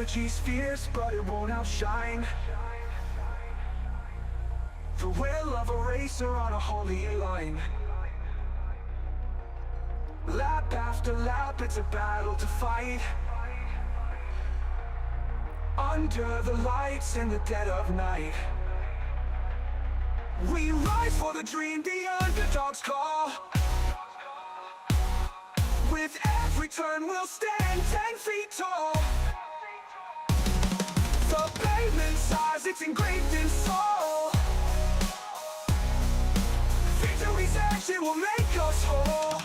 energy's fierce, but it won't outshine the will of a racer on a holy line. Lap after lap, it's a battle to fight, under the lights in the dead of night. We rise for the dream, the underdog's call. With every turn we'll stand 10 feet tall. The pavement sighs, it's engraved in soul. Victory's edge, it will make us whole.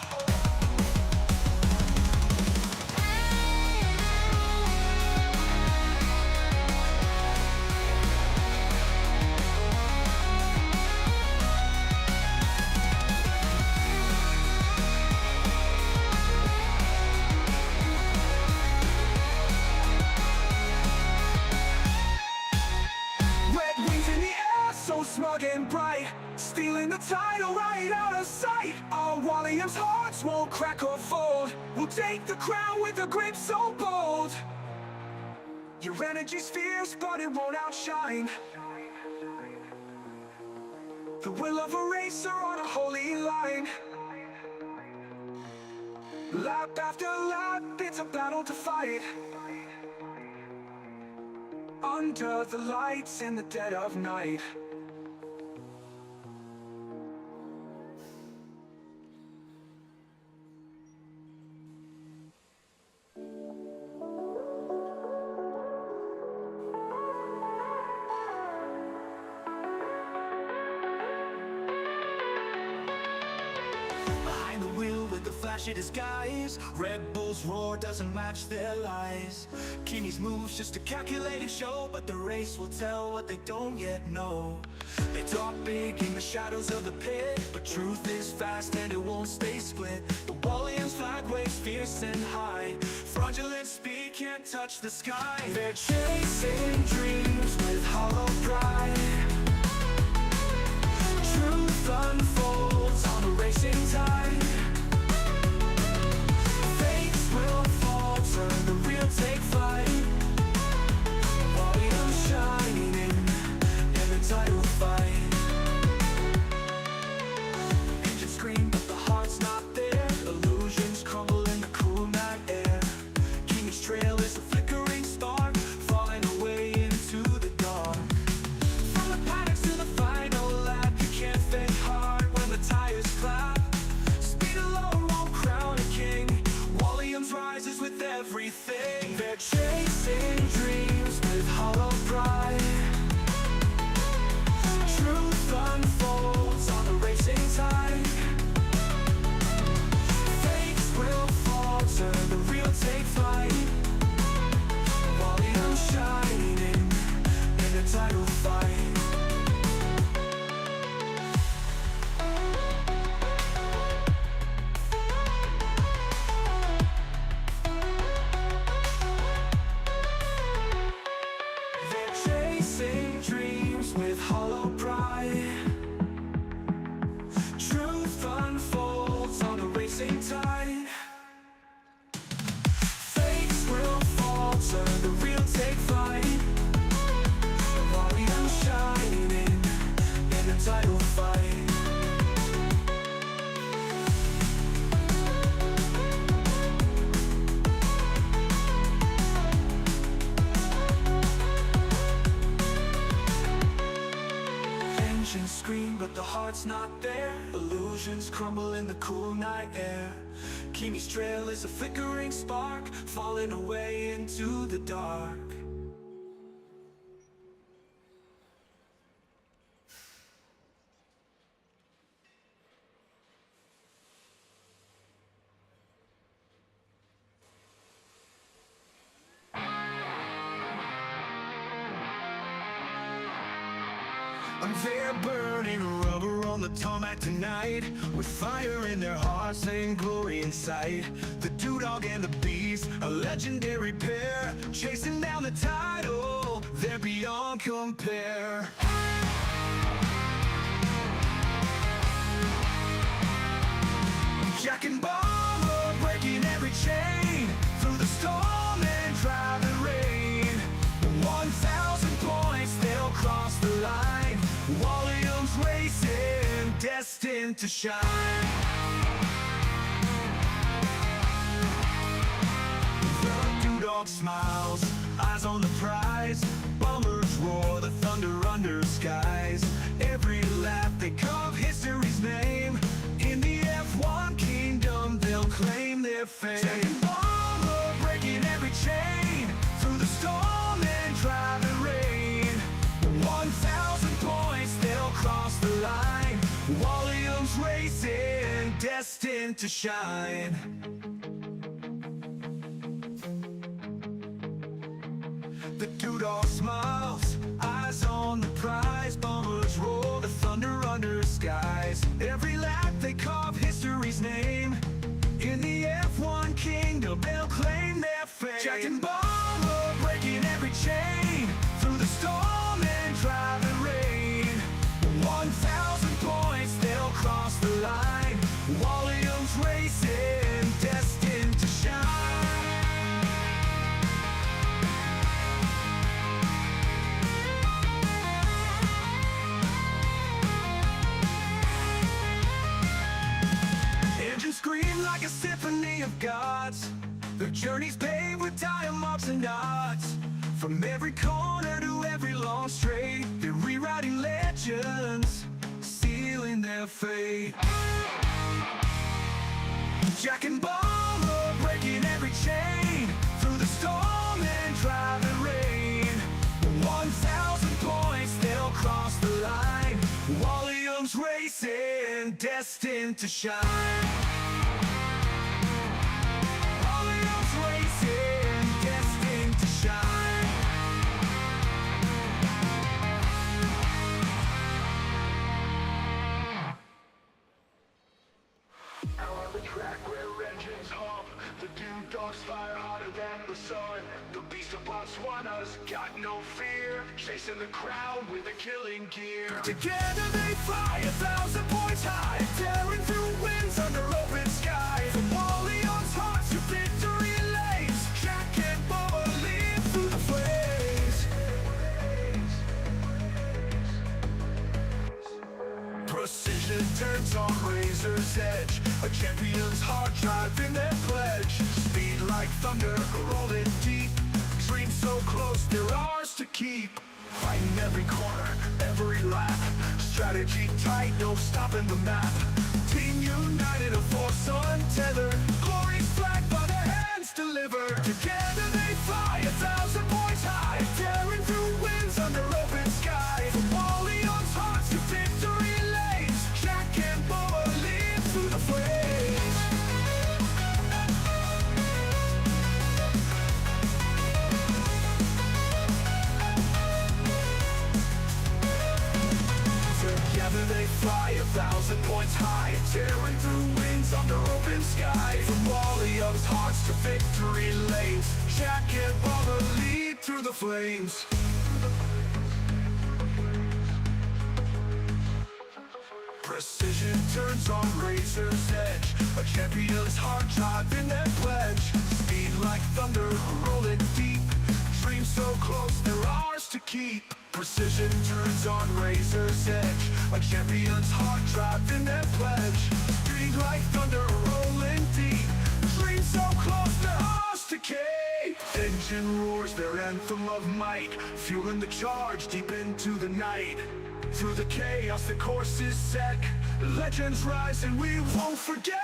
So smug and bright, stealing the title right out of sight. Our Wawlliamz hearts won't crack or fold. We'll take the crown with a grip so bold. Your energy's fierce, but it won't outshine the will of a racer on a holy line. Lap after lap, it's a battle to fight, under the lights in the dead of night. Flashy disguise, Red Bull's roar doesn't match their lies. Kimmy's moves just a calculated show, but the race will tell what they don't yet know. They talk big in the shadows of the pit, but truth is fast and it won't stay split. The Wawlliamz flag waves fierce and high, fraudulent speed can't touch the sky. They're chasing dreams with hollow pride. Truth unfolds on a racing tide. Will falter, the real take flight. Wawlliamz shining in the title fight. Engines scream, but the heart's not there. Illusions crumble in the cool night air. King's trail is a flickering spark, falling away into the dark. From the paddocks to the final lap, you can't think hard when the tires clap. Speed alone won't crown a king. Wawlliamz rises with everything. They're chasing dreams with hollow pride. Truth unfolds on a racing tide. Fakes will falter, the real take flight. Wawlliamz shining in a title fight. Dreams with hollow pride. Truth unfolds on a racing tide. Fakes will falter, the real take flight. Wawlliamz shining in a title fight. Scream, but the heart's not there. Illusions crumble in the cool night air. Kimmy's trail is a flickering spark, falling away into the dark. They're burning rubber on the tarmac tonight, with fire in their hearts and glory in sight. The Dog and the Beast, a legendary pair, chasing down the title, they're beyond compare. Jack and Bob are breaking every chain, through the storm and driving rain. destined to shine. The dog smiles, eyes on the prize. Bombers roar, the thunder under skies. Every lap they carve history's name. In the F1 kingdom they'll claim their fame. Second bomber breaking every chain. Through the storm and driving rain. 1,000 points they'll cross the line. Wawlliamz racing, destined to shine. The dog smiles, eyes on the prize. Bombers roar, the thunder under skies. Every lap they carve history's name. In the F1 kingdom they'll claim their fame. Jack and Bomber breaking every chain. Through the storm and driving rain. 1,000 points they'll cross the line. Wawlliamz racing, destined to shine. Scream like a symphony of gods. Their journeys paved with diamonds and knots. From every corner to every long straight, they're rewriting legends, sealing their fate. Jack and Bomber breaking every chain. Through the storm and driving rain. 1,000 points they'll cross the line. Wawlliamz racing, destined to shine. Track where engines hum, the dogs fire harder than the sun. The beast of Botswana's got no fear, chasing the crowd with a killing gear. Together they fly 1,000 points high, tearing through winds under open sky. From Wawlliamz hearts to victory lanes, Jack and Bubba lead through the flames. Precision turns on razor's edge. A champion's heart driving their pledge. Speed like thunder, rolling deep. Dreams so close, they're ours to keep. Fighting every corner, every lap. Strategy tight, no stopping the map. Team united, a force untethered. Glory's flag, but their hands deliver. Together they fly 1,000 points high, tearing through winds under open sky. From Wawlliamz hearts to victory lanes, Jack and Bubba lead through the flames. Together they fly 1,000 points high, tearing through winds under open sky. From Wawlliamz hearts to victory lanes, Jack and Bubba lead through the flames. Precision turns on razor's edge. A champion's heart driving their pledge. Speed like thunder, rolling deep. Dreams so close, they're ours to keep. Precision turns on razor's edge. A champion's heart driving their pledge. Speed like thunder, rolling deep. Dreams so close, they're ours to keep. Engine roars their anthem of might, fueling the charge deep into the night. Through the chaos, the course is set. Legends rise and we won't forget.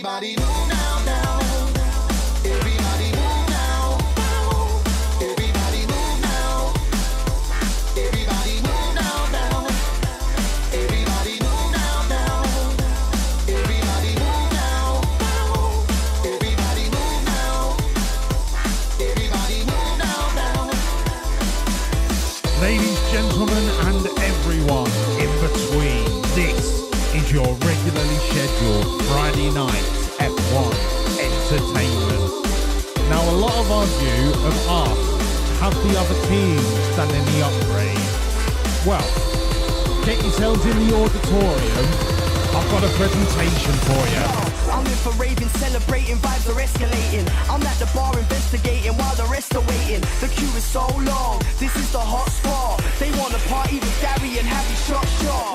Everybody move now, now. Everybody move now. Everybody move now. Everybody move now, now. Everybody move now, now. Everybody move now. Everybody move now. Everybody move now, now. Ladies, gentlemen, and everyone in between, this is your regularly scheduled Friday night F1 entertainment. Now, a lot of you have asked, have the other teams done any upgrades? Well, get yourselves in the auditorium. I've got a presentation for you. I'm in for raving, celebrating, vibes are escalating. I'm at the bar investigating while the rest are waiting. The queue is so long, this is the hot spot. They wanna party with Gary and Happy Shot.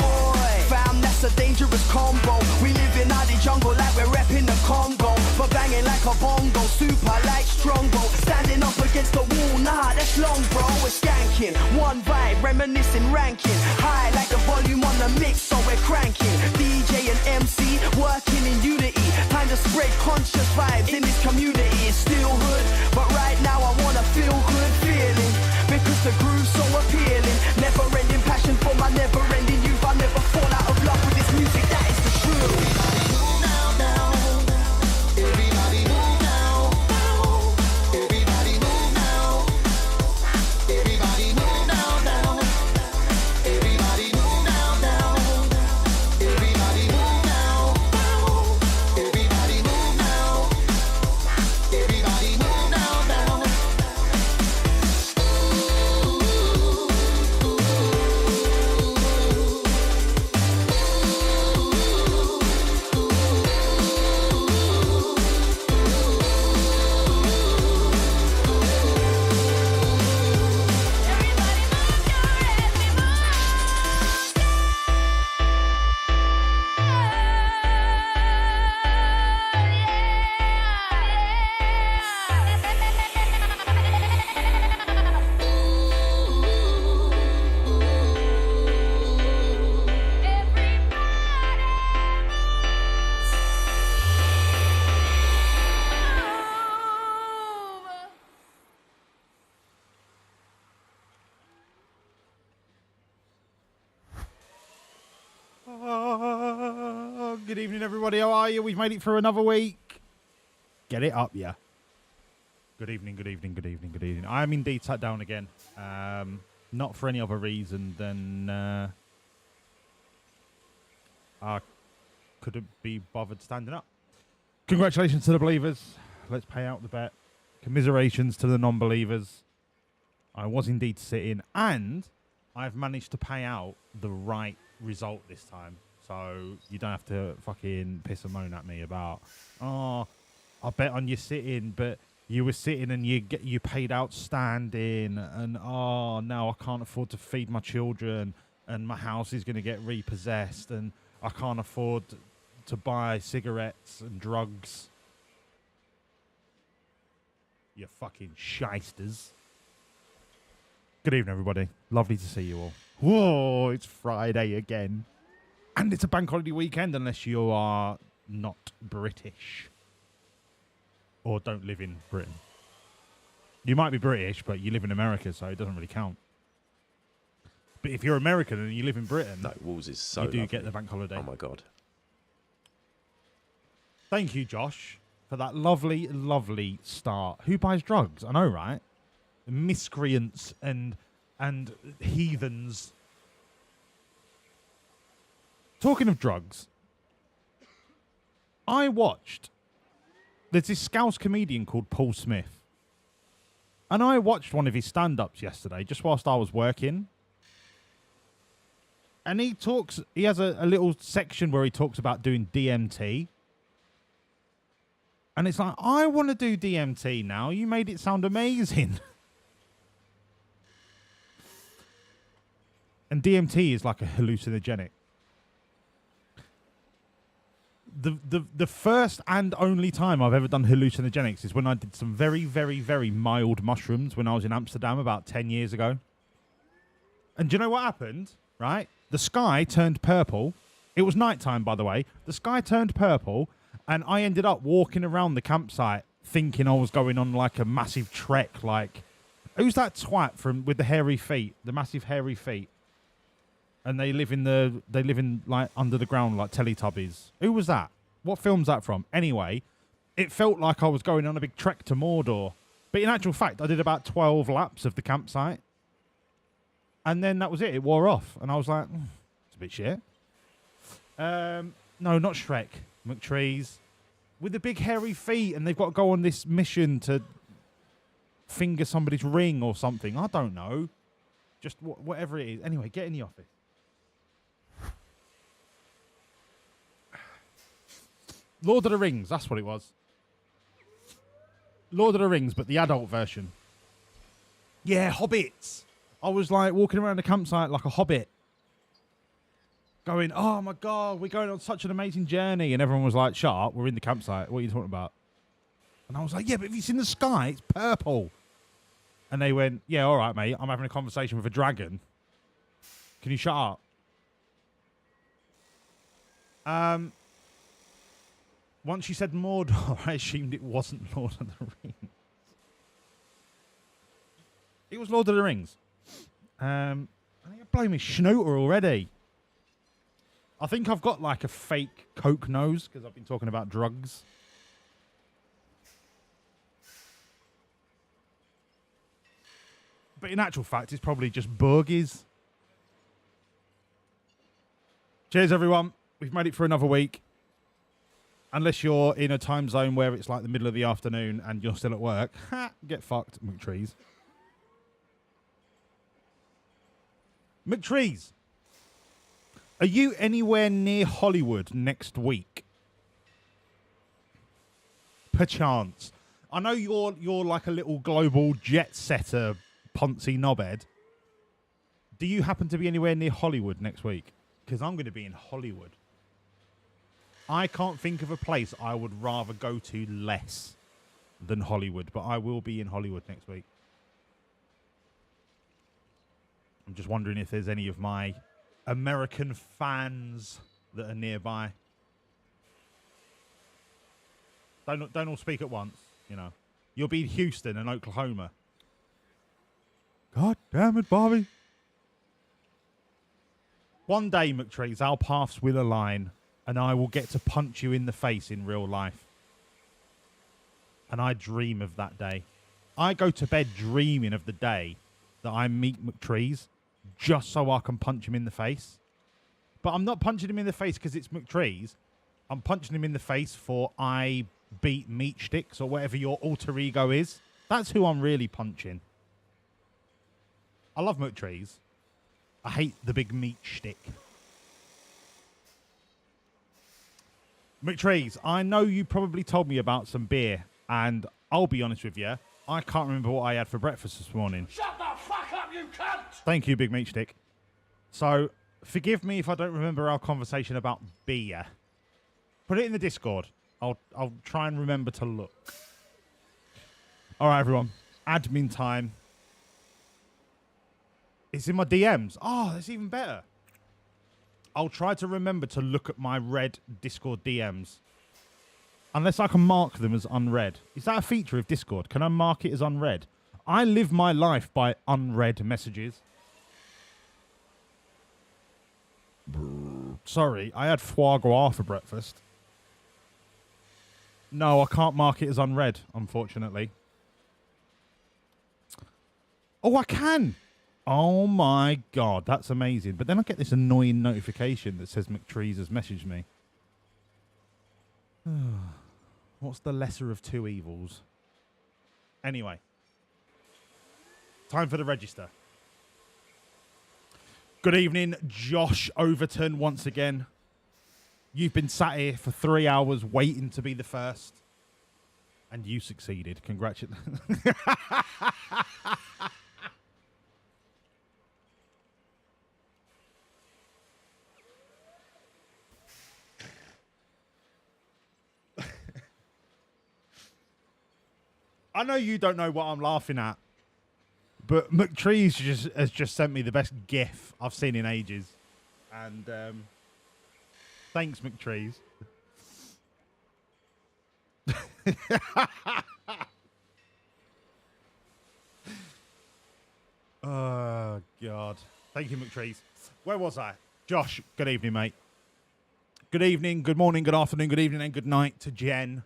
Boy, fam, that's a dangerous combo. We live in the jungle like we're repping the Congo. But banging like a bongo, super like Strongbow. Standing up against the wall, nah, that's long, bro. We're skanking, one vibe, reminiscing, ranking. High like the volume on the mix, so we're cranking. DJ and MC, working in unity. Time to spread conscious vibes in this community. It's still hood, but right now I wanna feel good feeling. Because the groove's so appealing. Never-ending passion for my never-ending youth. I'll never fall out of love with this music, that is the truth. Everybody move now, now. Everybody move now. Everybody move now. Everybody move now, now. Everybody move now, now. Everybody move now. Everybody move now. Everybody move now, now. Good evening, everybody. How are you? We've made it through another week. Get it up, yeah. Good evening, good evening, good evening, good evening. I am indeed sat down again. Not for any other reason than I couldn't be bothered standing up. Congratulations to the believers. Let's pay out the bet. Commiserations to the non-believers. I was indeed sitting, and I've managed to pay out the right result this time. So you don't have to fucking piss and moan at me about, oh, I bet on you sitting, but you were sitting and you paid out standing, and oh, now I can't afford to feed my children, and my house is going to get repossessed, and I can't afford to buy cigarettes and drugs. You fucking shysters. Good evening, everybody. Lovely to see you all. Whoa, it's Friday again. And it's a bank holiday weekend unless you are not British or don't live in Britain. You might be British, but you live in America, so it doesn't really count. But if you're American and you live in Britain, no, Wolves is so you do lovely. get the bank holiday. Oh, my God. Thank you, Josh, for that lovely, lovely start. Who buys drugs? I know, right? Miscreants and heathens. Talking of drugs, there's this Scouse comedian called Paul Smith, and I watched one of his stand-ups yesterday just whilst I was working, and he has a little section where he talks about doing DMT, and it's like, I want to do DMT now. You made it sound amazing. And DMT is like a hallucinogenic. The first and only time I've ever done hallucinogenics is when I did some very, very, very mild mushrooms when I was in Amsterdam about 10 years ago. And do you know what happened? Right? The sky turned purple. It was nighttime, by the way. The sky turned purple, And I ended up walking around the campsite thinking I was going on like a massive trek. Like, who's that twat with the hairy feet, the massive hairy feet? And they live in like under the ground like Teletubbies. Who was that? What film's that from? Anyway, it felt like I was going on a big trek to Mordor. But in actual fact, I did about 12 laps of the campsite. And then that was it. It wore off. And I was like, it's a bit shit. No, not Shrek. McTrees. With the big hairy feet. And they've got to go on this mission to finger somebody's ring or something. I don't know. Just whatever it is. Anyway, get in the office. Lord of the Rings. That's what it was. Lord of the Rings, but the adult version. Yeah, hobbits. I was like walking around the campsite like a hobbit. Going, oh my God, we're going on such an amazing journey. And everyone was like, shut up, we're in the campsite. What are you talking about? And I was like, yeah, but have you seen the sky? It's purple. And they went, yeah, all right, mate. I'm having a conversation with a dragon. Can you shut up? Once you said Mordor, I assumed it wasn't Lord of the Rings. It was Lord of the Rings. I think I'm blowing me schnooter already. I think I've got like a fake Coke nose because I've been talking about drugs. But in actual fact, it's probably just boogies. Cheers, everyone. We've made it for another week. Unless you're in a time zone where it's like the middle of the afternoon and you're still at work. Ha! Get fucked, McTrees. McTrees, are you anywhere near Hollywood next week? Perchance. I know you're like a little global jet setter, poncy knobhead. Do you happen to be anywhere near Hollywood next week? Because I'm going to be in Hollywood. I can't think of a place I would rather go to less than Hollywood, but I will be in Hollywood next week. I'm just wondering if there's any of my American fans that are nearby. Don't all speak at once, you know. You'll be in Houston and Oklahoma. God damn it, Bobby. One day, McTrees, our paths will align. And I will get to punch you in the face in real life. And I dream of that day. I go to bed dreaming of the day that I meet McTrees just so I can punch him in the face. But I'm not punching him in the face because it's McTrees. I'm punching him in the face for I beat meat sticks or whatever your alter ego is. That's who I'm really punching. I love McTrees. I hate the big meat stick. McTrees, I know you probably told me about some beer, and I'll be honest with you, I can't remember what I had for breakfast this morning. Shut the fuck up, you cunt! Thank you, Big Meat Stick. So, forgive me if I don't remember our conversation about beer. Put it in the Discord. I'll try and remember to look. All right, everyone. Admin time. It's in my DMs. Oh, that's even better. I'll try to remember to look at my red Discord DMs. Unless I can mark them as unread. Is that a feature of Discord? Can I mark it as unread? I live my life by unread messages. Sorry, I had foie gras for breakfast. No, I can't mark it as unread, unfortunately. Oh, I can! Oh my God, that's amazing. But then I get this annoying notification that says McTrees has messaged me. What's the lesser of two evils? Anyway. Time for the register. Good evening, Josh Overton once again. You've been sat here for 3 hours waiting to be the first. And you succeeded. Congratulations. I know you don't know what I'm laughing at, but McTrees has just sent me the best GIF I've seen in ages. And thanks, McTrees. Oh, God. Thank you, McTrees. Where was I? Josh, good evening, mate. Good evening, good morning, good afternoon, good evening, and good night to Jen.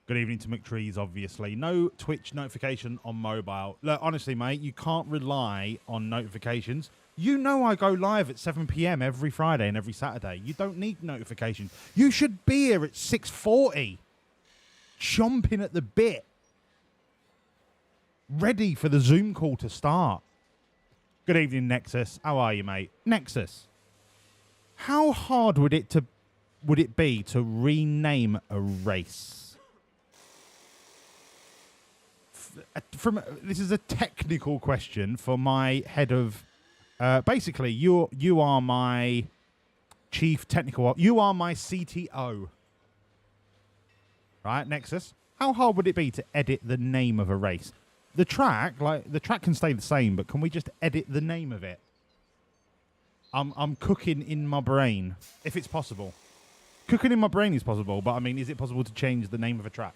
Good evening to McTrees, obviously. No Twitch notification on mobile. Look, honestly, mate, you can't rely on notifications. You know I go live at 7 p.m. every Friday and every Saturday. You don't need notifications. You should be here at 6:40, chomping at the bit, ready for the Zoom call to start. Good evening, Nexus. How are you, mate? Nexus, how hard would it be to rename a race? This is a technical question for my head of. Basically, you are my chief technical. You are my CTO, right, Nexus? How hard would it be to edit the name of a race? The track can stay the same, but can we just edit the name of it? I'm cooking in my brain, if it's possible. Cooking in my brain is possible, but I mean, is it possible to change the name of a track?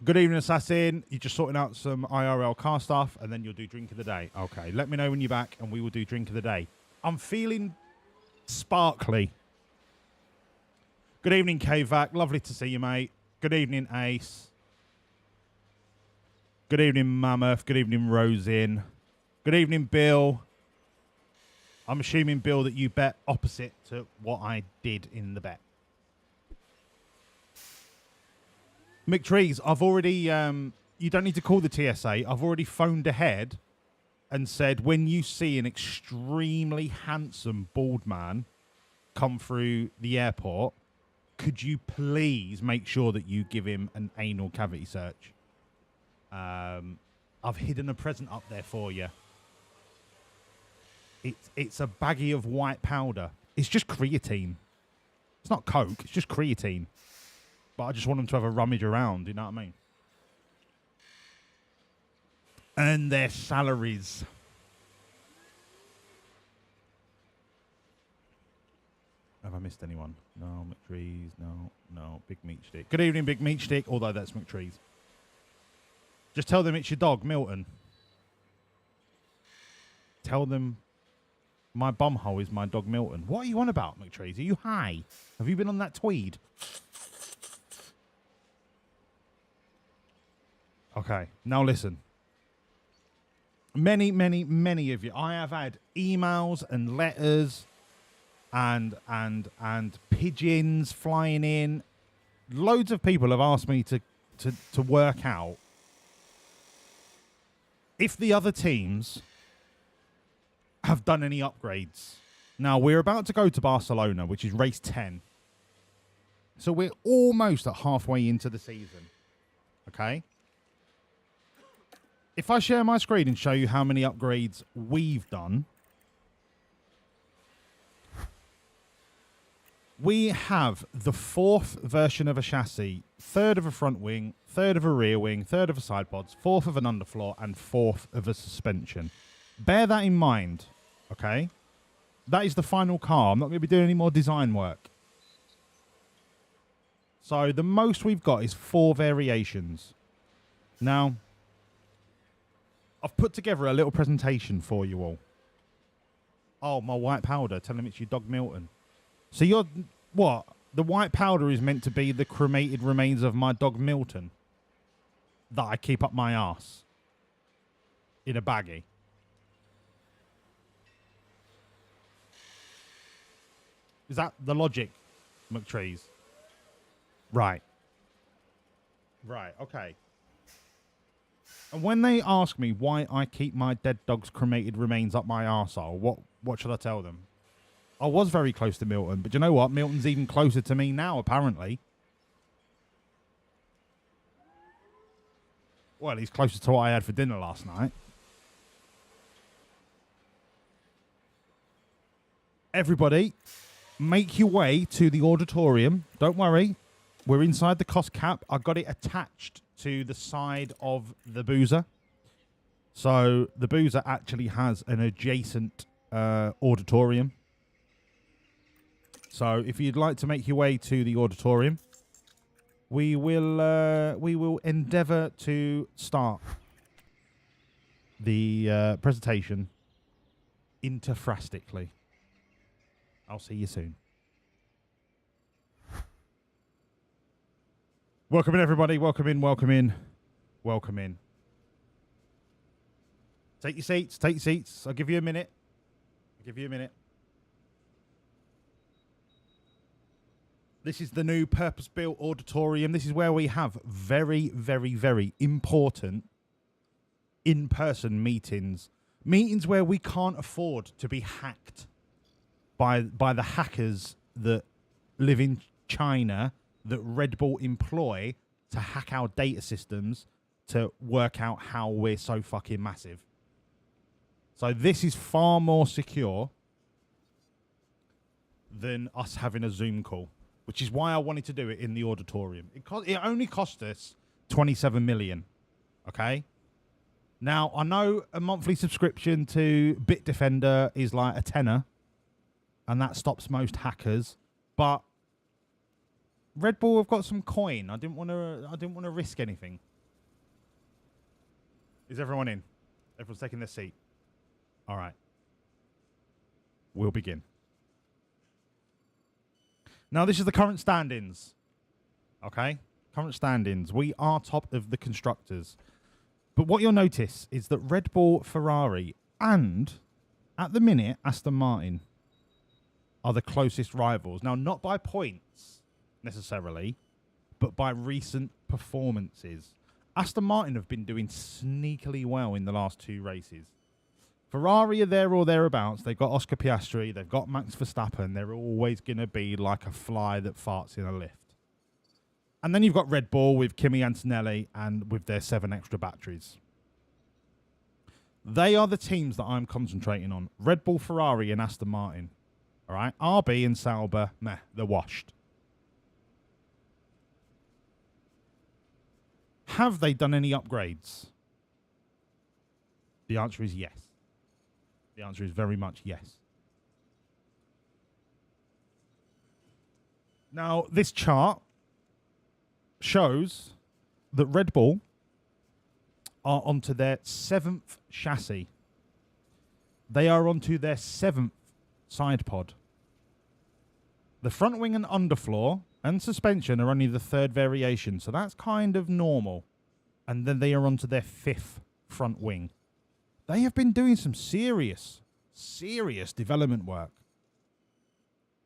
Good evening, Assassin. You're just sorting out some IRL car stuff, and then you'll do drink of the day. Okay, let me know when you're back, and we will do drink of the day. I'm feeling sparkly. Good evening, K-Vac. Lovely to see you, mate. Good evening, Ace. Good evening, Mammoth. Good evening, Rosin. Good evening, Bill. I'm assuming, Bill, that you bet opposite to what I did in the bet. McTrees, I've already, you don't need to call the TSA. I've already phoned ahead and said, when you see an extremely handsome bald man come through the airport, could you please make sure that you give him an anal cavity search? I've hidden a present up there for you. It's a baggie of white powder. It's just creatine. It's not Coke. It's just creatine. But I just want them to have a rummage around, you know what I mean? And their salaries. Have I missed anyone? No, McTrees, no. Big Meat Stick. Good evening, Big Meat Stick, although that's McTrees. Just tell them it's your dog, Milton. Tell them my bumhole is my dog, Milton. What are you on about, McTrees? Are you high? Have you been on that tweed? Okay, now listen. Many of you, I have had emails and letters and pigeons flying in. Loads of people have asked me to work out if the other teams have done any upgrades. Now, we're about to go to Barcelona, which is race 10. So we're almost at halfway into the season. Okay? If I share my screen and show you how many upgrades we've done, we have the 4th version of a chassis, 3rd of a front wing, 3rd of a rear wing, 3rd of a side pods, 4th of an underfloor, and 4th of a suspension. Bear that in mind, okay? That is the final car. I'm not going to be doing any more design work. So the most we've got is 4 variations. Now, I've put together a little presentation for you all. Oh, my white powder. Tell him it's your dog, Milton. So you're... What? The white powder is meant to be the cremated remains of my dog, Milton. That I keep up my arse. In a baggie. Is that the logic, McTrees? Right. Right, okay. And when they ask me why I keep my dead dog's cremated remains up my arsehole, what should I tell them? I was very close to Milton, but you know what? Milton's even closer to me now, apparently. Well, he's closer to what I had for dinner last night. Everybody, make your way to the auditorium. Don't worry. We're inside the cost cap. I got it attached to the side of the boozer. So the boozer actually has an adjacent auditorium. So if you'd like to make your way to the auditorium, we will endeavour to start the presentation interphrastically. I'll see you soon. Welcome in, everybody. Welcome in, welcome in, welcome in. Take your seats, take your seats. I'll give you a minute. I'll give you a minute. This is the new purpose-built auditorium. This is where we have very, very, very important in-person meetings. Meetings where we can't afford to be hacked by the hackers that live in China that Red Bull employ to hack our data systems to work out how we're so fucking massive. So this is far more secure than us having a Zoom call, which is why I wanted to do it in the auditorium. It only cost us 27 million, okay? Now, I know a monthly subscription to Bitdefender is like a tenner, and that stops most hackers, but Red Bull have got some coin. I didn't want to risk anything. Is everyone in? Everyone's taking their seat. All right. We'll begin. Now, this is the current standings. Okay? Current standings. We are top of the constructors. But what you'll notice is that Red Bull, Ferrari, and, at the minute, Aston Martin are the closest rivals. Now, not by points, necessarily, but by recent performances. Aston Martin have been doing sneakily well in the last two races. Ferrari are there or thereabouts. They've got Oscar Piastri. They've got Max Verstappen. They're always going to be like a fly that farts in a lift. And then you've got Red Bull with Kimi Antonelli and with their 7 extra batteries. They are the teams that I'm concentrating on. Red Bull, Ferrari, and Aston Martin. All right? RB and Sauber, meh, they're washed. Have they done any upgrades? The answer is yes. The answer is very much yes. Now, this chart shows that Red Bull are onto their 7th chassis. They are onto their 7th side pod. The front wing and underfloor and suspension are only the 3rd variation, so that's kind of normal. And then they are onto their 5th front wing. They have been doing some serious development work.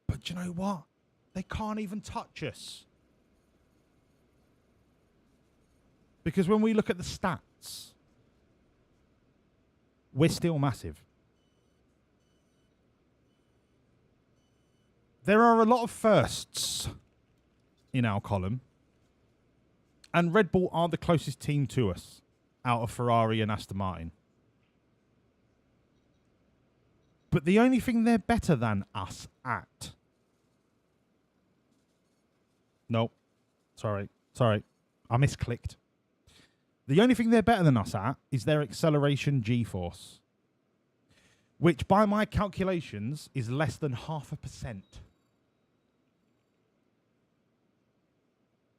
But you know what? They can't even touch us. Because when we look at the stats, we're still massive. There are a lot of firsts in our column. And Red Bull are the closest team to us out of Ferrari and Aston Martin. But the only thing they're better than us at... Nope. Sorry. I misclicked. The only thing they're better than us at is their acceleration G-force. Which, by my calculations, is less than 0.5%.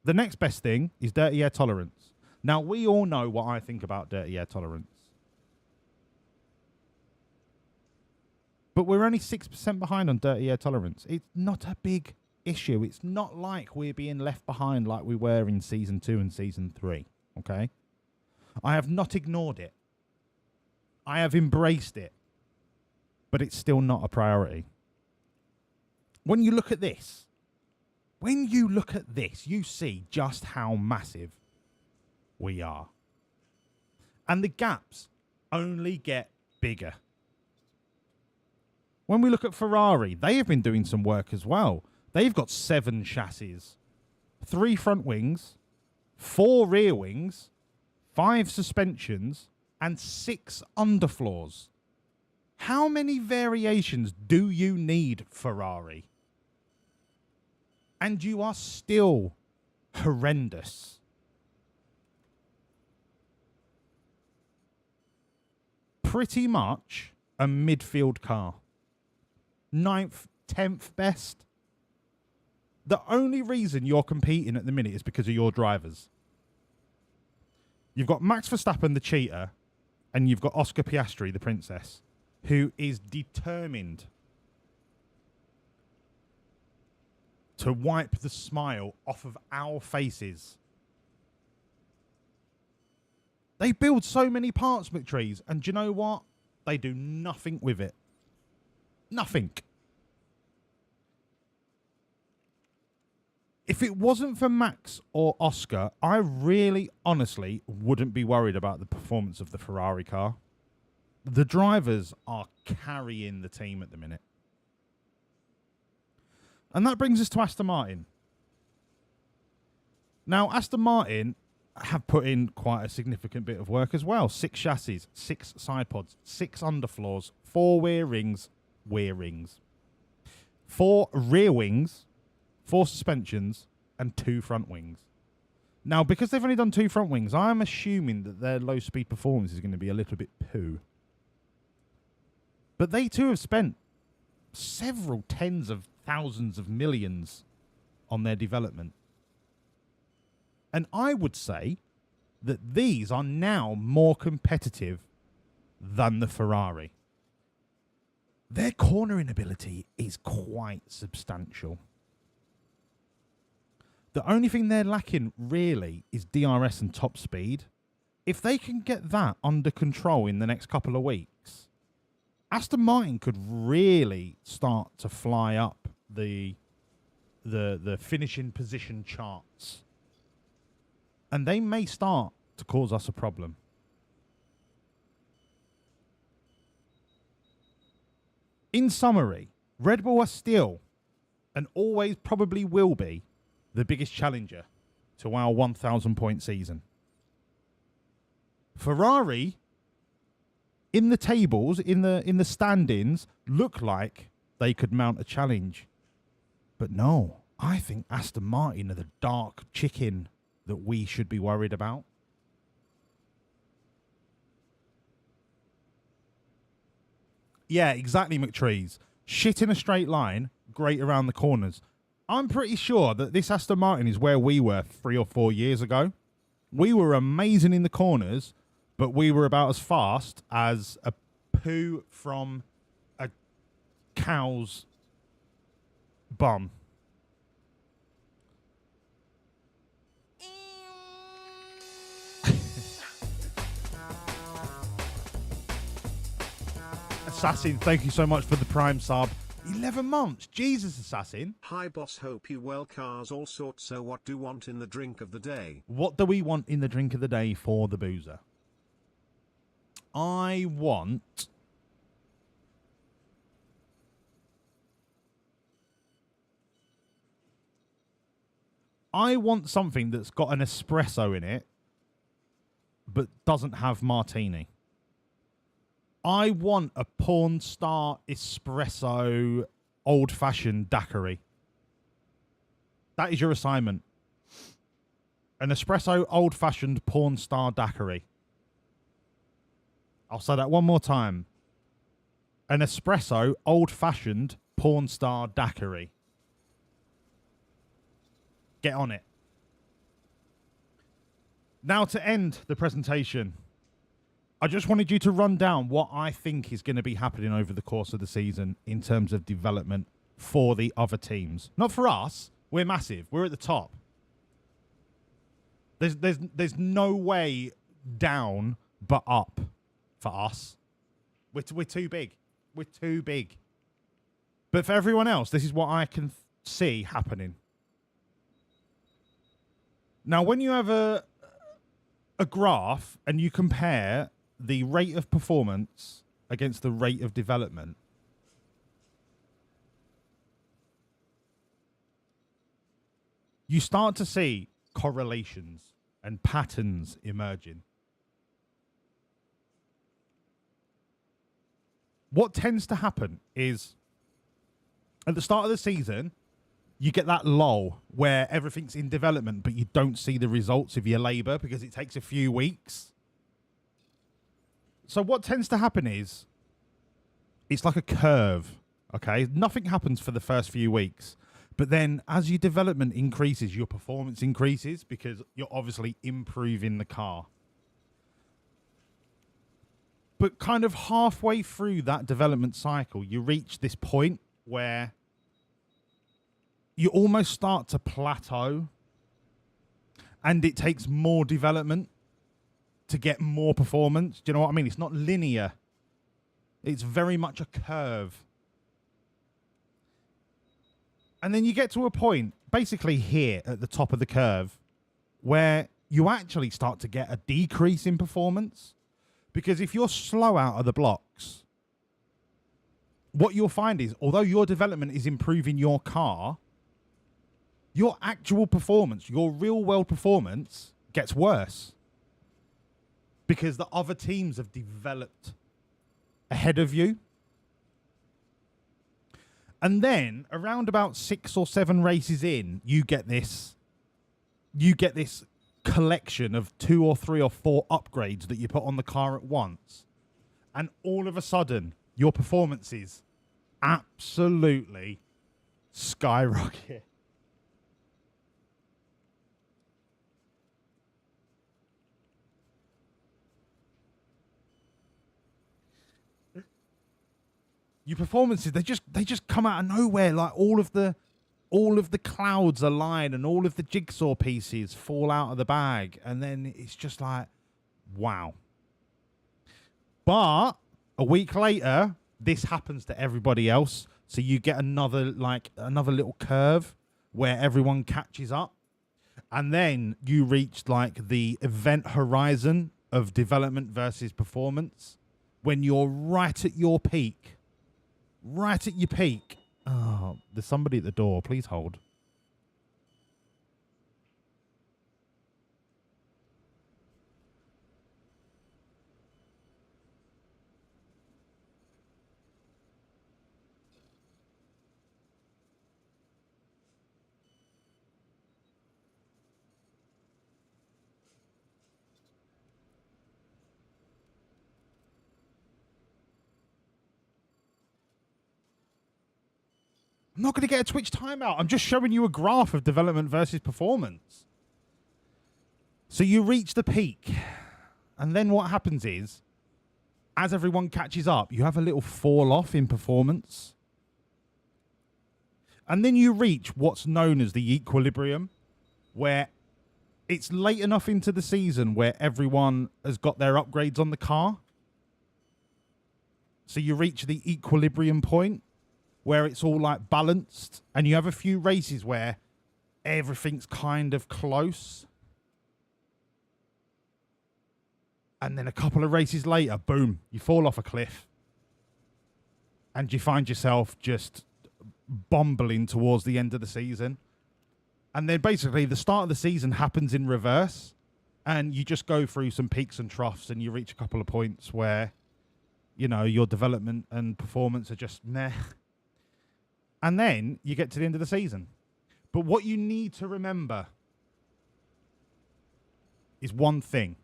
The next best thing is dirty air tolerance. Now, we all know what I think about dirty air tolerance. But we're only 6% behind on dirty air tolerance. It's not a big issue. It's not like we're being left behind like we were in Season 2 and Season 3, okay? I have not ignored it. I have embraced it. But it's still not a priority. When you look at this, you see just how massive we are. And the gaps only get bigger. When we look at Ferrari, they have been doing some work as well. They've got 7 chassis, 3 front wings, 4 rear wings, 5 suspensions, and 6 underfloors. How many variations do you need, Ferrari? And you are still horrendous. Pretty much a midfield car. 9th, 10th best The only reason you're competing at the minute is because of your drivers. You've got Max Verstappen, the cheater, and you've got Oscar Piastri, the princess, who is determined to wipe the smile off of our faces. They build so many parts, McTrees, and do you know what? They do nothing with it. Nothing. If it wasn't for Max or Oscar, I really, honestly, wouldn't be worried about the performance of the Ferrari car. The drivers are carrying the team at the minute. And that brings us to Aston Martin. Now, Aston Martin have put in quite a significant bit of work as well. 6 chassis, 6 side pods, 6 underfloors, 4 rear wings, 4 rear wings, 4 suspensions, and 2 front wings. Now, because they've only done 2 front wings, I'm assuming that their low-speed performance is going to be a little bit poo. But they too have spent several tens of thousands of millions on their development. And I would say that these are now more competitive than the Ferrari. Their cornering ability is quite substantial. The only thing they're lacking, really, is DRS and top speed. If they can get that under control in the next couple of weeks, Aston Martin could really start to fly up the finishing position charts. And they may start to cause us a problem. In summary, Red Bull are still, and always probably will be, the biggest challenger to our 1,000 point season. Ferrari, in the tables, in the standings, look like they could mount a challenge. But no, I think Aston Martin are the dark chicken that we should be worried about. Yeah, exactly, McTrees. Shit in a straight line, great around the corners. I'm pretty sure that this Aston Martin is where we were 3 or 4 years ago. We were amazing in the corners, but we were about as fast as a poo from a cow's bum. Assassin, thank you so much for the Prime sub. 11 months. Jesus, Assassin. Hi boss, hope you well. Cars all sorts. So what do you want in the drink of the day? What do we want in the drink of the day for the boozer? I want something that's got an espresso in it but doesn't have martini. I want a porn star espresso old-fashioned daiquiri. That is your assignment. An espresso old-fashioned porn star daiquiri. I'll say that one more time. An espresso old-fashioned porn star daiquiri. Get on it. Now to end the presentation, I just wanted you to run down what I think is going to be happening over the course of the season in terms of development for the other teams. Not for us. We're massive. We're at the top. There's no way down but up for us. We're too big. We're too big. But for everyone else, this is what I can see happening. Now, when you have a graph and you compare the rate of performance against the rate of development, you start to see correlations and patterns emerging. What tends to happen is at the start of the season, you get that lull where everything's in development, but you don't see the results of your labor because it takes a few weeks. So what tends to happen is it's like a curve, okay? Nothing happens for the first few weeks. But then as your development increases, your performance increases because you're obviously improving the car. But kind of halfway through that development cycle, you reach this point where you almost start to plateau, and it takes more development to get more performance. Do you know what I mean? It's not linear. It's very much a curve. And then you get to a point, basically here at the top of the curve, where you actually start to get a decrease in performance. Because if you're slow out of the blocks, what you'll find is, although your development is improving your car, your actual performance, your real world performance gets worse. Because the other teams have developed ahead of you. And then around about 6 or 7 races in, you get this collection of 2 or 3 or 4 upgrades that you put on the car at once. And all of a sudden, your performances absolutely skyrocket. Your performances, they just come out of nowhere. Like all of the clouds align and all of the jigsaw pieces fall out of the bag, and then it's just like, wow. But a week later, this happens to everybody else, so you get another little curve where everyone catches up, and then you reach like the event horizon of development versus performance when you're right at your peak. Right at your peak. Oh, there's somebody at the door. Please hold. I'm not going to get a Twitch timeout. I'm just showing you a graph of development versus performance. So you reach the peak. And then what happens is, as everyone catches up, you have a little fall off in performance. And then you reach what's known as the equilibrium, where it's late enough into the season where everyone has got their upgrades on the car. So you reach the equilibrium point, where it's all like balanced, and you have a few races where everything's kind of close. And then a couple of races later, boom, you fall off a cliff. And you find yourself just bumbling towards the end of the season. And then basically the start of the season happens in reverse, and you just go through some peaks and troughs, and you reach a couple of points where, you know, your development and performance are just meh. And then you get to the end of the season. But what you need to remember is one thing.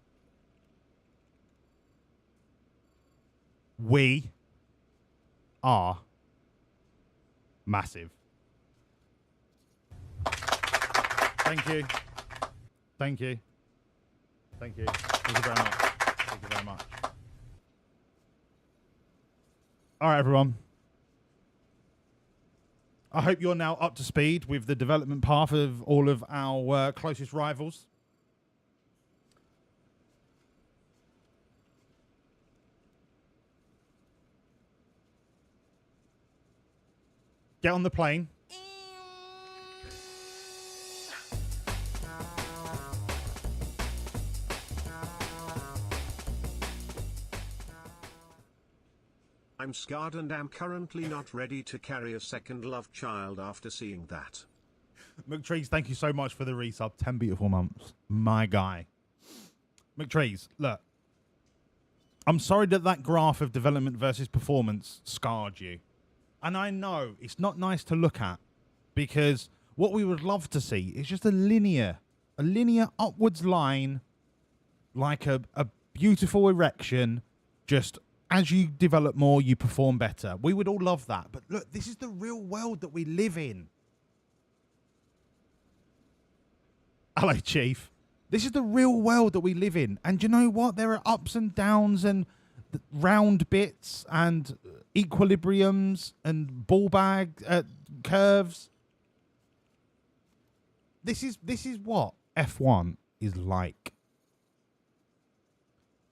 We are massive. Thank you. Thank you. Thank you. Thank you very much. Thank you very much. All right, everyone. I hope you're now up to speed with the development path of all of our closest rivals. Get on the plane. I'm scarred and am currently not ready to carry a second love child after seeing that. McTrees, thank you so much for the resub. 10 beautiful months. My guy. McTrees, look. I'm sorry that graph of development versus performance scarred you. And I know it's not nice to look at, because what we would love to see is just a linear upwards line, like a beautiful erection. Just as you develop more, you perform better. We would all love that. But look, this is the real world that we live in. Hello, Chief. This is the real world that we live in. And you know what? There are ups and downs and round bits and equilibriums and ball bag curves. This is what F1 is like.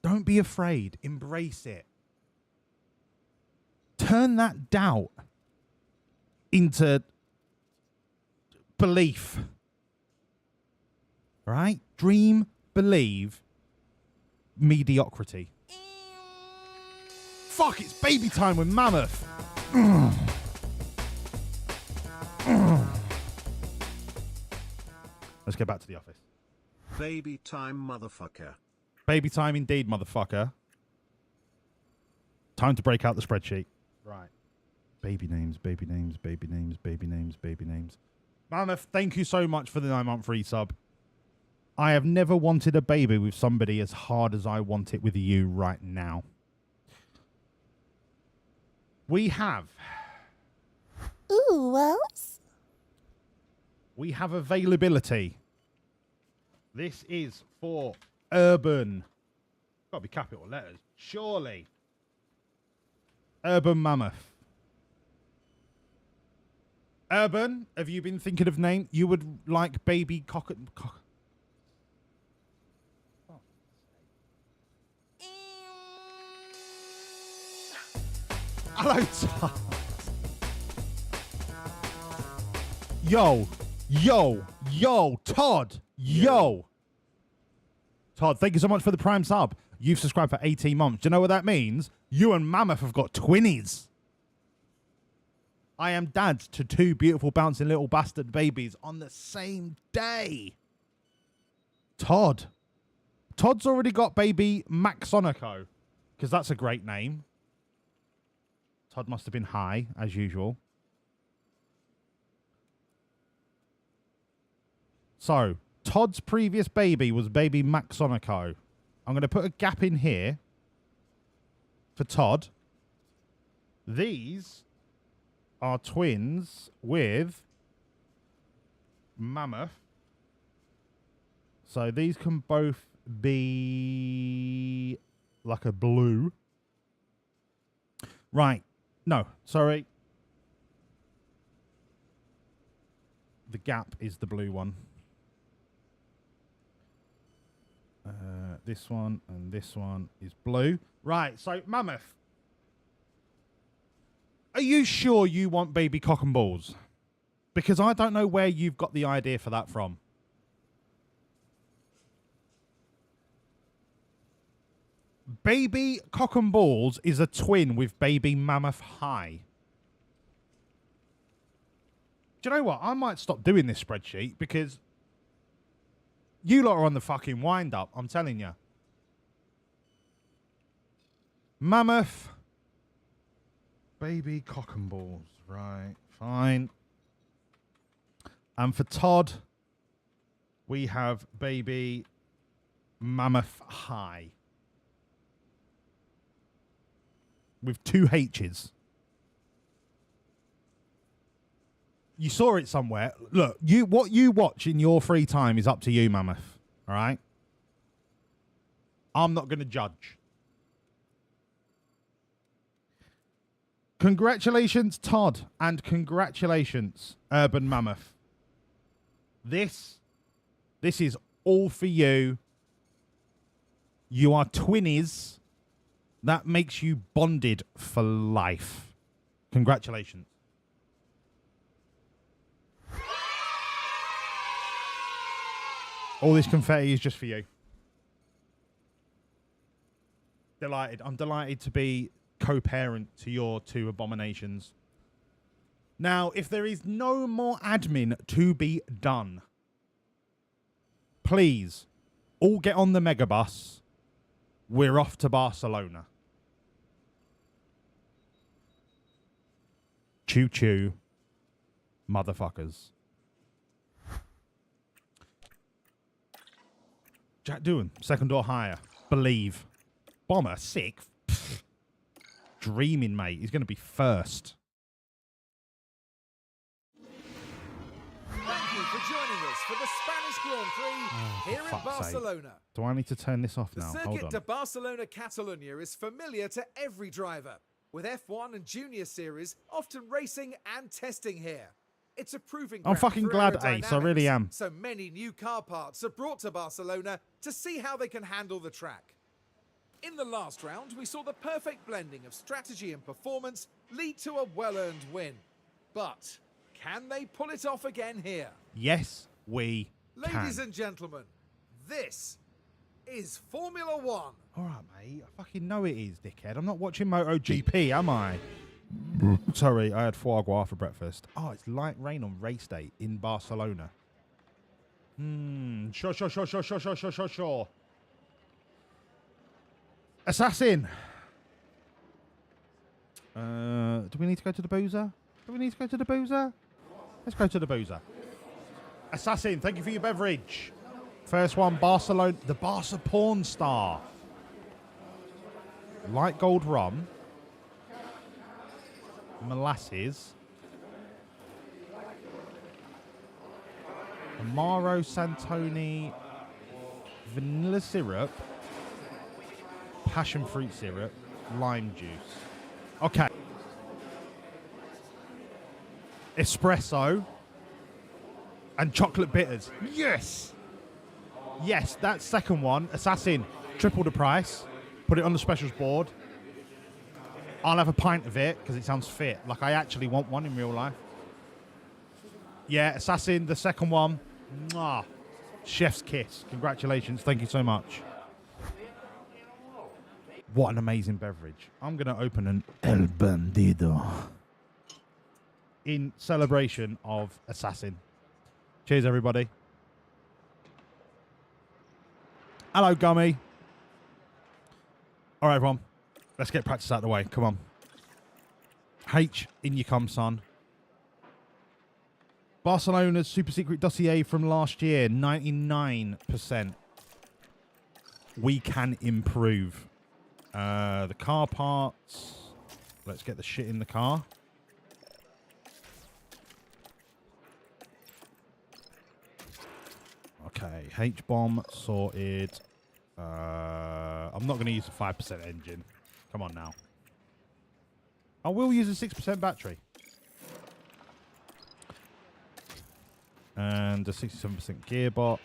Don't be afraid. Embrace it. Turn that doubt into belief. Right? Dream, believe, mediocrity. Fuck, it's baby time with Mammoth. Let's get back to the office. Baby time, motherfucker. Baby time indeed, motherfucker. Time to break out the spreadsheet. Right. Baby names, baby names, baby names, baby names, baby names. Mammoth, thank you so much for the 9-month resub. I have never wanted a baby with somebody as hard as I want it with you right now. We have... Ooh, Wawlliamz. We have availability. This is for Urban. Got to be capital letters. Surely. Urban Mammoth. Urban, have you been thinking of name? You would like baby cock... Hello, Todd. Yo, Todd. Yo. Todd, thank you so much for the Prime sub. You've subscribed for 18 months. Do you know what that means? You and Mammoth have got twinnies. I am dad to 2 beautiful bouncing little bastard babies on the same day. Todd. Todd's already got baby Maxonico, because that's a great name. Todd must have been high, as usual. So, Todd's previous baby was baby Maxonico. I'm going to put a gap in here for Todd. These are twins with Mammoth. So these can both be like a blue. Right. No, sorry. The gap is the blue one. This one and this one is blue. Right, so Mammoth. Are you sure you want baby cock and balls? Because I don't know where you've got the idea for that from. Baby cock and balls is a twin with baby Mammoth high. Do you know what? I might stop doing this spreadsheet because you lot are on the fucking wind up. I'm telling you. Mammoth. Baby cock and balls. Right. Fine. And for Todd, we have baby Mammoth high. With 2 H's. You saw it somewhere. Look, what you watch in your free time is up to you, Mammoth. All right? I'm not going to judge. Congratulations, Todd. And congratulations, Urban Mammoth. This is all for you. You are twinnies. That makes you bonded for life. Congratulations. All this confetti is just for you. Delighted. I'm delighted to be co-parent to your 2 abominations. Now, if there is no more admin to be done, please, all get on the megabus. We're off to Barcelona. Choo-choo, motherfuckers. Jack Doohan, second door higher. Believe. Bomber, sick. Pfft. Dreaming, mate. He's going to be first. Thank you for joining us for the Spanish Grand Prix here in fuck's sake. Barcelona. Do I need to turn this off The now? Hold circuit on. de Barcelona Catalunya is familiar to every driver, with F1 and Junior Series often racing and testing here. It's a proving I'm ground fucking for glad, Ace. I really aerodynamics, am. So many new car parts are brought to Barcelona to see how they can handle the track. In the last round, we saw the perfect blending of strategy and performance lead to a well-earned win. But can they pull it off again here? Yes, we Ladies can. and gentlemen, this is Formula One. All right, mate. I fucking know it is, dickhead. I'm not watching MotoGP, am I? Sorry, I had foie gras for breakfast. Oh, it's light rain on race day in Barcelona. Sure. Assassin. Do we need to go to the boozer? Let's go to the boozer. Assassin, thank you for your beverage. First one, Barcelona, the Barca porn star. Light gold rum. Molasses. Amaro Santoni vanilla syrup. Passion fruit syrup. Lime juice. Okay. Espresso. And chocolate bitters. Yes! Yes, that second one, Assassin, triple the price. Put it on the specials board. I'll have a pint of it because it sounds fit. Like I actually want one in real life. Yeah, Assassin, the second one. Mwah. Chef's kiss. Congratulations. Thank you so much. What an amazing beverage. I'm going to open an El Bandido in celebration of Assassin. Cheers, everybody. Hello, Gummy. All right, everyone. Let's get practice out of the way. Come on. H, in you come, son. Barcelona's super secret dossier from last year, 99%. We can improve. The car parts. Let's get the shit in the car. Okay, H-bomb sorted. I'm not going to use a 5% engine. Come on now. I will use a 6% battery. And a 67% gearbox.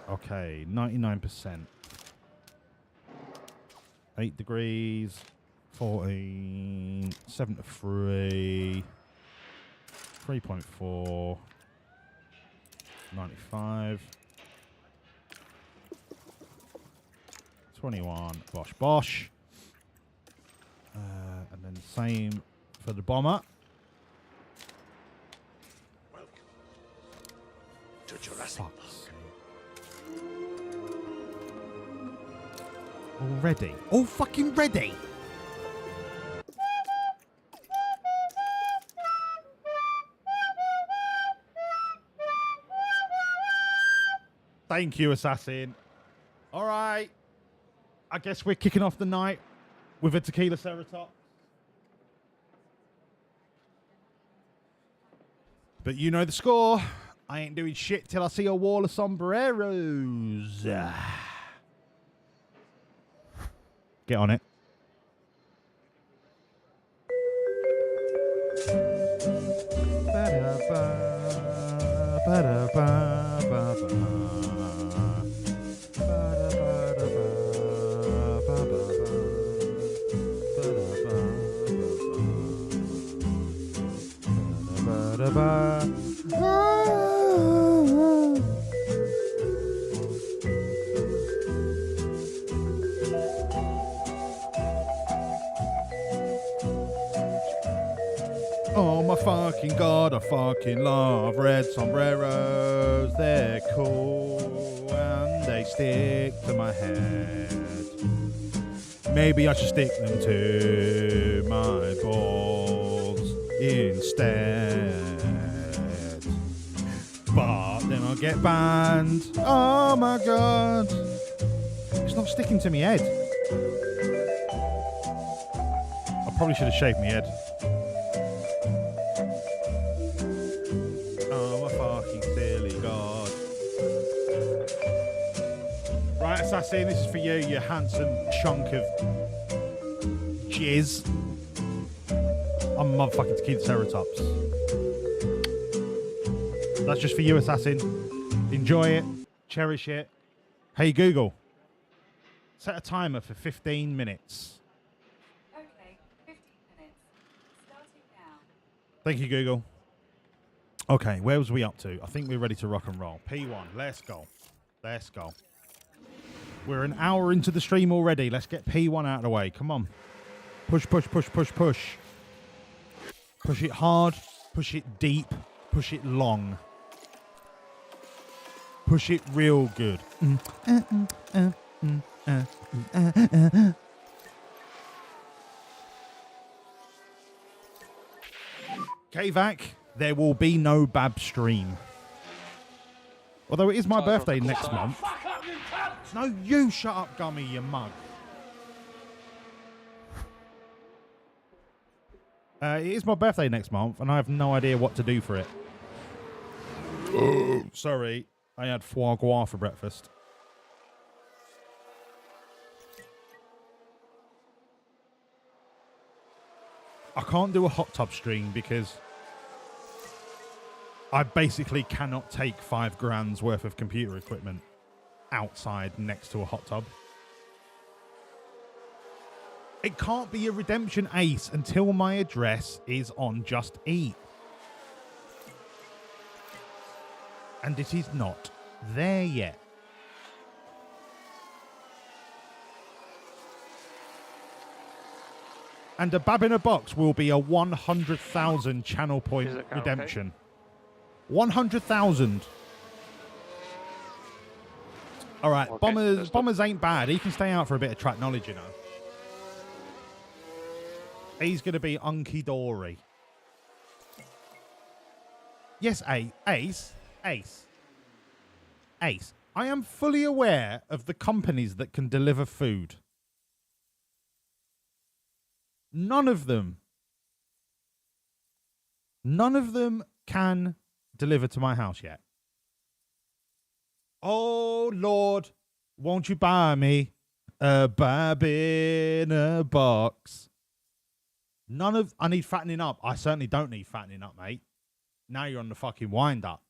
Okay, 99%. 8 degrees. 14. 7 to 3. 3.4. 95. 21. Bosh. And then same for the bomber. Welcome to Jurassic Park. Already. All fucking ready. Thank you, Assassin. All right. I guess we're kicking off the night with a tequila Ceratops. But you know the score. I ain't doing shit till I see a wall of sombreros. Get on it. Oh my fucking god, I fucking love red sombreros. They're cool and they stick to my head. Maybe I should stick them to my balls instead. But then I'll get banned. Oh my god. It's not sticking to my head. I probably should have shaved my head. Oh my fucking silly god. Assassin, this is for you, you handsome chunk of jizz. I'm motherfucking Triceratops. That's just for you, Assassin. Enjoy it. Cherish it. Hey, Google. Set a timer for 15 minutes. Okay, 15 minutes. Starting now. Thank you, Google. Okay, where was we up to? I think we're ready to rock and roll. P1, let's go. Let's go. We're an hour into the stream already. Let's get P1 out of the way. Come on. Push, push, push, push, push. Push it hard. Push it deep. Push it long. Push it real good. K-Vac, there will be no Bab stream. Although it is my birthday next month. No, you shut up, Gummy, you mug. It is my birthday next month, and I have no idea what to do for it. Oh, sorry, I had foie gras for breakfast. I can't do a hot tub stream because I basically cannot take $5,000 worth of computer equipment outside next to a hot tub. It can't be a redemption ace until my address is on Just Eat. And it is not there yet. And a Bab in a Box will be a 100,000 channel point redemption. 100,000. All right, okay, Bombers ain't bad. He can stay out for a bit of track knowledge, you know. He's going to be Unky Dory. Yes, Ace. I am fully aware of the companies that can deliver food. None of them can deliver to my house yet. Oh, Lord, won't you buy me a Bab in a Box? I need fattening up. I certainly don't need fattening up, mate. Now you're on the fucking wind up.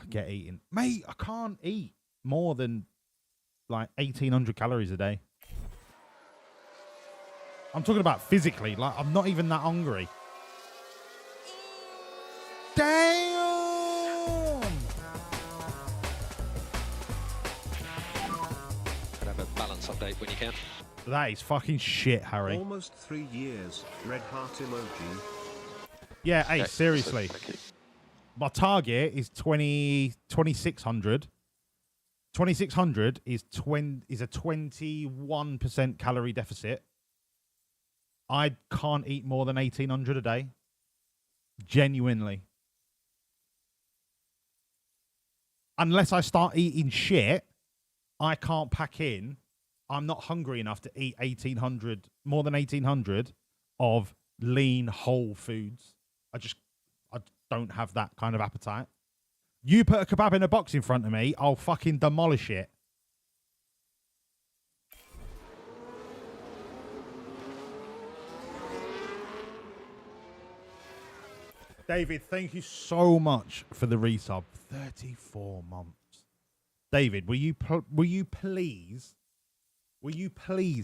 Get eating. Mate, I can't eat more than like 1,800 calories a day. I'm talking about physically. Like, I'm not even that hungry. Damn! Could have a balance update when you can. That is fucking shit, Harry. Almost 3 years. Red heart emoji. Yeah, hey, seriously. My target is 2,600. 2,600 is a 21% calorie deficit. I can't eat more than 1,800 a day. Genuinely. Unless I start eating shit, I can't pack in. I'm not hungry enough to eat 1,800, more than 1,800 of lean whole foods. I don't have that kind of appetite. You put a kebab in a box in front of me, I'll fucking demolish it. David, thank you so much for the resub. 34 months. David, will you please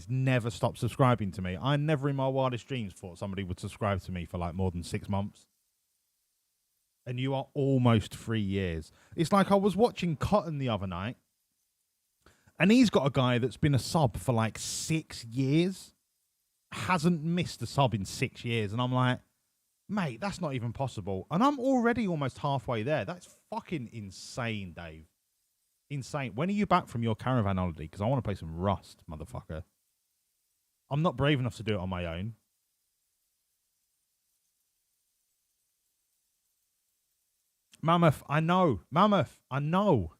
never stop subscribing to me? I never in my wildest dreams thought somebody would subscribe to me for like more than 6 months. And you are almost 3 years. It's like I was watching Cotton the other night, and he's got a guy that's been a sub for like 6 years. Hasn't missed a sub in 6 years. And I'm like, mate, that's not even possible. And I'm already almost halfway there. That's fucking insane, Dave. Insane. When are you back from your caravan holiday? Because I want to play some Rust, motherfucker. I'm not brave enough to do it on my own. Mammoth, I know. Mammoth, I know.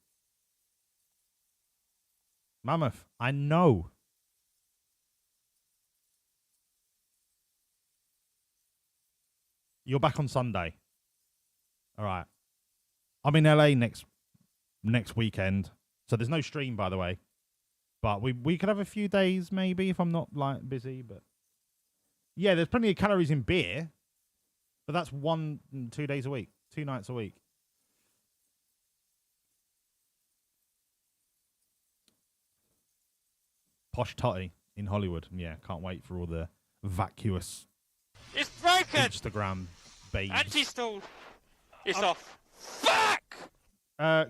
Mammoth, I know. You're back on Sunday. All right. I'm in LA next next weekend. So there's no stream, by the way. But we could have a few days, maybe, if I'm not like busy. But yeah, there's plenty of calories in beer. But that's 2 days a week, 2 nights a week. Posh Totty in Hollywood. Yeah, can't wait for all the vacuous It's broken! Instagram babes. Anti-stall! It's off. Fuck!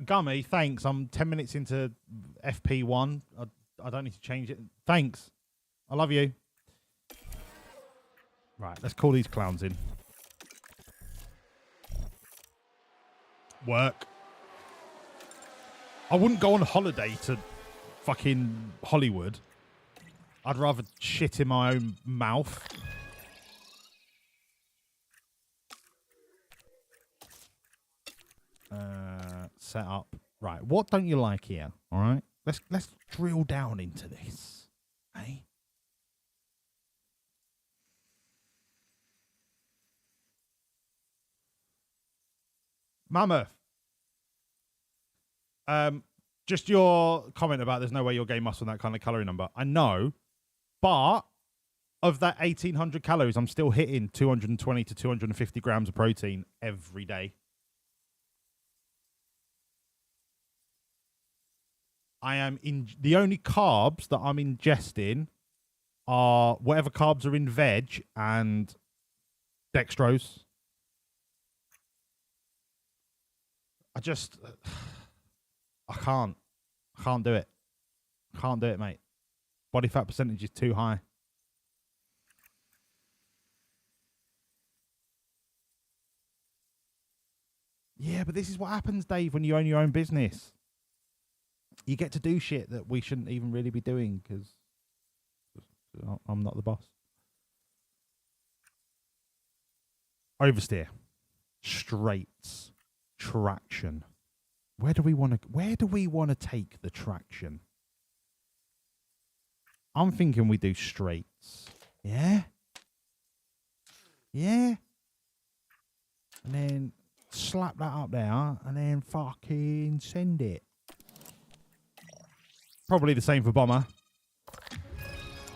Gummy, thanks. I'm 10 minutes into FP1. I don't need to change it. Thanks. I love you. Right, let's call these clowns in. Work. I wouldn't go on holiday to fucking Hollywood. I'd rather shit in my own mouth. Set up. Right, what don't you like here? All right, let's drill down into this. Hey. Mammoth. Just your comment about there's no way your game must on that kind of calorie number. I know, but of that 1,800 calories, I'm still hitting 220 to 250 grams of protein every day. I am in the only carbs that I'm ingesting are whatever carbs are in veg and dextrose. I can't do it. Can't do it, mate. Body fat percentage is too high. Yeah, but this is what happens, Dave, when you own your own business. You get to do shit that we shouldn't even really be doing because I'm not the boss. Oversteer. Straights. Traction. Where do we want to take the traction? I'm thinking we do straights. Yeah? Yeah? And then slap that up there and then fucking send it. Probably the same for Bomber.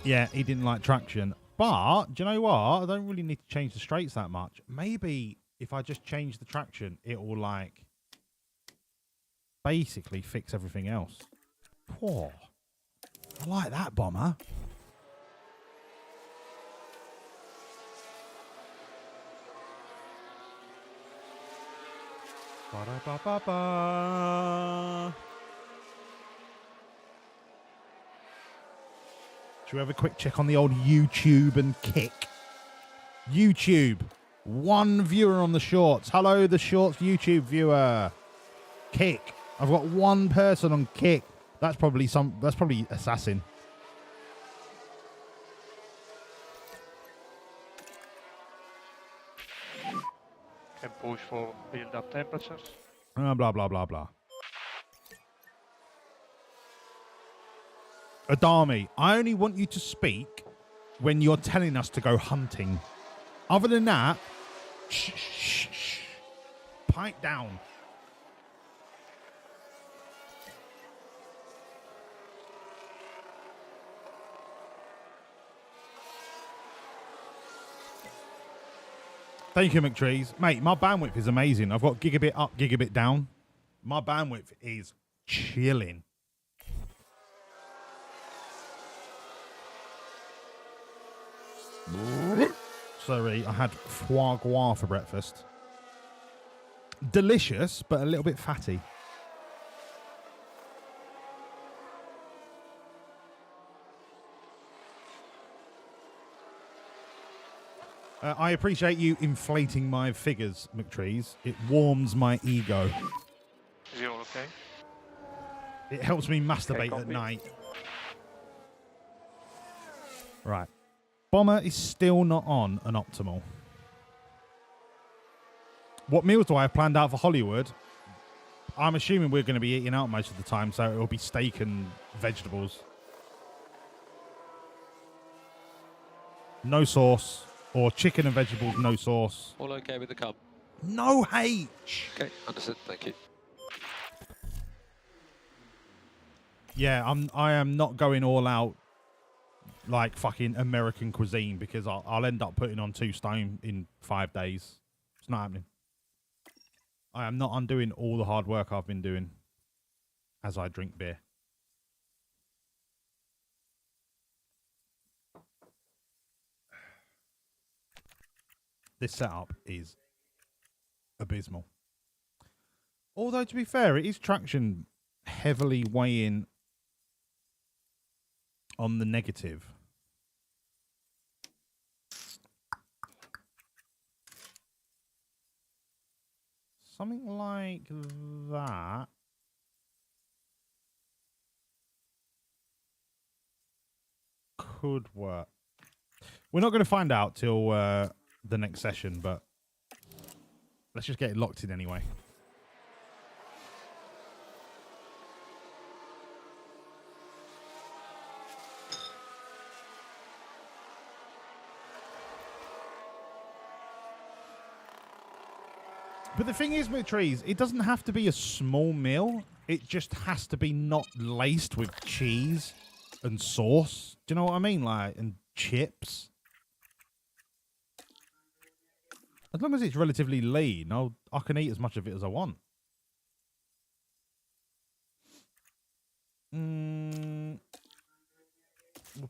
Yeah, he didn't like traction. But, do you know what? I don't really need to change the straights that much. Maybe if I just change the traction, it will, like, basically fix everything else. Poor. I like that, Bomber. Ba-da-ba-ba-ba. Should we have a quick check on the old YouTube and Kick? YouTube. 1 viewer on the shorts. Hello, the shorts YouTube viewer. Kick. I've got 1 person on Kick. That's probably Assassin. Can push for build up temperatures. Blah, blah, blah, blah. Adami, I only want you to speak when you're telling us to go hunting. Other than that, shh, shh, shh. Pipe down. Thank you, McTrees. Mate, my bandwidth is amazing. I've got gigabit up, gigabit down. My bandwidth is chilling. Sorry, I had foie gras for breakfast. Delicious, but a little bit fatty. I appreciate you inflating my figures, McTrees. It warms my ego. Is he all okay? It helps me masturbate at night. Right. Bomber is still not on an optimal. What meals do I have planned out for Hollywood? I'm assuming we're going to be eating out most of the time, so it'll be steak and vegetables. No sauce. Or chicken and vegetables, no sauce. All okay with the cub? No H. Okay, understood. Thank you. Yeah, I am not going all out like fucking American cuisine because I'll end up putting on 2 stone in 5 days. It's not happening. I am not undoing all the hard work I've been doing as I drink beer. This setup is abysmal. Although, to be fair, it is traction heavily weighing on the negative. Something like that. Could work. We're not going to find out till the next session, but let's just get it locked in anyway. But the thing is with trees, it doesn't have to be a small meal. It just has to be not laced with cheese and sauce. Do you know what I mean? Like, and chips. As long as it's relatively lean, I can eat as much of it as I want. We'll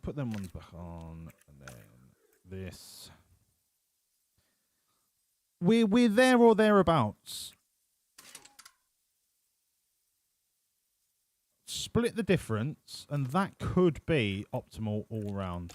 put them ones back on, and then this. We're there or thereabouts. Split the difference, and that could be optimal all round.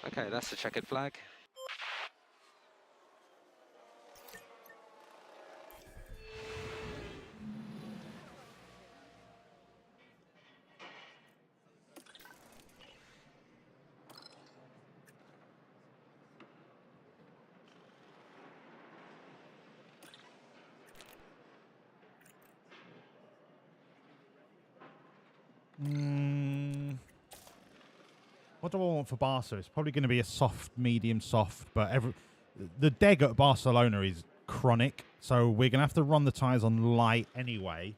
Okay, that's the checkered flag. What do I want for Barca? It's probably going to be a soft, medium soft, but the deg at Barcelona is chronic, so we're going to have to run the tyres on light anyway.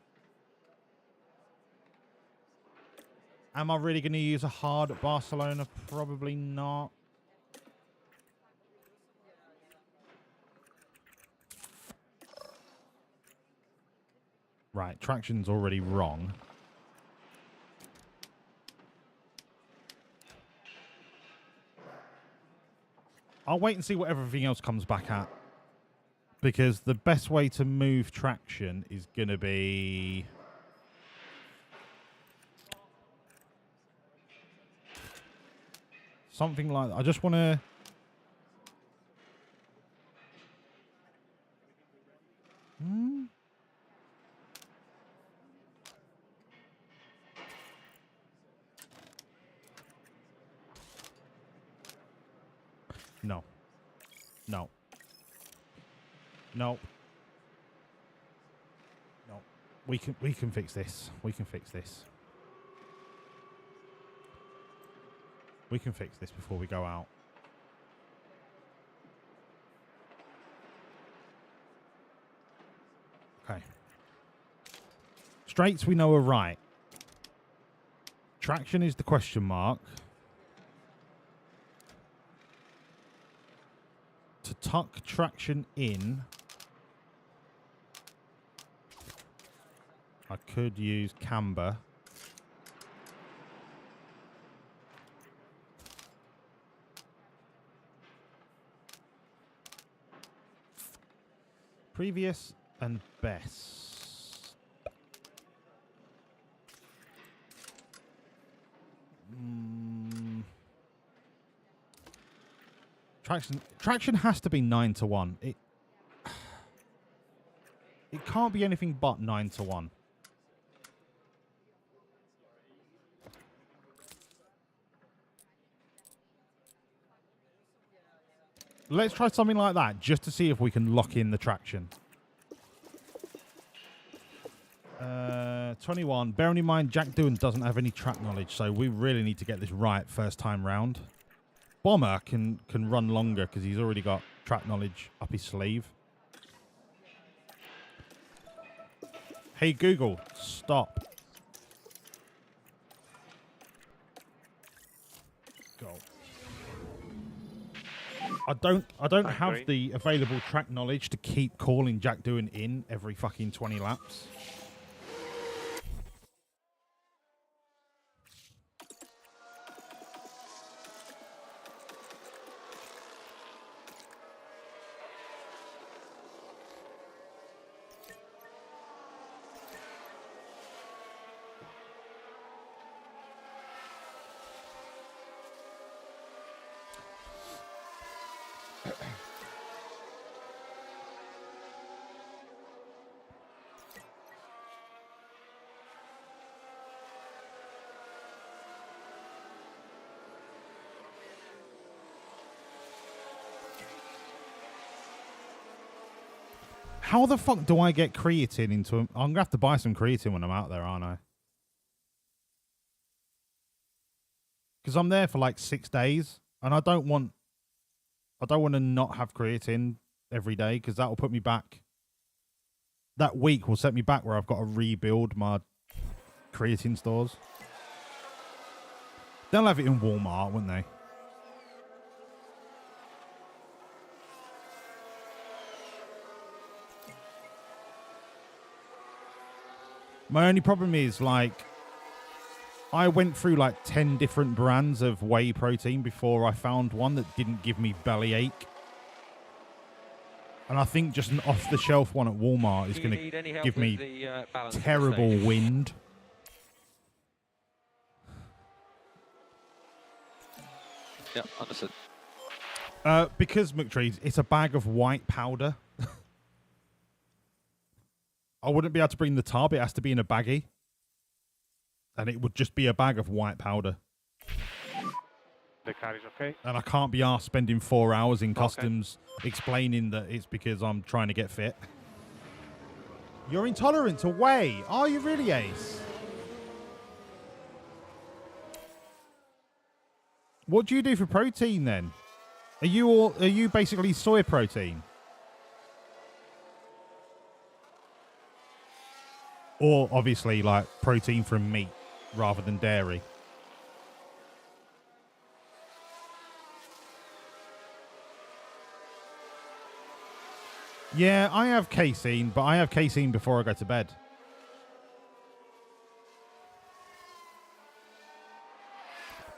Am I really going to use a hard at Barcelona? Probably not. Right, traction's already wrong. I'll wait and see what everything else comes back at. Because the best way to move traction is going to be... something like that. I just want to... No. No. No. No. We can fix this. We can fix this. We can fix this before we go out. Okay. Straights we know are right. Traction is the question mark. To tuck traction in, I could use camber. Previous and best. Traction has to be 9-1. It can't be anything but 9-1. Let's try something like that just to see if we can lock in the traction. 21. Bearing in mind, Jack Doohan doesn't have any track knowledge, so we really need to get this right first time round. Bomber can run longer because he's already got track knowledge up his sleeve. Hey Google, stop. Go. I don't have the available track knowledge to keep calling Jack Doohan in every fucking 20 laps. How the fuck do I get creatine into him? I'm gonna have to buy some creatine when I'm out there, aren't I? Because I'm there for like 6 days, and I don't want to not have creatine every day because that will put me back. That week will set me back where I've got to rebuild my creatine stores. They'll have it in Walmart, wouldn't they? My only problem is, like, I went through like 10 different brands of whey protein before I found one that didn't give me bellyache. And I think just an off-the-shelf one at Walmart is going to give me terrible wind. Yeah, understood. Because, McTrees, it's a bag of white powder. I wouldn't be able to bring the tub. It has to be in a baggie. And it would just be a bag of white powder. The car is okay. And I can't be asked spending 4 hours in customs explaining that it's because I'm trying to get fit. You're intolerant to whey. Are you really, Ace? What do you do for protein then? Are you basically soy protein? Or obviously like protein from meat rather than dairy. Yeah, I have casein, but I have casein before I go to bed.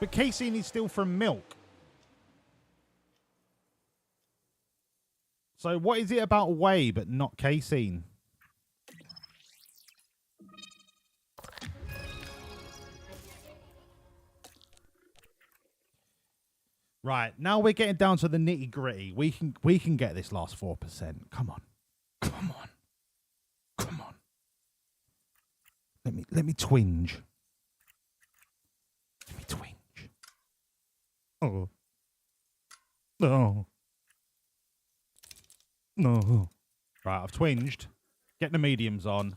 But casein is still from milk. So what is it about whey but not casein? Right, now we're getting down to the nitty gritty. We can get this last 4%. Come on. Come on. Come on. Let me twinge. Let me twinge. Oh. No. No. Right, I've twinged. Get the mediums on.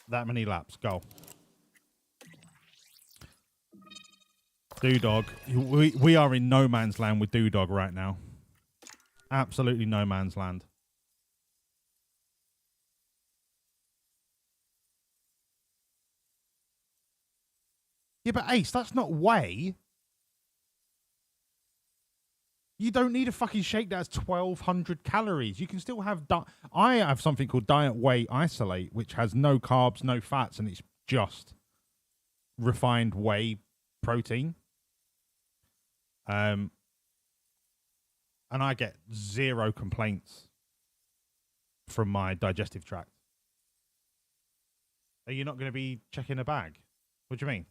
That many laps. Go. Doodog. We are in no man's land with Doodog right now. Absolutely no man's land. Yeah, but Ace, that's not whey. You don't need a fucking shake that has 1,200 calories. You can still have... I have something called Diet Whey Isolate, which has no carbs, no fats, and it's just refined whey protein. And I get 0 complaints from my digestive tract. Are you not going to be checking a bag? What do you mean?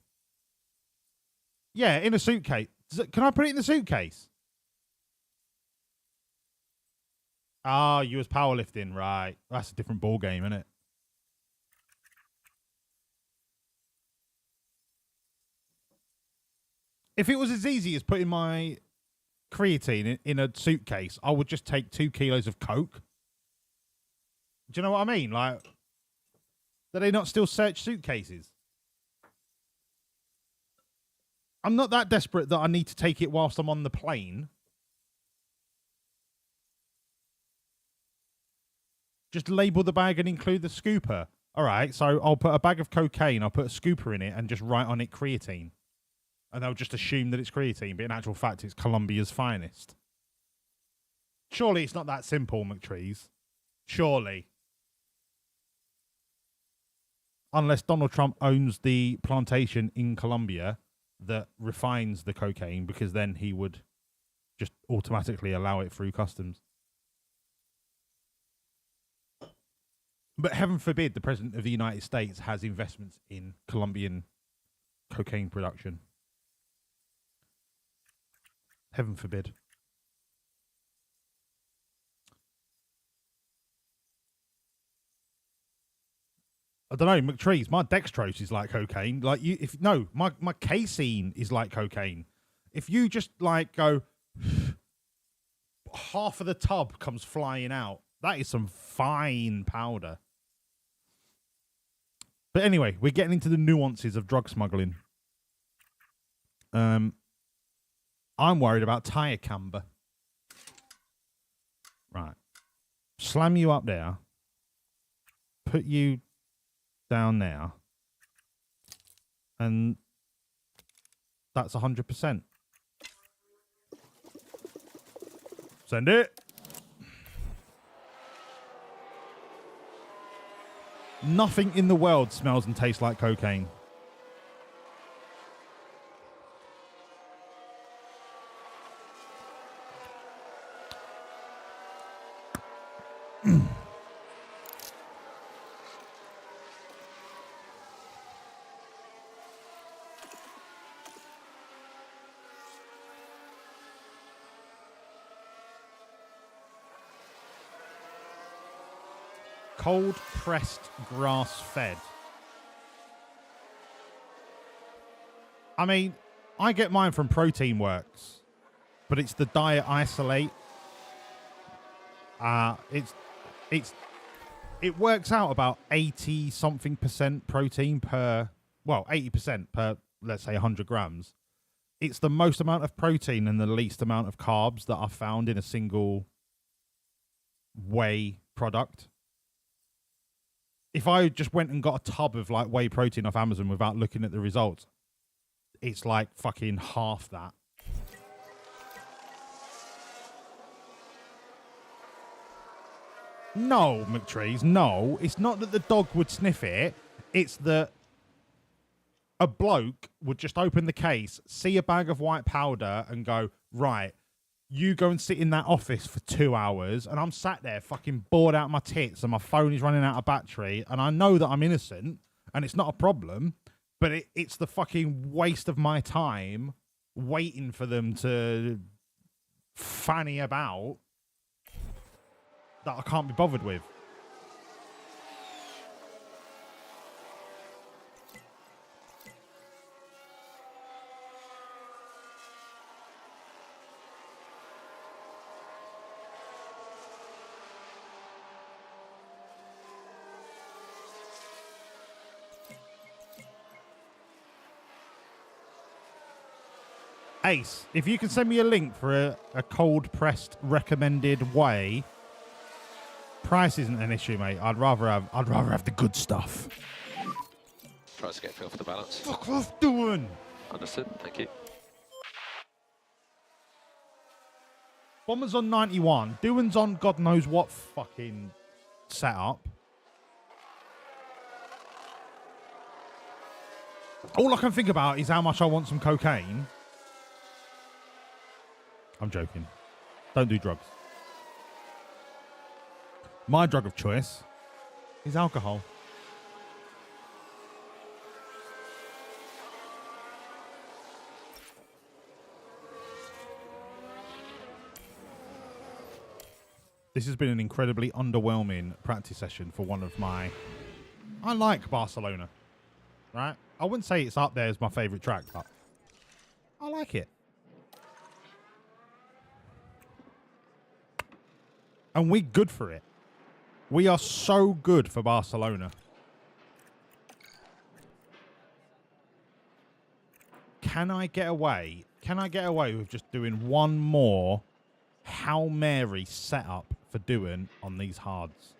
Yeah, in a suitcase. Can I put it in the suitcase? Ah, you was powerlifting, right. That's a different ball game, isn't it? If it was as easy as putting my creatine in a suitcase, I would just take 2 kilos of coke. Do you know what I mean? Like, do they not still search suitcases? I'm not that desperate that I need to take it whilst I'm on the plane. Just label the bag and include the scooper. All right, so I'll put a bag of cocaine, I'll put a scooper in it and just write on it creatine. And they'll just assume that it's creatine, but in actual fact, it's Colombia's finest. Surely it's not that simple, McTrees. Surely. Unless Donald Trump owns the plantation in Colombia that refines the cocaine, because then he would just automatically allow it through customs. But heaven forbid the President of the United States has investments in Colombian cocaine production. Heaven forbid. I don't know, McTrees, my dextrose is like cocaine. Like my casein is like cocaine. If you just like go, half of the tub comes flying out. That is some fine powder. But anyway, we're getting into the nuances of drug smuggling. I'm worried about tire camber. Right. Slam you up there. Put you down there. And that's 100%. Send it. Nothing in the world smells and tastes like cocaine. Cold pressed grass fed. I mean, I get mine from Protein Works, but it's the diet isolate. It works out about 80 something % protein per, well, 80% per, let's say 100 grams. It's the most amount of protein and the least amount of carbs that are found in a single whey product. If I just went and got a tub of like whey protein off Amazon without looking at the results, it's like fucking half that. No, McTrees, no. It's not that the dog would sniff it. It's that a bloke would just open the case, see a bag of white powder and go, right, you go and sit in that office for 2 hours, and I'm sat there fucking bored out my tits and my phone is running out of battery, and I know that I'm innocent and it's not a problem, but it's the fucking waste of my time waiting for them to fanny about that I can't be bothered with. Ace, if you can send me a link for a cold pressed recommended whey, price isn't an issue, mate. I'd rather have the good stuff. Try to get a feel for the balance. Fuck off, doing. Understood. Thank you. Bomber's on 91. Doan's on God knows what fucking setup. All I can think about is how much I want some cocaine. I'm joking. Don't do drugs. My drug of choice is alcohol. This has been an incredibly underwhelming practice session for one of my... I like Barcelona, right? I wouldn't say it's up there as my favourite track, but I like it. And we're good for it. We are so good for Barcelona. Can I get away? Can I get away with just doing one more Hail Mary setup for doing on these hards?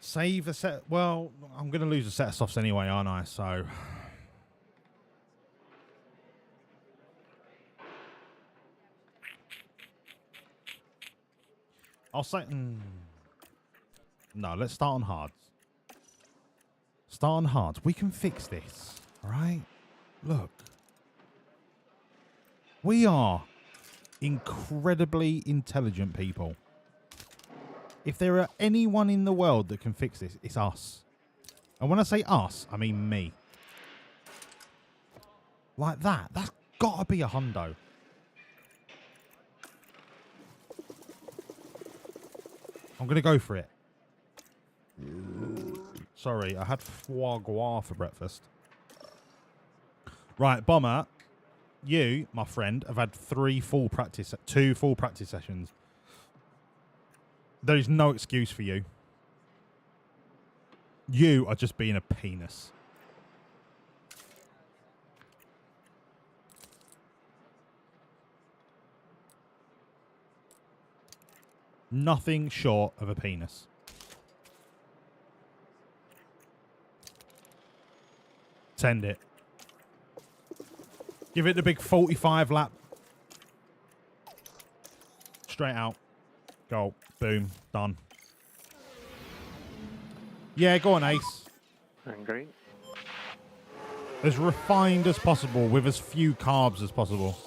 Save a set. Well, I'm going to lose a set of softs anyway, aren't I? So I'll say... No, let's start on hards. Start on hards. We can fix this, all right? Look. We are incredibly intelligent people. If there are anyone in the world that can fix this, it's us. And when I say us, I mean me. Like that. That's got to be a hundo. I'm going to go for it. Sorry, I had foie gras for breakfast. Right, Bomber, you, my friend, have had 2 full practice sessions. There is no excuse for you. You are just being a penis. Nothing short of a penis. Send it. Give it the big 45 lap. Straight out. Go. Boom. Done. Yeah, go on, Ace. Angry. As refined as possible with as few carbs as possible.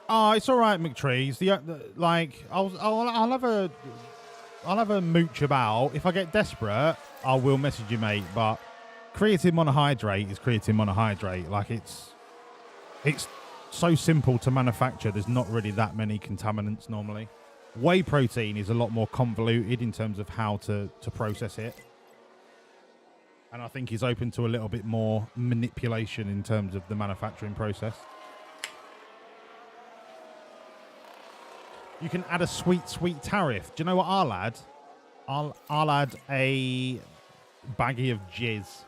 Oh, it's all right, McTrees. Like, I'll have a mooch about. If I get desperate, I will message you, mate. But creatine monohydrate is creatine monohydrate. Like, it's so simple to manufacture. There's not really that many contaminants normally. Whey protein is a lot more convoluted in terms of how to process it, and I think is open to a little bit more manipulation in terms of the manufacturing process. You can add a sweet tariff. Do you know what I'll add? I'll add a baggie of jizz.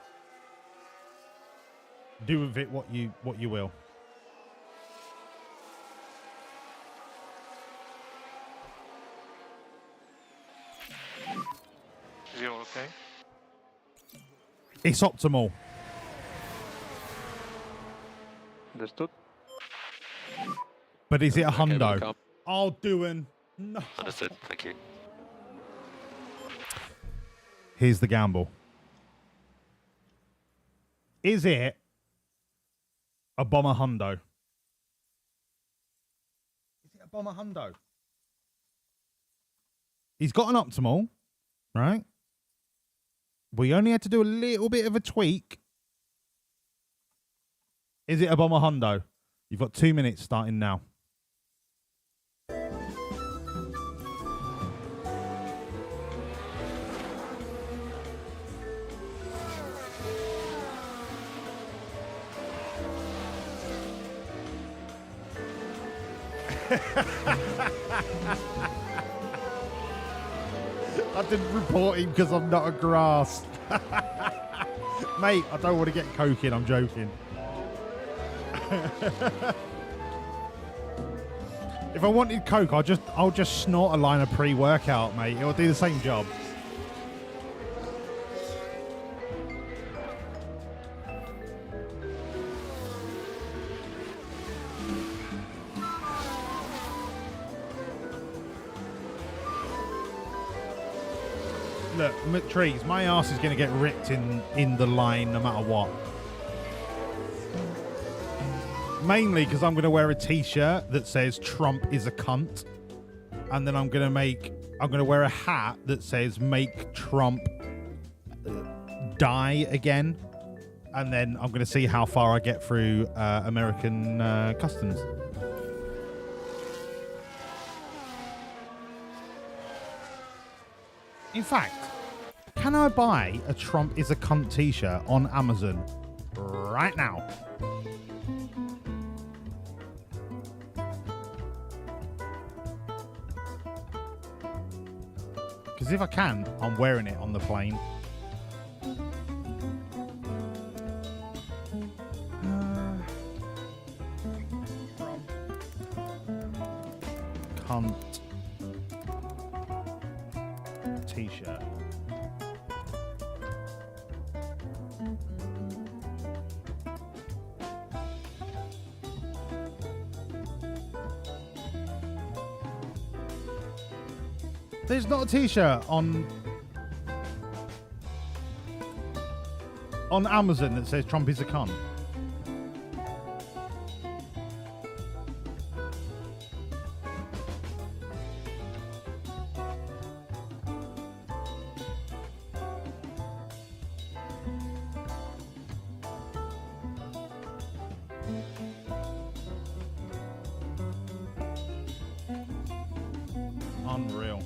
Do with it what you will. Is it okay? It's optimal. Understood. But is it a Okay, hundo? welcome. I'll do an... No. Understood. Thank you. Here's the gamble. Is it a bomber hundo? Is it a bomber hundo? He's got an optimal, right? We only had to do a little bit of a tweak. Is it a bomber hundo? You've got 2 minutes starting now. I didn't report him because I'm not a grass. Mate, I don't want to get coke in, I'm joking. If I wanted coke, I'll just snort a line of pre-workout, mate. It'll do the same job. Look, McTrees, my ass is going to get ripped in the line no matter what. Mainly because I'm going to wear a t-shirt that says Trump is a cunt. And then I'm going to make I'm going to wear a hat that says "Make Trump die again," and then I'm going to see how far I get through American customs. In fact, can I buy a "Trump is a cunt" t-shirt on Amazon right now? Because if I can, I'm wearing it on the plane. Cunt t-shirt. There's not a t-shirt on Amazon that says Trump is a cunt. Unreal.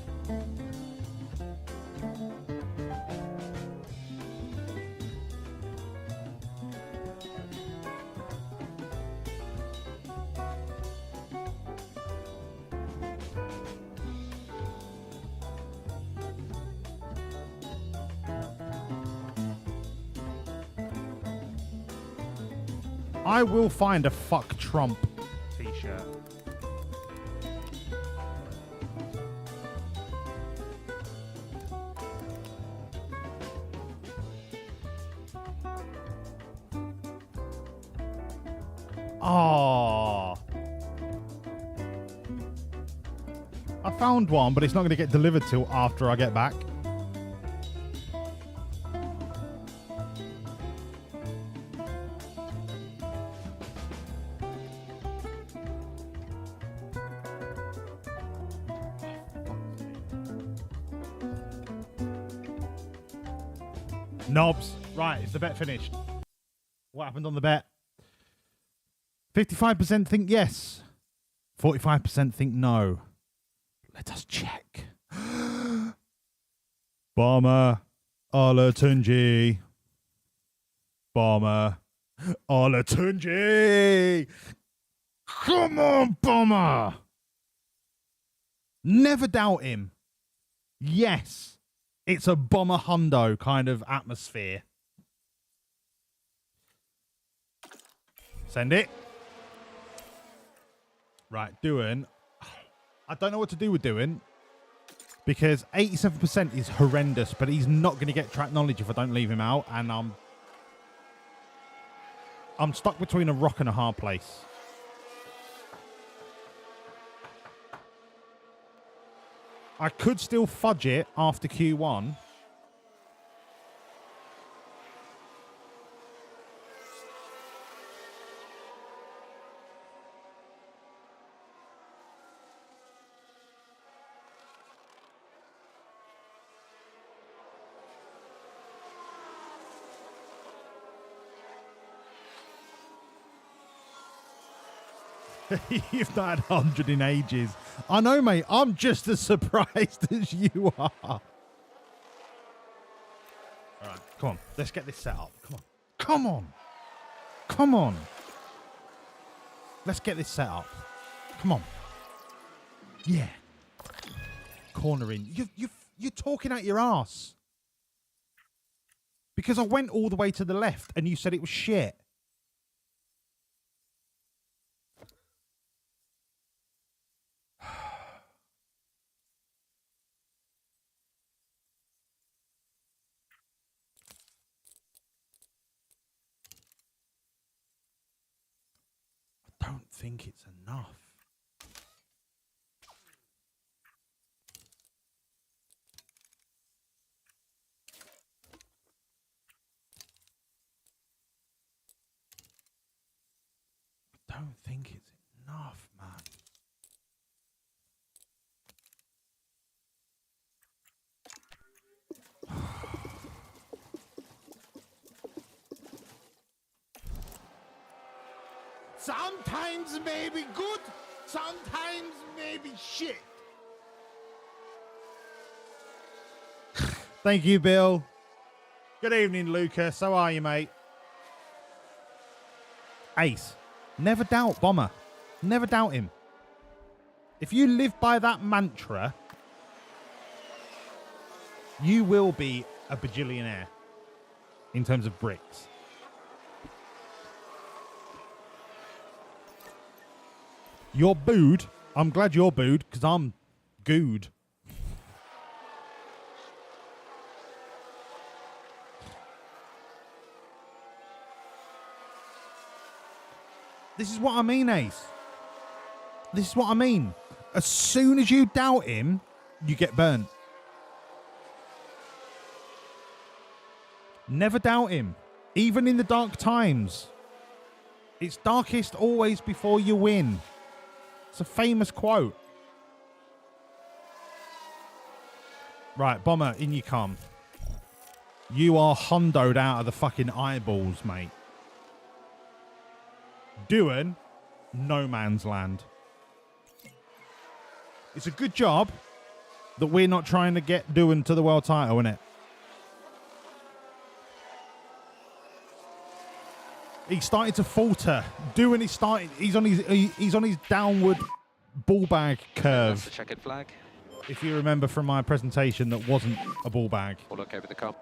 I will find a "fuck Trump" t-shirt. Oh, I found one, but it's not going to get delivered till after I get back. Knobs. Right, is the bet finished? What happened on the bet? 55% think yes. 45% think no. Let us check. Bomber. Olatunji. Bomber. Olatunji. Come on, Bomber. Never doubt him. Yes. It's a Bomber Hundo kind of atmosphere. Send it. Right, Doohan. I don't know what to do with Doohan because 87% is horrendous, but he's not going to get track knowledge if I don't leave him out, and I'm stuck between a rock and a hard place. I could still fudge it after Q1. You've not had 100 in ages. I know, mate. I'm just as surprised as you are. All right, come on. Let's get this set up. Come on. Come on. Come on. Let's get this set up. Come on. Yeah. Cornering. You're talking out your ass. Because I went all the way to the left and you said it was shit. I don't think it's enough. I don't think it's enough, man. Sometimes maybe good, sometimes maybe shit. Thank you, Bill. Good evening, Lucas. How are you, mate? Ace, never doubt Bomber. Never doubt him. If you live by that mantra, you will be a bajillionaire in terms of bricks. You're booed. I'm glad you're booed because I'm gooed. This is what I mean, Ace. This is what I mean. As soon as you doubt him, you get burnt. Never doubt him. Even in the dark times. It's darkest always before you win. It's a famous quote. Right, Bomber, in you come. You are hondoed out of the fucking eyeballs, mate. Doing no man's land. It's a good job that we're not trying to get Doing to the world title, innit? He started to falter. Doing is starting. He's on his downward ball bag curve. The checkered flag. If you remember from my presentation, that wasn't a ball bag. All okay with the car.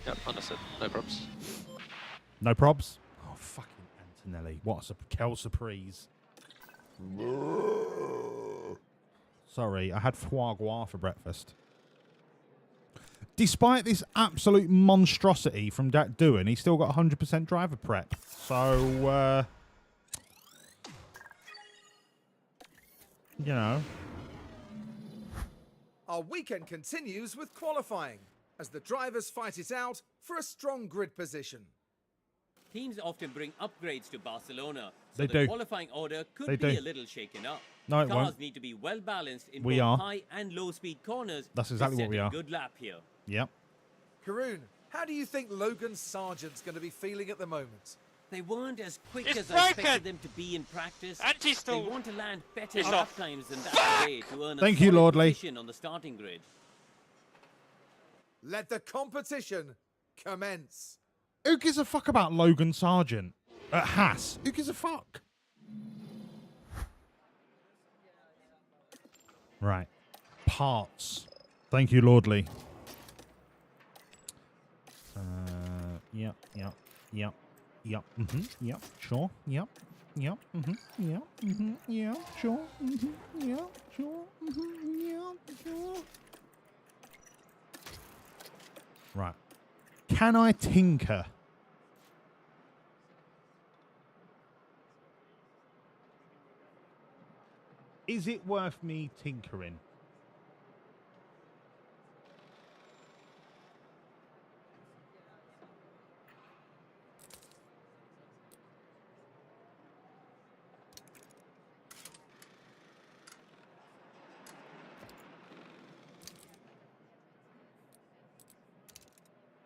Yep, understood. No probs. No probs. Oh fucking Antonelli! What a Kel surprise. Sorry, I had foie gras for breakfast. Despite this absolute monstrosity from Jack Doohan, he's still got 100% driver prep. So, you know. Our weekend continues with qualifying, as the drivers fight it out for a strong grid position. Teams often bring upgrades to Barcelona, so They the do. qualifying order could They be do. a little shaken up. No, it Cars won't. need to be well balanced in We both are. high and low speed corners. That's to exactly what set we a are. Good lap here. Yep. Karoon, how do you think Logan Sargent's going to be feeling at the moment? They weren't as quick It's as I broken! expected them to be in practice. They Anti-stall. want to land better It's lap off. times than that today to earn a Thank you, solid Lordley. position on the starting grid. Let the competition commence. Who gives a fuck about Logan Sargent at Haas? Who gives a fuck? Right. Parts. Thank you, Lordley. Yep. Yep. Sure. Yep. Yep. Yeah. Sure. Yeah. Sure. Yeah. Sure. Right. Can I tinker? Is it worth me tinkering?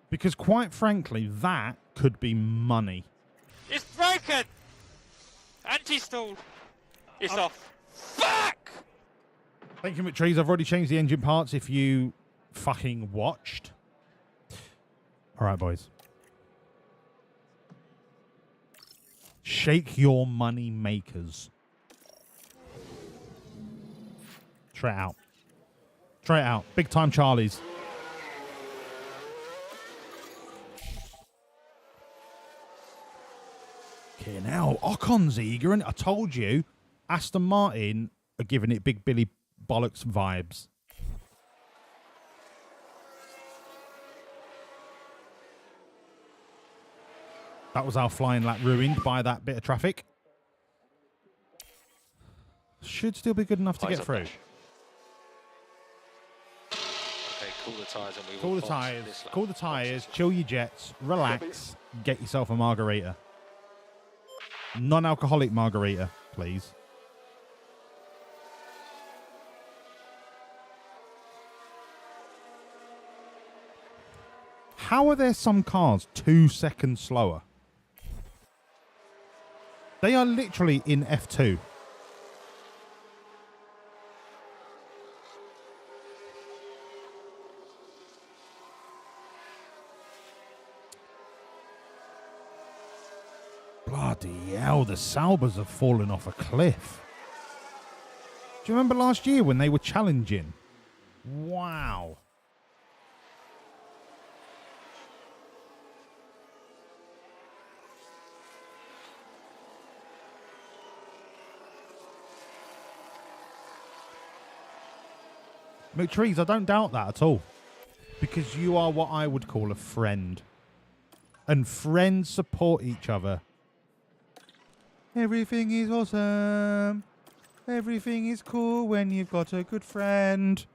Because quite frankly, that could be money. It's broken! Anti-stall. It's off. Fuck! Thank you, McTrees. I've already changed the engine parts if you fucking watched. All right, boys. Shake your money makers. Try it out. Try it out. Big time Charlies. Okay, now Ocon's eager, and I told you, Aston Martin are giving it Big Billy Bollocks vibes. That was our flying lap ruined by that bit of traffic. Should still be good enough to Eyes get up through. dash. Okay, cool the tyres and we will Cool the box tyres, this lap. cool the tyres, chill your jets, relax, get yourself a margarita. Non-alcoholic margarita, please. How are there some cars 2 seconds slower? They are literally in F2. Bloody hell, the Saubers have fallen off a cliff. Do you remember last year when they were challenging? Wow. McTrees, I don't doubt that at all. Because you are what I would call a friend. And friends support each other. Everything is awesome. Everything is cool when you've got a good friend.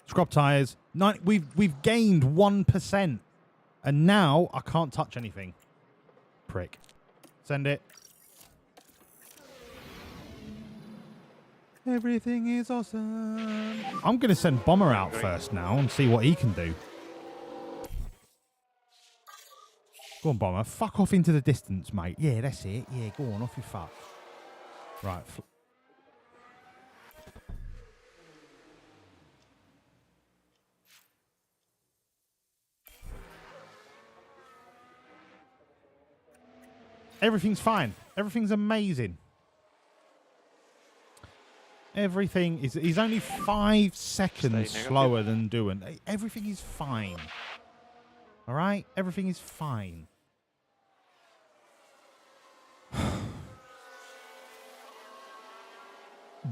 Scrub tyres. We've gained 1%. And now I can't touch anything. Prick. Send it. Everything is awesome. I'm going to send Bomber out first now and see what he can do. Go on, Bomber. Fuck off into the distance, mate. Yeah, that's it. Yeah, go on. Off you fuck. Right. Everything's fine. Everything's amazing. Everything is... He's only 5 seconds slower than doing. Everything is fine. All right? Everything is fine.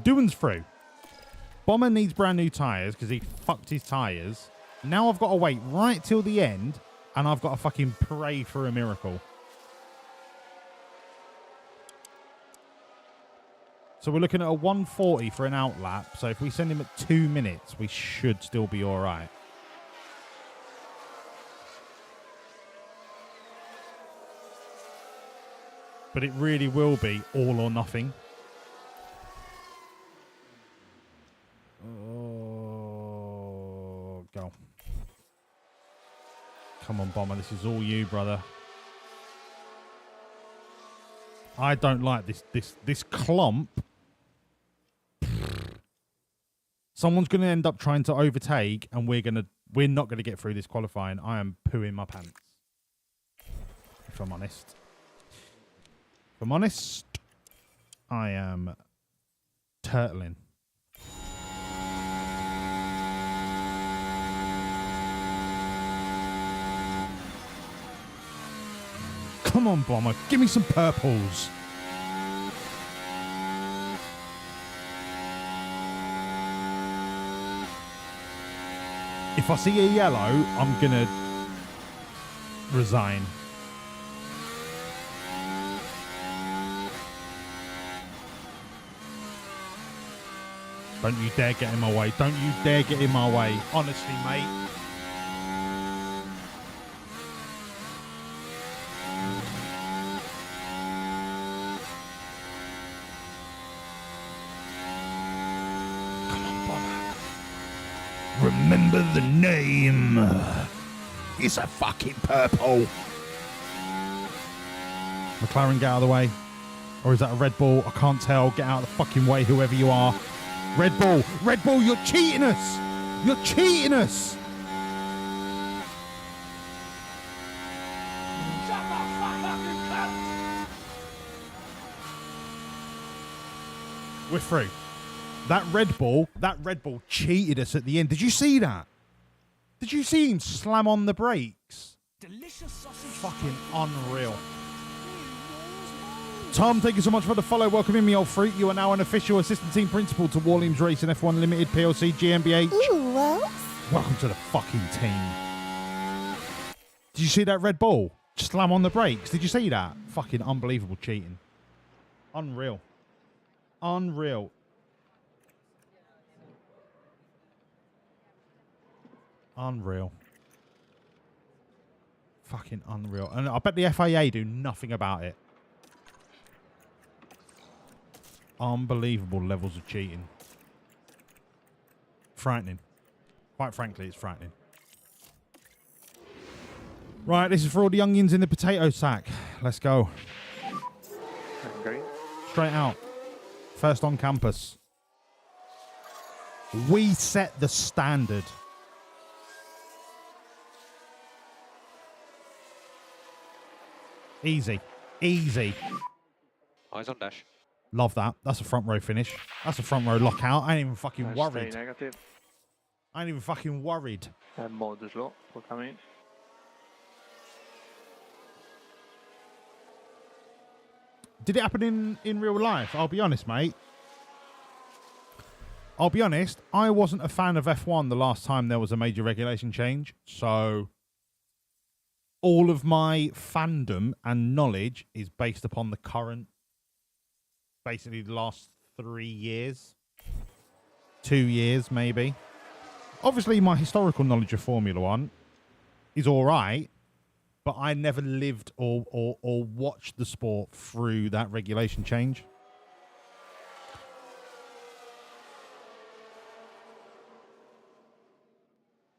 Doing's through. Bomber needs brand new tyres because he fucked his tyres. Now I've got to wait right till the end and I've got to fucking pray for a miracle. So we're looking at a 140 for an outlap. So if we send him at 2 minutes, we should still be all right. But it really will be all or nothing. Oh, go. Come on, Bomber. This is all you, brother. I don't like this clump. Someone's going to end up trying to overtake, and we're not going to get through this qualifying. I am pooing my pants. If I'm honest. If I'm honest, I am turtling. Come on, Bomber. Give me some purples. If I see a yellow, I'm going to resign. Don't you dare get in my way. Don't you dare get in my way. Honestly, mate. Remember the name. It's a fucking purple. McLaren, get out of the way. Or is that a Red Bull? I can't tell. Get out of the fucking way, whoever you are. Red Bull. Red Bull, you're cheating us. You're cheating us. We're through. That Red Bull cheated us at the end. Did you see that? Did you see him slam on the brakes? Delicious sausage. Fucking unreal. Tom, thank you so much for the follow. Welcome in, me old fruit. You are now an official assistant team principal to Wawlliamz Racing F1 Limited PLC GmbH. Ooh, well. Welcome to the fucking team. Did you see that Red Bull slam on the brakes? Did you see that? Fucking unbelievable cheating. Unreal. Unreal. Unreal. Fucking unreal. And I bet the FIA do nothing about it. Unbelievable levels of cheating. Frightening. Quite frankly, it's frightening. Right, this is for all the onions in the potato sack. Let's go. Green. Straight out. First on campus. We set the standard. Easy. Easy. Eyes on dash. Love that. That's a front row finish. That's a front row lockout. I ain't even fucking worried. Stay negative. I ain't even fucking worried. And mode as well for coming. Did it happen in real life? I'll be honest, mate. I'll be honest. I wasn't a fan of F1 the last time there was a major regulation change. So all of my fandom and knowledge is based upon the current, basically the last 3 years. 2 years, maybe. Obviously, my historical knowledge of Formula One is all right, but I never lived or watched the sport through that regulation change.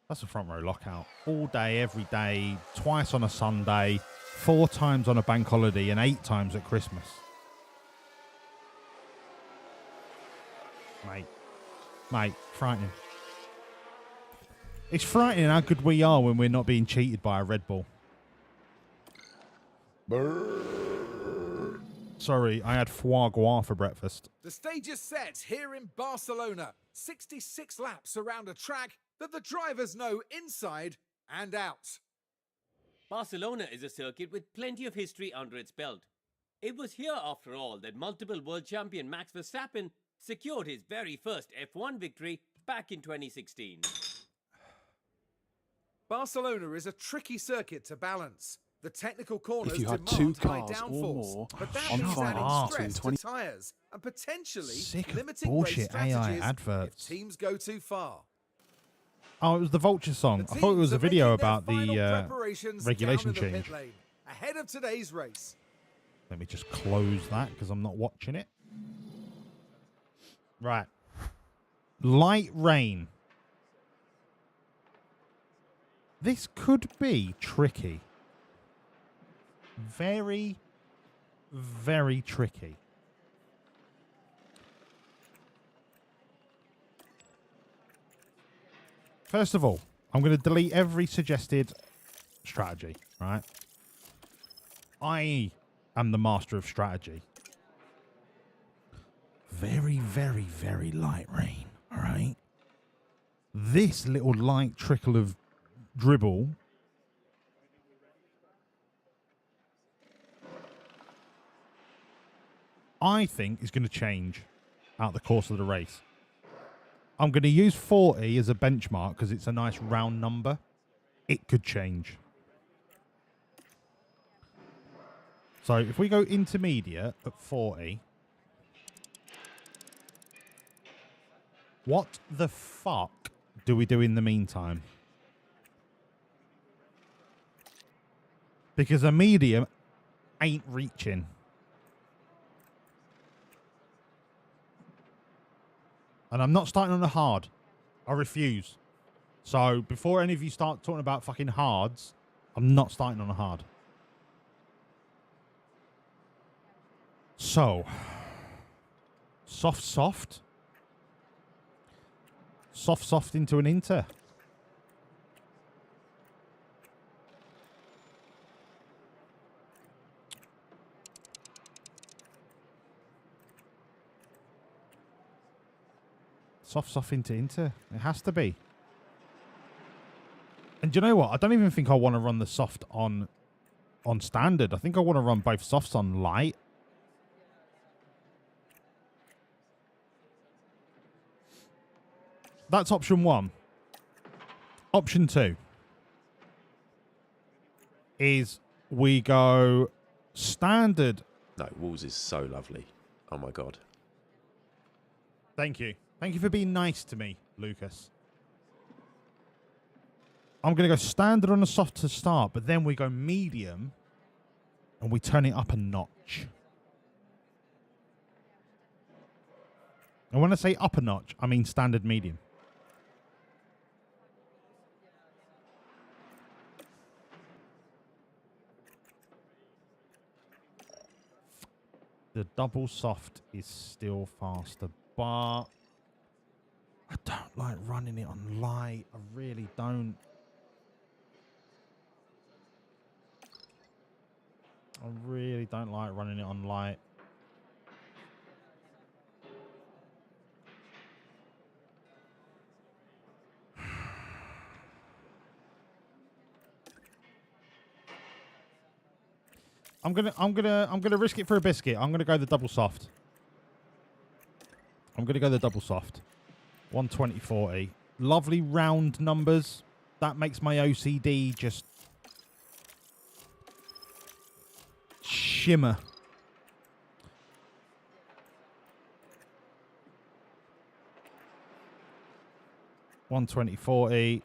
That's a front row lockout. All day, every day, twice on a Sunday, 4 times on a bank holiday, and 8 times at Christmas. Mate, frightening. It's frightening how good we are when we're not being cheated by a Red Bull. Sorry, I had foie gras for breakfast. The stage is set here in Barcelona. 66 laps around a track that the drivers know inside and out. Barcelona is a circuit with plenty of history under its belt. It was here, after all, that multiple world champion Max Verstappen secured his very first F1 victory back in 2016. Barcelona is a tricky circuit to balance. The technical corners If you had demand 2 high cars or downforce, more but that on means fire adding stress between to tyres and potentially Sick of limiting bullshit race strategies AI if adverts. teams go too far. Oh, it was the Vulture song. The I thought it was teams a are video making their about final the preparations regulation down in the change. pit lane, ahead of today's race. Let me just close that because I'm not watching it. Right. Light rain. This could be tricky. Very, very tricky. First of all, I'm going to delete every suggested strategy, right? I am the master of strategy. Very, very, very light rain, all right? This little light trickle of dribble I think is going to change out the course of the race. I'm going to use 40 as a benchmark because it's a nice round number. It could change. So if we go intermediate at 40, what the fuck do we do in the meantime? Because a medium ain't reaching. And I'm not starting on a hard. I refuse. So before any of you start talking about fucking hards, I'm not starting on a hard. So, soft. Soft into an inter. Soft into inter. It has to be. And do you know what? I don't even think I want to run the soft on standard. I think I want to run both softs on light. That's option 1. Option 2 is we go standard. No, Walls is so lovely. Oh my God. Thank you. Thank you for being nice to me, Lucas. I'm going to go standard on a soft to start, but then we go medium and we turn it up a notch. And when I say up a notch, I mean standard medium. The double soft is still faster, but I don't like running it on light. I really don't. I really don't like running it on light. I'm gonna risk it for a biscuit. I'm gonna go the double soft. I'm gonna go the double soft. 120/40. Lovely round numbers. That makes my OCD just shimmer. $120/40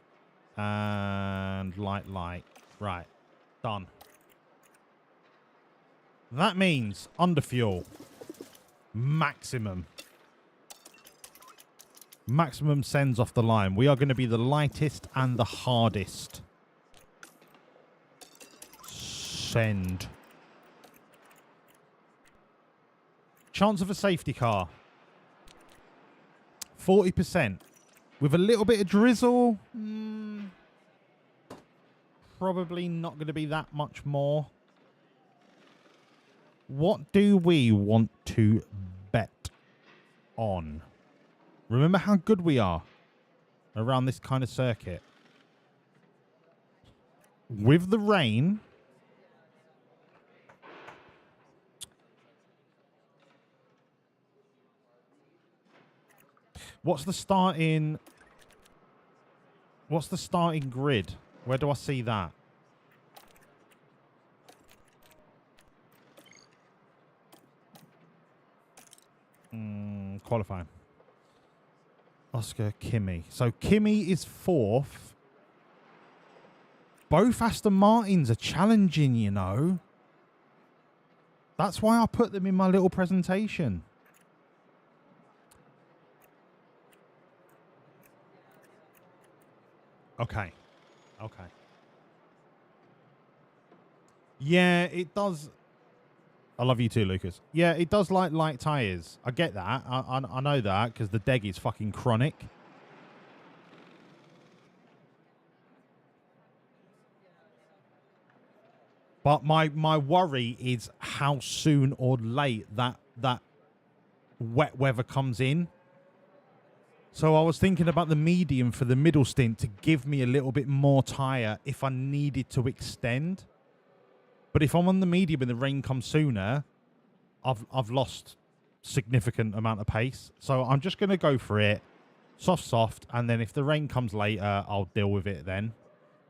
and light. Right, done. That means under fuel, maximum sends off the line. We are going to be the lightest and the hardest. Send. Chance of a safety car. 40%. With a little bit of drizzle. Probably not going to be that much more. What do we want to bet on? Remember how good we are around this kind of circuit. With the rain, what's the starting grid? Where do I see that? Qualifying. Oscar, Kimi. So Kimi is 4th. Both Aston Martins are challenging, you know. That's why I put them in my little presentation. Okay. Yeah, it does. I love you too, Lucas. Yeah, it does like light tyres. I get that. I know that because the deg is fucking chronic. But my worry is how soon or late that wet weather comes in. So I was thinking about the medium for the middle stint to give me a little bit more tyre if I needed to extend. But if I'm on the medium and the rain comes sooner, I've lost significant amount of pace. So I'm just going to go for it. Soft. And then if the rain comes later, I'll deal with it then.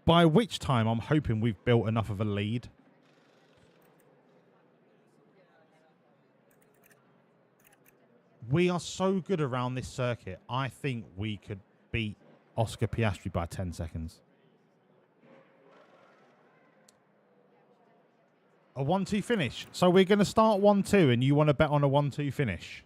By which time I'm hoping we've built enough of a lead. We are so good around this circuit. I think we could beat Oscar Piastri by 10 seconds. A 1-2 finish. So we're going to start 1-2 and you want to bet on a 1-2 finish.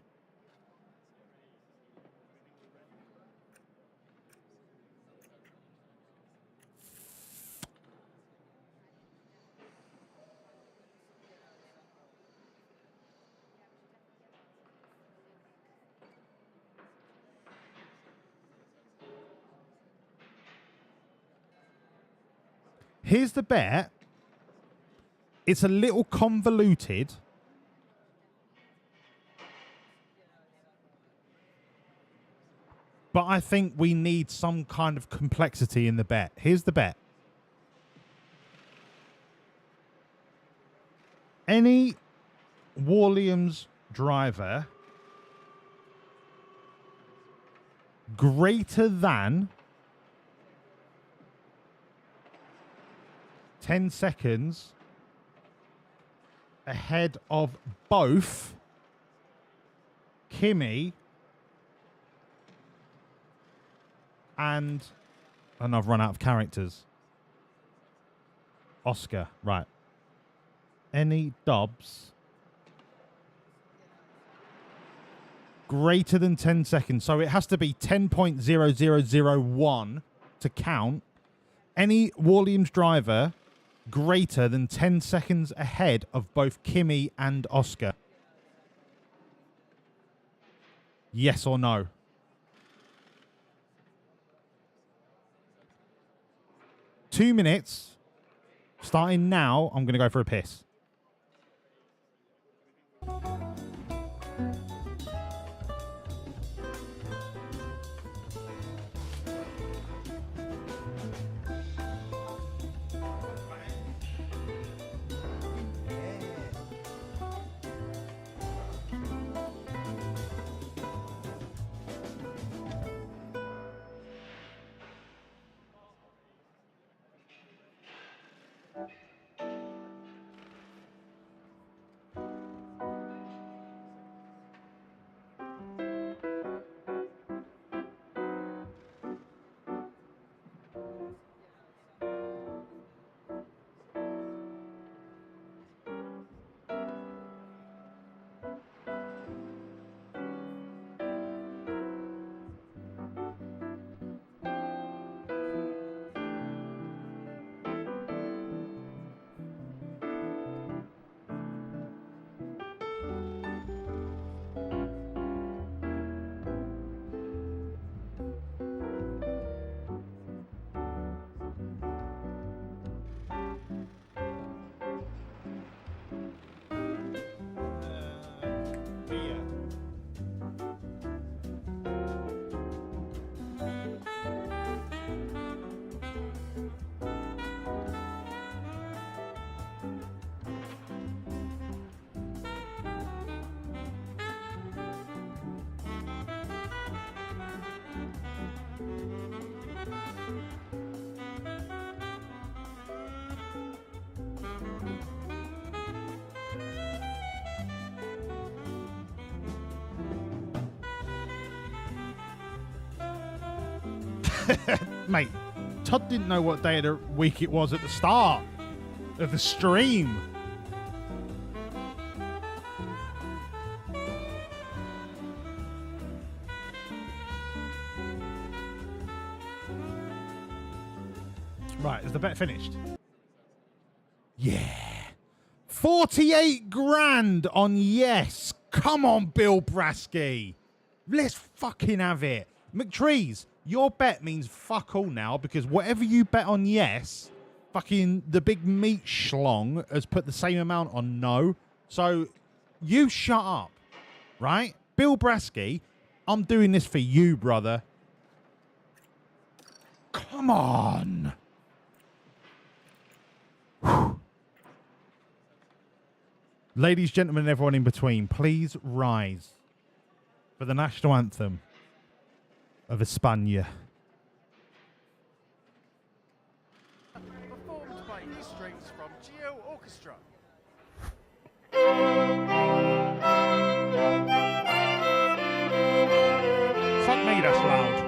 Here's the bet. It's a little convoluted. But I think we need some kind of complexity in the bet. Here's the bet. Any Wawlliamz driver greater than 10 seconds ahead of both Kimi and I've run out of characters. Oscar, right. Any Dobbs greater than 10 seconds. So it has to be 10.0001 to count. Any Wawlliamz driver greater than 10 seconds ahead of both Kimi and Oscar. Yes or no? Two minutes. Starting now, I'm going to go for a piss. Mate, Todd didn't know what day of the week it was at the start of the stream. Right, is the bet finished? Yeah. 48 grand on yes. Come on, Bill Brasky. Let's fucking have it. McTrees, your bet means fuck all now because whatever you bet on yes, fucking the big meat schlong has put the same amount on no. So you shut up, right? Bill Brasky, I'm doing this for you, brother. Come on. Ladies, gentlemen, and everyone in between, please rise for the national anthem of España. Performed by E Strings from Geo Orchestra. Fuck me, that's loud.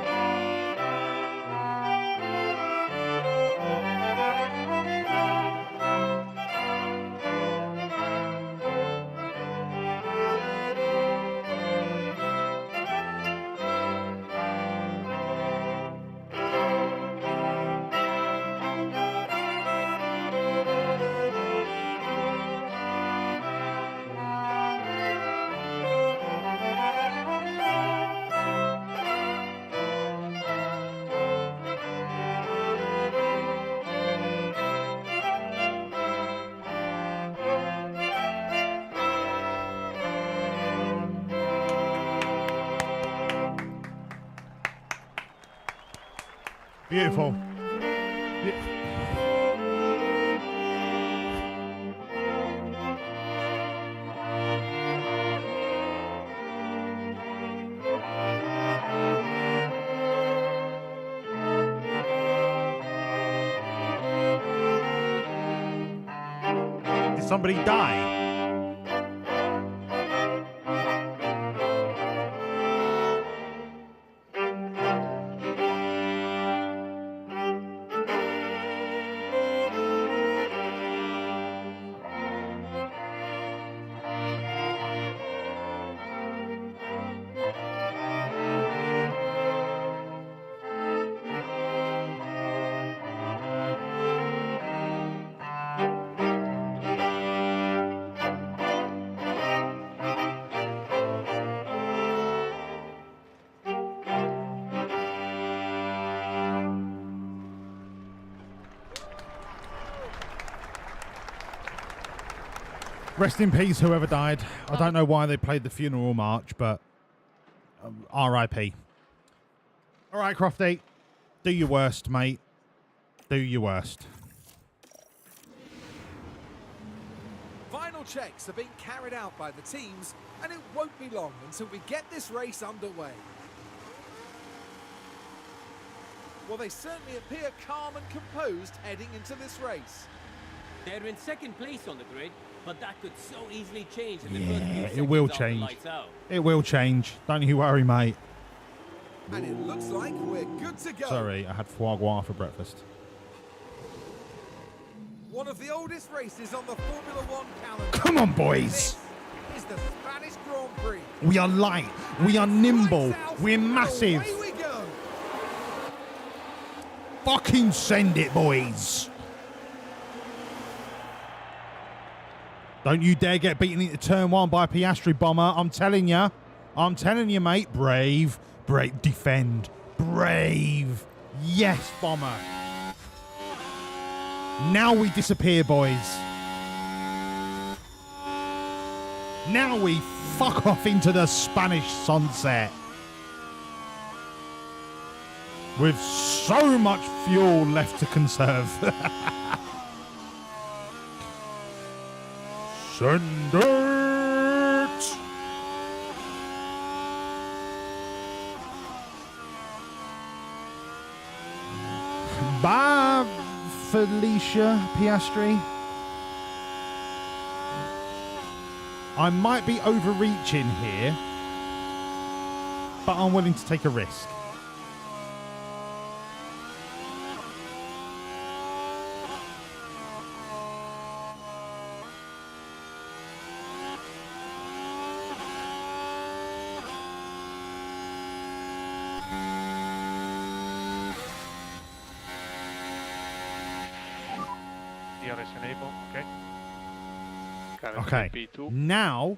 Beautiful. Did somebody die? Rest in peace, whoever died. I don't know why they played the funeral march, but R.I.P. All right, Crofty. Do your worst, mate. Do your worst. Final checks are being carried out by the teams, and it won't be long until we get this race underway. Well, they certainly appear calm and composed heading into this race. They're in second place on the grid, but that could so easily change in the first few Yeah, seconds it will after change. lights out. It will change. Don't you worry, mate. And it looks like we're good to go. Sorry, I had foie gras for breakfast. One of the oldest races on the Formula One calendar. Come on, boys. This is the Spanish Grand Prix. We are light. We are nimble. We're massive. Away we go. Fucking send it, boys. Don't you dare get beaten into turn one by Piastri, Bomber. I'm telling you. I'm telling you, mate. Brave. Brave. Defend. Brave. Yes, Bomber. Now we disappear, boys. Now we fuck off into the Spanish sunset. With so much fuel left to conserve. Send it! Bye, Felicia Piastri. I might be overreaching here, but I'm willing to take a risk. DRS enable, okay. Okay, P2. now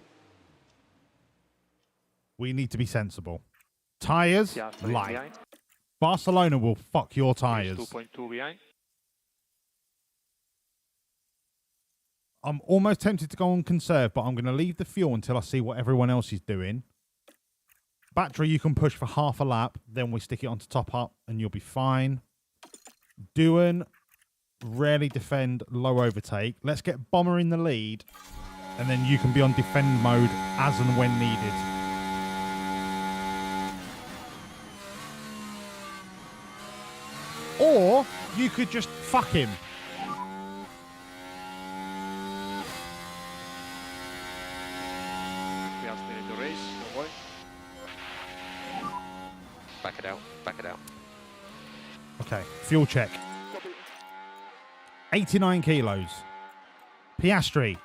we need to be sensible. Tyres, light. Barcelona will fuck your tyres. 2.2 behind. I'm almost tempted to go on conserve, but I'm going to leave the fuel until I see what everyone else is doing. Battery you can push for half a lap, then we stick it onto top up and you'll be fine. Doohan, rarely defend, low overtake. Let's get Bomber in the lead, and then you can be on defend mode as and when needed. Or you could just fuck him. We are still in the race, don't worry. Back it out. Back it out. Okay, fuel check. 89 kilos. Piastri,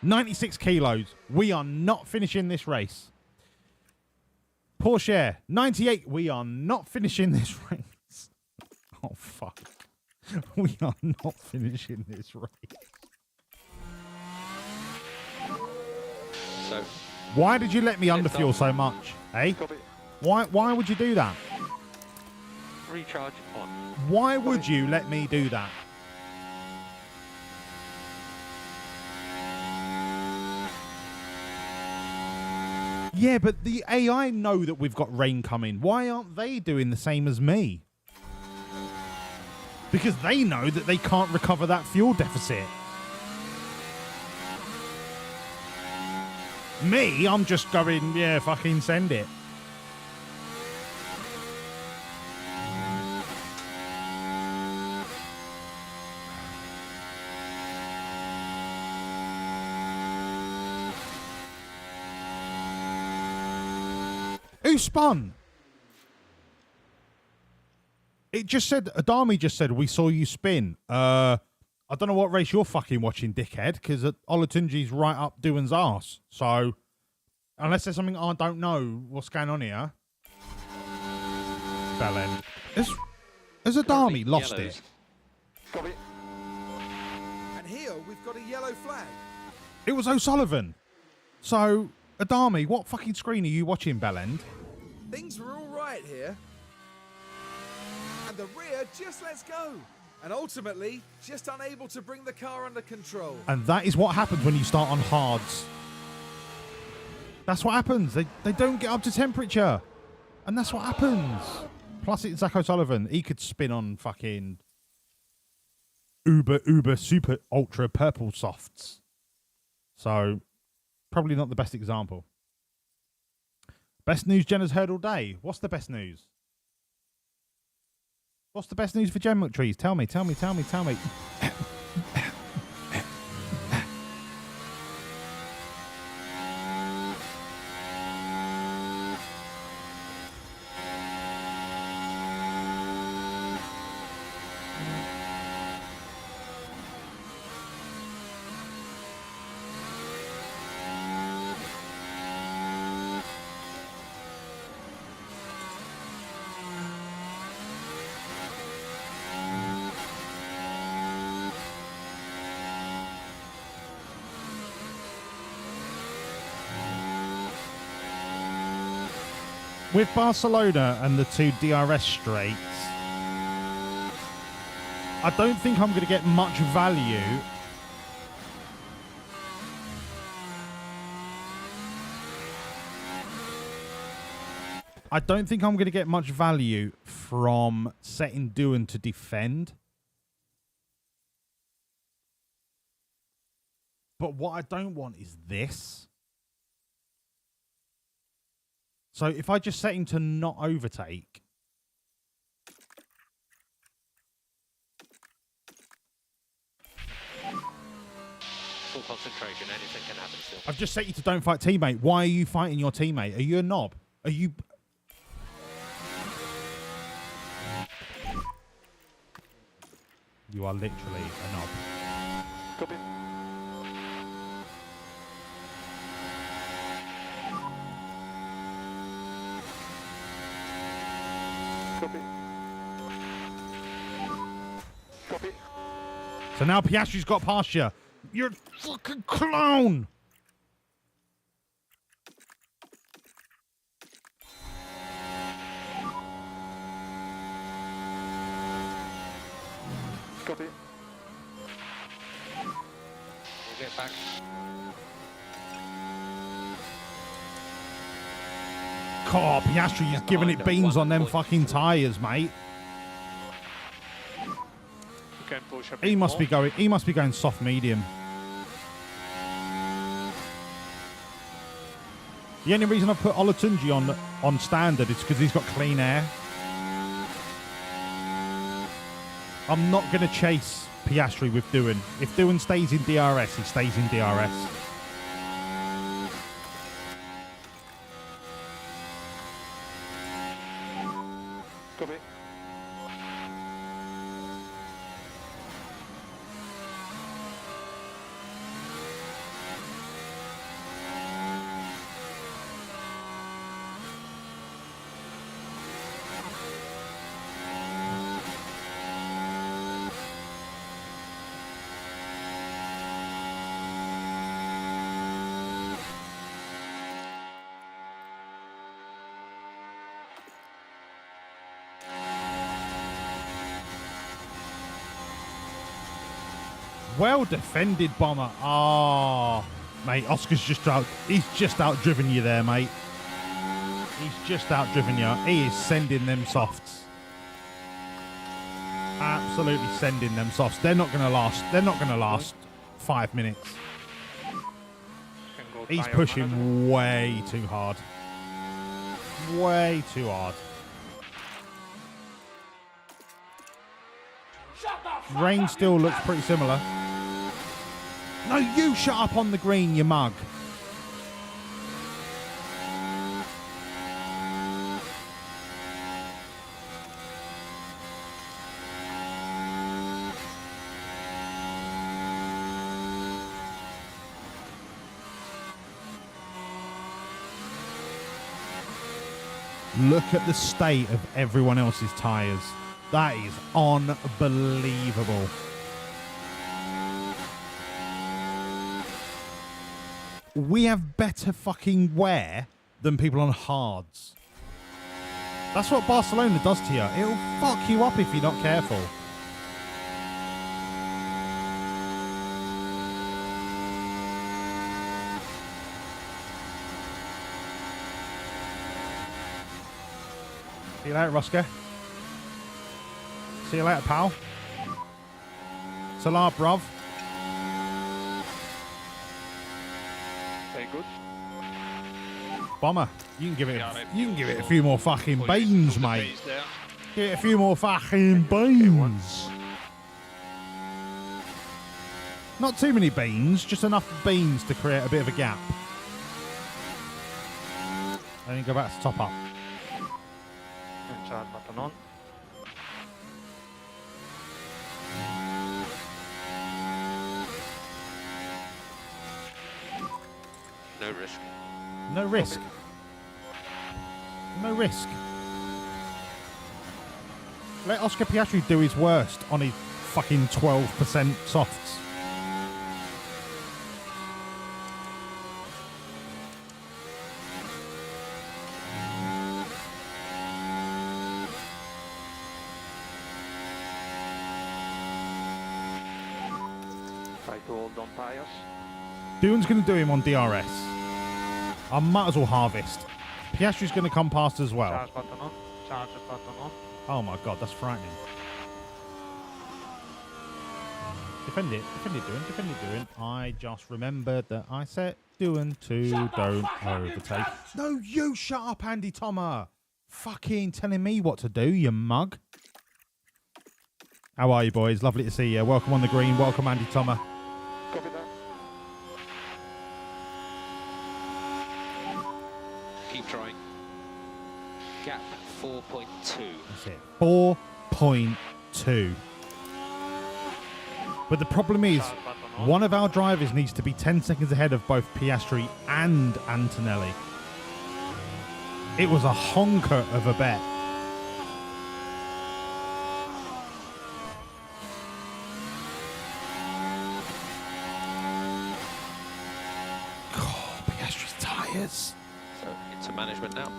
96 kilos. We are not finishing this race. Porsche, 98. We are not finishing this race. Oh, fuck. We are not finishing this race. So, Why did you let me underfuel so much, eh? Why would you do that? Recharge on. Why would you let me do that? Yeah, but the AI know that we've got rain coming. Why aren't they doing the same as me? Because they know that they can't recover that fuel deficit. Me, I'm just going, yeah, fucking send it. Who spun? It just said, Adami just said, we saw you spin. I don't know what race you're fucking watching, dickhead, because Olatunji's right up Doohan's arse. So, unless there's something I don't know what's going on here. Belen. Has Adami lost it? And here we've got a yellow flag. It was O'Sullivan. So, Adami, what fucking screen are you watching, Bellend? Things were all right here. And the rear just lets go. and ultimately just unable to bring the car under control. And that is what happens when you start on hards. That's what happens. They don't get up to temperature. And that's what happens. Plus, it's Zach O'Sullivan. He could spin on fucking uber, super, ultra purple softs. So, probably not the best example. Best news Jen has heard all day. What's the best news? What's the best news for Jen McTrees? Tell me. With Barcelona and the 2 DRS straights, I don't think I'm going to get much value. I don't think I'm going to get much value from setting Doohan to defend. But what I don't want is this. So if I just set him to not overtake. Full concentration, anything can happen still. I've just set you to don't fight teammate. Why are you fighting your teammate? Are you a knob? Are you... You are literally a knob. Copy. Copy. Copy. So now Piastri's got past you. You're a fucking clown. Copy. We'll get back. God, Piastri is giving it beans on them fucking tyres, mate. You can push a bit He must more. be going. He must be going soft medium. The only reason I put Olatunji on standard is because he's got clean air. I'm not going to chase Piastri with Doohan. If Doohan stays in DRS, he stays in DRS. Copy. Well defended, Bomber. Oh, mate, Oscar's he's just outdriven you there, mate. He's just outdriven you. He is sending them softs. Absolutely sending them softs. They're not going to last. They're not going to last 5 minutes. He's pushing way too hard. Way too hard. Rain still looks pretty similar. No, you shut up on the green, you mug. Look at the state of everyone else's tyres. That is unbelievable. We have better fucking wear than people on hards. That's what Barcelona does to you. It'll fuck you up if you're not careful. See you later, Roscoe. See you later, pal. Salah, bruv. Very good. Bomber, you can give it. You can give it a few more fucking beans, mate. Give it a few more fucking beans. Not too many beans, just enough beans to create a bit of a gap. And then go back to top up. And charge button on. No risk. No risk. No risk. Let Oscar Piastri do his worst on his fucking 12% softs. Try to hold on tires. Dune's going to do him on DRS. I might as well harvest. Piastri's going to come past as well. Charge button on. Charge button on. Oh my god, that's frightening. Defend it, defend it, Dune. I just remembered that I said Dune to don't overtake. No, you shut up, Andy Thomas. Fucking telling me what to do, you mug. How are you, boys? Lovely to see you. Welcome on the green. Welcome, Andy Thomas. Copy that. Keep trying. Gap 4.2. That's it. 4.2. But the problem is, one of our drivers needs to be 10 seconds ahead of both Piastri and Antonelli. It was a honker of a bet. God, Piastri's tyres. So into management now.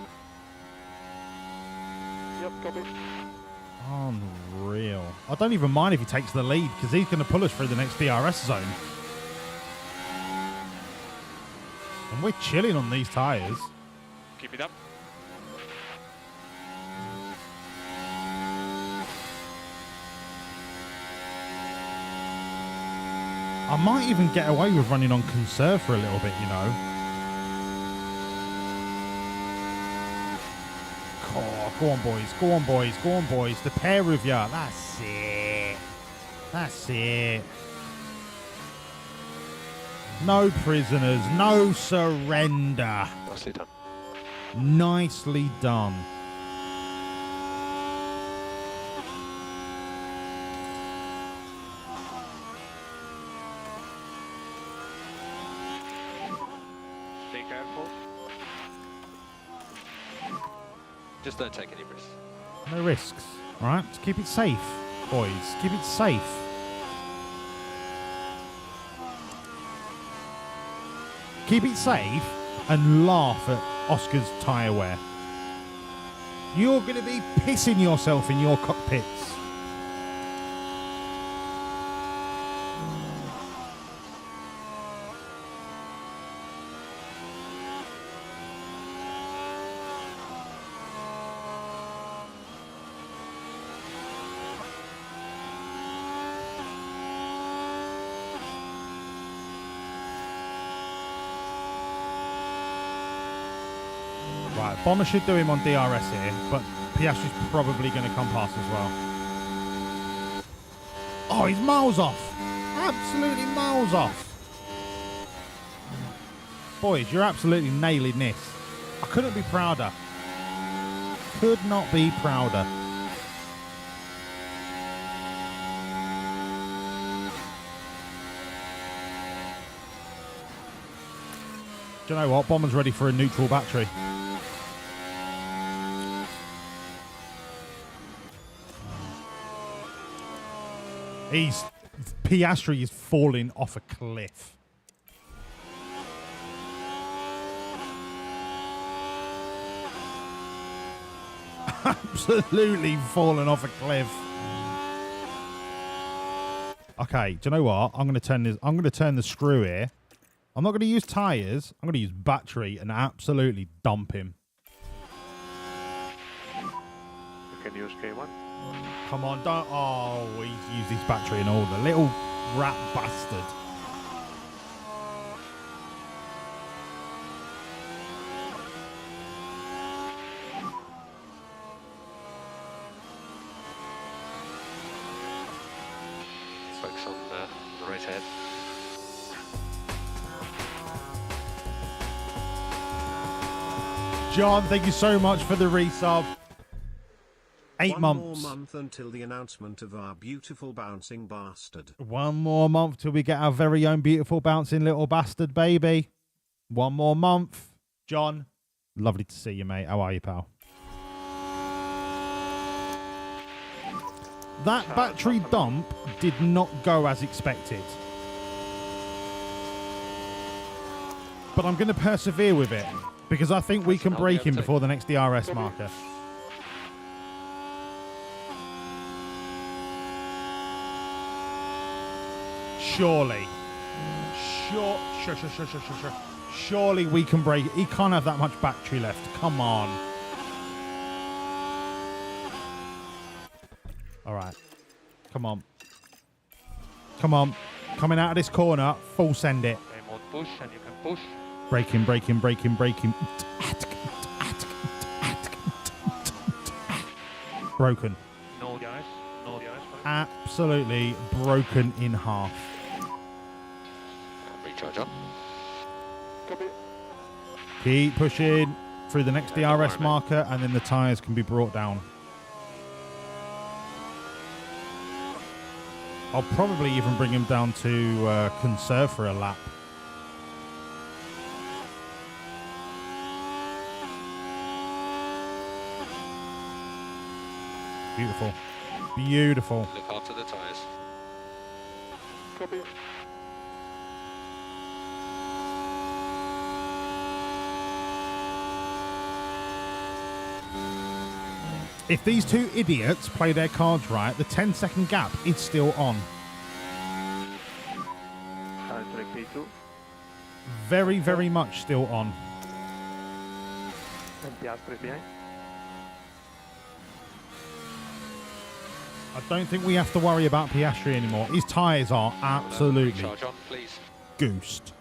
Yep, copy. Unreal. I don't even mind if he takes the lead because he's going to pull us through the next DRS zone. And we're chilling on these tyres. Keep it up. I might even get away with running on conserve for a little bit, you know. Oh, go on, boys. Go on, boys. Go on, boys. The pair of you. That's it. That's it. No prisoners. No surrender. Nicely done. Nicely done. Be careful. Just don't take any risks. No risks. All right? Just keep it safe, boys. Keep it safe. Keep it safe and laugh at Oscar's tyre wear. You're going to be pissing yourself in your cockpits. Right, Bomber should do him on DRS here, but Piastri's probably going to come past as well. Oh, he's miles off. Absolutely miles off. Boys, you're absolutely nailing this. I couldn't be prouder. Could not be prouder. Do you know what? Bomber's ready for a neutral battery. Piastri is falling off a cliff. Absolutely falling off a cliff. Okay, do you know what? I'm going to turn this. I'm going to turn the screw here. I'm not going to use tires. I'm going to use battery and absolutely dump him. use K1. Come on, don't. Oh, he's used his battery and all. The little rat bastard. Focus on the right head. John, thank you so much for the resub. 8 One months. more month until the announcement of our beautiful bouncing bastard. 1 more month till we get our very own beautiful bouncing little bastard baby. 1 more month. John, lovely to see you, mate. How are you, pal? That battery dump did not go as expected. But I'm going to persevere with it because I think we can break him before the next DRS marker. Surely. Surely we can break it. He can't have that much battery left. Come on. All right. Come on. Come on. Coming out of this corner. Full send it. Mode push, and you can push. Break him, break him, break him, break him. Broken. No DRS. No DRS. Absolutely broken in half. Recharge up. Copy. Keep pushing through the next DRS marker and then the tyres can be brought down. I'll probably even bring him down to conserve for a lap. Beautiful. Beautiful. Look after the tyres. Copy. If these two idiots play their cards right, the 10-second gap is still on. P2. Very, very much still on. And Piastri behind. I don't think we have to worry about Piastri anymore. His tyres are absolutely Recharge on, please. goosed.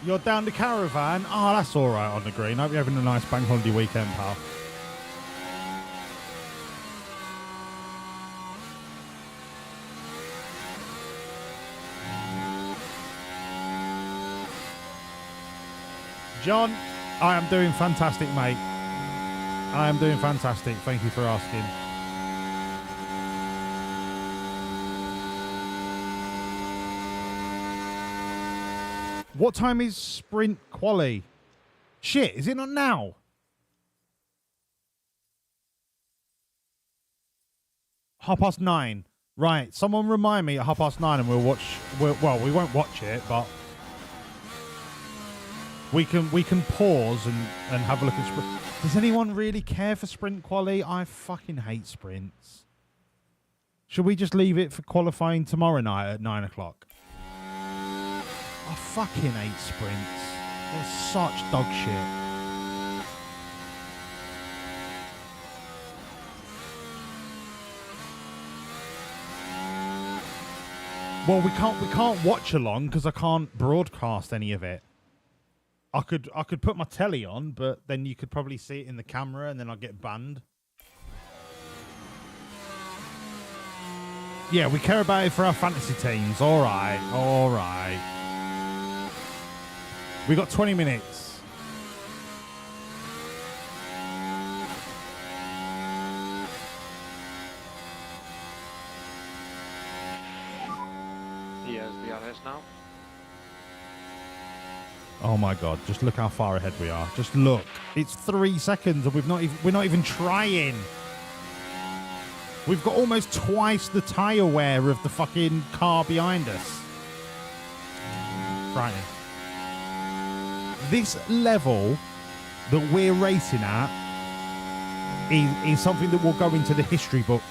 You're down the caravan? Oh, that's all right on the green. Hope you're having a nice bank holiday weekend, pal. John, I am doing fantastic, mate. I am doing fantastic. Thank you for asking. What time is sprint quali? Shit, is it not now? Half past 9. Right, someone remind me at 9:30 and we'll watch. Well, we won't watch it, but we can pause and have a look at sprint. Does anyone really care for sprint quali? I fucking hate sprints. Should we just leave it for qualifying tomorrow night at 9 o'clock? I fucking hate sprints. They're such dog shit. Well, we can't watch along because I can't broadcast any of it. I could put my telly on, but then you could probably see it in the camera and then I'd get banned. Yeah, we care about it for our fantasy teams. All right, all right. We got 20 minutes. Yes, DRS now. Oh my God! Just look how far ahead we are. Just look. It's 3 seconds, and we're not even trying. We've got almost twice the tyre wear of the fucking car behind us. Frightening. This level that we're racing at is something that will go into the history books.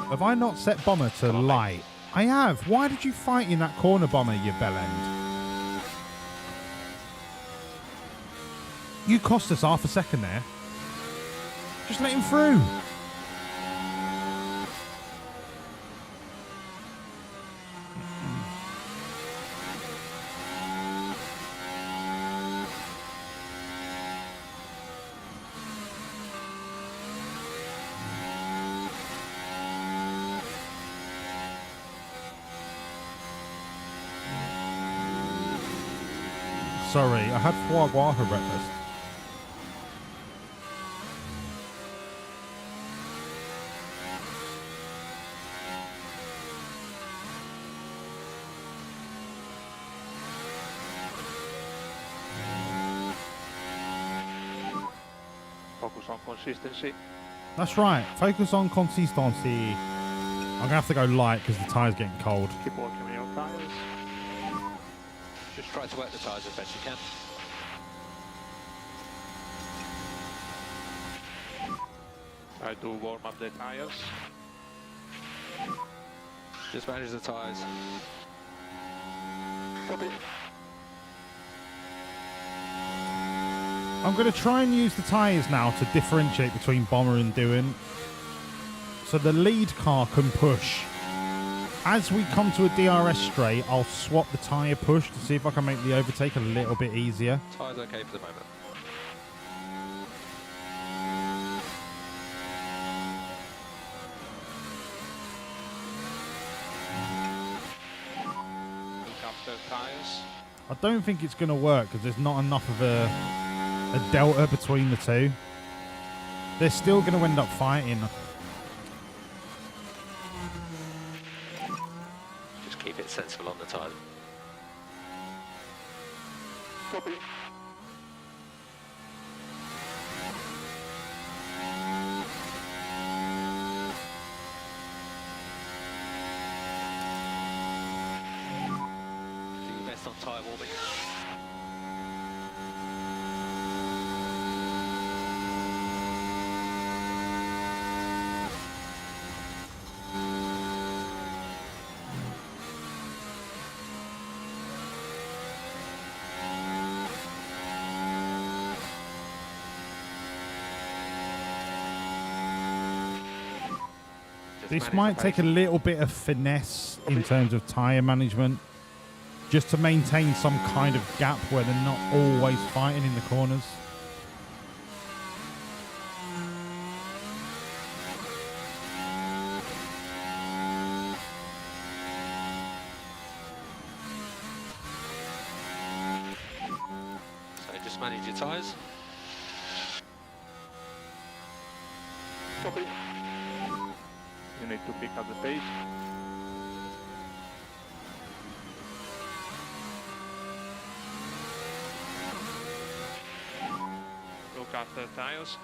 Have I not set Bomber to light? I have. Why did you fight in that corner, Bomber, you bellend? You cost us half a second there. Just let him through. Sorry, I had foie gras for breakfast. Focus on consistency. That's right. Focus on consistency. I'm going to have to go light because the tyre's getting cold. Keep working on your tires. Just try to work the tyres as best you can. Try to warm up the tires. Just manage the tyres. Copy. I'm going to try and use the tyres now to differentiate between Bomber and Doohan. So the lead car can push. As we come to a DRS straight, I'll swap the tyre push to see if I can make the overtake a little bit easier. Tyres okay for the moment. Look after tires. I don't think it's going to work because there's not enough of a delta between the two. They're still going to end up fighting. Just keep it sensible on the tyre. Copy. Do your best on tyre warming. This might take a little bit of finesse in terms of tyre management, just to maintain some kind of gap where they're not always fighting in the corners. So just manage your tyres. Copy. You need to pick up the pace. Look after the tires.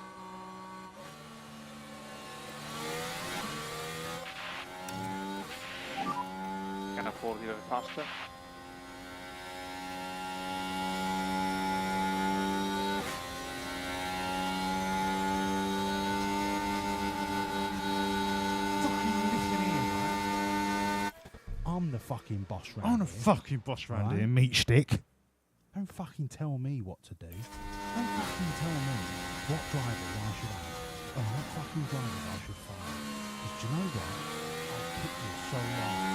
Can afford even faster. I'm the fucking boss round I'm the fucking boss round here, meat stick. Don't fucking tell me what to do. Don't fucking tell me what drivers I should have and what fucking drivers I should fire. Because do you know what? I'll kick you so hard.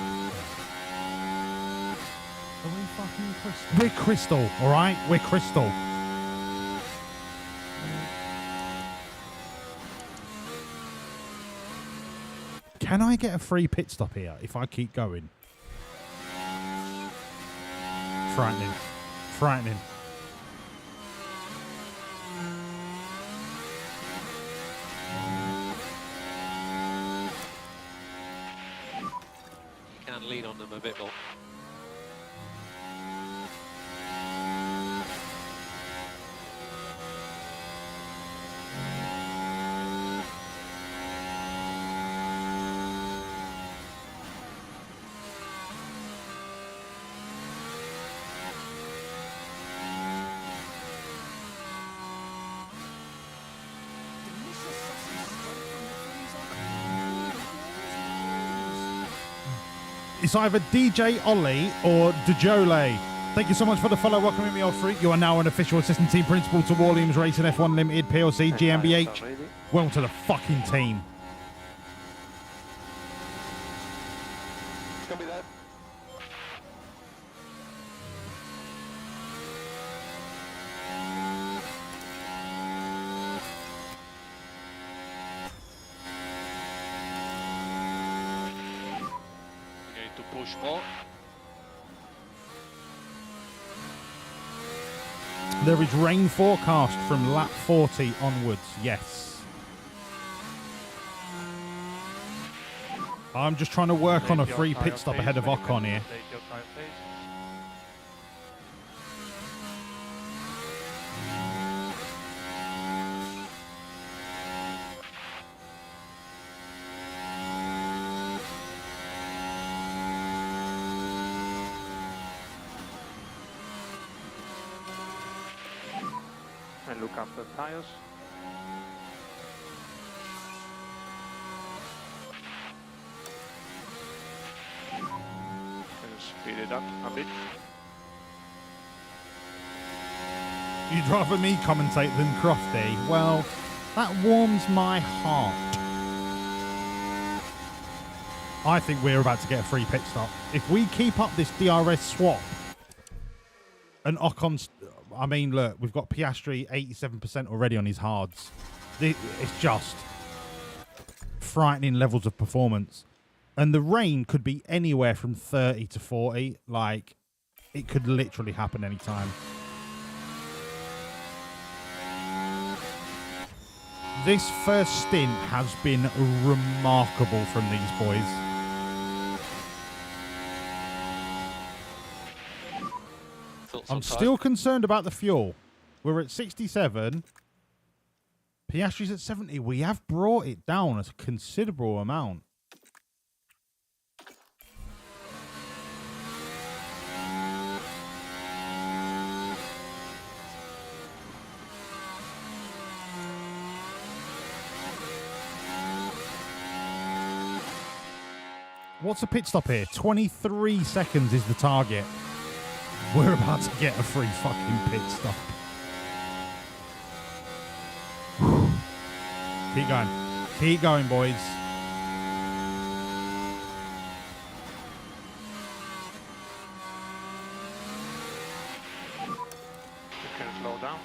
Are we fucking Crystal? We're Crystal, alright? We're Crystal. Can I get a free pit stop here if I keep going? Frightening. Frightening. You can lean on them a bit more. It's either DJ Ollie or Dejole. Thank you so much for the follow. Welcome me, old freak. You are now an official assistant team principal to Wawlliamz Racing F1 Limited PLC GmbH. Welcome to the fucking team. It's gonna be there. To push more. There is rain forecast from lap 40 onwards. Yes. I'm just trying to work on a free pit stop ahead of Ocon here. And look after the tires. And speed it up a bit. You'd rather me commentate than Crofty? Well, that warms my heart. I think we're about to get a free pit stop. If we keep up this DRS swap and Ocon's... I mean, look, we've got Piastri 87% already on his hards. It's just frightening levels of performance. And the rain could be anywhere from 30 to 40. Like, it could literally happen anytime. This first stint has been remarkable from these boys. I'm still concerned about the fuel. We're at 67. Piastri's at 70. We have brought it down a considerable amount. What's a pit stop here? 23 seconds is the target. We're about to get a free fucking pit stop. Keep going. Keep going, boys. You can slow down.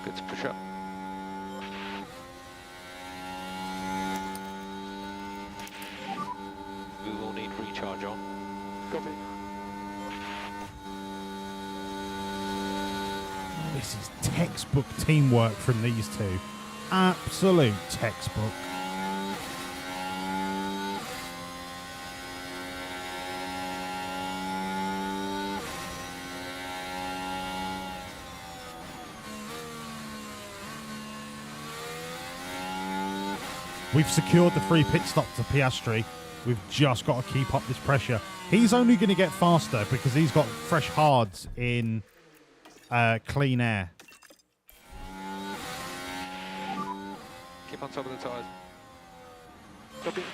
Good to push up. We will need recharge on. Copy. This is textbook teamwork from these two. Absolute textbook. We've secured the free pit stop to Piastri. We've just got to keep up this pressure. He's only going to get faster because he's got fresh hards in clean air. Keep on top of the tyres. Copy.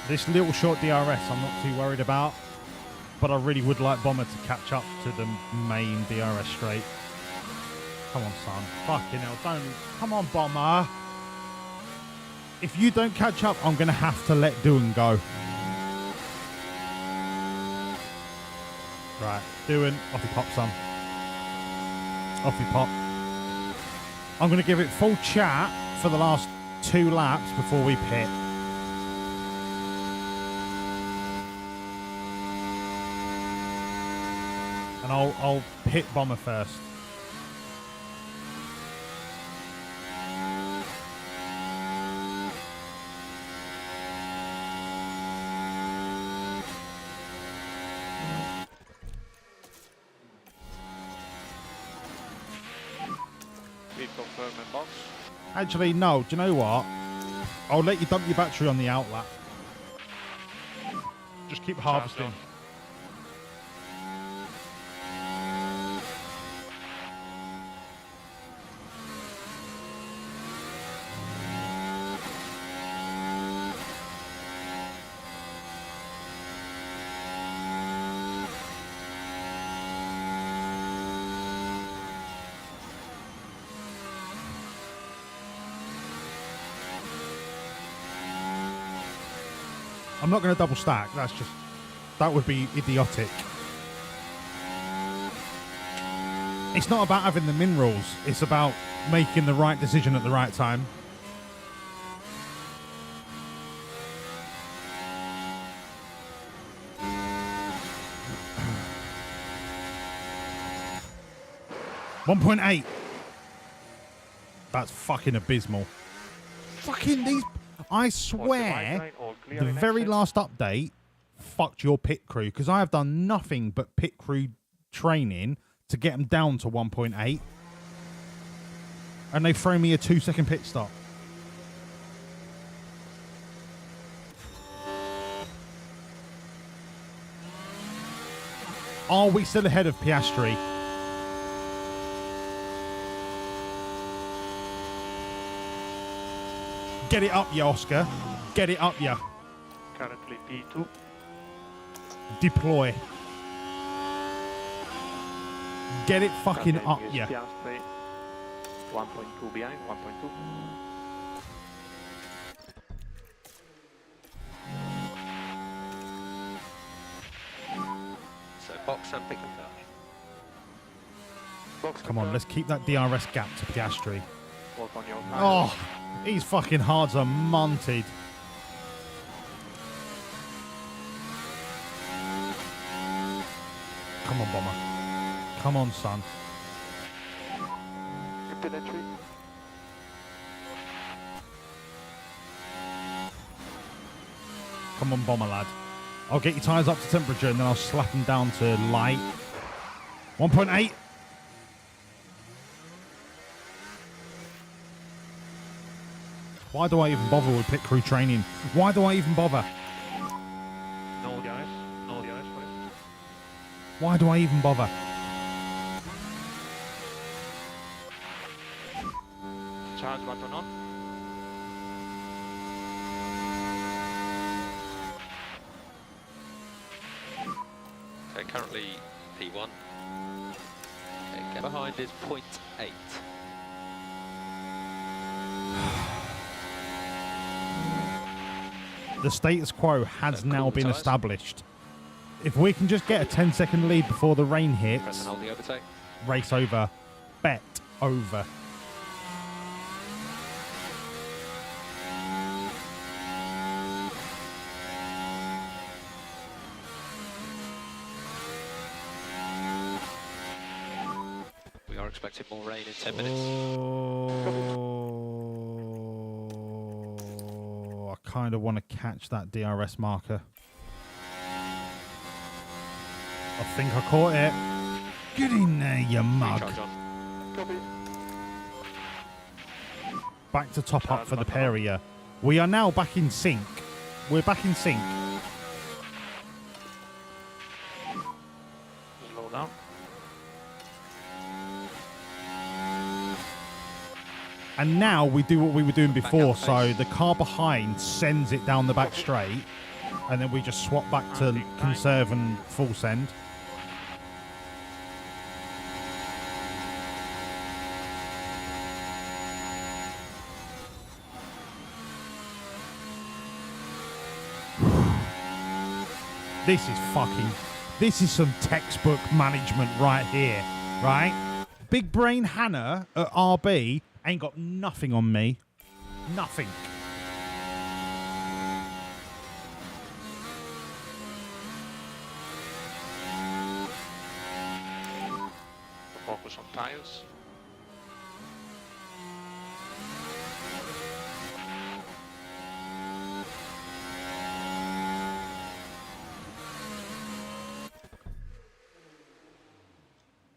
This little short DRS I'm not too worried about, but I really would like Bomber to catch up to the main DRS straight. Come on, son. Fucking hell, don't... Come on, Bomber. If you don't catch up, I'm going to have to let Doohan go. Right, Doohan, off you pop, son. Off you pop. I'm going to give it full chat for the last 2 laps before we pit. And I'll pit Bomber first. Reconfirm box. Actually, no. Do you know what? I'll let you dump your battery on the outlap. Just keep harvesting. I'm not going to double stack. That would be idiotic. It's not about having the minerals. It's about making the right decision at the right time. $1.8. That's fucking abysmal. Fucking these... I swear, the very last update fucked your pit crew, because I have done nothing but pit crew training to get them down to 1.8. And they throw me a 2-second pit stop. Are we still ahead of Piastri? Get it up, ya, Oscar. Get it up, ya. Currently P2. Deploy. Get it fucking up, ya. 1.2 behind, 1.2. So box and pick and touch. Come on, let's keep that DRS gap to Piastri. Work on your Oh, these fucking hards are munted. Come on, Bomber. Come on, son. Come on, Bomber, lad. I'll get your tyres up to temperature and then I'll slap them down to light. 1.8. Why do I even bother with pit crew training? Why do I even bother? No DRS. No DRS for it. Why do I even bother? Charge button on. Okay, currently P1. Okay, gap behind is 0.8. The status quo has So now cool been tyres. established. If we can just get a 10-second lead before the rain Press hits, and hold the overtake. race over, bet over. We are expecting more rain in 10 minutes. Oh, I kind of want to catch that DRS marker. I think I caught it. Get in there, you mug. Charge on. Copy. Back to top up for the Peria. We are now back in sync. We're back in sync. Slow down. And now we do what we were doing before. So the car behind sends it down the back straight. And then we just swap back to conserve and full send. This is some textbook management right here, right? Big brain Hannah at RB Ain't got nothing on me. Nothing. Focus on tires.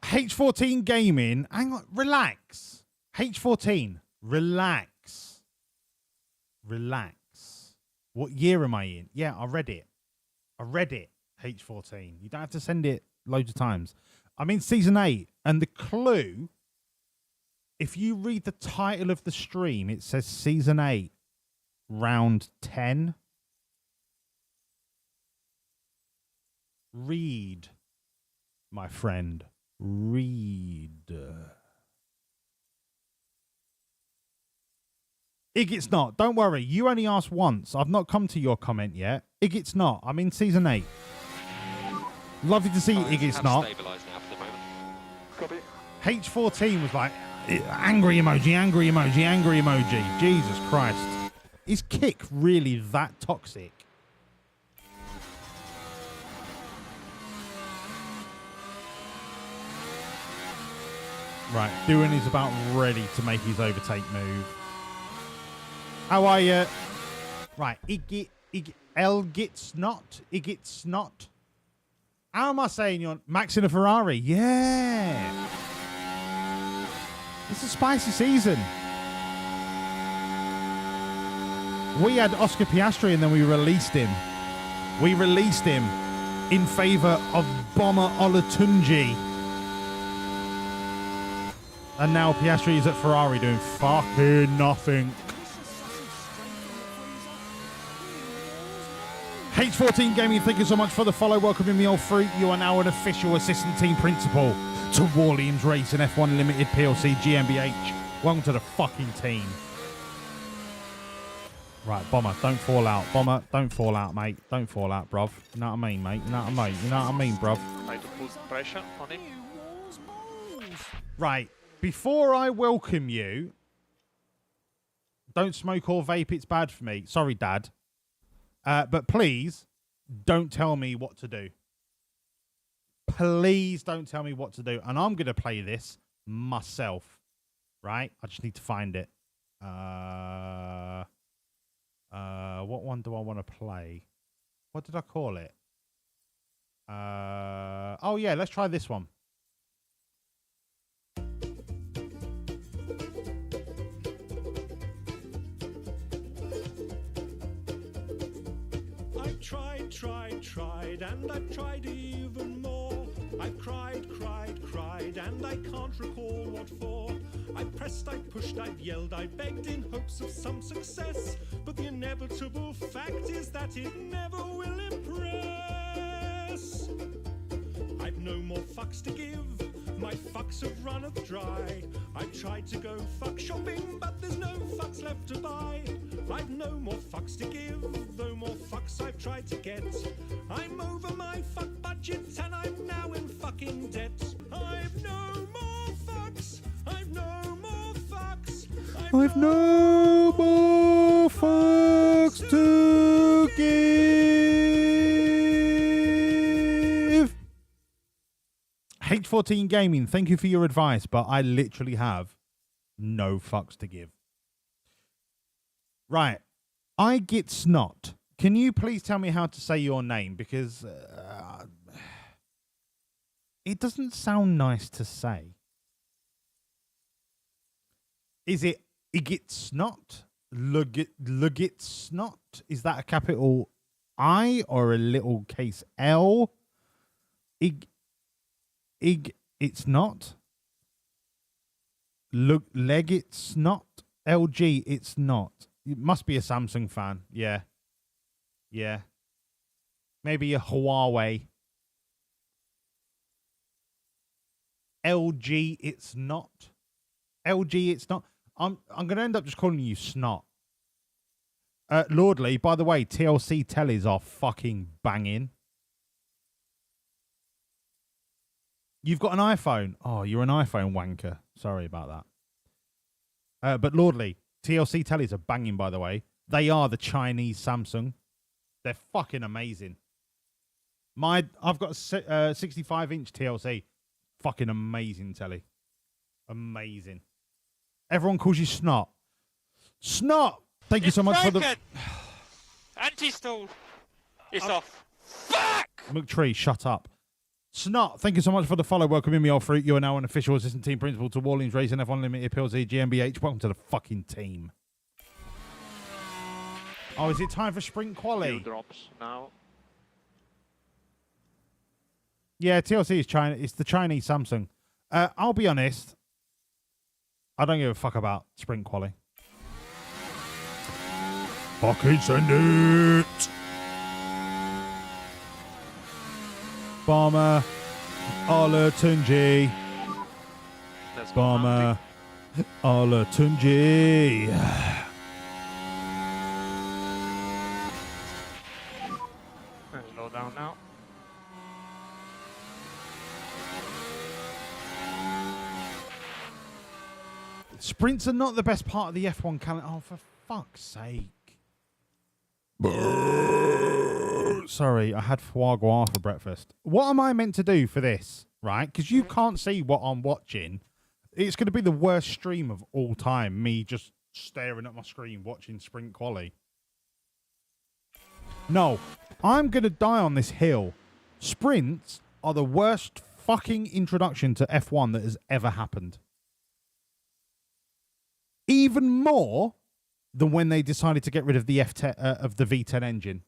H14 Gaming. Hang on. Relax. H14. Relax. Relax. What year am I in? Yeah, I read it. I read it. H14. You don't have to send it loads of times. I'm in season 8. And the clue, if you read the title of the stream, it says season 8, round 10. Read, my friend. Read. It's not. Don't worry. You only asked once. I've not come to your comment yet. It's not. I'm in season 8. Lovely to see you, It's not. Stabilised now for the moment. Copy. H14 was like, angry emoji, angry emoji, angry emoji. Jesus Christ. Is kick really that toxic? Right, Doohan is about ready to make his overtake move. How are you? Right, Elgit Snot. How am I saying you're Max in a Ferrari? Yeah. It's a spicy season. We had Oscar Piastri and then we released him. We released him in favour of Bomber Olatunji. And now Piastri is at Ferrari doing fucking nothing. H14 Gaming, thank you so much for the follow. Welcoming me all through. You are now an official assistant team principal to Wawlliamz Racing F1 Limited PLC GmbH. Welcome to the fucking team. Right, Bomber, don't fall out. Bomber, don't fall out, mate. Don't fall out, bruv. You know what I mean, mate? You know what I mean? You know what I mean, bruv? Try to put pressure on him. Right. Before I welcome you, don't smoke or vape. It's bad for me. Sorry, Dad. But please, don't tell me what to do. Please don't tell me what to do. And I'm going to play this myself. Right? I just need to find it. What one do I want to play? What did I call it? Oh, yeah. Let's try this one. Tried, and I've tried even more. I've cried, and I can't recall what for. I pressed, I pushed, I've yelled, I begged in hopes of some success. But the inevitable fact is that it never will impress. I've no more fucks to give. My fucks have runneth dry. I've tried to go fuck shopping, but there's no fucks left to buy. I've no more fucks to give, though more fucks I've tried to get. I'm over my fuck budget and I'm now in fucking debt. I've no more fucks. I've no more fucks. I've no more fucks to give. H14 Gaming, thank you for your advice, but I literally have no fucks to give. Right. I get snot. Can you please tell me how to say your name? Because it doesn't sound nice to say. Is it Igit Snot? Lugit Snot? Is that a capital I or a little case L? It's not. Leg it's not. LG it's not. It must be a Samsung fan. Yeah. Yeah. Maybe a Huawei. LG it's not. LG it's not. I'm going to end up just calling you Snot. Lordly, by the way, TLC tellies are fucking banging. You've got an iPhone. Oh, you're an iPhone wanker. Sorry about that. But Lordly, TLC tellies are banging, by the way. They are the Chinese Samsung. They're fucking amazing. I've got a 65-inch TLC. Fucking amazing telly. Amazing. Everyone calls you Snot. Snot! Thank you so much for the... Anti-stall. It's off. Fuck! McTree, shut up. Snot, thank you so much for the follow. Welcome in, me old fruit. You are now an official assistant team principal to Wawlliamz Racing F1 Limited PLC GmbH. Welcome to the fucking team. Oh, is it time for sprint quali? Drops now. Yeah, TLC is China. It's the Chinese Samsung. I'll be honest. I don't give a fuck about sprint quali. Fucking send it. Bomber. Ola Tunji. Bomber. Ola Tunji. Slow down now. Sprints are not the best part of the F1 calendar. Oh, for fuck's sake. Sorry, I had foie gras for breakfast. What am I meant to do for this, right? Because you can't see what I'm watching. It's going to be the worst stream of all time, me just staring at my screen watching sprint quali. No, I'm going to die on this hill. Sprints are the worst fucking introduction to F1 that has ever happened. Even more than when they decided to get rid of the V10 engine.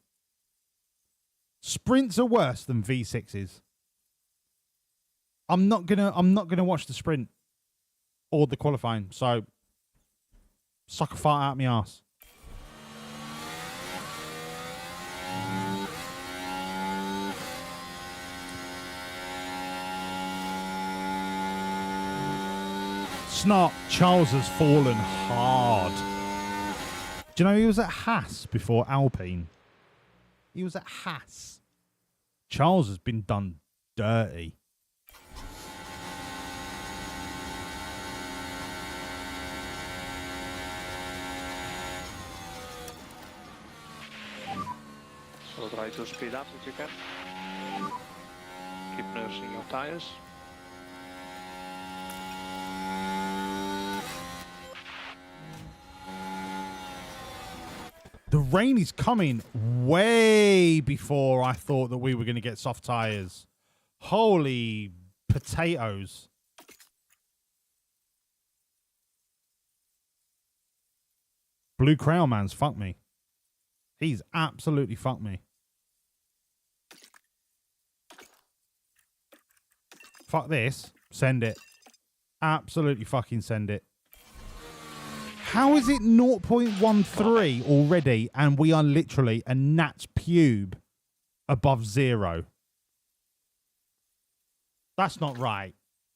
Sprints are worse than V6s. I'm not gonna watch the sprint or the qualifying. So suck a fart out my ass. Snot, Charles has fallen hard. Do you know he was at Haas before Alpine? He was at Haas. Charles has been done dirty. So try to speed up if you can. Keep nursing your tires. The rain is coming way before I thought that we were going to get soft tyres. Holy potatoes. Blue Crown Man's fucked me. He's absolutely fucked me. Fuck this. Send it. Absolutely fucking send it. How is it 0.13 already and we are literally a gnat's pube above 0? That's not right.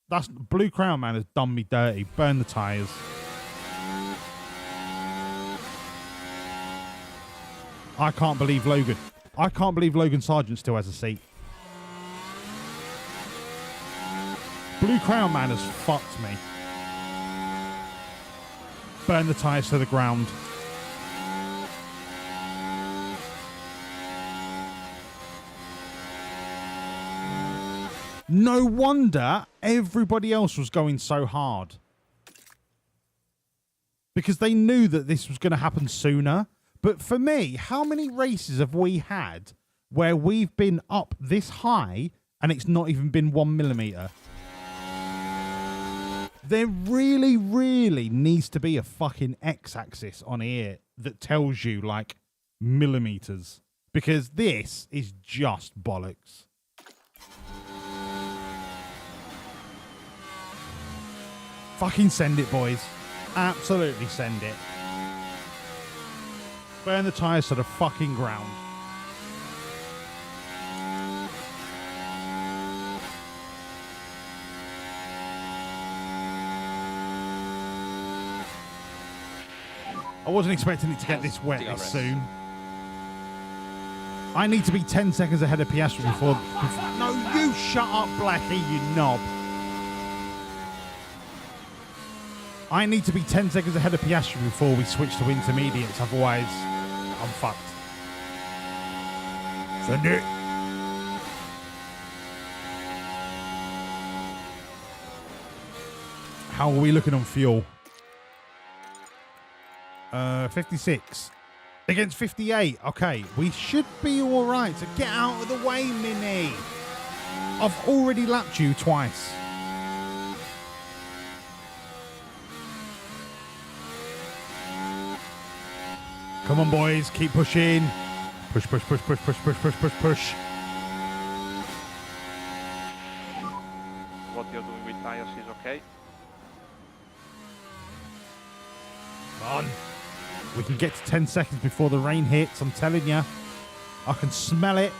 That's Blue Crown Man has done me dirty. Burn the tyres. I can't believe Logan. I can't believe Logan Sargent still has a seat. Blue Crown Man has fucked me. Burn the tyres to the ground. No wonder everybody else was going so hard. Because they knew that this was going to happen sooner. But for me, how many races have we had where we've been up this high and it's not even been 1 millimetre? There really, really needs to be a fucking x-axis on here that tells you, like, millimetres. Because this is just bollocks. Fucking send it, boys. Absolutely send it. Burn the tyres to the fucking ground. I wasn't expecting it to get this wet this soon. I need to be 10 seconds ahead of Piastri before... No, you shut up, Blackie, you knob. I need to be 10 seconds ahead of Piastri before we switch to intermediates, otherwise I'm fucked. Send it. How are we looking on fuel? 56 against 58. Okay, we should be all right. So get out of the way, Mini. I've already lapped you twice. Come on, boys. Keep pushing. Push, push, push, push, push, push, push, push, push. What you're doing with tires is okay. Come on. We can get to 10 seconds before the rain hits. I'm telling you. I can smell it.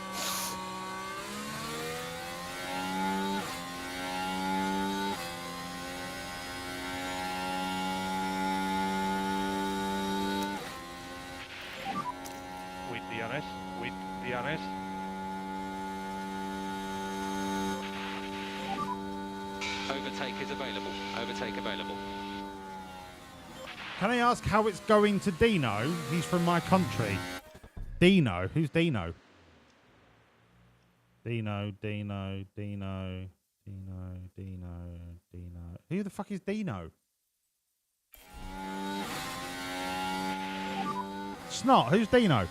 With DRS. Overtake is available. Overtake available. Can I ask how it's going to Dino? He's from my country. Dino? Who's Dino? Dino. Who the fuck is Dino? Snot, who's Dino?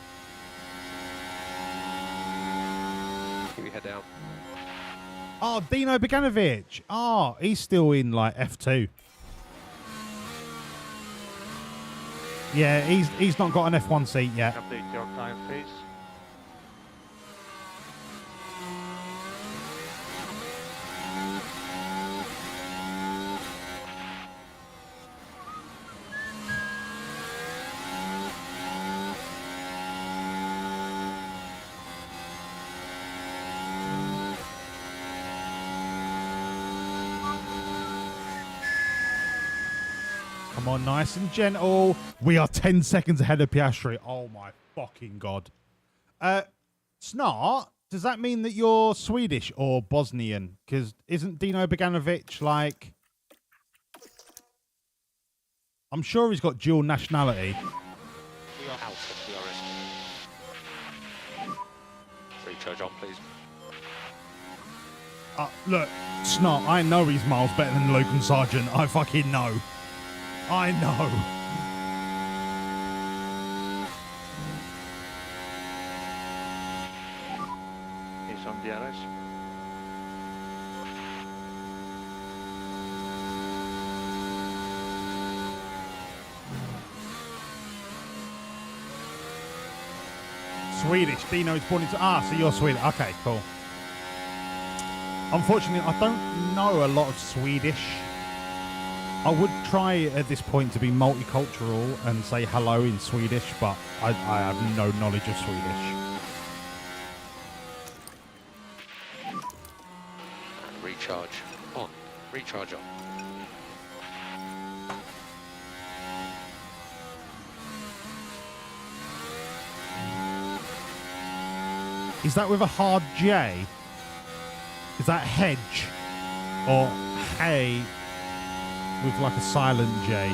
Keep your head down. Oh, Dino Beganovic. Oh, he's still in like F2. Yeah, he's not got an F1 seat yet. Update your time, please. Come on, nice and gentle. We are 10 seconds ahead of Piastri. Oh my fucking god. Snart, does that mean that you're Swedish or Bosnian? Because isn't Dino Beganovic like... I'm sure he's got dual nationality. We are out of DRS. Recharge on, please. Look, Snart, I know he's miles better than Logan Sargent. I fucking know. I know. He's on DRS. Swedish. Dino's born into... so you're Swedish. Okay, cool. Unfortunately, I don't know a lot of Swedish. I would try at this point to be multicultural and say hello in Swedish, but I have no knowledge of Swedish. And recharge on. Recharge on. Is that with a hard J? Is that hedge? Or hey with like a silent J?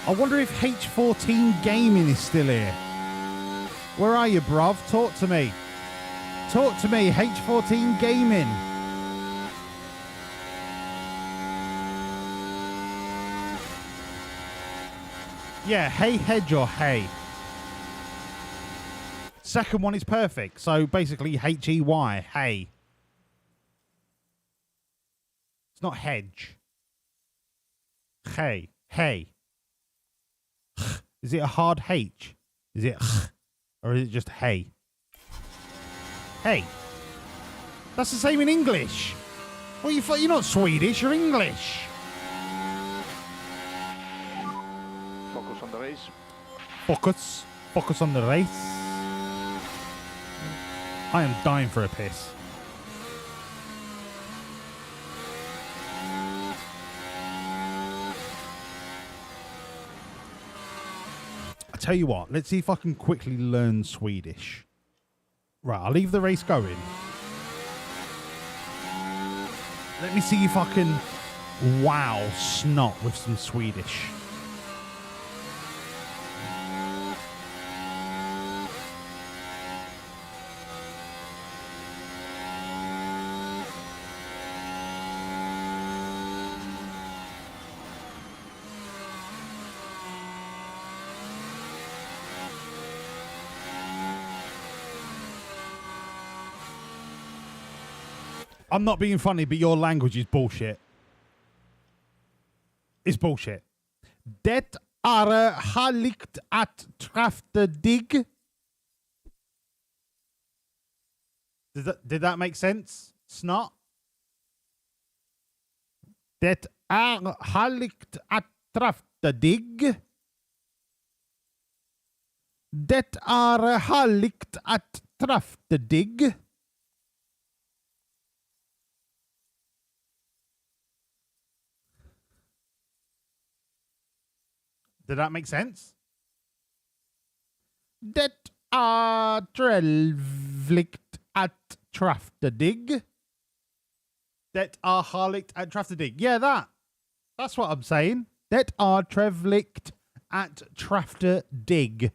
I wonder if H14 Gaming is still here. Where are you, bruv? Talk to me. Talk to me, H14 Gaming. Yeah, hey hedge or hey. Second one is perfect. So basically H-E-Y, hey. It's not hedge. Hey, hey. Is it a hard H? Is it or is it just hey? Hey. That's the same in English. Well, you're not Swedish, you're English. Focus on the race. Focus. Focus on the race. I am dying for a piss. I tell you what, let's see if I can quickly learn Swedish. Right, I'll leave the race going. Let me see if I can wow snot with some Swedish. I'm not being funny, but your language is bullshit. It's bullshit. Det härligt att träffa dig. Did that make sense? Snot? Det härligt att träffa dig. Det härligt att träffa dig. Did that make sense? Det trevligt att träffa dig. Det härligt att träffa dig. Yeah, that. That's what I'm saying. Det trevligt att träffa dig.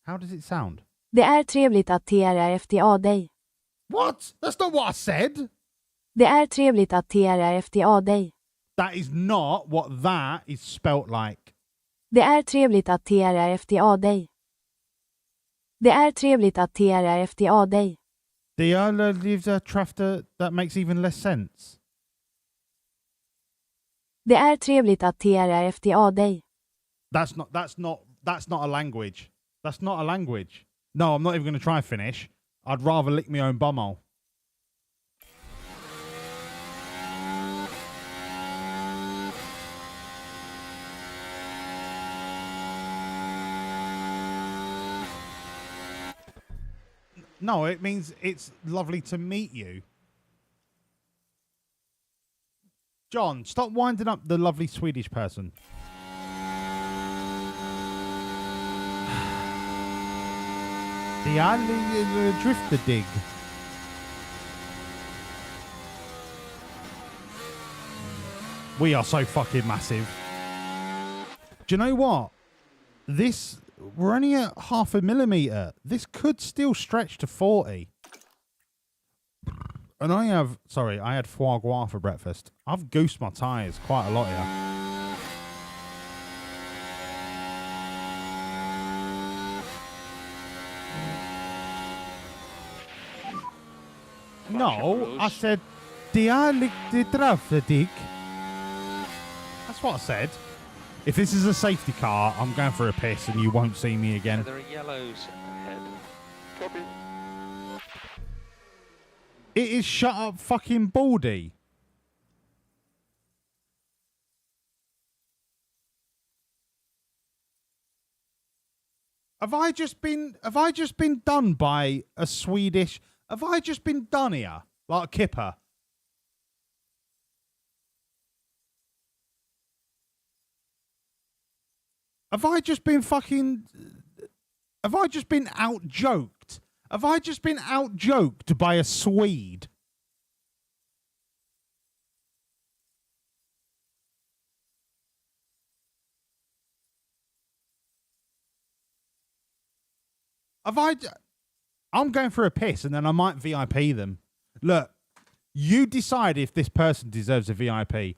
How does it sound? Det trevligt att träffa dig. What? That's not what I said. Det trevligt att träffa dig. That is not what that is spelt like. Det trevligt att träffa dig. Det trevligt att träffa dig. The other trafter that makes even less sense. Det trevligt att träffa dig. That's not a language. That's not a language. No, I'm not even going to try finish. I'd rather lick my own bumhole. No, it means it's lovely to meet you. John, stop winding up the lovely Swedish person. The alley drifter dig. We are so fucking massive. Do you know what? We're only at 0.5 millimeter. This could still stretch to 40. And I had foie gras for breakfast. I've goosed my tyres quite a lot here. No, I said, traffic. That's what I said. If this is a safety car, I'm going for a piss and you won't see me again. There are yellows ahead. Copy. It is shut up fucking baldy. Have I just been done by a Swedish? Have I just been done here? Like a kipper? Have I just been out-joked? Have I just been out-joked by a Swede? I'm going for a piss and then I might VIP them. Look, you decide if this person deserves a VIP.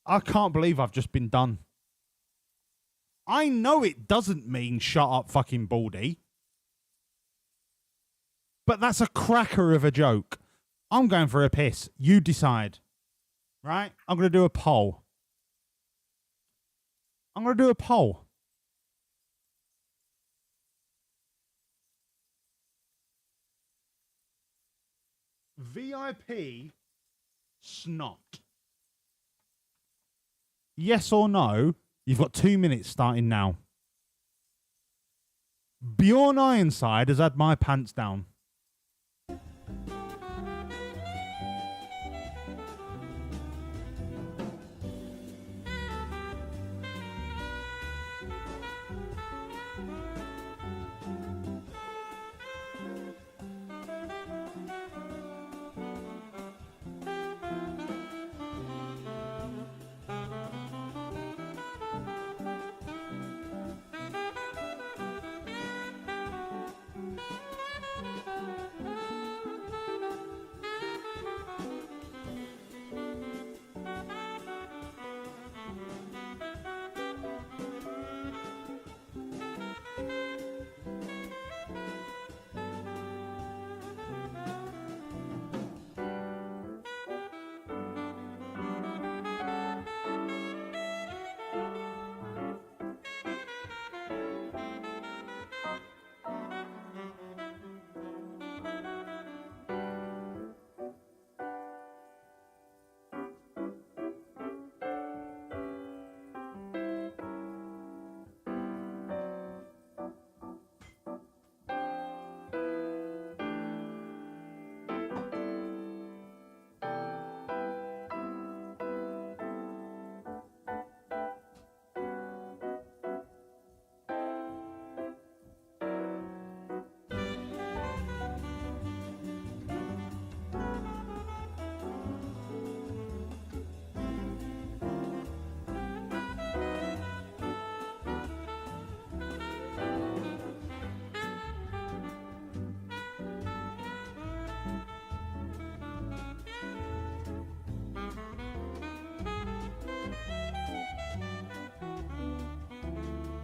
I can't believe I've just been done. I know it doesn't mean shut up fucking baldy. But that's a cracker of a joke. I'm going for a piss. You decide. Right? I'm going to do a poll. VIP snot. Yes or no? You've got 2 minutes starting now. Bjorn Ironside has had my pants down.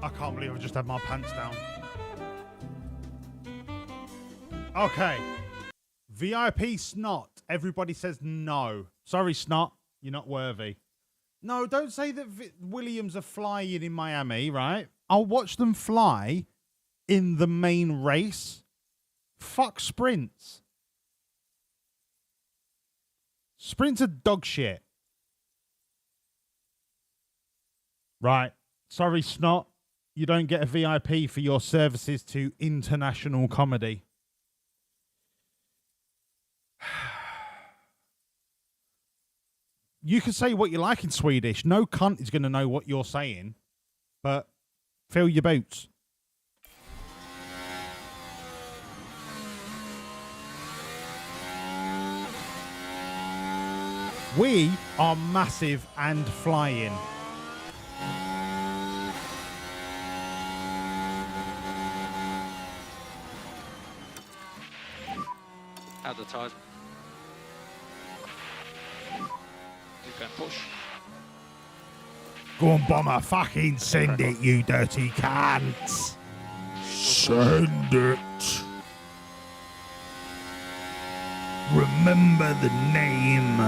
I can't believe I just had my pants down. Okay. VIP snot. Everybody says no. Sorry, snot. You're not worthy. No, don't say that Wawlliamz are flying in Miami, right? I'll watch them fly in the main race. Fuck sprints. Sprints are dog shit. Right. Sorry, snot. You don't get a VIP for your services to international comedy. You can say what you like in Swedish. No cunt is going to know what you're saying. But fill your boots. We are massive and flying. Out the tires. You can push. Go on, bomber. Fucking send it, you dirty cunts. Send it. Remember the name.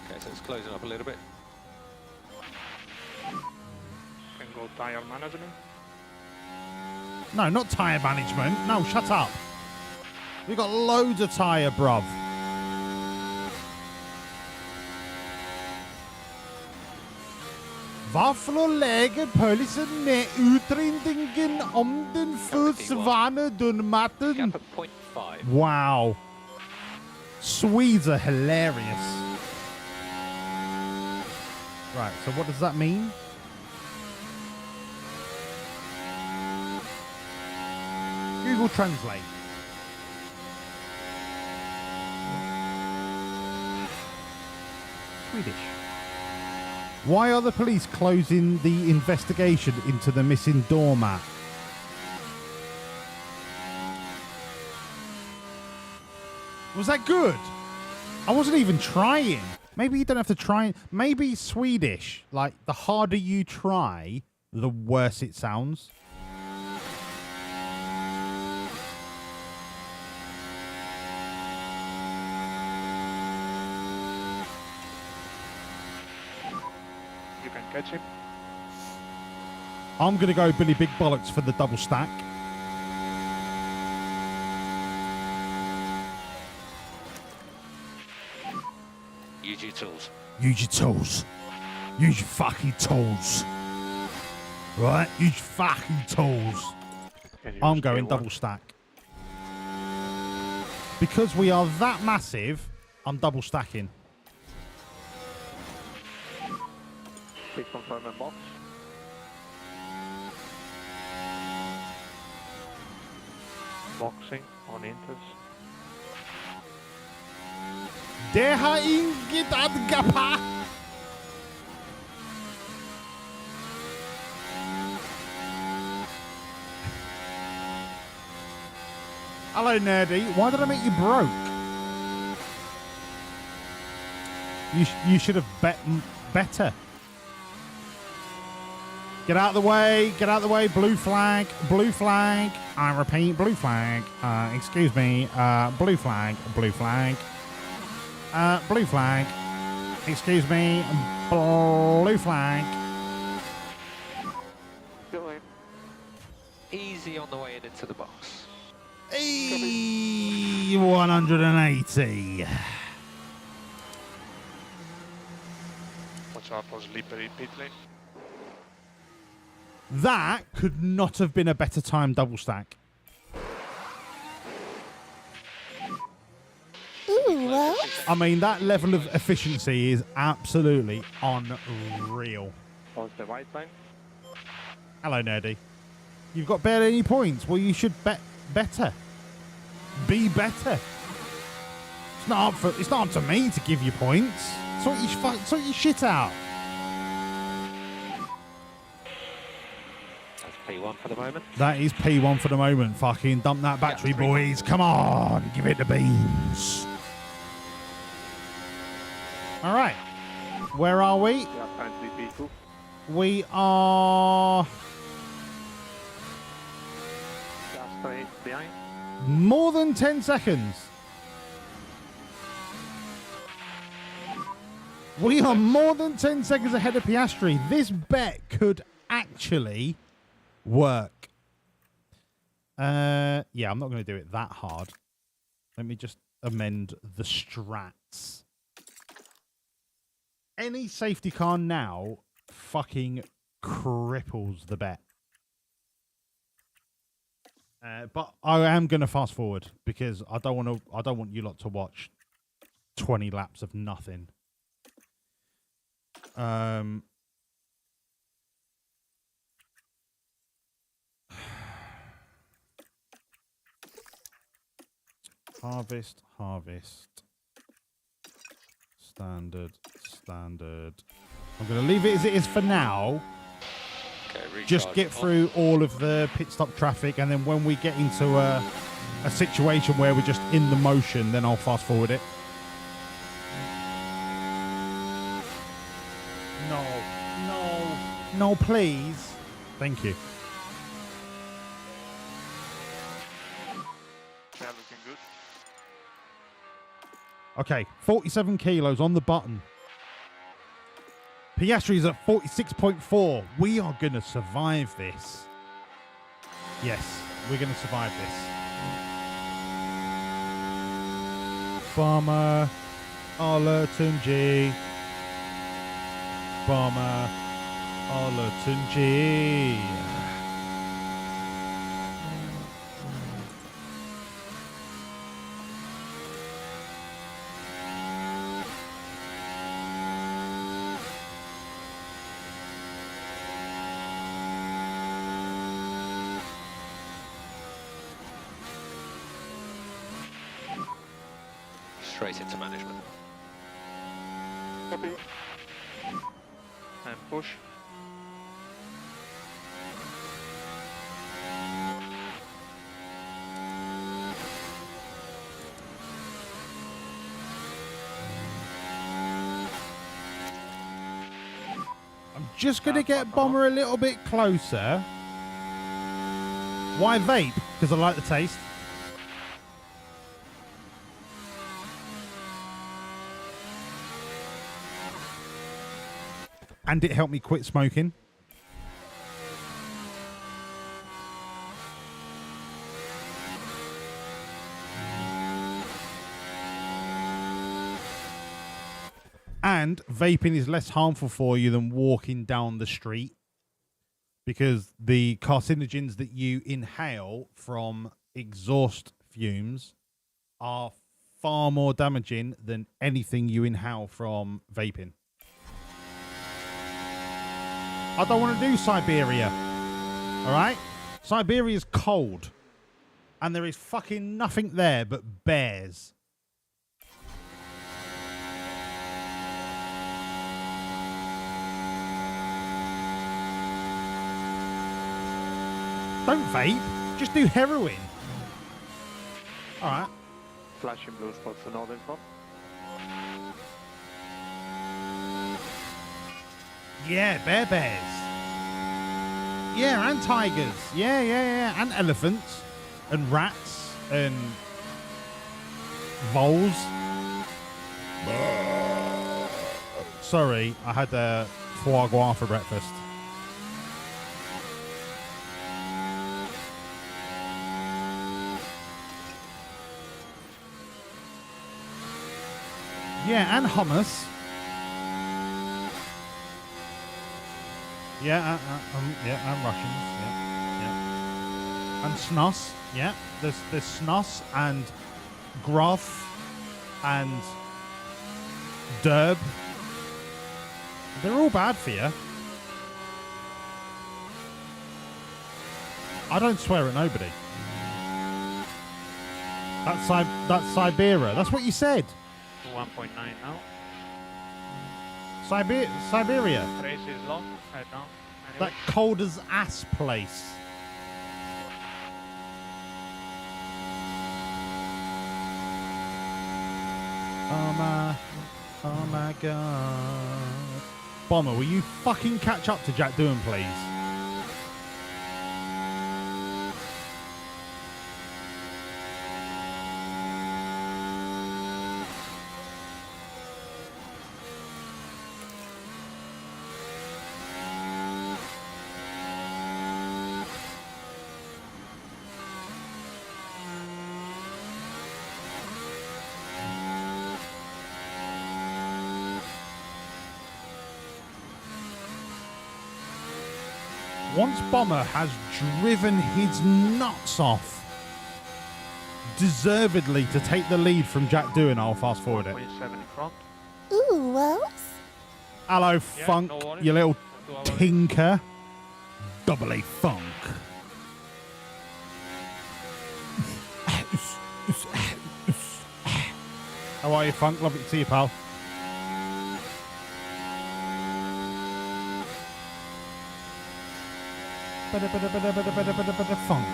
Okay, so it's closing up a little bit. Can go tire management. No, not tyre management. No, shut up. We got loads of tyre, bruv. Varför lägger polisen ner utredningen om den försvunna dunmatten? Gap at 0.5. Wow. Swedes are hilarious. Right, so what does that mean? Google Translate. Swedish. Why are the police closing the investigation into the missing doormat? Was that good? I wasn't even trying. Maybe you don't have to try. Maybe Swedish, like the harder you try, the worse it sounds. Catch him. I'm going to go Billy Big Bollocks for the double stack. Use your tools. Use your tools. Use your fucking tools. Right? Use your fucking tools. I'm going double stack. Because we are that massive, I'm double stacking. Please confirm a box. Boxing on inters. Det har inget att gappa. Hello, Nerdy. Why did I make you broke? You should have bet better. Get out of the way. Get out of the way. Blue flag. Blue flag. I repeat, blue flag. Excuse me. Blue flag. Blue flag. Blue flag. Excuse me. Blue flag. Going easy on the way into the box. 180. Watch out for slippery pit lane. That could not have been a better time double stack. I mean, that level of efficiency is absolutely unreal. Pause the white line. Hello, Nerdy. You've got barely any points. Well, you should bet better. Be better. It's not up to me to give you points. Sort your shit out. That's P1. P1 for the moment. That is P1 for the moment. Fucking dump that battery, boys. Come on. Give it the beans. All right. Where are we? We are currently P2. We are Just straight behind. more than 10 seconds. We are more than 10 seconds ahead of Piastri. This bet could actually work. Yeah, I'm not going to do it that hard. Let me just amend the strats. Any safety car now fucking cripples the bet. But I am going to fast forward because I don't want you lot to watch 20 laps of nothing. Harvest. Standard. I'm going to leave it as it is for now. Okay, Just get through all of the pit stop traffic, and then when we get into a situation where we're just in the motion, then I'll fast forward it. No, please. Thank you. Yeah, looking good. Okay, 47 kilos on the button. Piastri's at 46.4. We are going to survive this. Yes, we're going to survive this. Bomber, Arlerton G. Bomber, Arlerton G. Straight into management. Copy. And push. I'm just going to get Bomber a little bit closer. Why vape? Because I like the taste. And it helped me quit smoking. And vaping is less harmful for you than walking down the street, because the carcinogens that you inhale from exhaust fumes are far more damaging than anything you inhale from vaping. I don't want to do Siberia. All right? Siberia's cold. And there is fucking nothing there but bears. Don't vape. Just do heroin. All right. Flashing blue spots for northern front. Yeah, bears. Yeah, and tigers. Yeah. And elephants. And rats. And voles. Sorry, I had foie gras for breakfast. Yeah, and hummus. Yeah, and Russians. Yeah. And snus. Yeah, there's snus and gruff and derb. They're all bad for you. I don't swear at nobody. That's Siberia. That's what you said. 1.9 now. Siberia. Race is long. Head down. Anyway. That cold as ass place. Oh my god. Bomber, will you fucking catch up to Jack Doohan, please? Once Bomber has driven his nuts off, deservedly to take the lead from Jack Doohan, I'll fast forward it. 1.7 in front. Ooh, well. Hello, Yeah, Funk, no worries. you little Don't worry. tinker. Double A Funk. How are you, Funk? Lovely to see you, pal. Funk.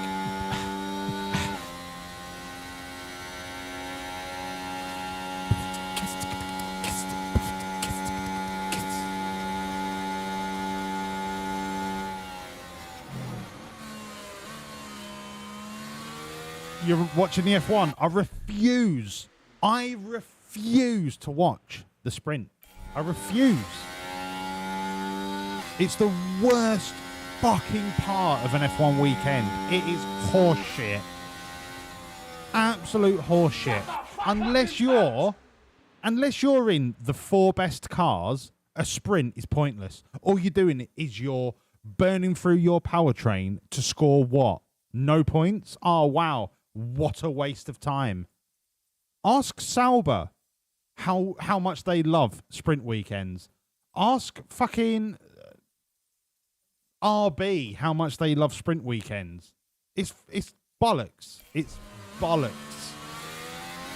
You're watching the F1. I refuse to watch the sprint. I refuse. It's the worst fucking part of an F1 weekend. It is horseshit. Absolute horseshit. Unless you're in the 4 best cars, a sprint is pointless. All you're doing is you're burning through your powertrain to score what? No points? Oh, wow. What a waste of time. Ask Sauber how much they love sprint weekends. Ask fucking RB how much they love sprint weekends. It's bollocks. It's bollocks.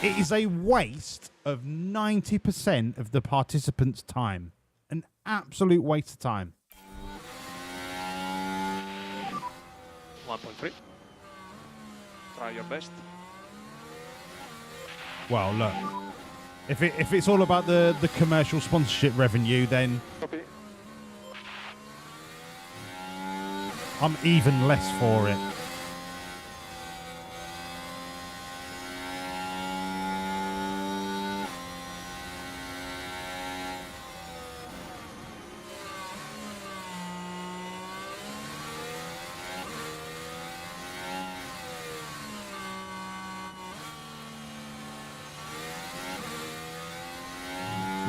It is a waste of 90% of the participants' time. An absolute waste of time. 1.3. Try your best. Well, look. If it's all about the commercial sponsorship revenue, then Copy. I'm even less for it.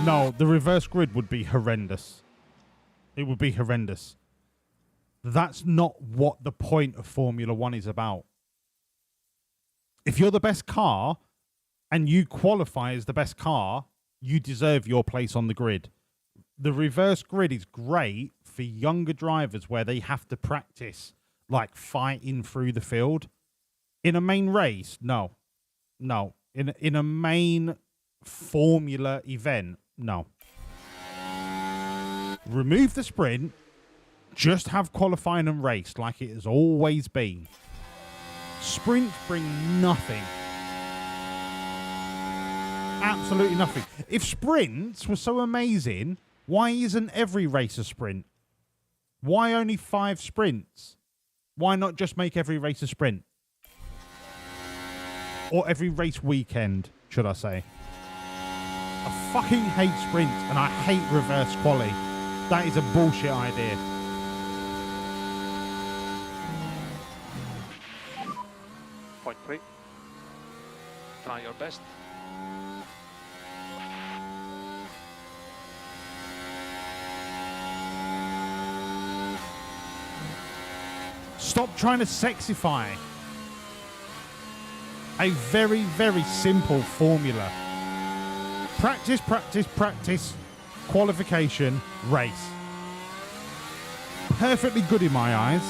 No, the reverse grid would be horrendous. It would be horrendous. That's not what the point of Formula One is about. If you're the best car and you qualify as the best car, you deserve your place on the grid. The reverse grid is great for younger drivers where they have to practice like fighting through the field. In a main race, no. In a main Formula event, no. Remove the sprint. Just have qualifying and race like it has always been. Sprints bring nothing. Absolutely nothing. If sprints were so amazing, why isn't every race a sprint? Why only 5 sprints? Why not just make every race a sprint? Or every race weekend, should I say. I fucking hate sprints and I hate reverse quali. That is a bullshit idea. Point 3. Try your best. Stop trying to sexify a very, very simple formula. Practice, practice, practice, qualification, race. Perfectly good in my eyes.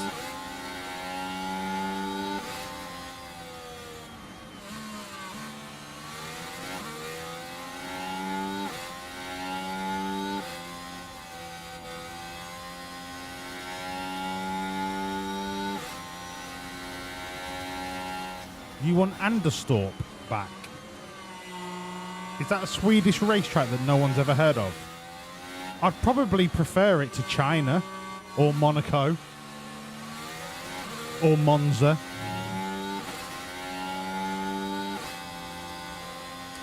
You want Anderstorp back? Is that a Swedish racetrack that no one's ever heard of? I'd probably prefer it to China or Monaco or Monza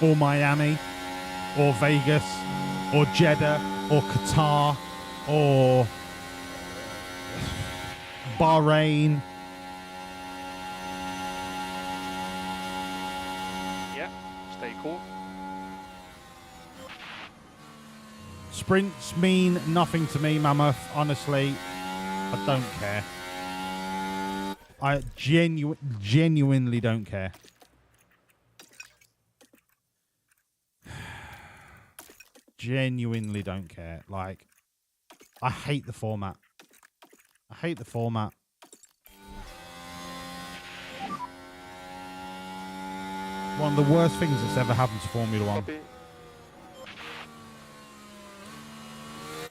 or Miami or Vegas or Jeddah or Qatar or Bahrain. Yeah, stay cool. Sprints mean nothing to me, Mammoth. Honestly, I don't care. I genuinely don't care. Genuinely don't care. Like, I hate the format. I hate the format. One of the worst things that's ever happened to Formula One. Copy.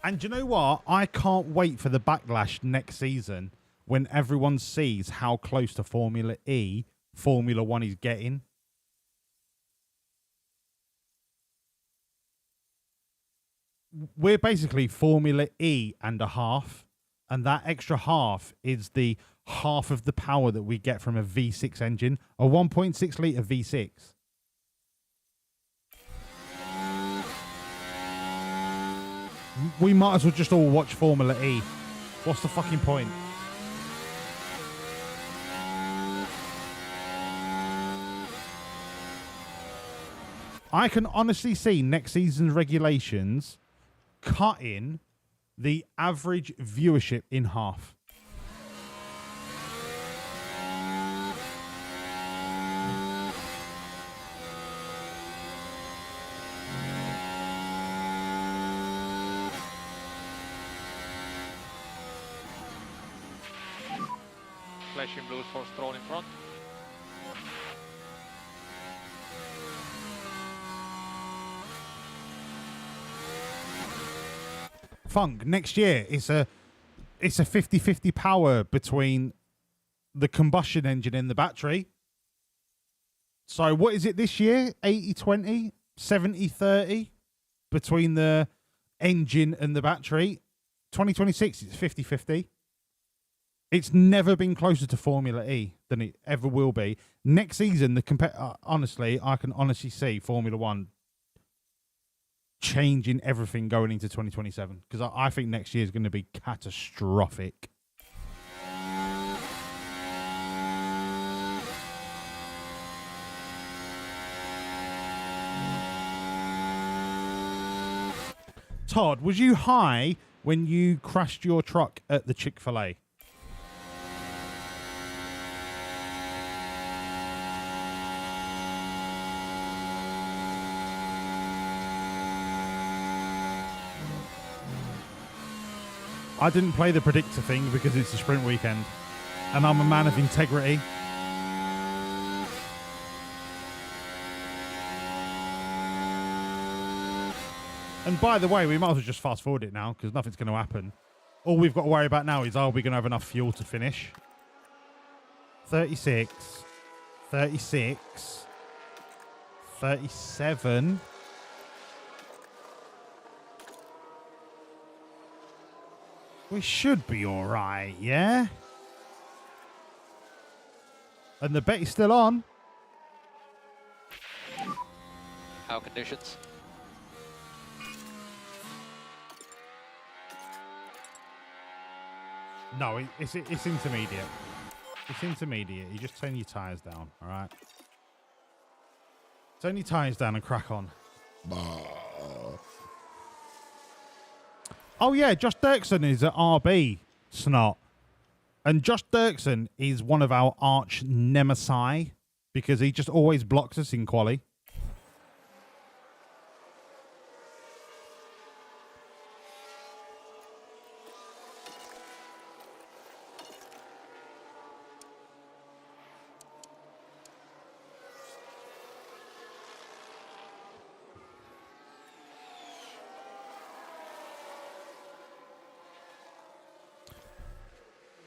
And do you know what? I can't wait for the backlash next season when everyone sees how close to Formula E Formula One is getting. We're basically Formula E and a half, and that extra half is the half of the power that we get from a V6 engine, a 1.6 litre V6. We might as well just all watch Formula E. What's the fucking point? I can honestly see next season's regulations cutting the average viewership in half. Flashing blues for Stroll in front. Funk, next year it's a 50-50 power between the combustion engine and the battery. So what is it this year? 80-20? 70-30 between the engine and the battery. 2026 it's 50-50. It's never been closer to Formula E than it ever will be. Next season, honestly, I can honestly see Formula One changing everything going into 2027 because I think next year is going to be catastrophic. Todd, was you high when you crashed your truck at the Chick-fil-A? I didn't play the predictor thing because it's a sprint weekend and I'm a man of integrity. And by the way, we might as well just fast forward it now because nothing's going to happen. All we've got to worry about now is are we going to have enough fuel to finish? 36, 36, 37. We should be all right, yeah? And the bet is still on. How conditions? No, it's intermediate. It's intermediate. You just turn your tyres down, all right? Turn your tyres down and crack on. Oh, yeah, Josh Dirksen is at RB, snot. And Josh Dirksen is one of our arch nemesis because he just always blocks us in quali.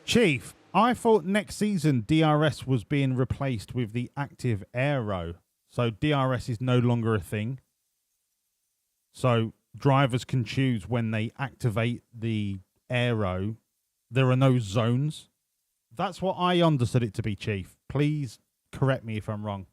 Chief, I thought next season DRS was being replaced with the active aero. So DRS is no longer a thing. So drivers can choose when they activate the aero. There are no zones. That's what I understood it to be, Chief. Please correct me if I'm wrong.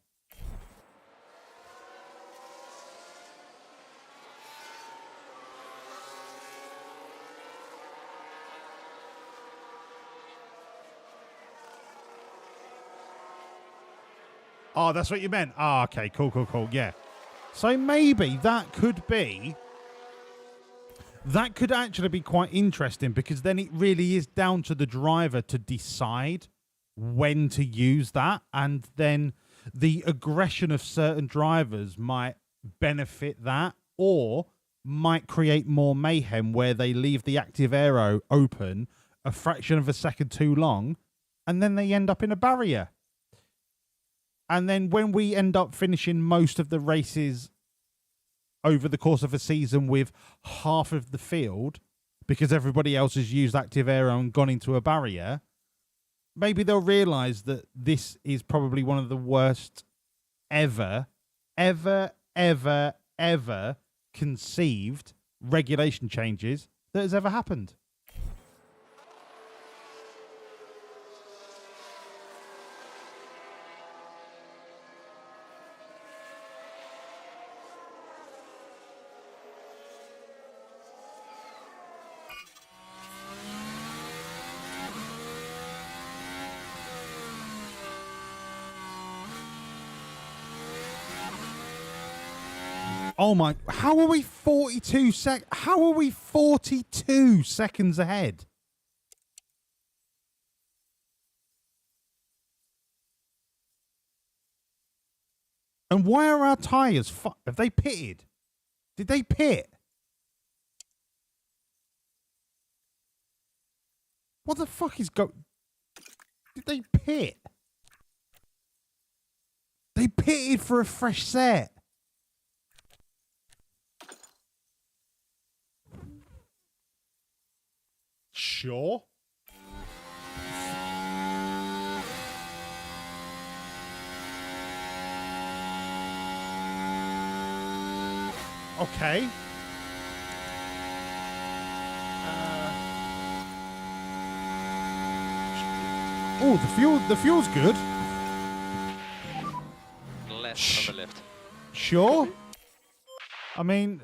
Oh, that's what you meant. Ah, okay, cool, cool, cool. Yeah. So maybe that could actually be quite interesting, because then it really is down to the driver to decide when to use that, and then the aggression of certain drivers might benefit that, or might create more mayhem where they leave the active aero open a fraction of a second too long, and then they end up in a barrier. And then when we end up finishing most of the races over the course of a season with half of the field, because everybody else has used active aero and gone into a barrier, maybe they'll realise that this is probably one of the worst ever conceived regulation changes that has ever happened. Oh my, how are we 42 seconds ahead? And why are our tyres have they pitted? Did they pit? What the fuck is Did they pit? They pitted for a fresh set. Sure. Okay. Oh, the fuel's good. Left on the left. Sure. I mean,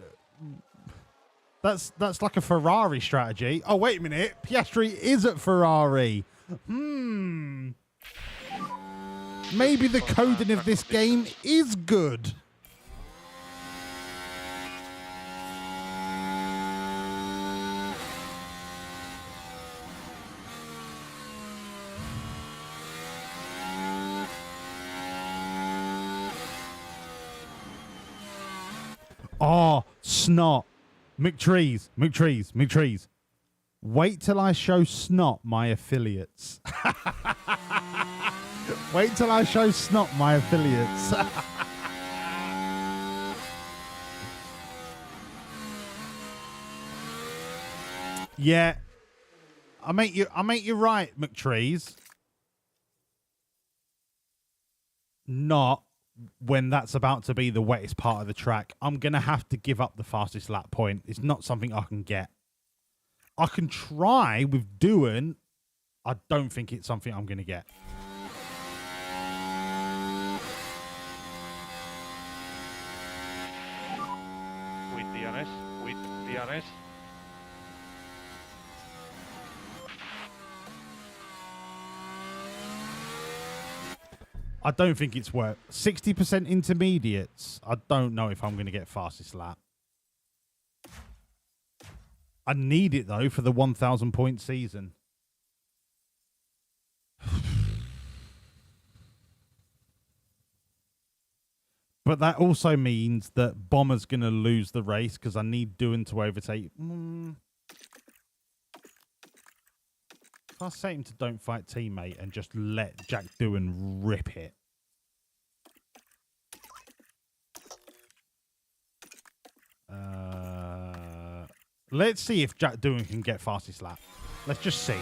that's like a Ferrari strategy. Oh, wait a minute. Piastri is at Ferrari. Maybe the coding of this game is good. Oh, snot. McTrees. Wait till I show snot my affiliates. Wait till I show snot my affiliates. Yeah. I make you right, McTrees. Not when that's about to be the wettest part of the track. I'm going to have to give up the fastest lap point. It's not something I can get. I can try with doing. I don't think it's something I'm going to get. With DRS. I don't think it's worth 60% intermediates. I don't know if I'm going to get fastest lap. I need it though for the 1,000 point season. But that also means that Bomber's going to lose the race because I need Doohan to overtake. If I say him to don't fight teammate and just let Jack Doohan rip it. Let's see if Jack Doohan can get fastest lap. Let's just see.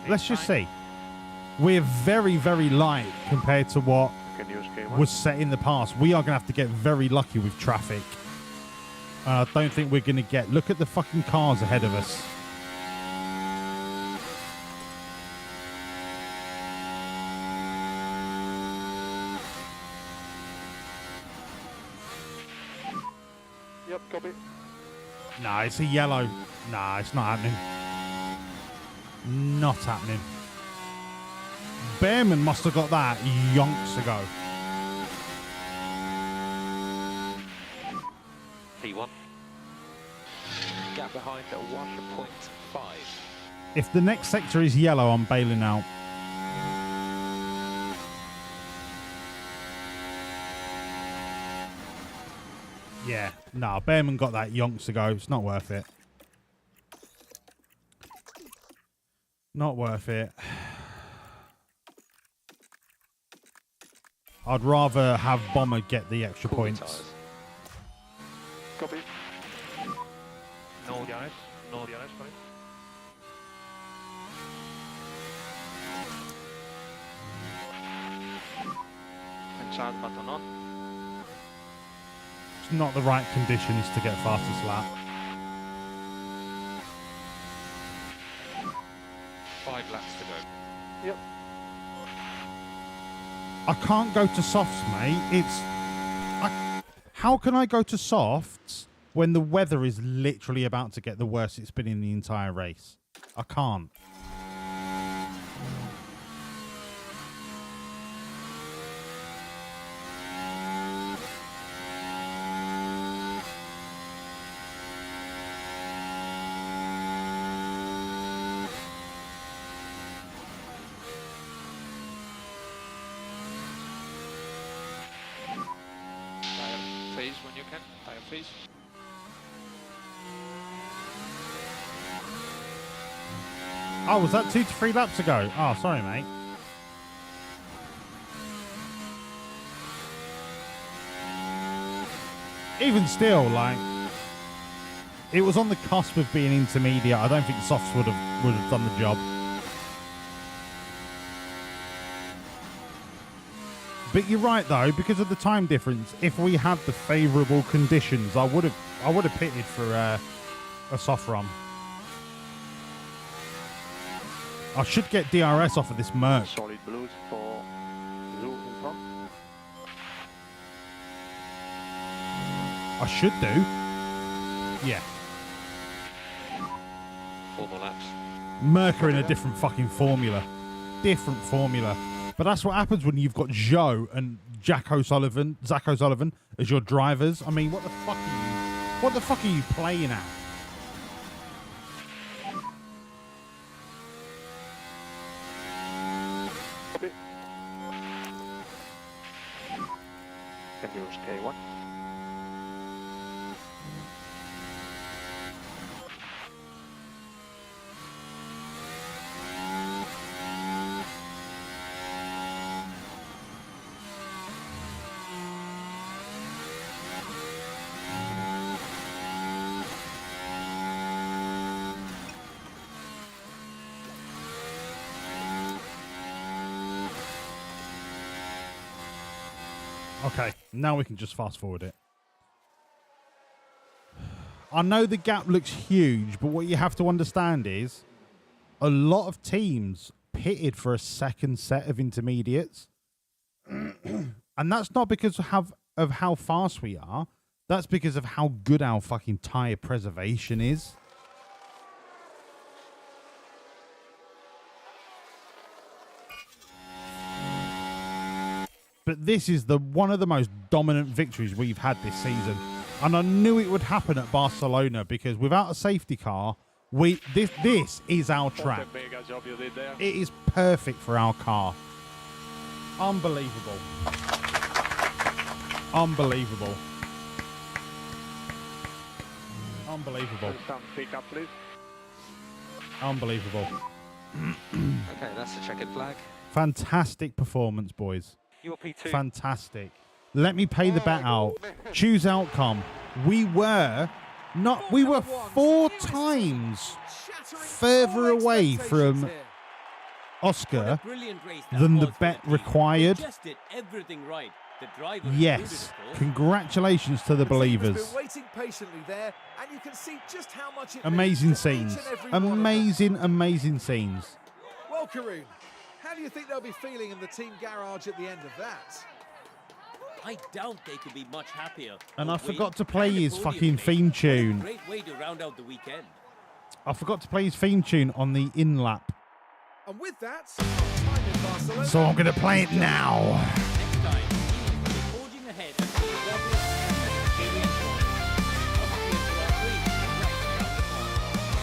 let's just see. We're very, very light compared to what was set in the past. We are going to have to get very lucky with traffic. I don't think we're going to get... Look at the fucking cars ahead of us. Yep, copy. Nah, it's a yellow. Nah, it's not happening. Not happening. Bearman must have got that yonks ago. P1. Gap behind at 1.5. If the next sector is yellow, I'm bailing out. Yeah, no, Bearman got that yonks ago. It's not worth it. Not worth it. I'd rather have Bomber get the extra points. Copy. No DRS. No DRS, sorry. And charge button on. It's not the right conditions to get fastest lap. 5 laps to go. Yep. I can't go to softs, mate. How can I go to softs when the weather is literally about to get the worst it's been in the entire race? I can't. Phase when you can. Tire phase. Oh, was that 2 to 3 laps ago? Oh, sorry, mate. Even still, like, it was on the cusp of being intermediate. I don't think softs would have done the job. But you're right though, because of the time difference. If we had the favourable conditions, I would have pitted for a soft run. I should get DRS off of this Merc. Solid blues for Zoo in front. I should do. Yeah. 4 more laps. Merc are in a different fucking formula. Different formula. But that's what happens when you've got Joe and Zach O'Sullivan as your drivers. I mean, what the fuck are you playing at? Copy. Can use K1. Okay, now we can just fast forward it. I know the gap looks huge, but what you have to understand is a lot of teams pitted for a second set of intermediates. And that's not because of how fast we are. That's because of how good our fucking tyre preservation is. But this is one of the most dominant victories we've had this season. And I knew it would happen at Barcelona because without a safety car, this is our track. What a mega job you did there. It is perfect for our car. Unbelievable. Unbelievable. Unbelievable. Some pickup, please. Unbelievable. Okay, that's the checkered flag. Fantastic performance, boys. You're P2. Fantastic. Let me pay the bet out. Choose outcome. We were 4 times further away from Oscar Brilliant race that than the was for bet team. required. They just did everything right. The driver Yes. included, of course. Congratulations to the The team has believers. been waiting patiently there, and you can see just how much it Amazing means to each scenes. and every one of them. Amazing scenes. Well, Karoon, how do you think they'll be feeling in the team garage at the end of that? I doubt they could be much happier. And A I win forgot to play and a his podium fucking place. theme What a tune. great way to round out the weekend. I forgot to play his theme tune on the in lap. And with that, time in Barcelona. So I'm going to play it now. Next time, he will be forging ahead at the obvious and experienced one. Possibly into a free right around the corner.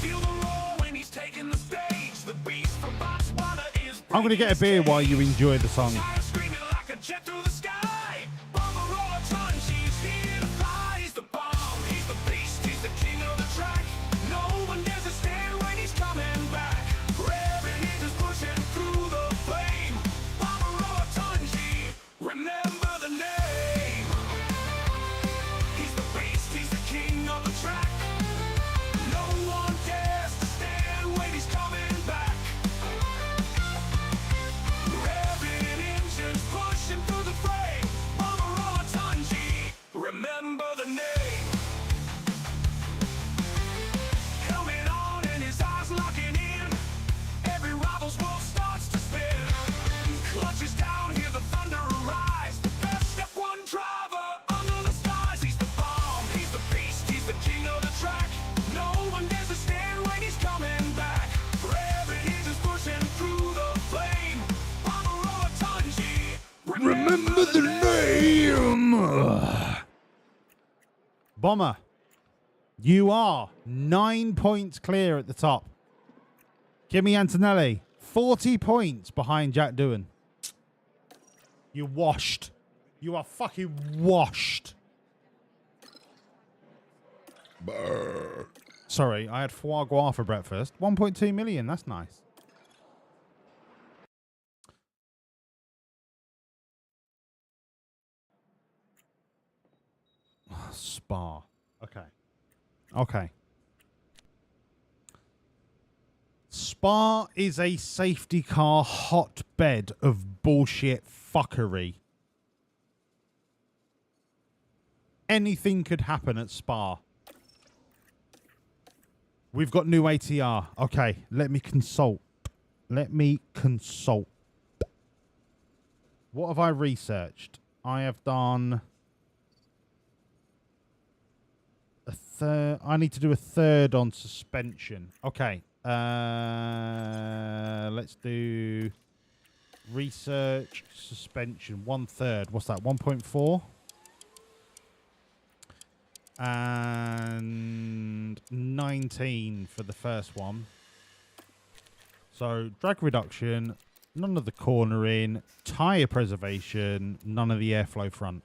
Feel the roar when he's taking the stage. The beast from Botswana is I'm going to get a beer while you enjoy the song. screaming like a jet through the sky. Bomber ton, she's here to fly. He's the bomb, he's the beast, he's the king of the track. No one dares to stand when he's coming back. Revving, he's just pushing through the flame. Bomber ton, remember the name. He's the beast, he's the king of the track. No one dares to stand when he's coming back. Revving engines pushing through the frame. Bomber Tunji, remember the name. Helmet on and his eyes locking in. Every rival's world starts to spin. Clutches down, hear the thunder rise. The best F1 driver under the stars. He's the bomb, he's the beast, he's the king of the track. No one dares to stand when he's coming back. Revving engines pushing through the flame. Bomber Tunji, Remember the name. Bomber, you are 9 points clear at the top. Kimi Antonelli, 40 points behind Jack Doohan. You're washed. You are fucking washed. Sorry, I had foie gras for breakfast. 1.2 million, that's nice. Spa. Okay. Spa is a safety car hotbed of bullshit fuckery. Anything could happen at Spa. We've got new ATR. Okay, let me consult. What have I researched? I have done a third. I need to do a third on suspension. Okay. Let's do research suspension. 1/3. What's that? 1.4. And 19 for the first one. So drag reduction, none of the cornering, tyre preservation, none of the airflow front.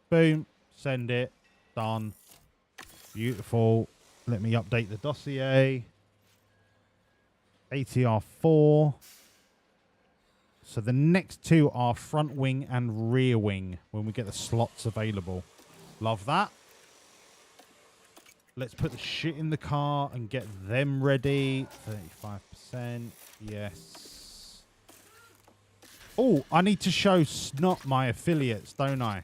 Boom, send it, done. Beautiful. Let me update the dossier. ATR 4. So the next two are front wing and rear wing when we get the slots available. Love that. Let's put the shit in the car and get them ready. 35%. Yes. Oh, I need to show Snot my affiliates, don't I?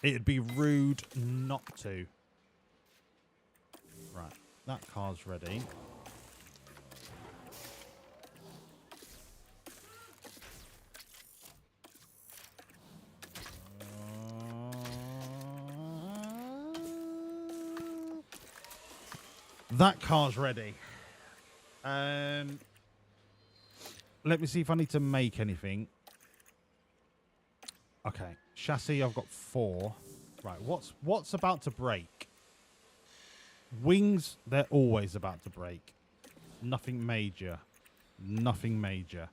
It'd be rude not to. Right. That car's ready. That car's ready. Let me see if I need to make anything. Okay. Chassis, I've got 4. Right, what's about to break? Wings, they're always about to break. Nothing major. Nothing major.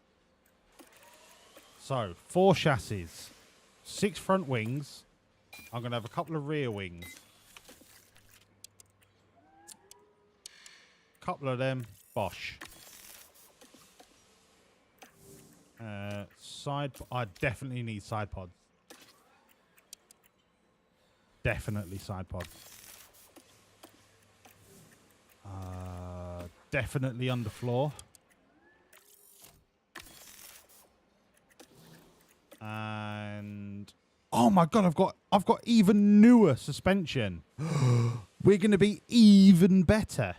So, 4 chassis. 6 front wings. I'm going to have a couple of rear wings. Couple of them, bosh. I definitely need side pods. Definitely side pod. Definitely underfloor. And oh my god, I've got even newer suspension. We're going to be even better.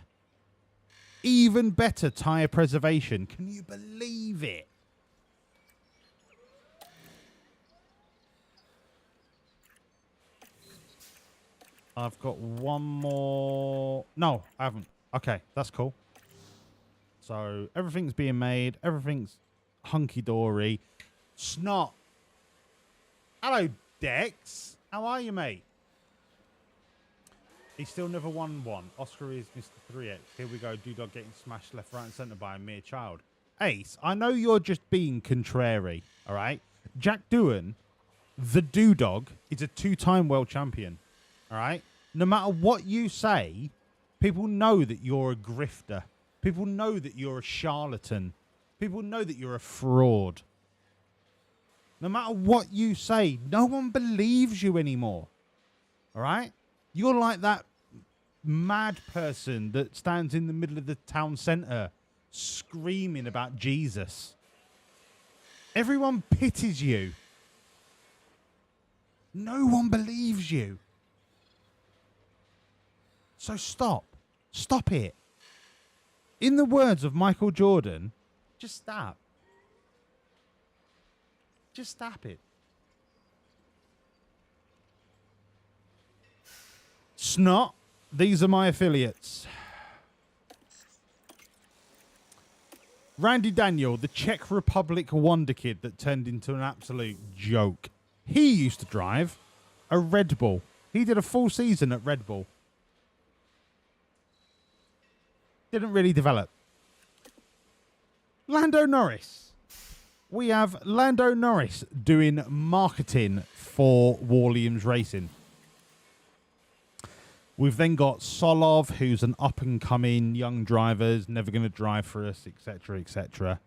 Even better tire preservation. Can you believe it? I've got one more. No, I haven't. Okay, that's cool. So everything's being made. Everything's hunky-dory. Snot. Hello, Dex. How are you, mate? He still never won one. Oscar is Mr. 3X. Here we go. Dudog getting smashed left, right, and centre by a mere child. Ace, I know you're just being contrary, all right? Jack Doohan, the Dudog, is a 2-time world champion, all right? No matter what you say, people know that you're a grifter. People know that you're a charlatan. People know that you're a fraud. No matter what you say, no one believes you anymore, all right? You're like that mad person that stands in the middle of the town centre screaming about Jesus. Everyone pities you. No one believes you. So stop. Stop it. In the words of Michael Jordan, just stop. Just stop it. Snot, these are my affiliates. Randy Daniel, the Czech Republic wonder kid that turned into an absolute joke. He used to drive a Red Bull. He did a full season at Red Bull. Didn't really develop. Lando Norris. We have Lando Norris doing marketing for Wawlliamz Racing. We've then got Solov, who's an up-and-coming young driver, never going to drive for us, etc., etc.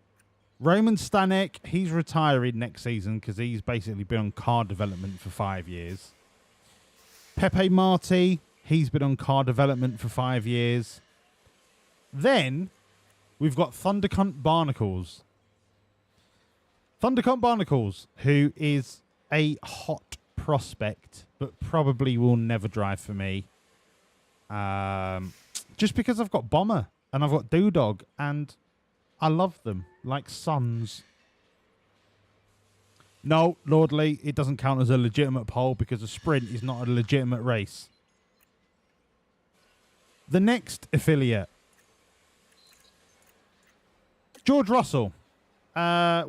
Roman Stanek, he's retiring next season because he's basically been on car development for 5 years. Pepe Marti, he's been on car development for 5 years. Then we've got Thundercunt Barnacles. Thundercunt Barnacles, who is a hot prospect, but probably will never drive for me. Just because I've got Bomber and I've got Dudog and I love them like sons. No, Lordley, it doesn't count as a legitimate poll because a sprint is not a legitimate race. The next affiliate, George Russell.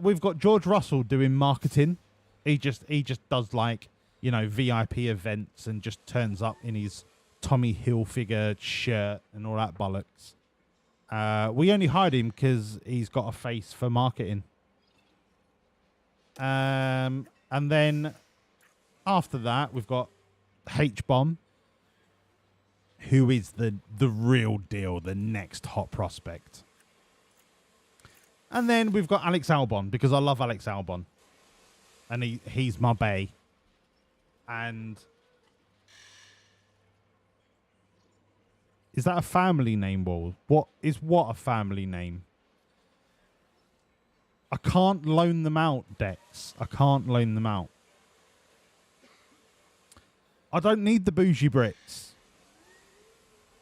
We've got George Russell doing marketing. He just does like, you know, VIP events and just turns up in his Tommy Hilfiger shirt and all that bollocks. We only hired him because he's got a face for marketing. And then after that, we've got H-Bomb, who is the real deal, the next hot prospect. And then we've got Alex Albon, because I love Alex Albon. And he's my bae. And is that a family name, Wall? What a family name? I can't loan them out, Dex. I can't loan them out. I don't need the bougie Brits.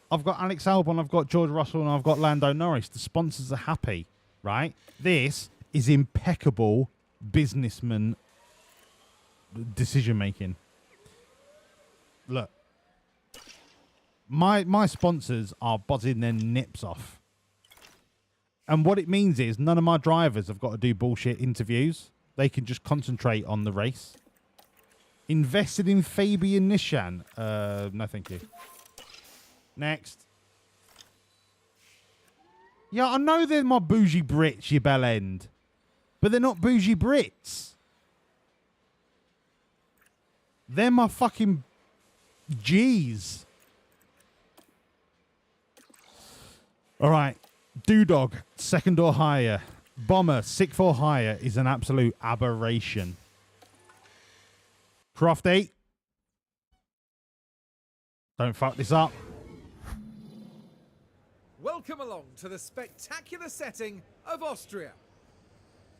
I've got Alex Albon, I've got George Russell, and I've got Lando Norris. The sponsors are happy, right? This is impeccable businessman decision-making. Look. My sponsors are buzzing their nips off. And what it means is none of my drivers have got to do bullshit interviews. They can just concentrate on the race. Invested in Fabian Nishan. No, thank you. Next. Yeah, I know they're my bougie Brits, you bell end. But they're not bougie Brits. They're my fucking G's. All right. Dudog, second or higher. Bomber, sixth or higher is an absolute aberration. Crofty. Don't fuck this up. Welcome along to the spectacular setting of Austria.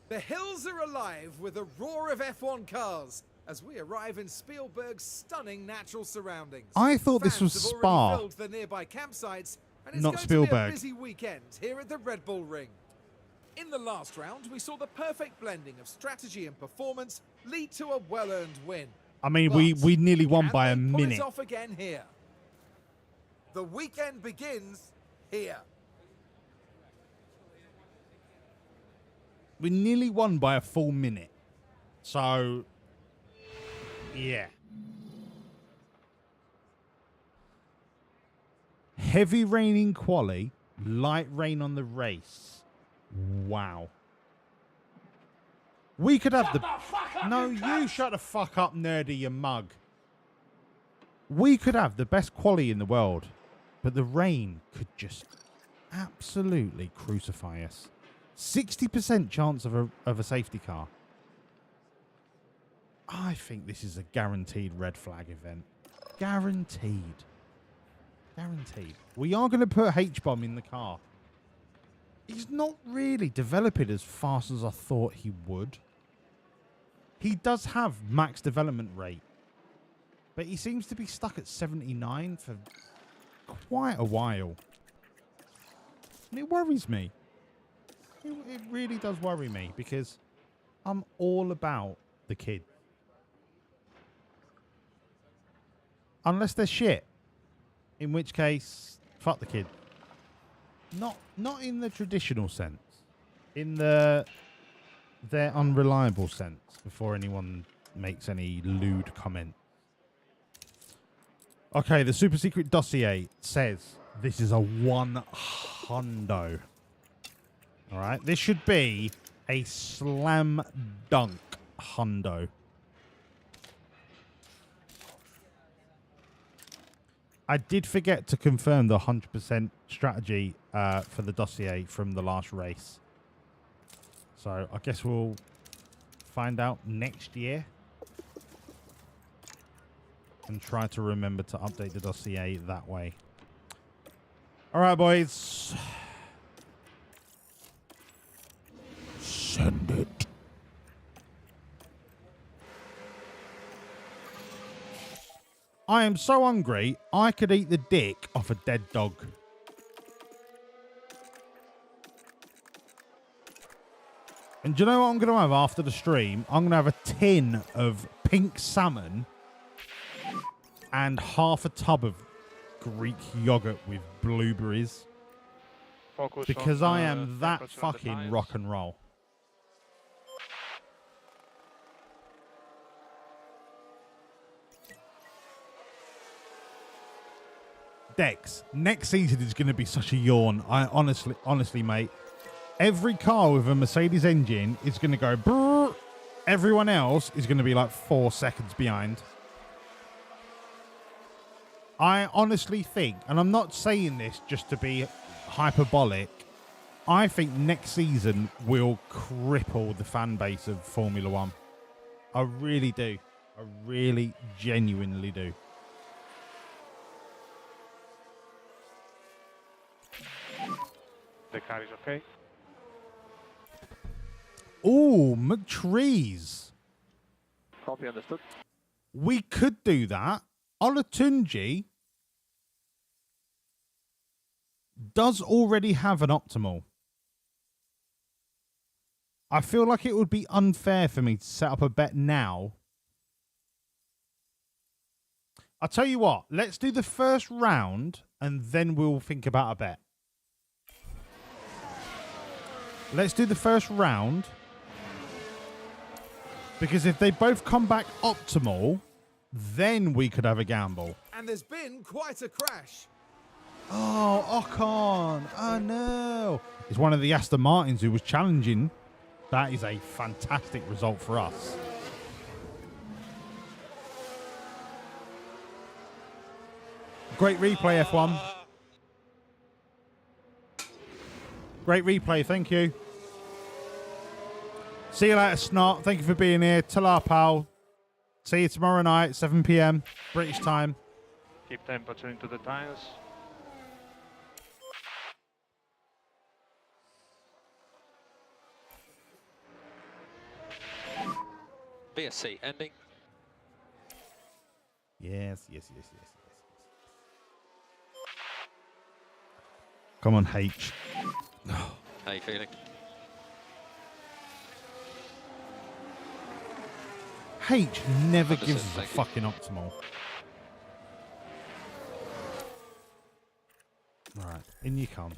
The hills are alive with the roar of F1 cars as we arrive in Spielberg's stunning natural surroundings. I thought this was Fans have Spa. already filled the nearby campsites, and it's Not going to Spielberg. be a busy weekend here at the Red Bull Ring. In the last round, we saw the perfect blending of strategy and performance lead to a well-earned win. I mean, But we nearly won can by a they pull minute. it off again here? The weekend begins here. We nearly won by a full minute. So, yeah. Heavy rain in quali, light rain on the race. Wow. We could have No, you shut the fuck up, nerdy, you mug. We could have the best quali in the world, but the rain could just absolutely crucify us. 60% chance of a safety car. I think this is a guaranteed red flag event. Guaranteed. Guaranteed. We are going to put H-bomb in the car. He's not really developing as fast as I thought he would. He does have max development rate, but he seems to be stuck at 79 for quite a while. And it worries me. It really does worry me because I'm all about the kid. Unless they're shit. In which case, fuck the kid. Not in the traditional sense. In their unreliable sense, before anyone makes any lewd comment. Okay, the super secret dossier says this is a 100. All right, this should be a slam dunk hundo. I did forget to confirm the 100% strategy for the dossier from the last race. So I guess we'll find out next year. And try to remember to update the dossier that way. All right, boys. Send it. I am so hungry, I could eat the dick off a dead dog. And do you know what I'm going to have after the stream? I'm going to have a tin of pink salmon and half a tub of Greek yogurt with blueberries. Focus because on, I am that 10% of the fucking tires. rock and roll. Dex, next season is going to be such a yawn. I honestly, mate. Every car with a Mercedes engine is going to go brrr. Everyone else is going to be like 4 seconds behind. I honestly think, and I'm not saying this just to be hyperbolic, I think next season will cripple the fan base of Formula One. I really do. I really genuinely do. The car is okay. Ooh, McTrees. Copy, understood. We could do that. Olatunji does already have an optimal. I feel like it would be unfair for me to set up a bet now. I'll tell you what, let's do the first round and then we'll think about a bet. Let's do the first round. Because if they both come back optimal, then we could have a gamble. And there's been quite a crash. Oh, Ocon. Oh, no. It's one of the Aston Martins who was challenging. That is a fantastic result for us. Great replay, F1. Great replay, thank you. See you later, Snot. Thank you for being here. Ta-la, pal. See you tomorrow night, 7 p.m. British time. Keep temperature into the tires. BSC ending. Yes. Come on, H. How you feeling? H never Understood, gives us a thank you. fucking optimal. Alright, in you come.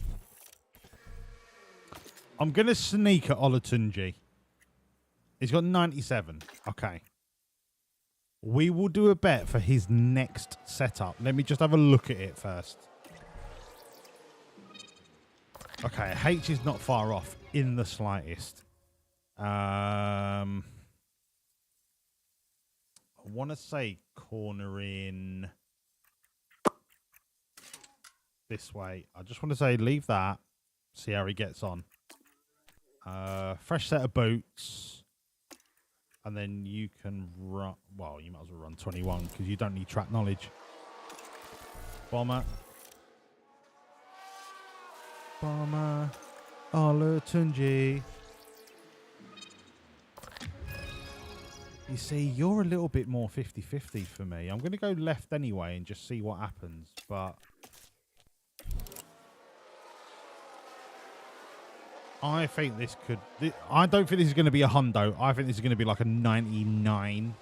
I'm going to sneak at Olatunji. He's got 97. Okay. We will do a bet for his next setup. Let me just have a look at it first. Okay, H is not far off in the slightest. I want to say corner in this way. I just want to say leave that. See how he gets on. Fresh set of boots. And then you can run... Well, you might as well run 21 because you don't need track knowledge. Bomber. Olatunji. You see, you're a little bit more 50-50 for me. I'm going to go left anyway and just see what happens, but... I think this could... I don't think this is going to be a hundo. I think this is going to be like a 99.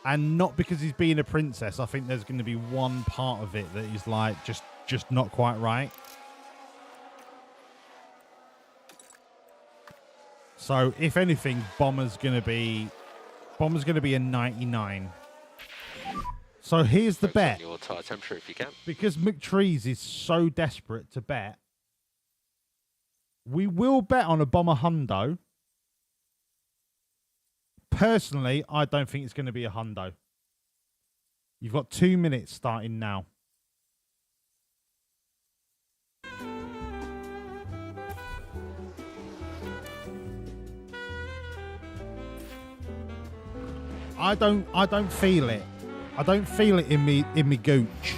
And not because he's being a princess. I think there's going to be one part of it that is like just not quite right. So, if anything, Bomber's going to be a 99. So, here's the bet. Your tyre temperature if you can. Because McTrees is so desperate to bet, we will bet on a Bomber hundo. Personally, I don't think it's going to be a hundo. You've got 2 minutes starting now. I don't feel it. I don't feel it in me gooch.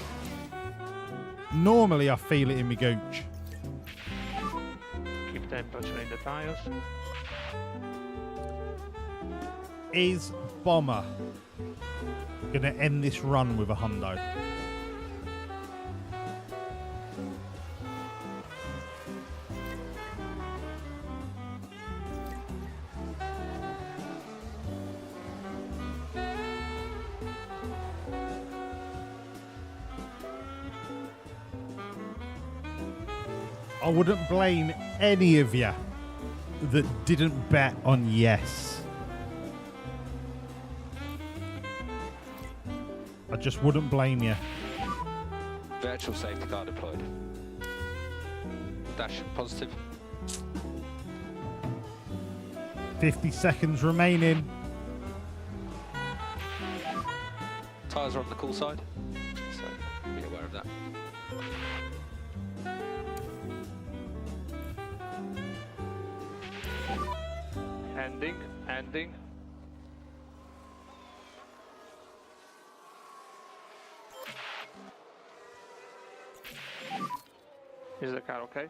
Normally I feel it in me gooch. Keep temperature in the tires. Is Bomber gonna end this run with a hundo? I wouldn't blame any of you that didn't bet on yes. I just wouldn't blame you. Virtual safety car deployed. Dash positive. 50 seconds remaining. Tyres are on the cool side, so be aware of that. Ending. Is the car okay?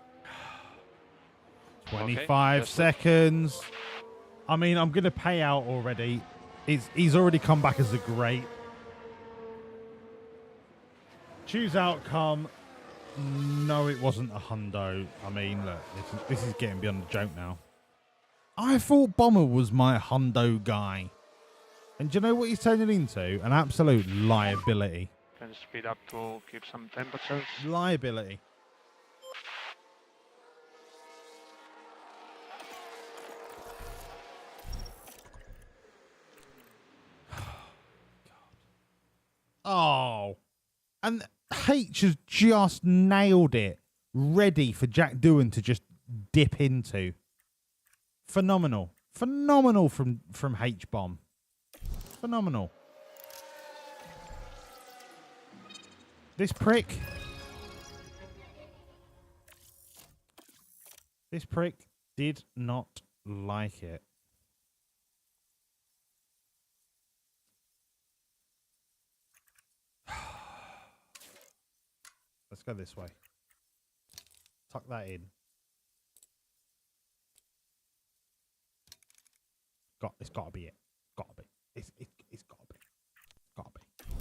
25 Okay, seconds. I mean, I'm going to pay out already. He's already come back as a great. Choose outcome. No, it wasn't a hundo. I mean, look, this is getting beyond the joke now. I thought Bomber was my hundo guy. And do you know what he's turning into? An absolute liability. Can speed up to keep some temperatures. Liability. Oh. And H has just nailed it. Ready for Jack Doohan to just dip into. Phenomenal. Phenomenal from H-Bomb. Phenomenal. This prick. This prick did not like it. – Let's go this way. Tuck that in. It's got to be it. Got to be. It's got to be. Got to be.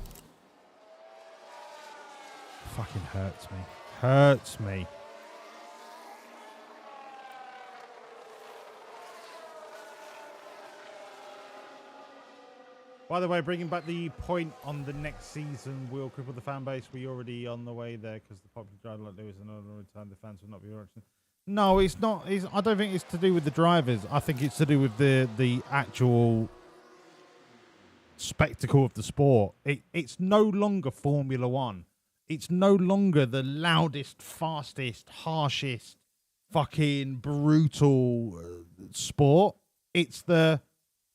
Fucking hurts me. Hurts me. By the way, bringing back the point on the next season will cripple the fan base. We're already on the way there because the popular driver like Lewis and all the time the fans will not be watching. No, it's not. I don't think it's to do with the drivers. I think it's to do with the actual spectacle of the sport. It's no longer Formula One. It's no longer the loudest, fastest, harshest, fucking brutal sport. It's the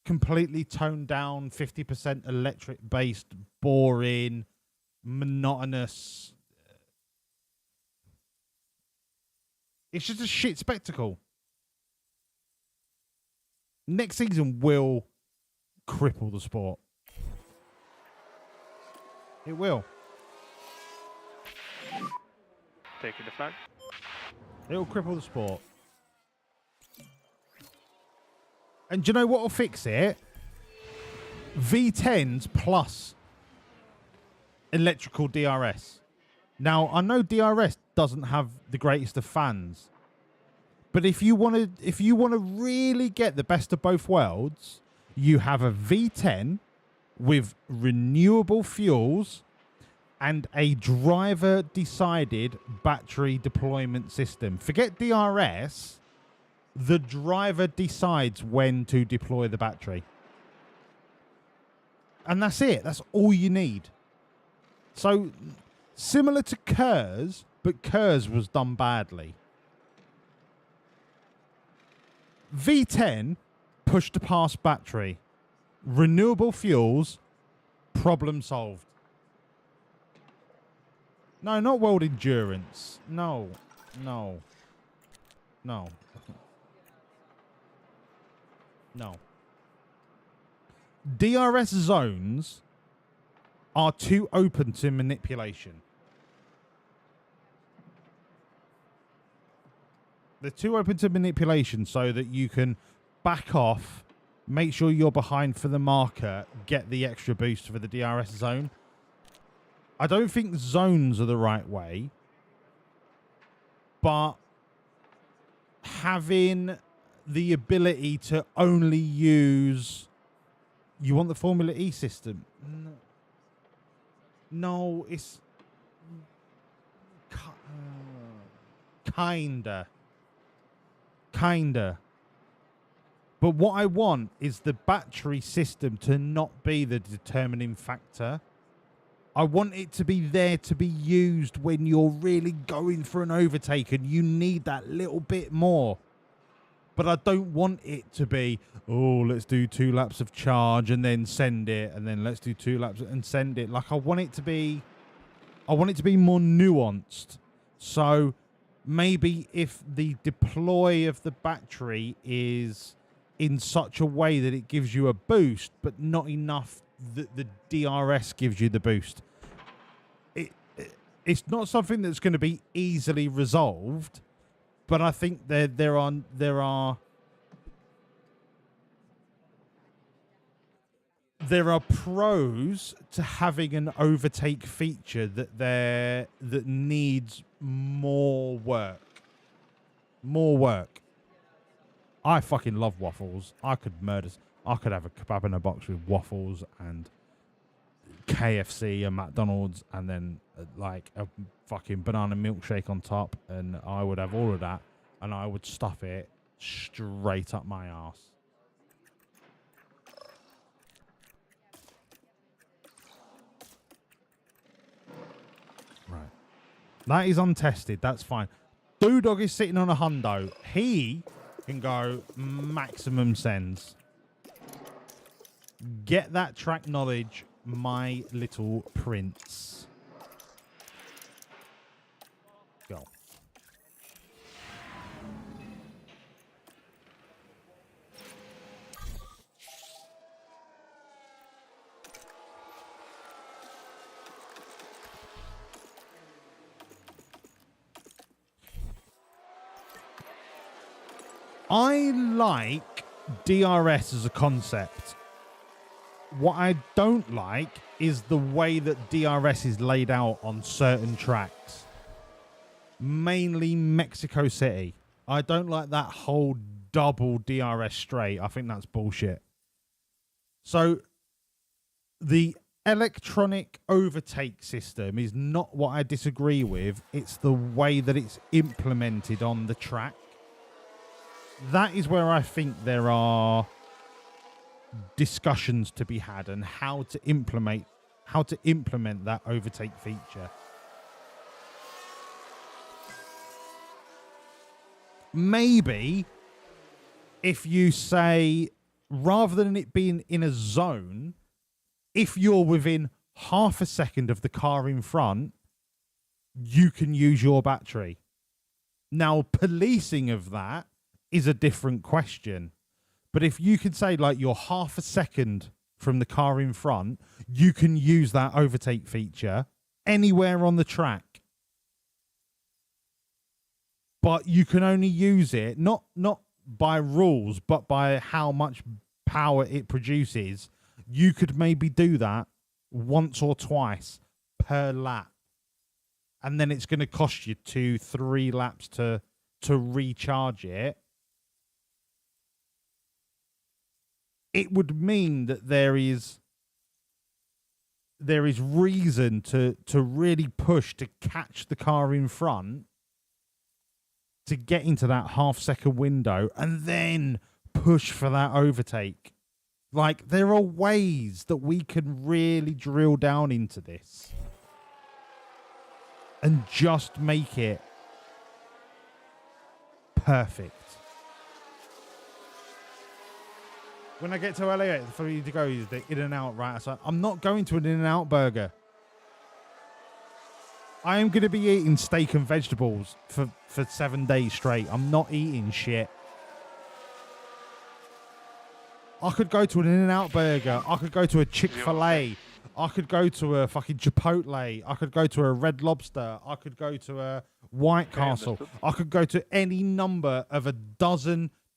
completely toned down, 50% electric based, boring, monotonous. It's just a shit spectacle. Next season will cripple the sport. It will. Taking the flag. It'll cripple the sport. And do you know what will fix it? V10s plus electrical DRS. Now, I know DRS doesn't have the greatest of fans, but if you want to really get the best of both worlds, you have a V10 with renewable fuels and a driver-decided battery deployment system. Forget DRS. The driver decides when to deploy the battery. And that's it. That's all you need. So, similar to KERS, but KERS was done badly. V10, push to pass battery. Renewable fuels, problem solved. No, not world endurance. No. No. No. No. DRS zones are too open to manipulation. They're too open to manipulation so that you can back off, make sure you're behind for the marker, get the extra boost for the DRS zone. I don't think zones are the right way, but having the ability to only use... You want the Formula E system? No, it's... Kinda. But what I want is the battery system to not be the determining factor. I want it to be there to be used when you're really going for an overtake and you need that little bit more. But I don't want it to be, oh, let's do 2 laps of charge and then send it, and then let's do 2 laps and send it. Like, I want it to be more nuanced. So maybe if the deploy of the battery is in such a way that it gives you a boost, but not enough that the DRS gives you the boost. It's not something that's going to be easily resolved, but I think there are pros to having an overtake feature that needs more work. More work. I fucking love waffles. I could have a kebab in a box with waffles and KFC and McDonald's, and then like a fucking banana milkshake on top, and I would have all of that, and I would stuff it straight up my ass. Right. That is untested. That's fine. Doodog is sitting on a hundo. He can go maximum sends. Get that track knowledge, my little prince. Go. I like DRS as a concept. What I don't like is the way that DRS is laid out on certain tracks. Mainly Mexico City. I don't like that whole double DRS straight. I think that's bullshit. So the electronic overtake system is not what I disagree with. It's the way that it's implemented on the track. That is where I think there are discussions to be had and how to implement that overtake feature. Maybe if you say, rather than it being in a zone, if you're within half a second of the car in front, you can use your battery. Now, policing of that is a different question. But if you could say, like, you're half a second from the car in front, you can use that overtake feature anywhere on the track. But you can only use it, not by rules, but by how much power it produces. You could maybe do that once or twice per lap. And then it's going to cost you 2-3 laps to recharge it. It would mean that there is reason to really push to catch the car in front, to get into that half-second window, and then push for that overtake. Like, there are ways that we can really drill down into this and just make it perfect. When I get to LA, for me to go is the In-N-Out right outside. I'm not going to an In-N-Out burger. I am going to be eating steak and vegetables for 7 days straight. I'm not eating shit. I could go to an In-N-Out burger. I could go to a Chick-fil-A. I could go to a fucking Chipotle. I could go to a Red Lobster. I could go to a White Castle. I could go to any number of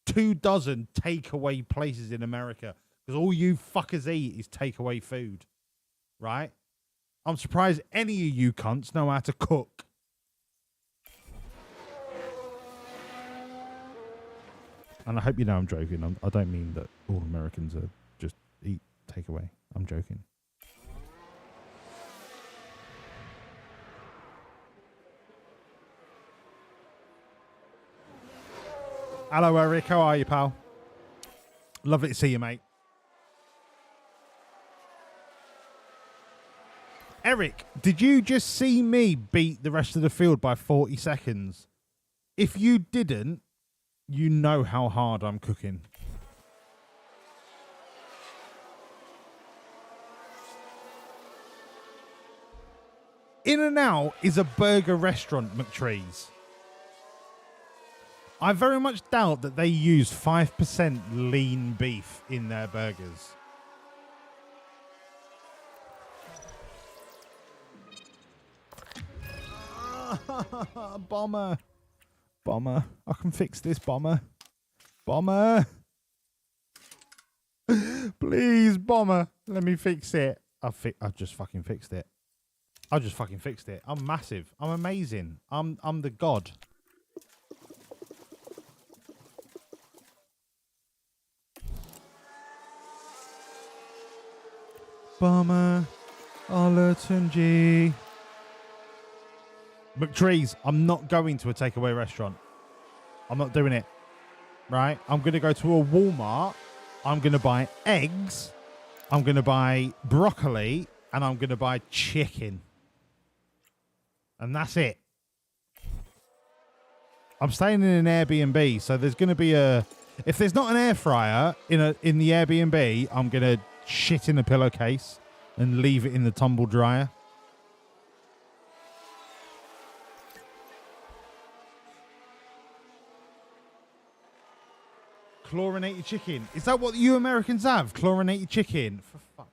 2 dozen takeaway places in America, because all you fuckers eat is takeaway food, right? I'm surprised any of you cunts know how to cook. And I hope you know I'm joking. I don't mean that all Americans are just eat takeaway. I'm joking. Hello, Eric. How are you, pal? Lovely to see you, mate. Eric, did you just see me beat the rest of the field by 40 seconds? If you didn't, you know how hard I'm cooking. In-N-Out is a burger restaurant, McTrees. I very much doubt that they use 5% lean beef in their burgers. Bomber. Bomber. I can fix this, Bomber. Bomber. Please, Bomber. Let me fix it. I've just fucking fixed it. I just fucking fixed it. I'm massive. I'm amazing. I'm the god. Bomber. Allerton G. McTrees, I'm not going to a takeaway restaurant. I'm not doing it. Right? I'm going to go to a Walmart. I'm going to buy eggs. I'm going to buy broccoli. And I'm going to buy chicken. And that's it. I'm staying in an Airbnb, so there's going to be a... If there's not an air fryer in the Airbnb, I'm going to shit in a pillowcase and leave it in the tumble dryer. Chlorinated chicken. Is that what you Americans have? Chlorinated chicken? For fuck.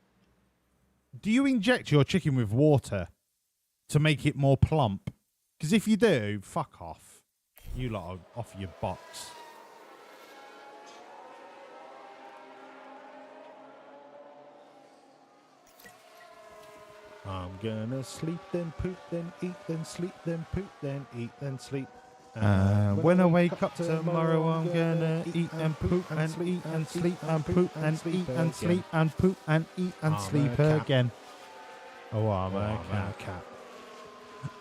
Do you inject your chicken with water to make it more plump? Because if you do, fuck off. You lot are off your box. I'm gonna sleep, then poop, then eat, then sleep, then poop, then eat, then sleep. When I wake up tomorrow, I'm gonna eat and poop and eat and sleep and poop and eat and sleep and poop and eat and sleep again. Oh, I'm a cat.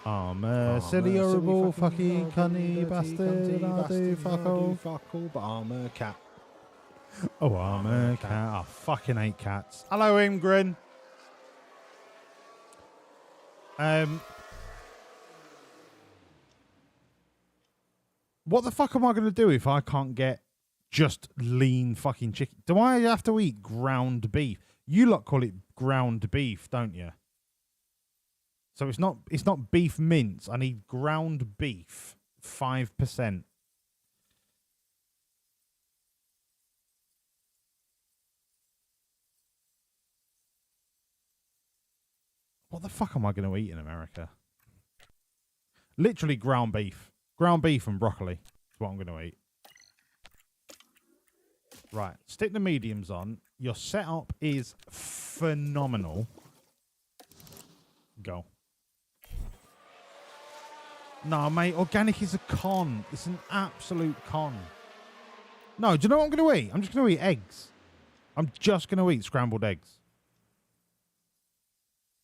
I'm a silly, horrible, fucking cunny bastard. I do fuck all, but I'm a cat. Oh, I'm a cat. I fucking hate cats. Hello, Ingrid. What the fuck am I going to do if I can't get just lean fucking chicken? Do I have to eat ground beef? You lot call it ground beef, don't you? So it's not beef mince. I need ground beef, 5%. What the fuck am I going to eat in America? Literally ground beef. Ground beef and broccoli is what I'm going to eat. Right, stick the mediums on. Your setup is phenomenal. Go. No, mate, organic is a con. It's an absolute con. No, do you know what I'm going to eat? I'm just going to eat eggs. I'm just going to eat scrambled eggs.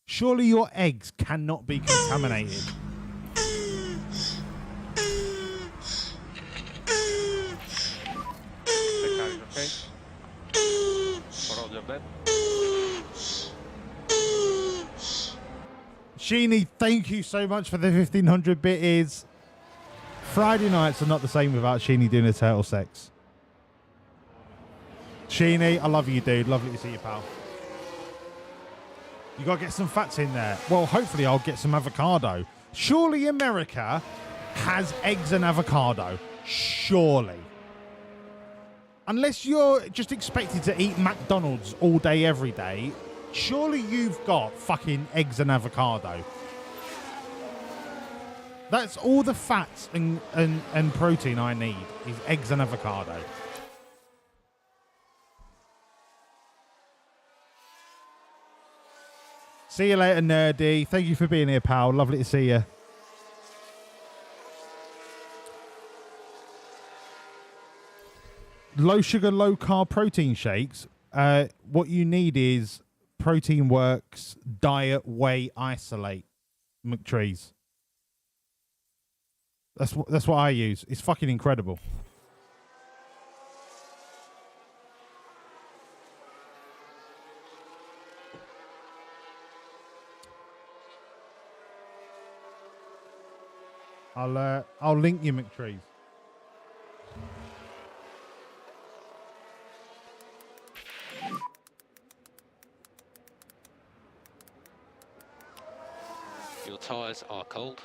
Surely your eggs cannot be contaminated. Okay. For all your bed. Sheeny, thank you so much for the 1500 bit. Friday nights are not the same without Sheeny doing a turtle sex. Sheeny, I love you, dude. Lovely to see you, pal. You got to get some fats in there. Well, hopefully I'll get some avocado. Surely America has eggs and avocado. Surely. Unless you're just expected to eat McDonald's all day, every day, surely you've got fucking eggs and avocado. That's all the fats and protein I need is eggs and avocado. See you later, Nerdy. Thank you for being here, pal. Lovely to see you. Low sugar, low carb protein shakes. What you need is Protein Works Diet Whey Isolate McTrees. That's what I use. It's fucking incredible. I'll link you McTrees. Your tyres are cold.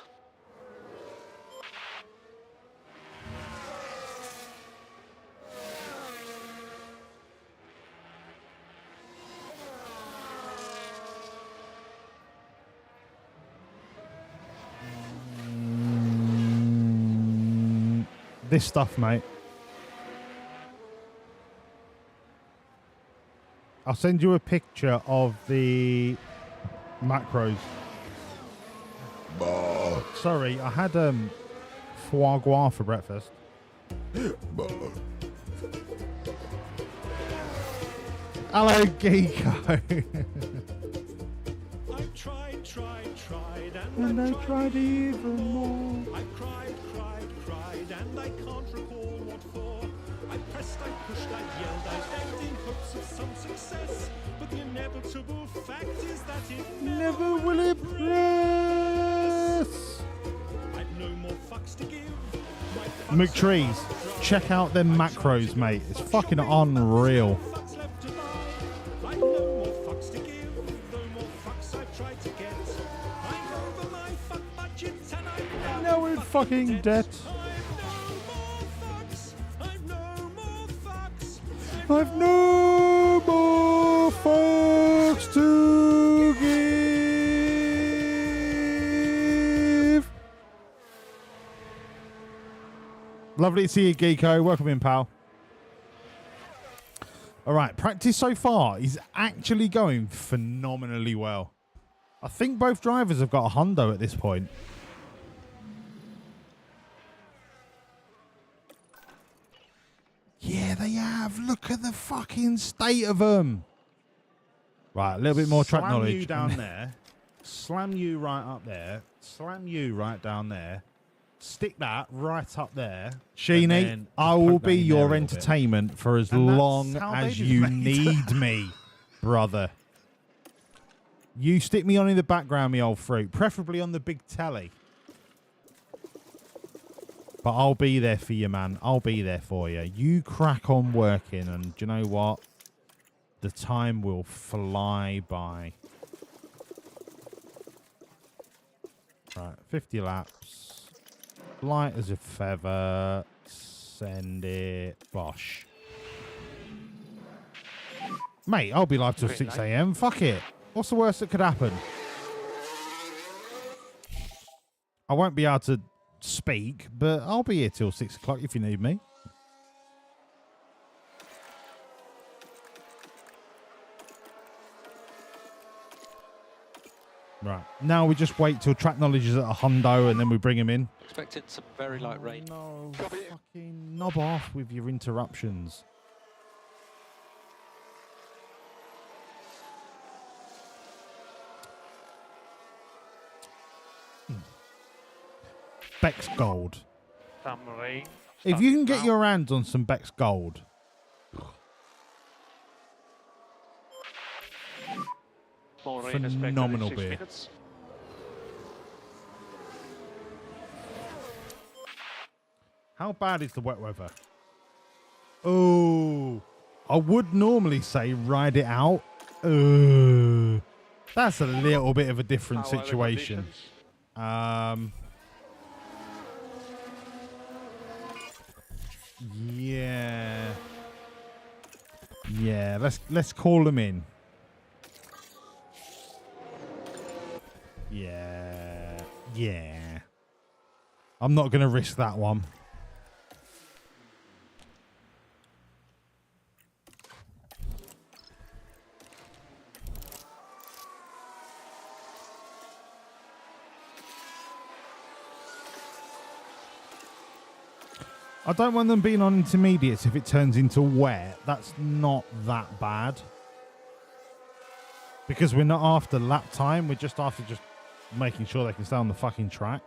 This stuff, mate. I'll send you a picture of the macros. Sorry, I had foie gras for breakfast. Hello, Geeko. I tried, and I tried even more. I cried, and I can't recall what for. I pressed, I pushed, I yelled, I begged in hopes of some success. But the inevitable fact is that it never will it press. I've no more fucks to give. McTrees, check out them macros, mate. It's fucking unreal. I've no more fucks to give, no more fucks I've tried to get. I'm over my fuck budget and I'm now in fucking debt. I've no more fucks to give. Lovely to see you, Geeko. Welcome in, pal. All right, practice so far is actually going phenomenally well. I think both drivers have got a Hondo at this point. Yeah, they have. Look at the fucking state of them. Right, a little bit more track knowledge. Slam you down there. Slam you right up there. Slam you right down there. Stick that right up there. Sheeny, I will be your entertainment for as long as you need me, brother. You stick me on in the background, me old fruit. Preferably on the big telly. But I'll be there for you, man. I'll be there for you. You crack on working, and do you know what? The time will fly by. Right, 50 laps. Light as a feather. Send it. Bosh. Mate, I'll be live till 6 a.m. Fuck it. What's the worst that could happen? I won't be able to speak, but I'll be here till 6 o'clock if you need me. Right. Now we just wait till track knowledge is at a Hondo and then we bring him in. Expecting some very light rain. No, fucking knob off with your interruptions. Beck's Gold. Some rain. If you can get your hands on some Beck's Gold. Phenomenal beer. How bad is the wet weather? Oh, I would normally say ride it out. That's a little bit of a different situation. Yeah. Yeah, let's call them in. Yeah. Yeah. I'm not going to risk that one. I don't want them being on intermediates if it turns into wet. That's not that bad. Because we're not after lap time. We're just after just making sure they can stay on the fucking track.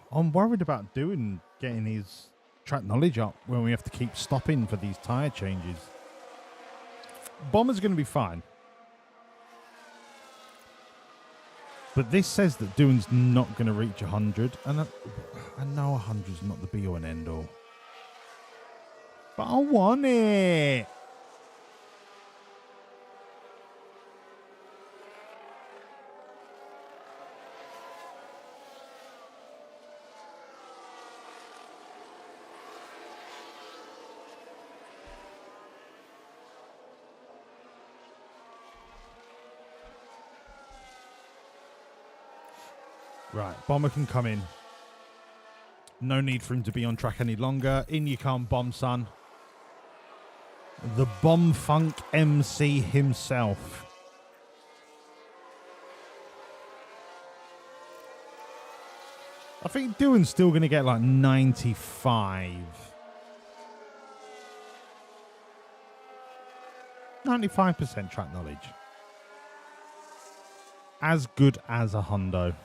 I'm worried about getting his track knowledge up when we have to keep stopping for these tyre changes. Bomber's going to be fine. But this says that Doohan's not going to reach 100. And I know 100's not the be-all and end-all. But I want it. Right, Bomber can come in. No need for him to be on track any longer. In you come, Bomb Son. The Bomb Funk MC himself. I think Doohan's still going to get like 95. 95% track knowledge. As good as a Hondo.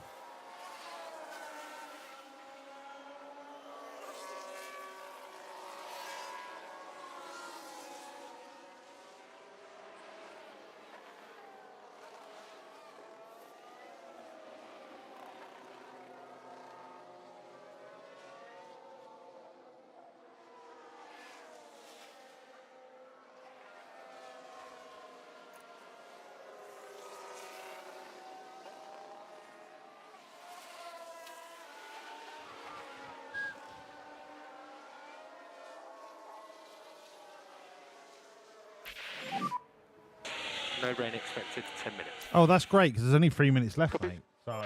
No rain expected, 10 minutes. Oh, that's great, because there's only 3 minutes left, mate. So...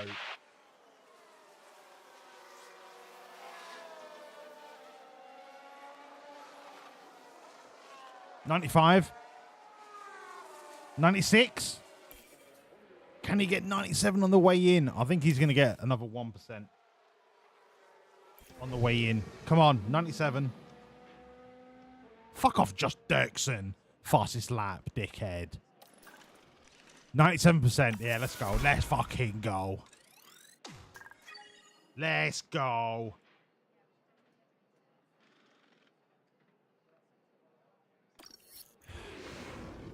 95. 96. Can he get 97 on the way in? I think he's going to get another 1% on the way in. Come on, 97. Fuck off, Josh Dirksen. Fastest lap, dickhead. 97%. Yeah, let's go. Let's fucking go. Let's go.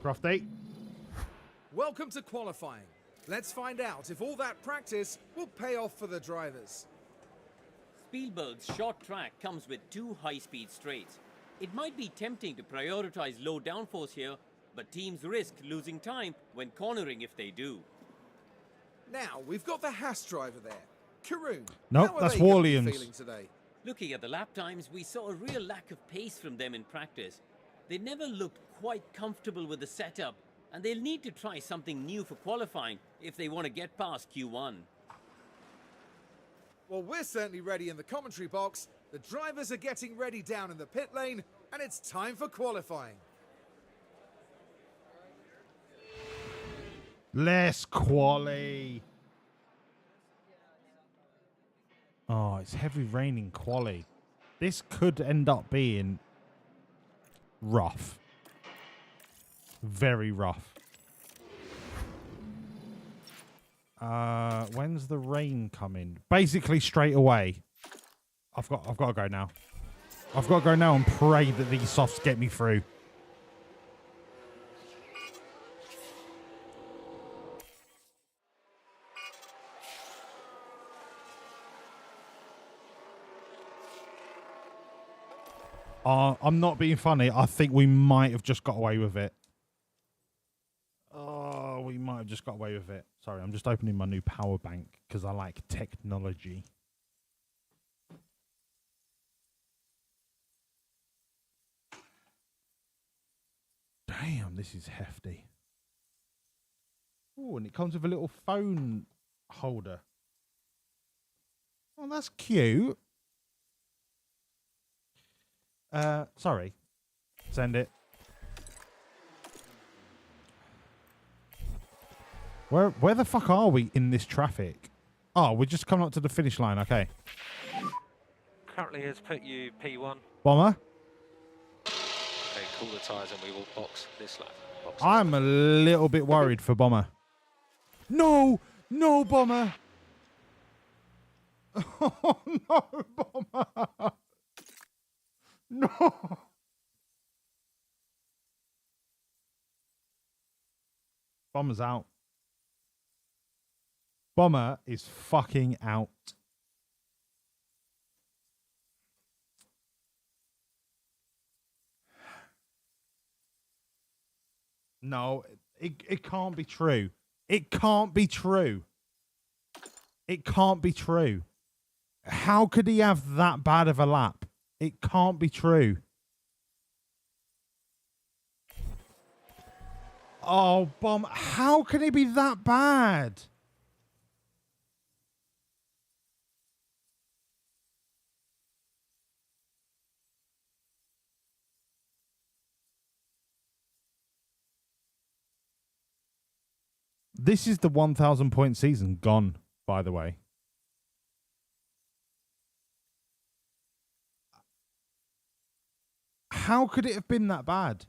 Crofty. Welcome to qualifying. Let's find out if all that practice will pay off for the drivers. Spielberg's short track comes with 2 high-speed straights. It might be tempting to prioritize low downforce here, but teams risk losing time when cornering if they do. Now, we've got the Haas driver there. Karun. Nope, how are that's they gonna be Wawlliamz. feeling today? Looking at the lap times, we saw a real lack of pace from them in practice. They never looked quite comfortable with the setup, and they'll need to try something new for qualifying if they want to get past Q1. Well, we're certainly ready in the commentary box. The drivers are getting ready down in the pit lane, and it's time for qualifying. Less quali. Oh, it's heavy raining quali. This could end up being rough. Very rough. When's the rain coming? Basically straight away. I've got to go now. I've got to go now and pray that these softs get me through. I'm not being funny. I think we might have just got away with it. Oh, we might have just got away with it. Sorry, I'm just opening my new power bank because I like technology. Damn, this is hefty. Oh, and it comes with a little phone holder. Oh, that's cute. Sorry. Send it. Where the fuck are we in this traffic? Oh, we're just coming up to the finish line. Okay. Currently has put you P1. Bomber. Okay, cool the tyres and we will box this lap. Box I'm a little bit worried for Bomber. No! No, Bomber! Oh, no, Bomber! No! Bomber's out. Bomber is fucking out. No, it can't be true. It can't be true. It can't be true. How could he have that bad of a lap? It can't be true. Oh, Bomb. How can he be that bad? This is the 1,000 point season gone, by the way. How could it have been that bad?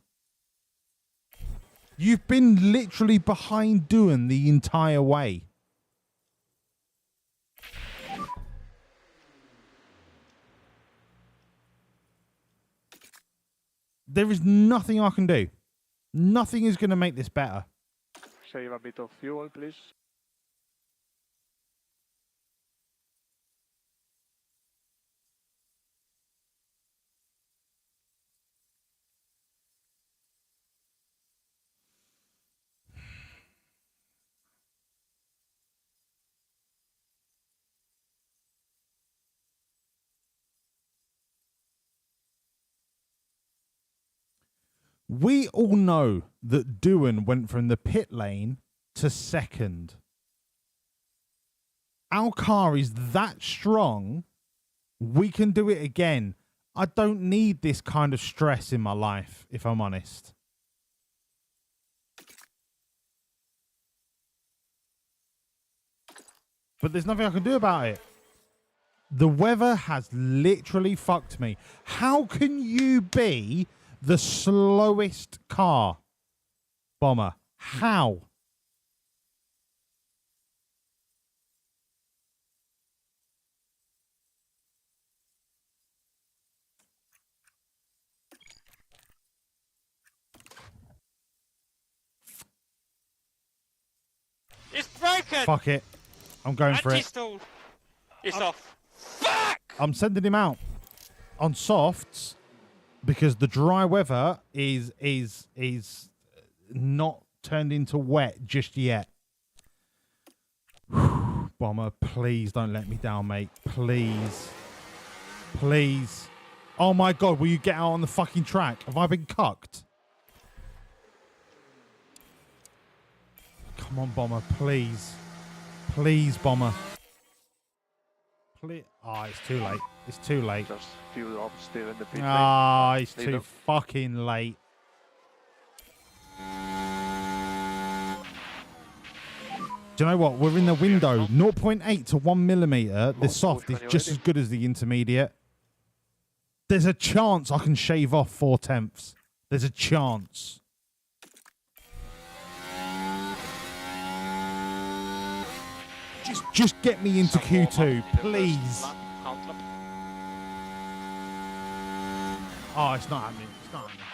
You've been literally behind Doohan the entire way. There is nothing I can do. Nothing is going to make this better. Save a bit of fuel, please. We all know that Doohan went from the pit lane to second. Our car is that strong, we can do it again. I don't need this kind of stress in my life, if I'm honest. But there's nothing I can do about it. The weather has literally fucked me. How can you be the slowest car, Bomber? How? It's broken! Fuck it. I'm going for it. Anti-stall. It's off. Fuck! I'm sending him out on softs because the dry weather is not turned into wet just yet. Bomber, please don't let me down, mate. Please. Please. Oh my God, will you get out on the fucking track? Have I been cucked? Come on, Bomber, please. Please, Bomber. Please. Oh, it's too late. It's too late. Just fuel up still in the pit lane. Ah, it's too fucking late. Do you know what? We're in the window. 0.8 to 1 millimeter. The soft is just as good as the intermediate. There's a chance I can shave off 4/10. There's a chance. Just get me into Q2, please. Oh, it's not happening. It's not happening.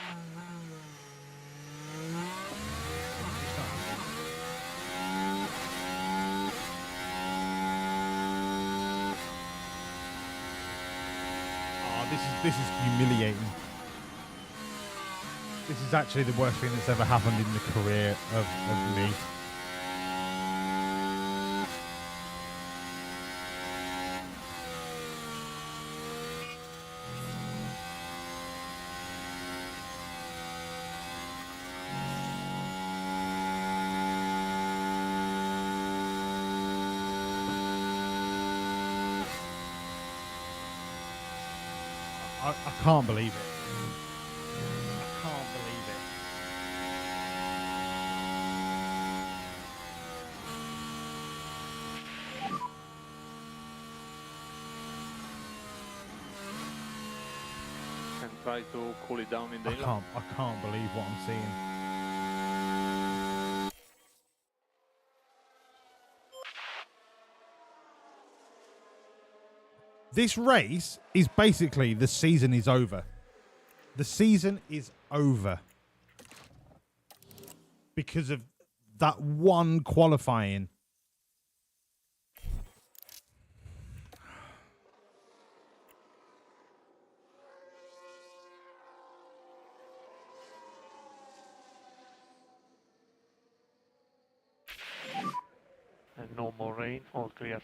Oh, this is humiliating. This is actually the worst thing that's ever happened in the career of me. I can't believe it. I can't believe it. And try to cool it down in the inlet. I can't believe what I'm seeing. This race is basically the season is over. The season is over. Because of that one qualifying. And no more rain, all clear.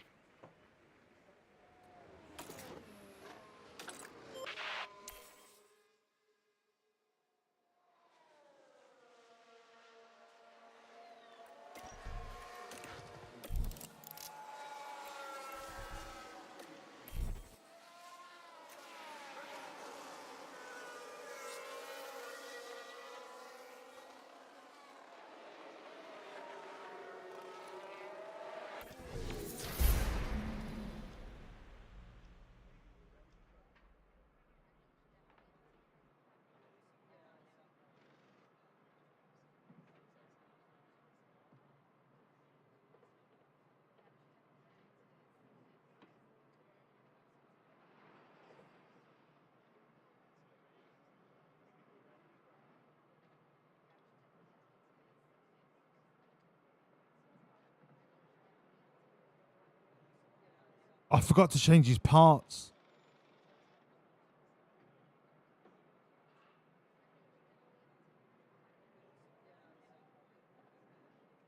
I forgot to change his parts.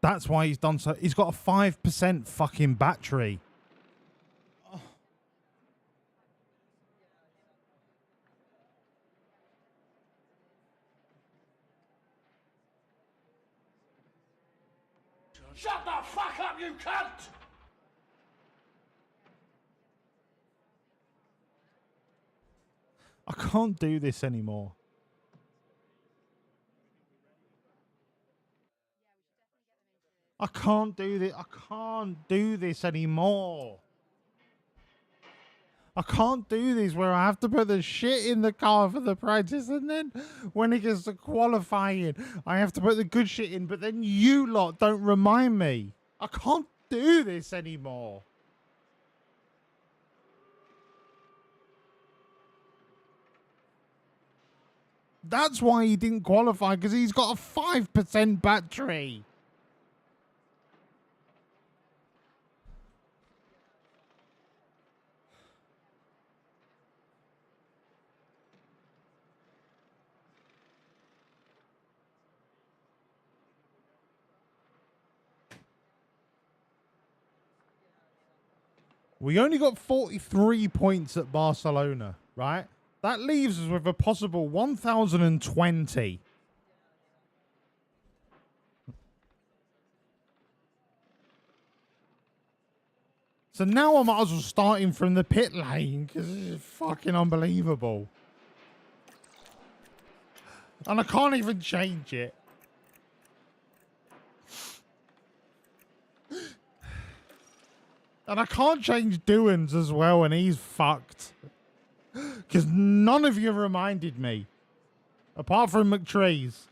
That's why he's done so. He's got a 5% fucking battery. the fuck up, you cunt! I can't do this anymore. I can't do this. I can't do this anymore. I can't do this where I have to put the shit in the car for the practice, and then when it gets to qualifying, I have to put the good shit in, but then you lot don't remind me. I can't do this anymore. That's why he didn't qualify, because he's got a 5% battery. We only got 43 points at Barcelona, right? That leaves us with a possible 1,020. So now I might as well start him from the pit lane, because it's fucking unbelievable. And I can't even change it. And I can't change Doings as well, and he's fucked. Because none of you reminded me. Apart from McTrees.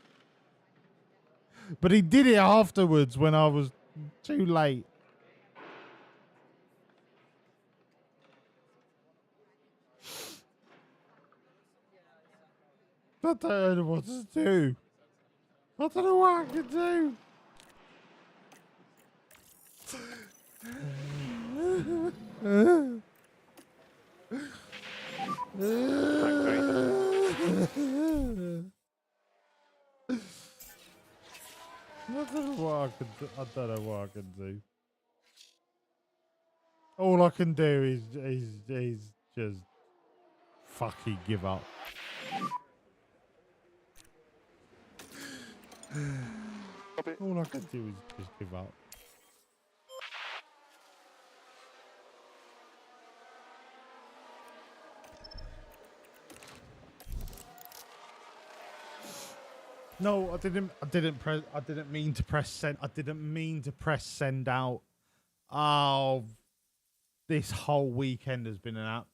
But he did it afterwards when I was too late. I don't know what to do. I don't know what I can do. I don't know what I can do. I don't know what I can do. All I can do is just fucking give up. All I can do is just give up. No, I didn't mean to press send. I didn't mean to press send out. Oh, this whole weekend has been an app.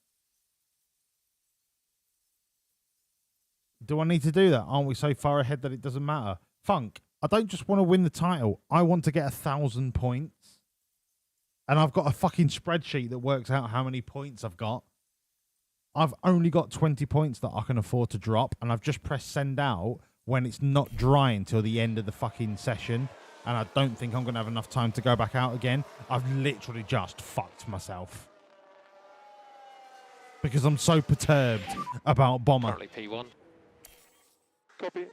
Do I need to do that? Aren't we so far ahead that it doesn't matter? Funk, I don't just want to win the title. I want to get 1,000 points. And I've got a fucking spreadsheet that works out how many points I've got. I've only got 20 points that I can afford to drop, and I've just pressed send out when it's not dry until the end of the fucking session, and I don't think I'm going to have enough time to go back out again. I've literally just fucked myself. Because I'm so perturbed about Bomber. Currently P1. Copy.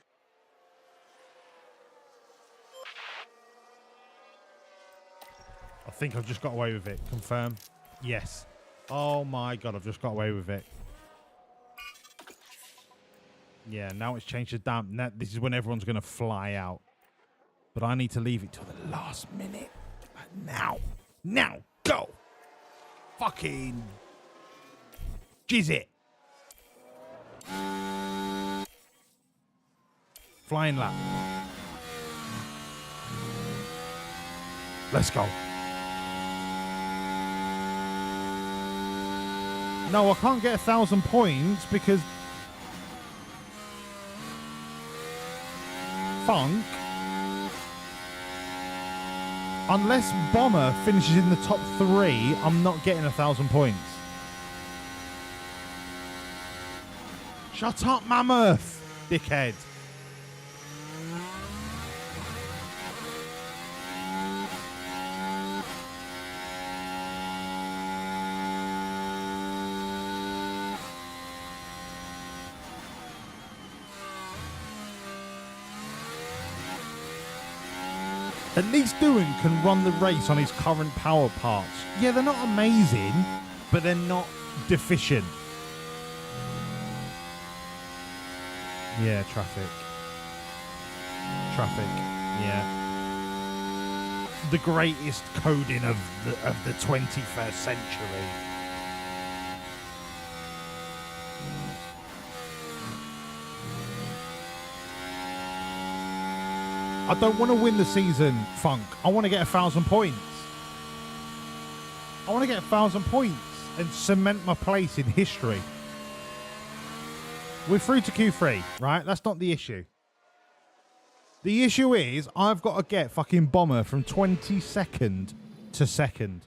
I think I've just got away with it. Confirm. Yes. Oh my God, I've just got away with it. Yeah, now it's changed to damp. Now, this is when everyone's going to fly out. But I need to leave it till the last minute. Now. Now. Go. Fucking. Jizz it. Flying lap. Let's go. No, I can't get 1,000 points because Funk, unless Bomber finishes in the top 3, I'm not getting 1,000 points. Shut up, Mammoth, dickhead. At least Doohan can run the race on his current power parts. Yeah, they're not amazing, but they're not deficient. Yeah, traffic. Traffic, yeah. the greatest coding of the 21st century. I don't want to win the season, Funk. I want to get 1,000 points. I want to get 1,000 points and cement my place in history. We're through to Q3, right? That's not the issue. The issue is I've got to get fucking Bomber from 22nd to 2nd.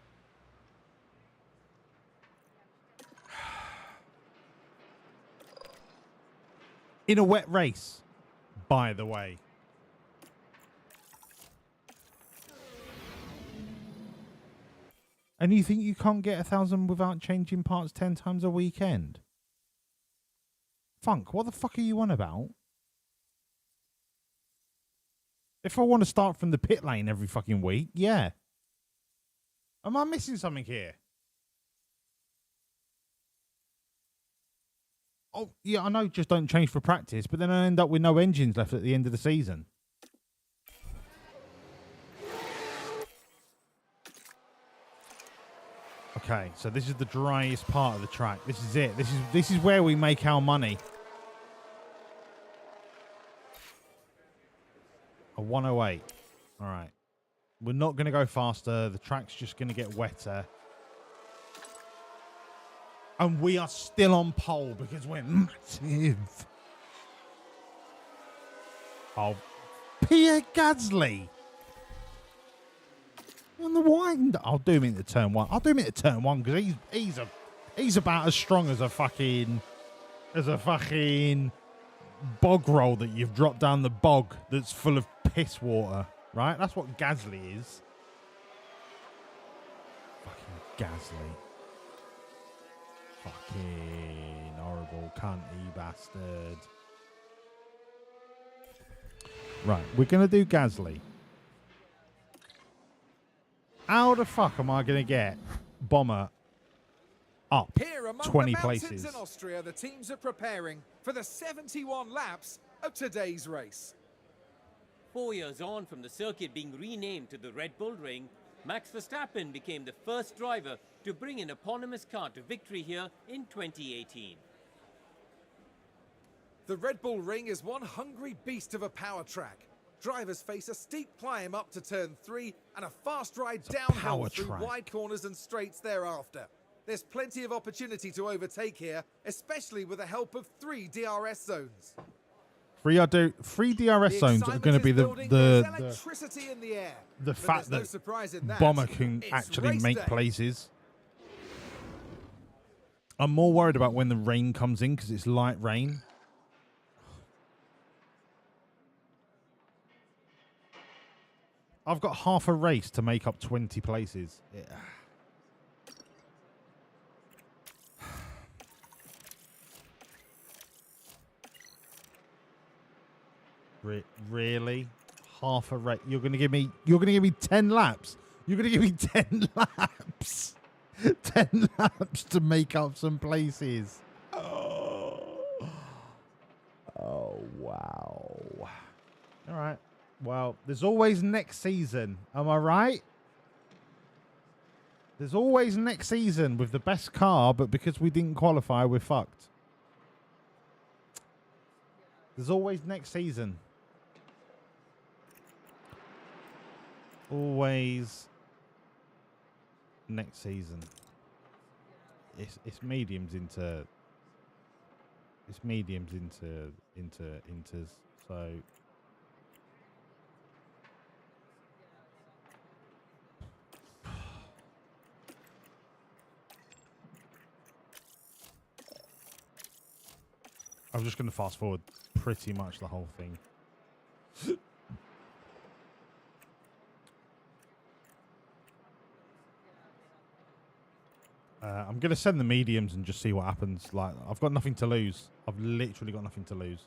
In a wet race, by the way. And you think you can't get 1,000 without changing parts 10 times a weekend? Funk, what the fuck are you on about? If I want to start from the pit lane every fucking week, yeah. Am I missing something here? Oh, yeah, I know just don't change for practice, but then I end up with no engines left at the end of the season. Okay, so this is the driest part of the track. This is it. This is where we make our money. A 108. All right. We're not going to go faster. The track's just going to get wetter. And we are still on pole because we're massive. Oh, Pierre Gasly. On the wind. I'll do him into turn one. I'll do him into turn one because he's about as strong as a fucking bog roll that you've dropped down the bog that's full of piss water. Right? That's what Gasly is. Fucking Gasly. Fucking horrible cunty bastard. Right, we're gonna do Gasly. How the fuck am I going to get Bomber up Here among 20 the mountains places? in Austria, the teams are preparing for the 71 laps of today's race. 4 years on from the circuit being renamed to the Red Bull Ring, Max Verstappen became the first driver to bring an eponymous car to victory here in 2018. The Red Bull Ring is one hungry beast of a power track. Drivers face a steep climb up to turn 3 and a fast ride downhill through wide corners and straights thereafter. There's plenty of opportunity to overtake here, especially with the help of 3 DRS zones. 3 DRS zones are going to be electricity in the air. The fact no that surprise in that. Bomber can actually make places. I'm more worried about when the rain comes in because it's light rain. I've got half a race to make up 20 places. Yeah. Really? Half a race? You're gonna give me 10 laps. You're gonna give me 10 laps. 10 laps to make up some places. Oh wow. All right. Well, there's always next season. Am I right? There's always next season with the best car, but because we didn't qualify, we're fucked. There's always next season. Always next season. It's mediums into inters. So I'm just going to fast forward pretty much the whole thing. I'm going to send the mediums and just see what happens. Like, I've got nothing to lose. I've literally got nothing to lose.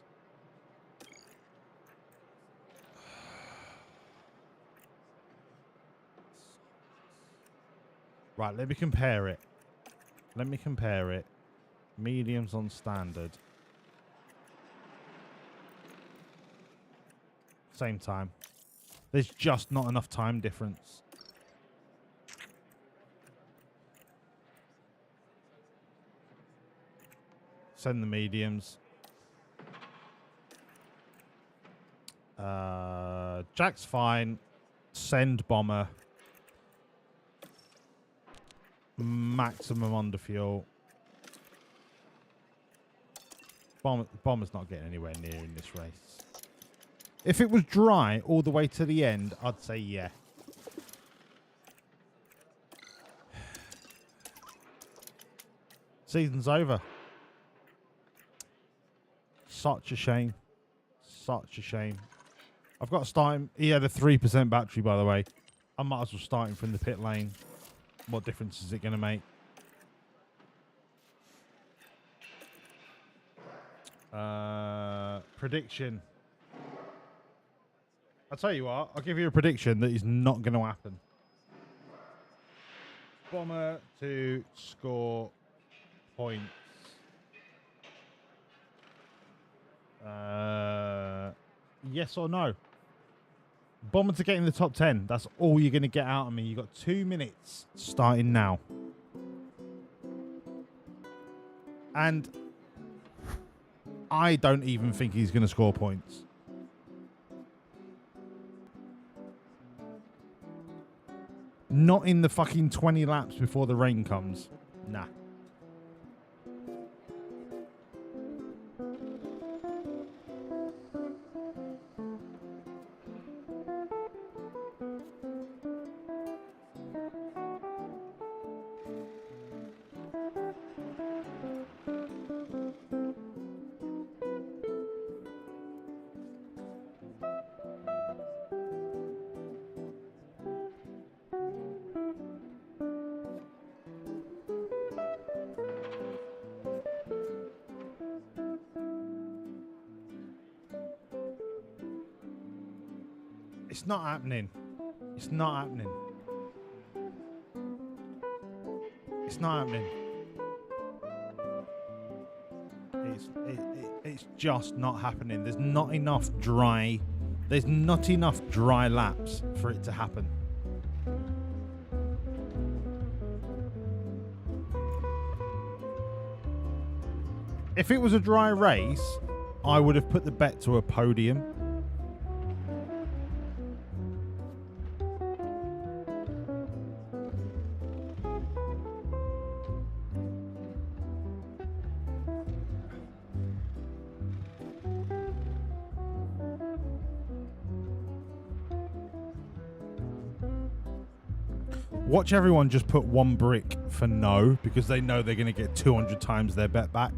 Right, let me compare it. Mediums on standard. Same time. There's just not enough time difference. Send the mediums. Jack's fine. Send bomber. Maximum under fuel. Bomber's not getting anywhere near in this race. If it was dry all the way to the end, I'd say yeah. Season's over. Such a shame. Such a shame. I've got to start him. He had a 3% battery, by the way. I might as well start him from the pit lane. What difference is it going to make? Prediction. I'll tell you what. I'll give you a prediction that is not going to happen. Bomber to score points. Yes or no? Bomber to get in the top 10. That's all you're going to get out of me. You've got 2 minutes starting now. And I don't even think he's going to score points. Not in the fucking 20 laps before the rain comes. Nah. It's not happening. It's not happening. It's not happening. It's just not happening. There's not enough dry. There's not enough dry laps for it to happen. If it was a dry race, I would have put the bet to a podium. Watch everyone just put 1 brick for no, because they know they're going to get 200 times their bet back.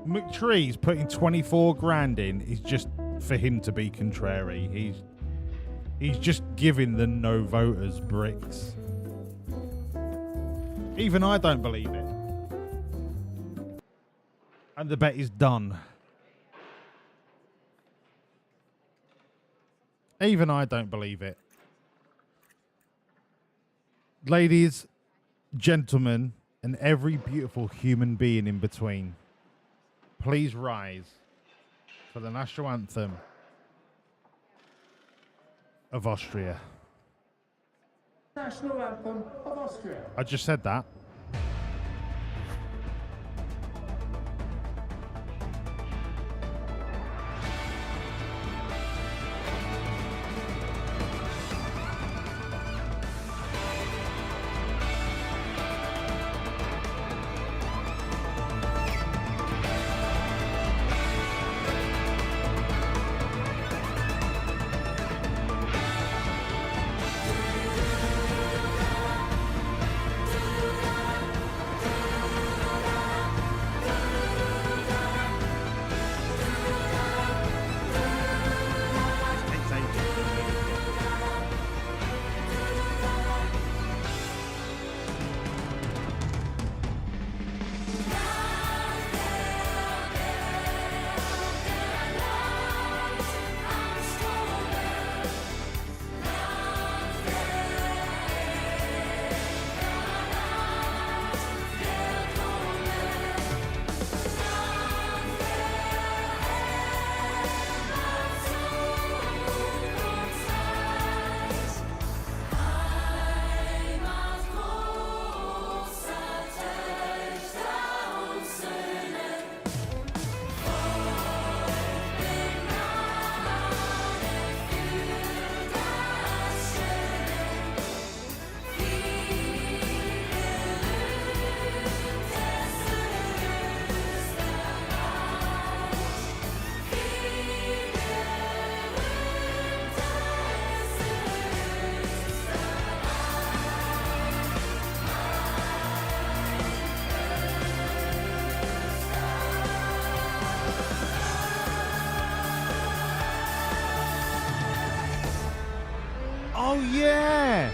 McTree's putting 24 grand in is just for him to be contrary. He's just giving the no voters bricks. Even I don't believe it. And the bet is done. Even I don't believe it. Ladies, gentlemen, and every beautiful human being in between, please rise for the national anthem of Austria. National anthem of Austria. I just said that. Oh, yeah.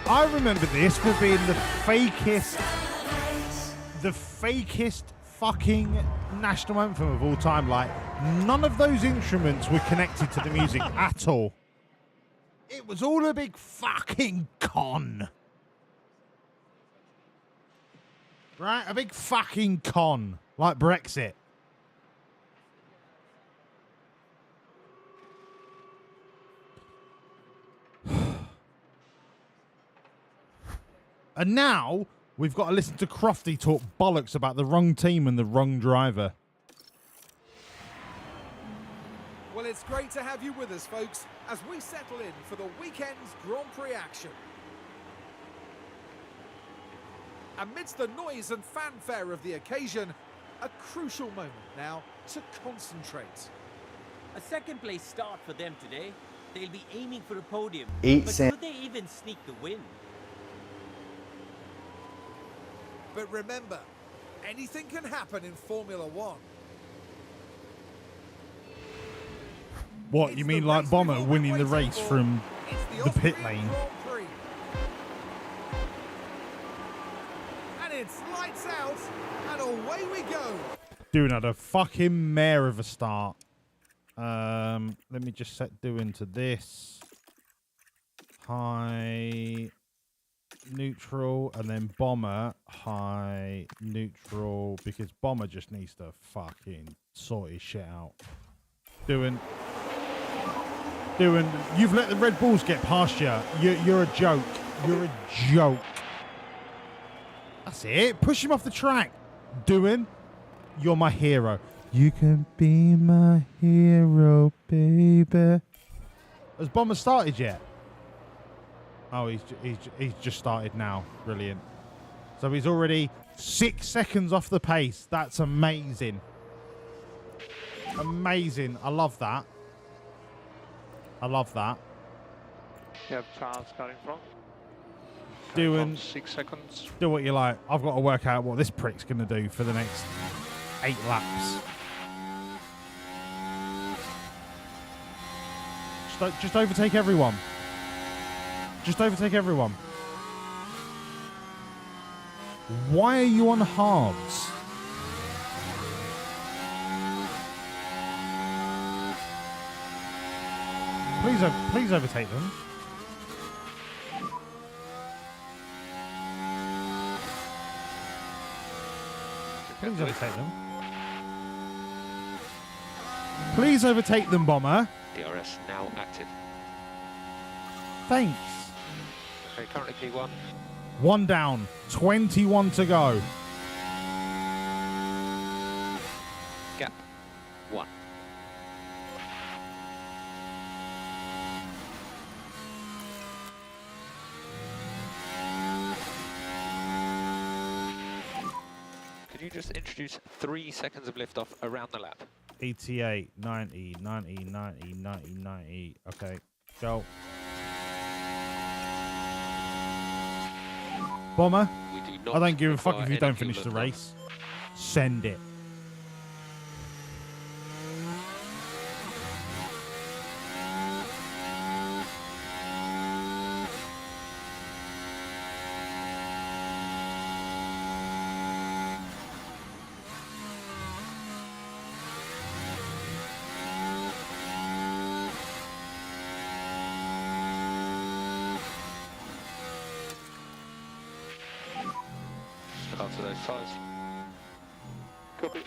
I remember this for being the fakest fucking national anthem of all time. Like, none of those instruments were connected to the music at all. It was all a big fucking con. Right? A big fucking con. Like Brexit. And now we've got to listen to Crofty talk bollocks about the wrong team and the wrong driver. Well, it's great to have you with us, folks, as we settle in for the weekend's Grand Prix action. Amidst the noise and fanfare of the occasion, a crucial moment now to concentrate. A second place start for them today. They'll be aiming for a podium. Eight but cent- could they even sneak the win? But remember, anything can happen in Formula One. What, you mean like Bomber winning the race from the pit lane? Grand Prix. And it's lights out, and away we go. Doing had a fucking mare of a start. Let me just set doing to this. High, neutral, and then Bomber, high, neutral, because Bomber just needs to fucking sort his shit out. Doing, you've let the Red Bulls get past you. You're a joke. You're a joke. That's it. Push him off the track. Doing, you're my hero. You can be my hero, baby. Has Bomber started yet? Oh, he's just started now. Brilliant. So he's already 6 seconds off the pace. That's amazing. Amazing. I love that. I love that. You have Charles starting from. Doing 6 seconds. Do what you like. I've got to work out what this prick's going to do for the next 8 laps. Just overtake everyone. Just overtake everyone. Why are you on hards? Please overtake them. Please overtake them. Please overtake them, Bomber. DRS now active. Thanks. Okay, currently P1. 1 down, 21 to go. Gap 1. Could you just introduce 3 seconds of liftoff around the lap? 88, 90, 90, 90, 90, 90. Okay, go. Bomber, We do not I don't give a fuck require if you any don't fuel finish the liftoff. race. Send it. After those tyres. Copy.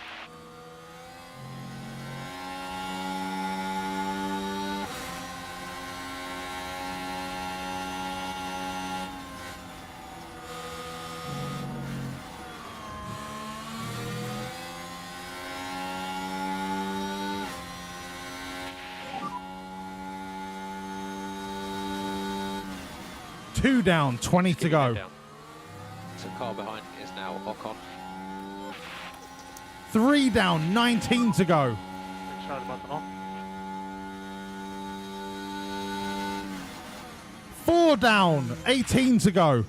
Two down, 20 to go. So car behind is now Ocon. 3 down, 19 to go. Start the button on. 4 down, 18 to go.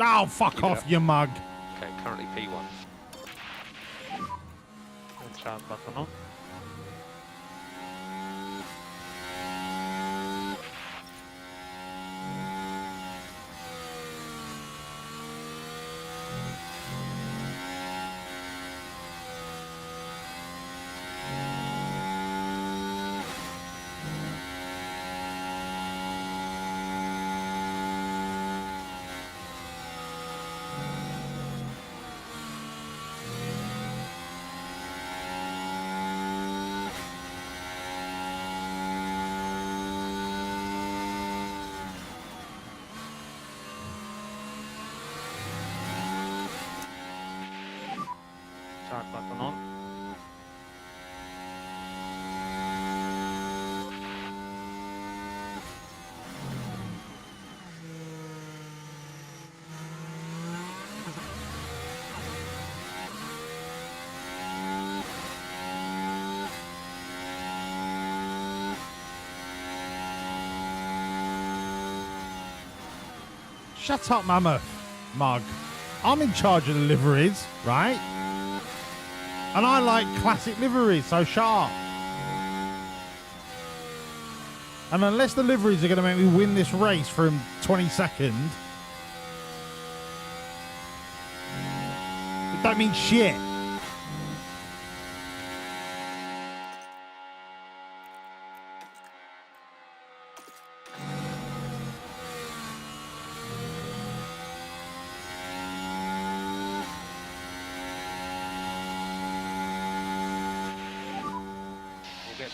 Oh, fuck off, you mug. Okay, currently P1. Start button on. Start button on. Shut up, Mammoth Mug. I'm in charge of the liveries, right? And I like classic liveries, so shut up. And unless the liveries are going to make me win this race from 22nd, it don't mean shit.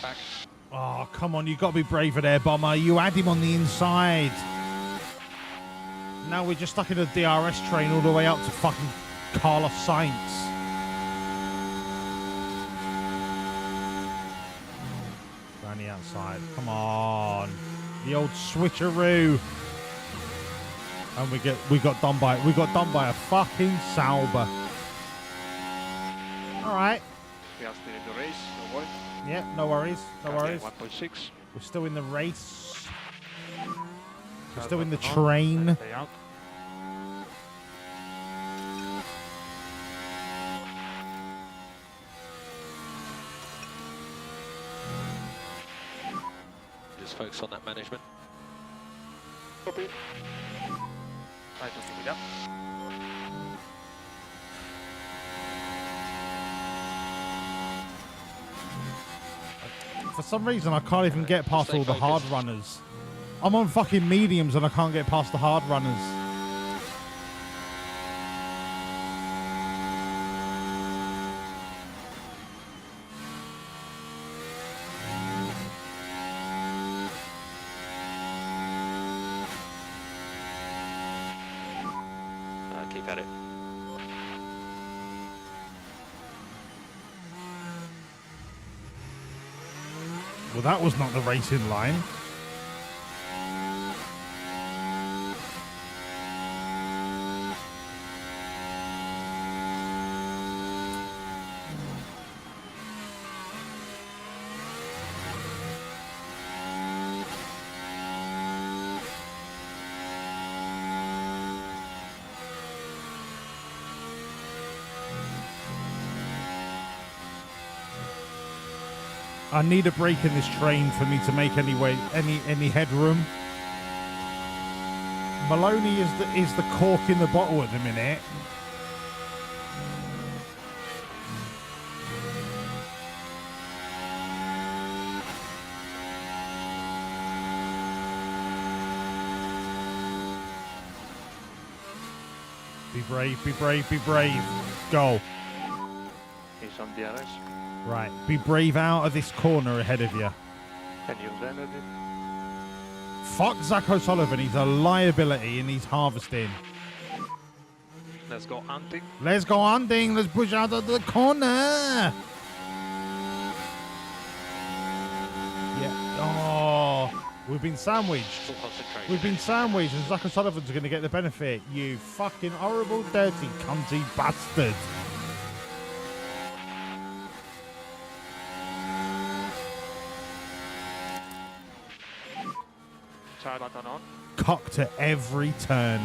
Back. Oh, come on, you've got to be braver there, Bomber. You had him on the inside. Now we're just stuck in a DRS train all the way up to fucking Carlos Sainz. Around the outside. Come on. The old switcheroo. And we got done by a fucking Sauber. Alright. We are still in the race, no worries. Yeah, no worries, no worries. 1.6. We're still in the race. We're still in the train. Stay out. Just focus on that management. Copy. Try to keep it up. For some reason, I can't even get past all the hard runners. I'm on fucking mediums and I can't get past the hard runners. Keep at it. Well, that was not the racing line. I need a break in this train for me to make any headroom. Maloney is the cork in the bottle at the minute. Be brave, be brave, be brave. Go. He's on DRS. Right, be brave out of this corner ahead of you. Can you use energy? Fuck Zach O'Sullivan, he's a liability and he's harvesting. Let's go hunting. Let's go hunting, let's push out of the corner. Yeah, oh, we've been sandwiched. Full concentration. We've been sandwiched and Zach O'Sullivan's going to get the benefit. You fucking horrible, dirty, cunty bastard. Start button on. Cocked at every turn.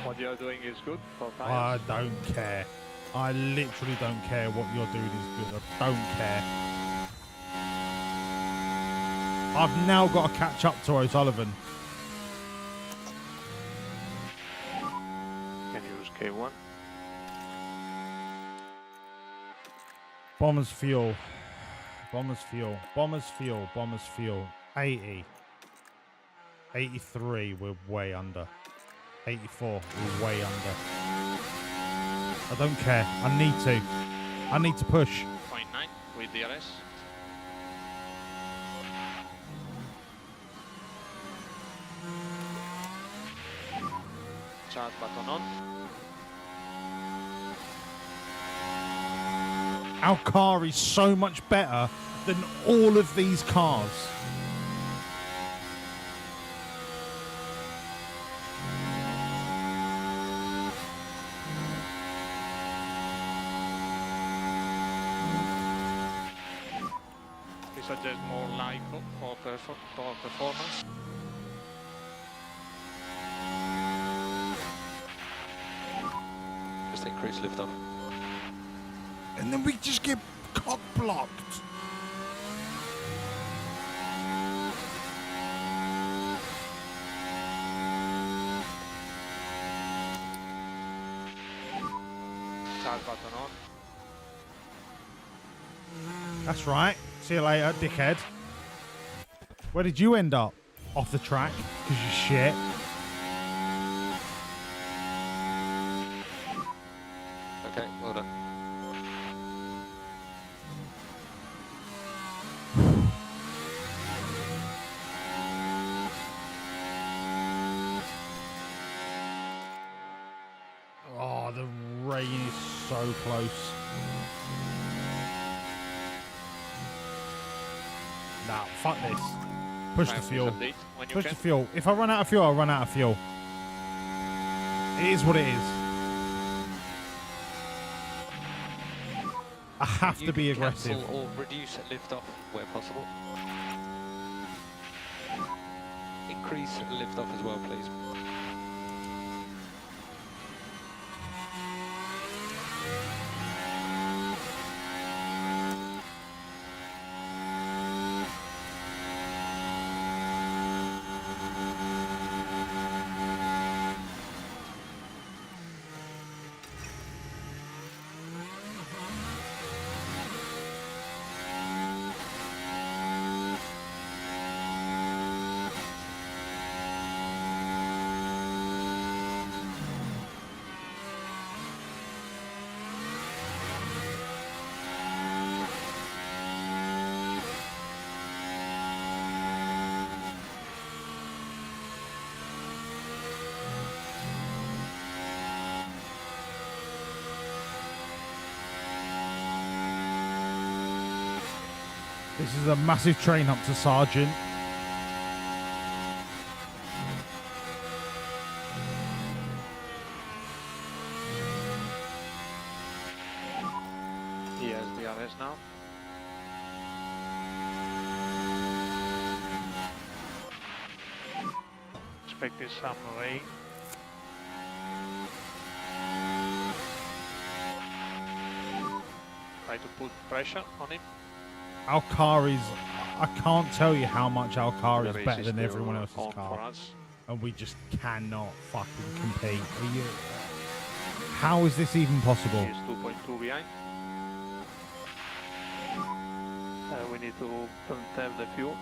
What you're doing is good for I tires. don't care. I literally don't care what you're doing is good. I don't care. I've now got to catch up to O'Sullivan. Can use K1. Bombers fuel. Bombers fuel. Bombers fuel. Bombers fuel. 80. 83, we're way under. 84, we're way under. I don't care. I need to. I need to push. 0.9 with DRS. Charge button on. Our car is so much better than all of these cars. We suggest more light for performance. Just increase liftoff. And then we just get cock blocked. Charge button on. That's right. See you later, dickhead. Where did you end up? Off the track? Because you're shit. Okay, well done. Oh, the rain is so close. Nah, fuck this. Push the fuel. Push the fuel. If I run out of fuel, I'll run out of fuel. It is what it is. I have to be aggressive. Cancel or reduce liftoff where possible. Increase liftoff as well, please. This is a massive train up to Sergeant. He has DRS now. Expecting some rain. Try to put pressure on him. Our car is... I can't tell you how much our car The is race better is than still everyone else's on car. for us. And we just cannot fucking compete. Are you... How is this even possible? He is 2.2 behind. We need to conserve the fuel.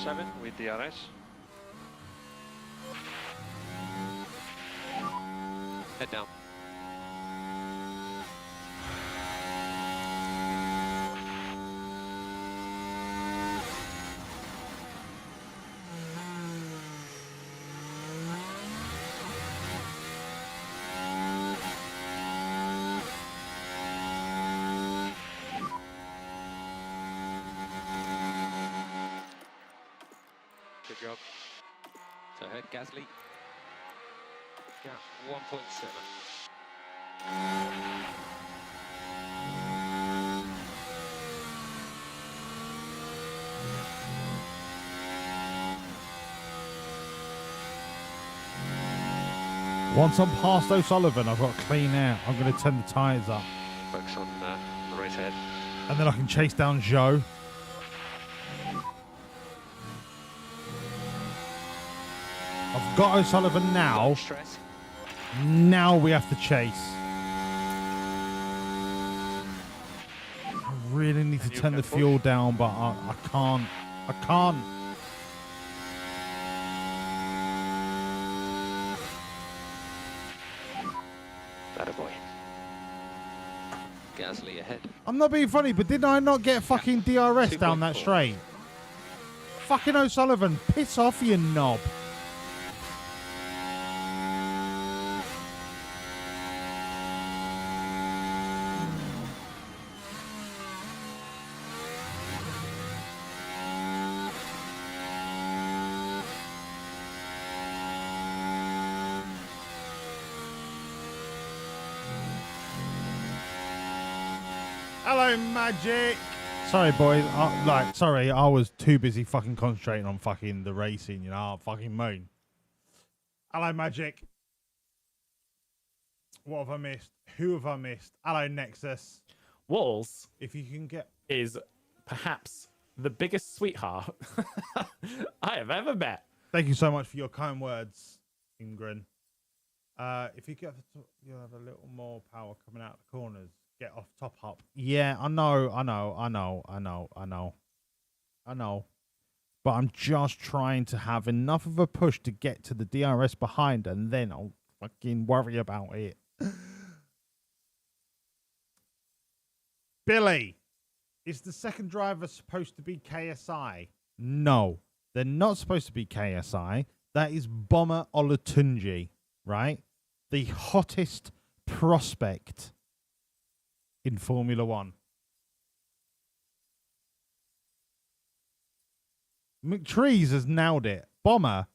.7 with DRS. Head down. Good job. So head Gasly. Gap 1.7. Once I'm past O'Sullivan, I've got to clean out. I'm going to turn the tyres up. Focus on the race ahead. And then I can chase down Joe. I've got O'Sullivan now. Stress. Now we have to chase. I really need to turn the fuel down, but I can't. I can't. Attaboy. Gasly ahead. I'm not being funny, but did I not get fucking DRS down that 2.4. straight? Fucking O'Sullivan, piss off, you knob. Hello, Magic. Sorry, boys. Sorry, I was too busy fucking concentrating on fucking the racing, you know, fucking moan. Hello, Magic. What have I missed? Who have I missed? Hello, Nexus. Walls If you can get... is perhaps the biggest sweetheart I have ever met. Thank you so much for your kind words, Ingrid. If you get the top, you'll have a little more power coming out the corners. Get off top up. Yeah, I know. But I'm just trying to have enough of a push to get to the DRS behind, and then I'll fucking worry about it. Billy, is the second driver supposed to be KSI? No, they're not supposed to be KSI. That is Bomber Olatunji, right? The hottest prospect in Formula One. McTrees has nailed it. Bomber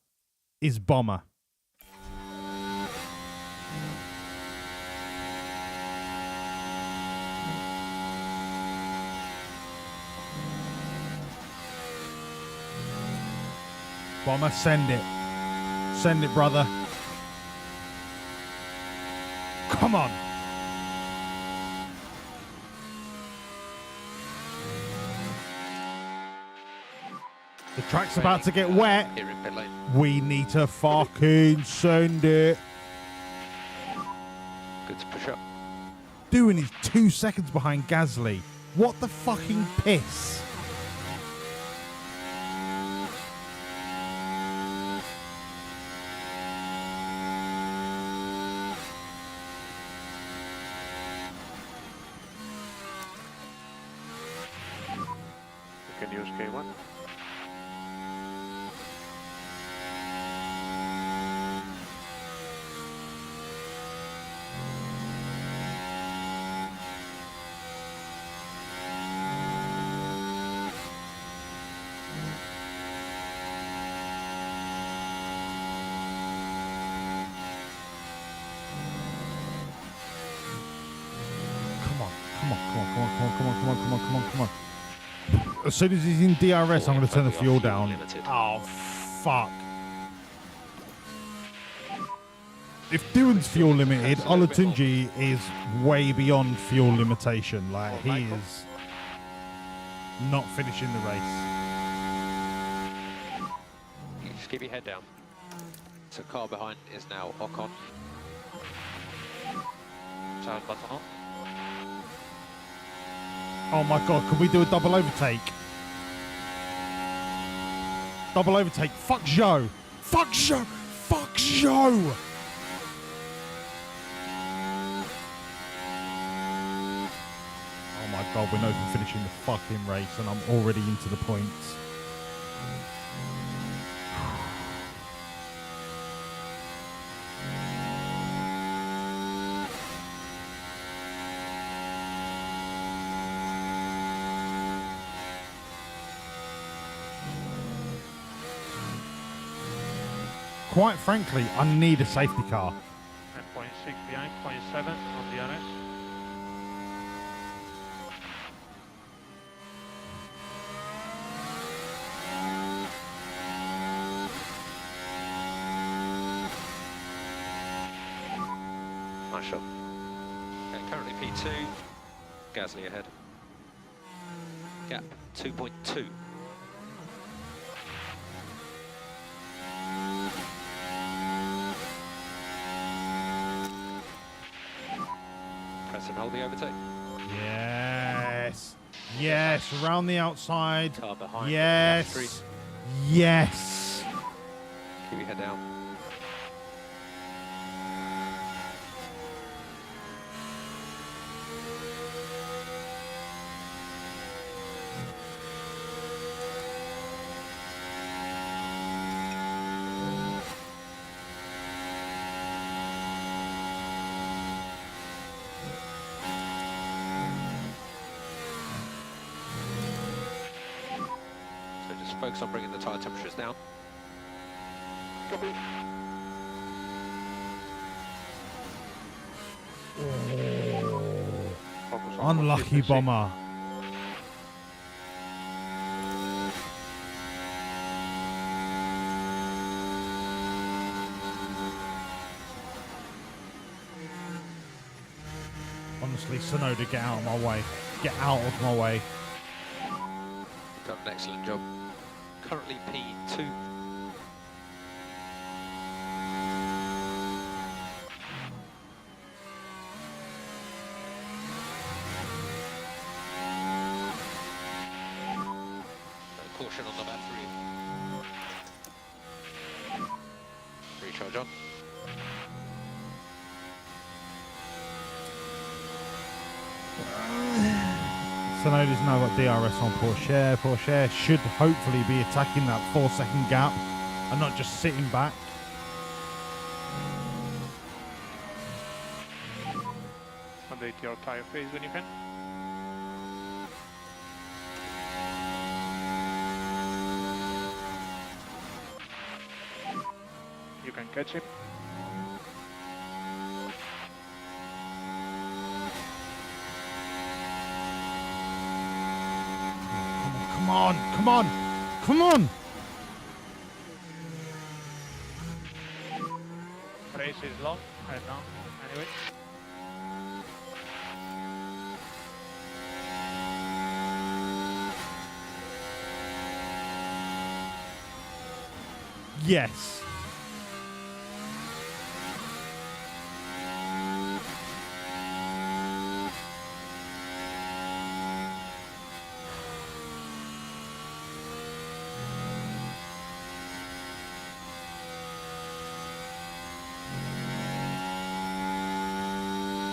is Bomber. Bomber, send it. Send it, brother. Come on. The track's about to get wet. Here in pit lane. We need to fucking send it. Good to push up. Doing is 2 seconds behind Gasly. What the fucking piss? You can use K1. Come on. As soon as he's in DRS, I'm going to turn the fuel down. Limited. Oh, fuck. If Doohan's fuel limited, Olatunji is way beyond fuel limitation. Like, he is not finishing the race. You just keep your head down. So car behind is now Ocon. Charles Button. Oh my god, can we do a double overtake? Double overtake. Fuck Joe. Fuck Joe. Fuck Joe. We're not even finishing the fucking race, and I'm already into the points. Quite frankly, I need a safety car. 10.6 behind, 0.7 on the RS. Nice shot. Okay, currently P2. Gasly ahead. Gap 2.2. Press and hold the overtake. Yes. Yes. Around the outside. Car behind. Yes. Yes. Keep your head down. So just focus on bringing the tyre temperatures down. Copy. Focus on Unlucky consistency. bomber. Honestly, Sonoda, get out of my way. Get out of my way. You've done an excellent job. Currently P2. Caution on the battery. Recharge on. Sonoda's now got DRS on Porsche. Porsche should hopefully be attacking that 4-second gap and not just sitting back. Update your tire phase when you can. You can catch him. Come on, come on, come on! Race is long right now, anyway. Yes.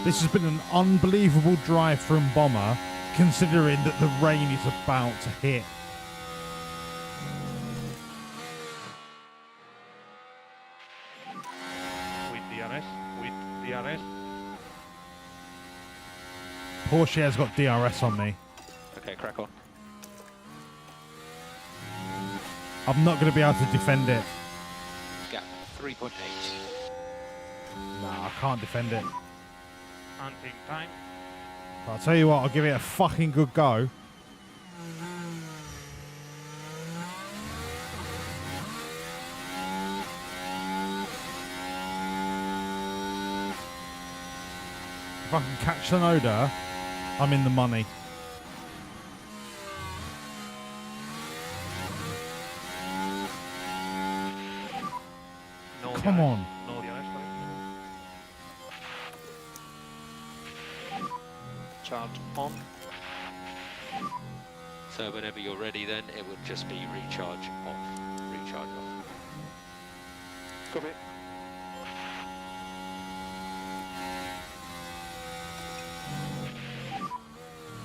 This has been an unbelievable drive from Bomber, considering that the rain is about to hit. With DRS, with DRS. Porsche has got DRS on me. Okay, crack on. I'm not going to be able to defend it. Gap 3.8. Nah, I can't defend it. Hunting time. I'll tell you what, I'll give it a fucking good go. If I can catch Sonoda, I'm in the money. No Come DRS. on. No DRS, sorry. Charge on. So whenever you're ready then, it would just be recharge off. Recharge off. Copy.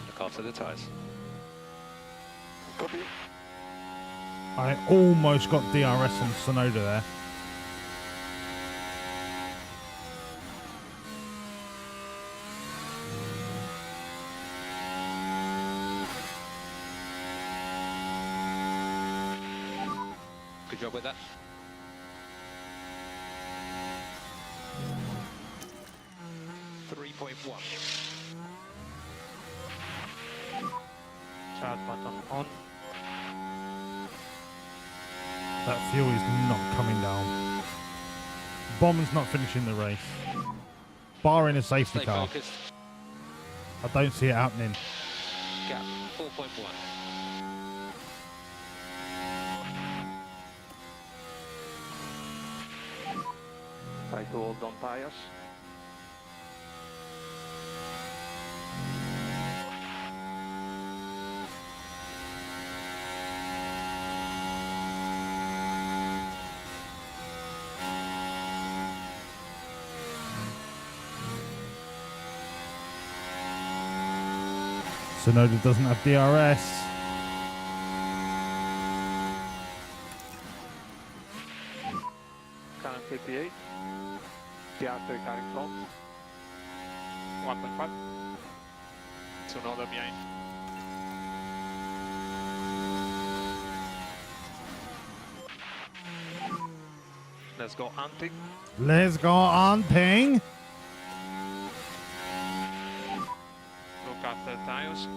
The after the tyres. Copy. I almost got DRS on Sonoda there. Good job with that. Start button on. That fuel is not coming down. Bomb's not finishing the race. Barring a safety Stay car. focused. I don't see it happening. Gap 4.1. Try to hold on tires. Sonoda doesn't have DRS. Current 58. The after car in front. 1.5. Tsunoda behind. Let's go hunting. Let's go hunting. Look after the tires.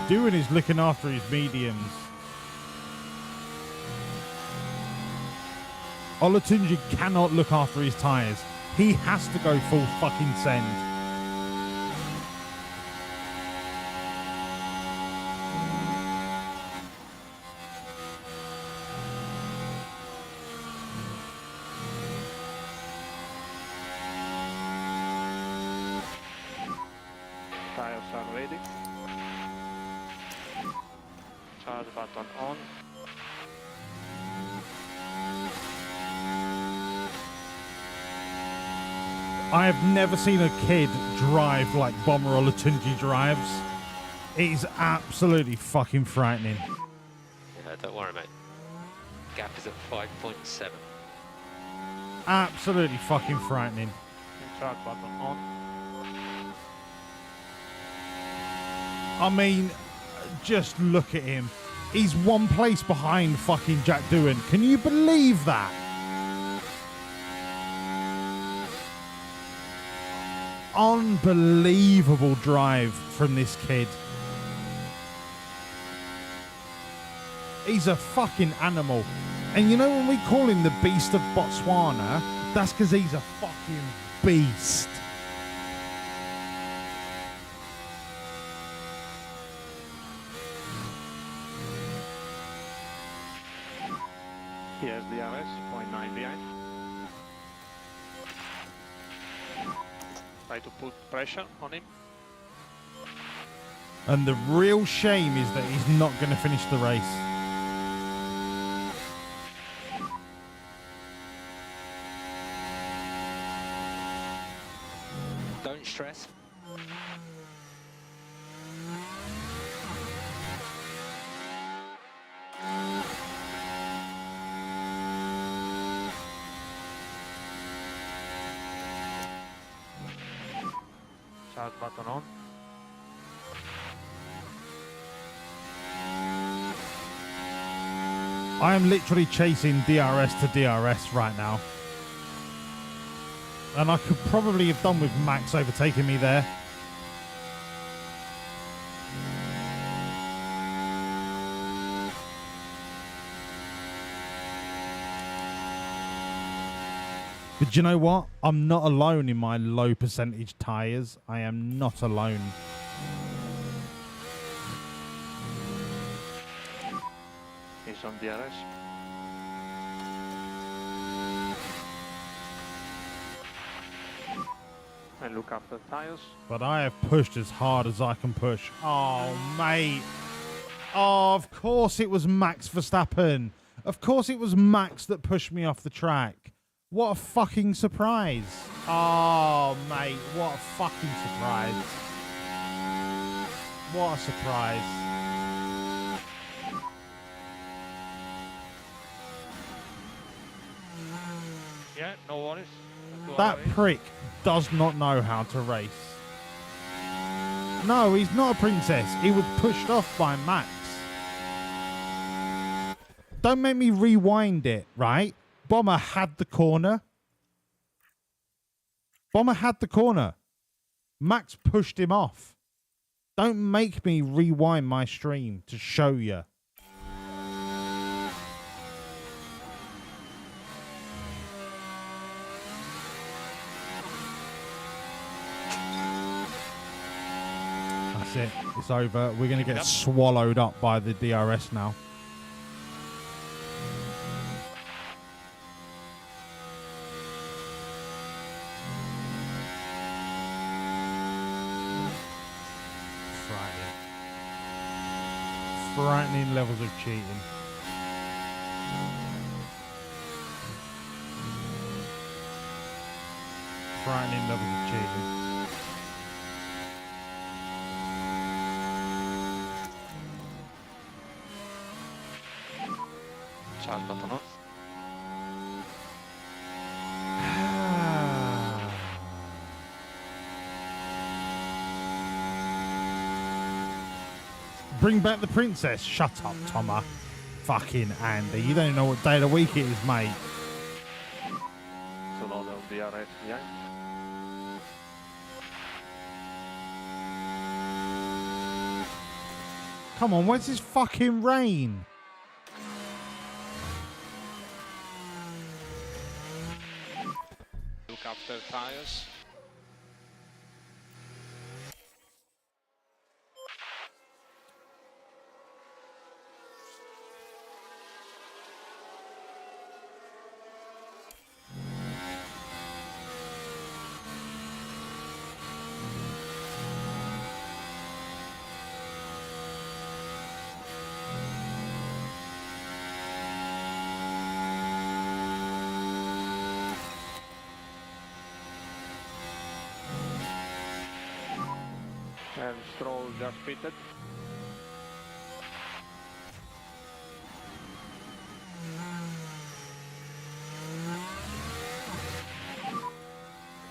Doing is looking after his mediums. Olatunji cannot look after his tyres. He has to go full fucking send. Tires are ready. Charge button on. I have never seen a kid drive like Bomber Olatunji drives. It is absolutely fucking frightening. Yeah, don't worry, mate. Gap is at 5.7. Absolutely fucking frightening. Charge button on. I mean, just look at him. He's one place behind fucking Jack Doohan. Can you believe that? Unbelievable drive from this kid. He's a fucking animal. And you know when we call him the Beast of Botswana, that's because he's a fucking beast. Here's the RS, 0.9 behind. Try to put pressure on him. And the real shame is that he's not going to finish the race. Don't stress. Charge button on. I am literally chasing DRS to DRS right now. And I could probably have done with Max overtaking me there. But you know what? I'm not alone in my low percentage tyres. I am not alone. He's on DRS. And look after tires. But I have pushed as hard as I can push. Oh, mate. Oh, of course it was Max Verstappen. Of course it was Max that pushed me off the track. What a fucking surprise. Oh, mate, what a fucking surprise. What a surprise. Yeah, no worries. That prick does not know how to race. No, he's not a princess. He was pushed off by Max. Don't make me rewind it, right? Bomber had the corner. Bomber had the corner. Max pushed him off. Don't make me rewind my stream to show you. That's it. It's over. We're going to get swallowed up by the DRS now. Frightening levels of cheating. Frightening levels of cheating. Charles button off. Bring back the princess. Shut up, Thomas. Fucking Andy. You don't know what day of the week it is, mate. So now the DRS behind. Come on, where's this fucking rain? Look after tires. And Stroll just pitted.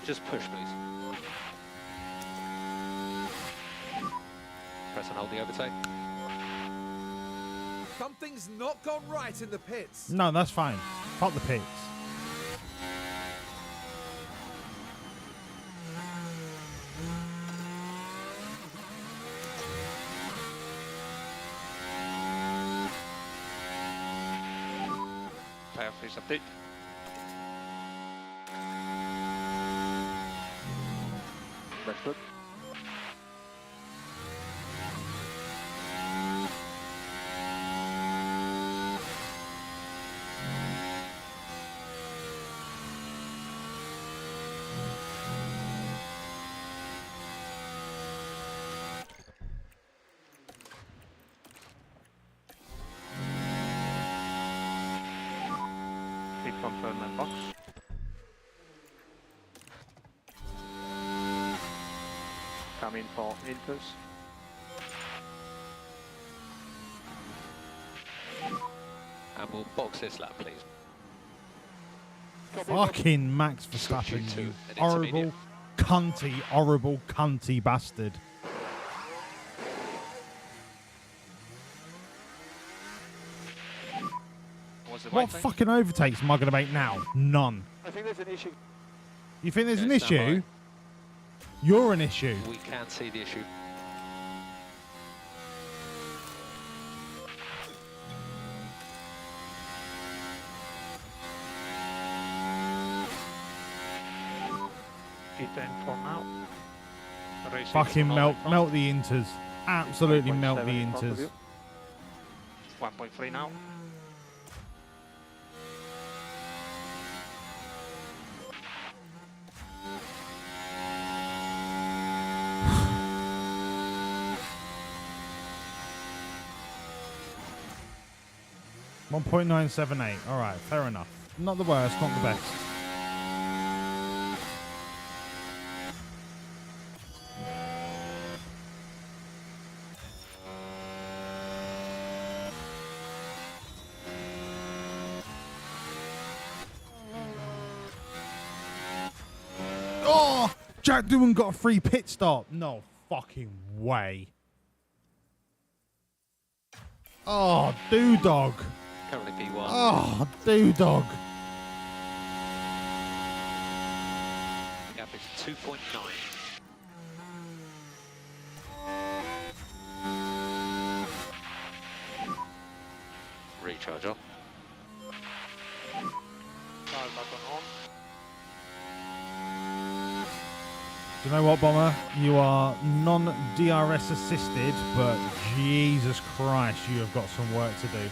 Just push, please. Press and hold the overtake. Something's not gone right in the pits. No, that's fine. Fuck the pits. Tire freeze update. That's good. Hit confirm box. Come in for inters. And we'll box this lap, please. Fucking Max Verstappen, you horrible, cunty bastard. What fucking overtakes am I going to make now? None. I think there's an issue. You think there's an Yeah, stand issue? You're an issue. We can see the issue. P10 for now. Racing Fucking for melt now. the inters. Absolutely melt the 1.7 in front of inters. you. 1.3 now. 1.978. All right, fair enough. Not the worst, not the best. Oh, Jack Doohan got a free pit stop. No fucking way. Oh, Dog. Currently P1. Oh, Dog. Gap is 2.9. Recharge on. Start button on. Do you know what, Bomber? You are non-DRS assisted, but Jesus Christ, you have got some work to do.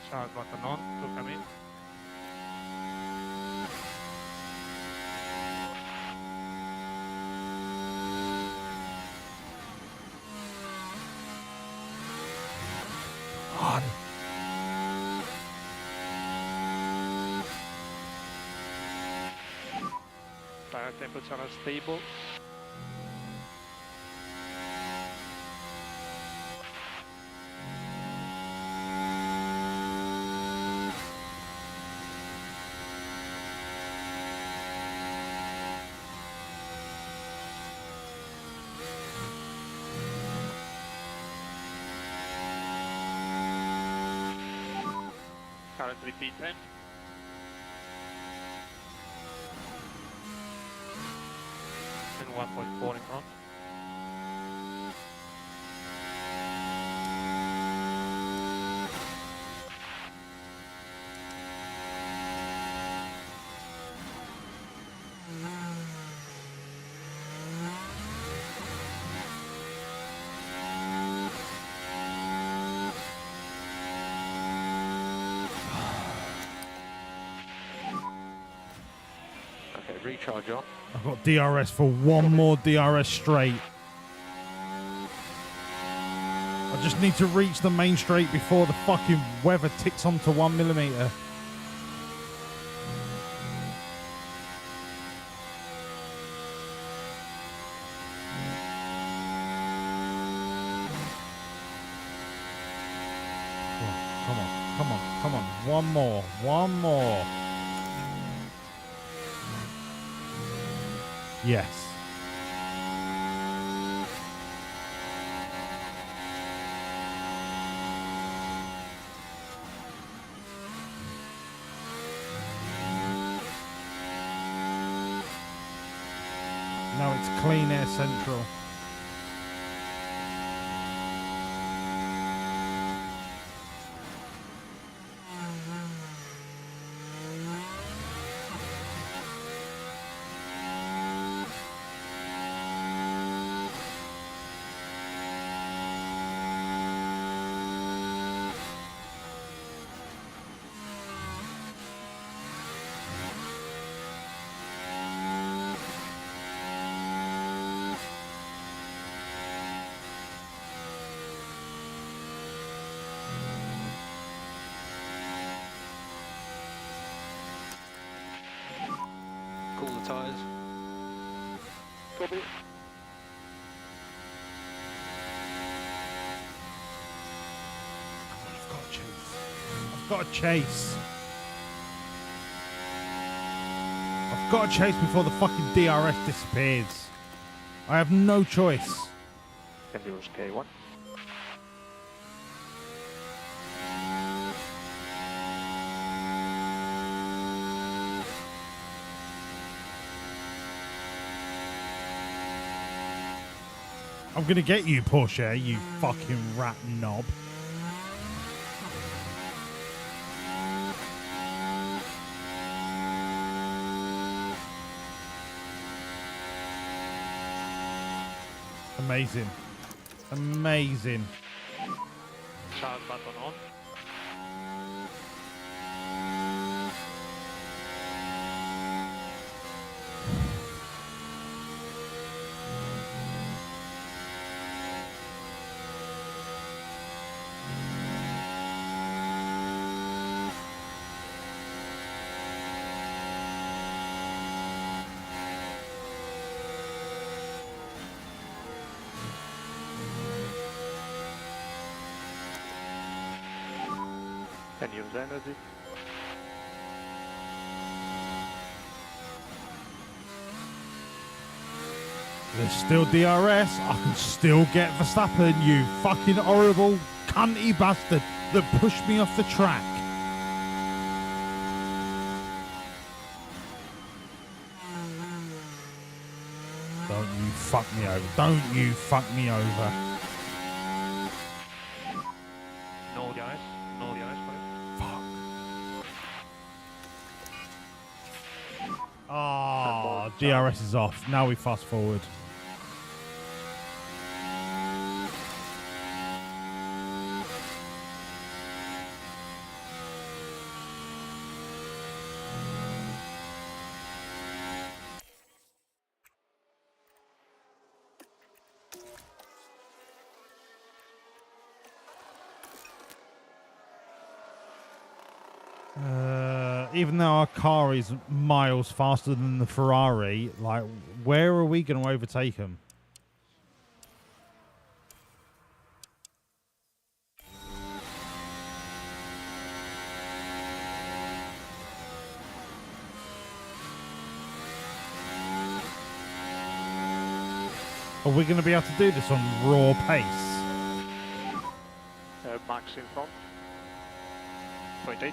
Start button on to come in. On. Tire temperature are stable. Currently P10. And 1.4 in front. Okay, recharge on. I've got DRS for one more DRS straight. I just need to reach the main straight before the fucking weather ticks onto 1 millimeter. Come on, come on, come on. One more, one more. Yes. Now it's Clean Air Central. Cool the tyres. Copy. I've got to chase. I've got to chase before the fucking DRS disappears. I have no choice. Can do K1. I'm gonna get you, Porsche, you fucking rat knob. Amazing. Amazing. Start button on. Can use energy. There's still DRS. I can still get Verstappen, you fucking horrible cunty bastard that pushed me off the track. Don't you fuck me over. Don't you fuck me over. No DRS. No DRS for it. Fuck. Oh, DRS is off. Now we fast forward. Even though our car is miles faster than the Ferrari, like, where are we going to overtake him? Are we going to be able to do this on raw pace? Max in front. 0.8.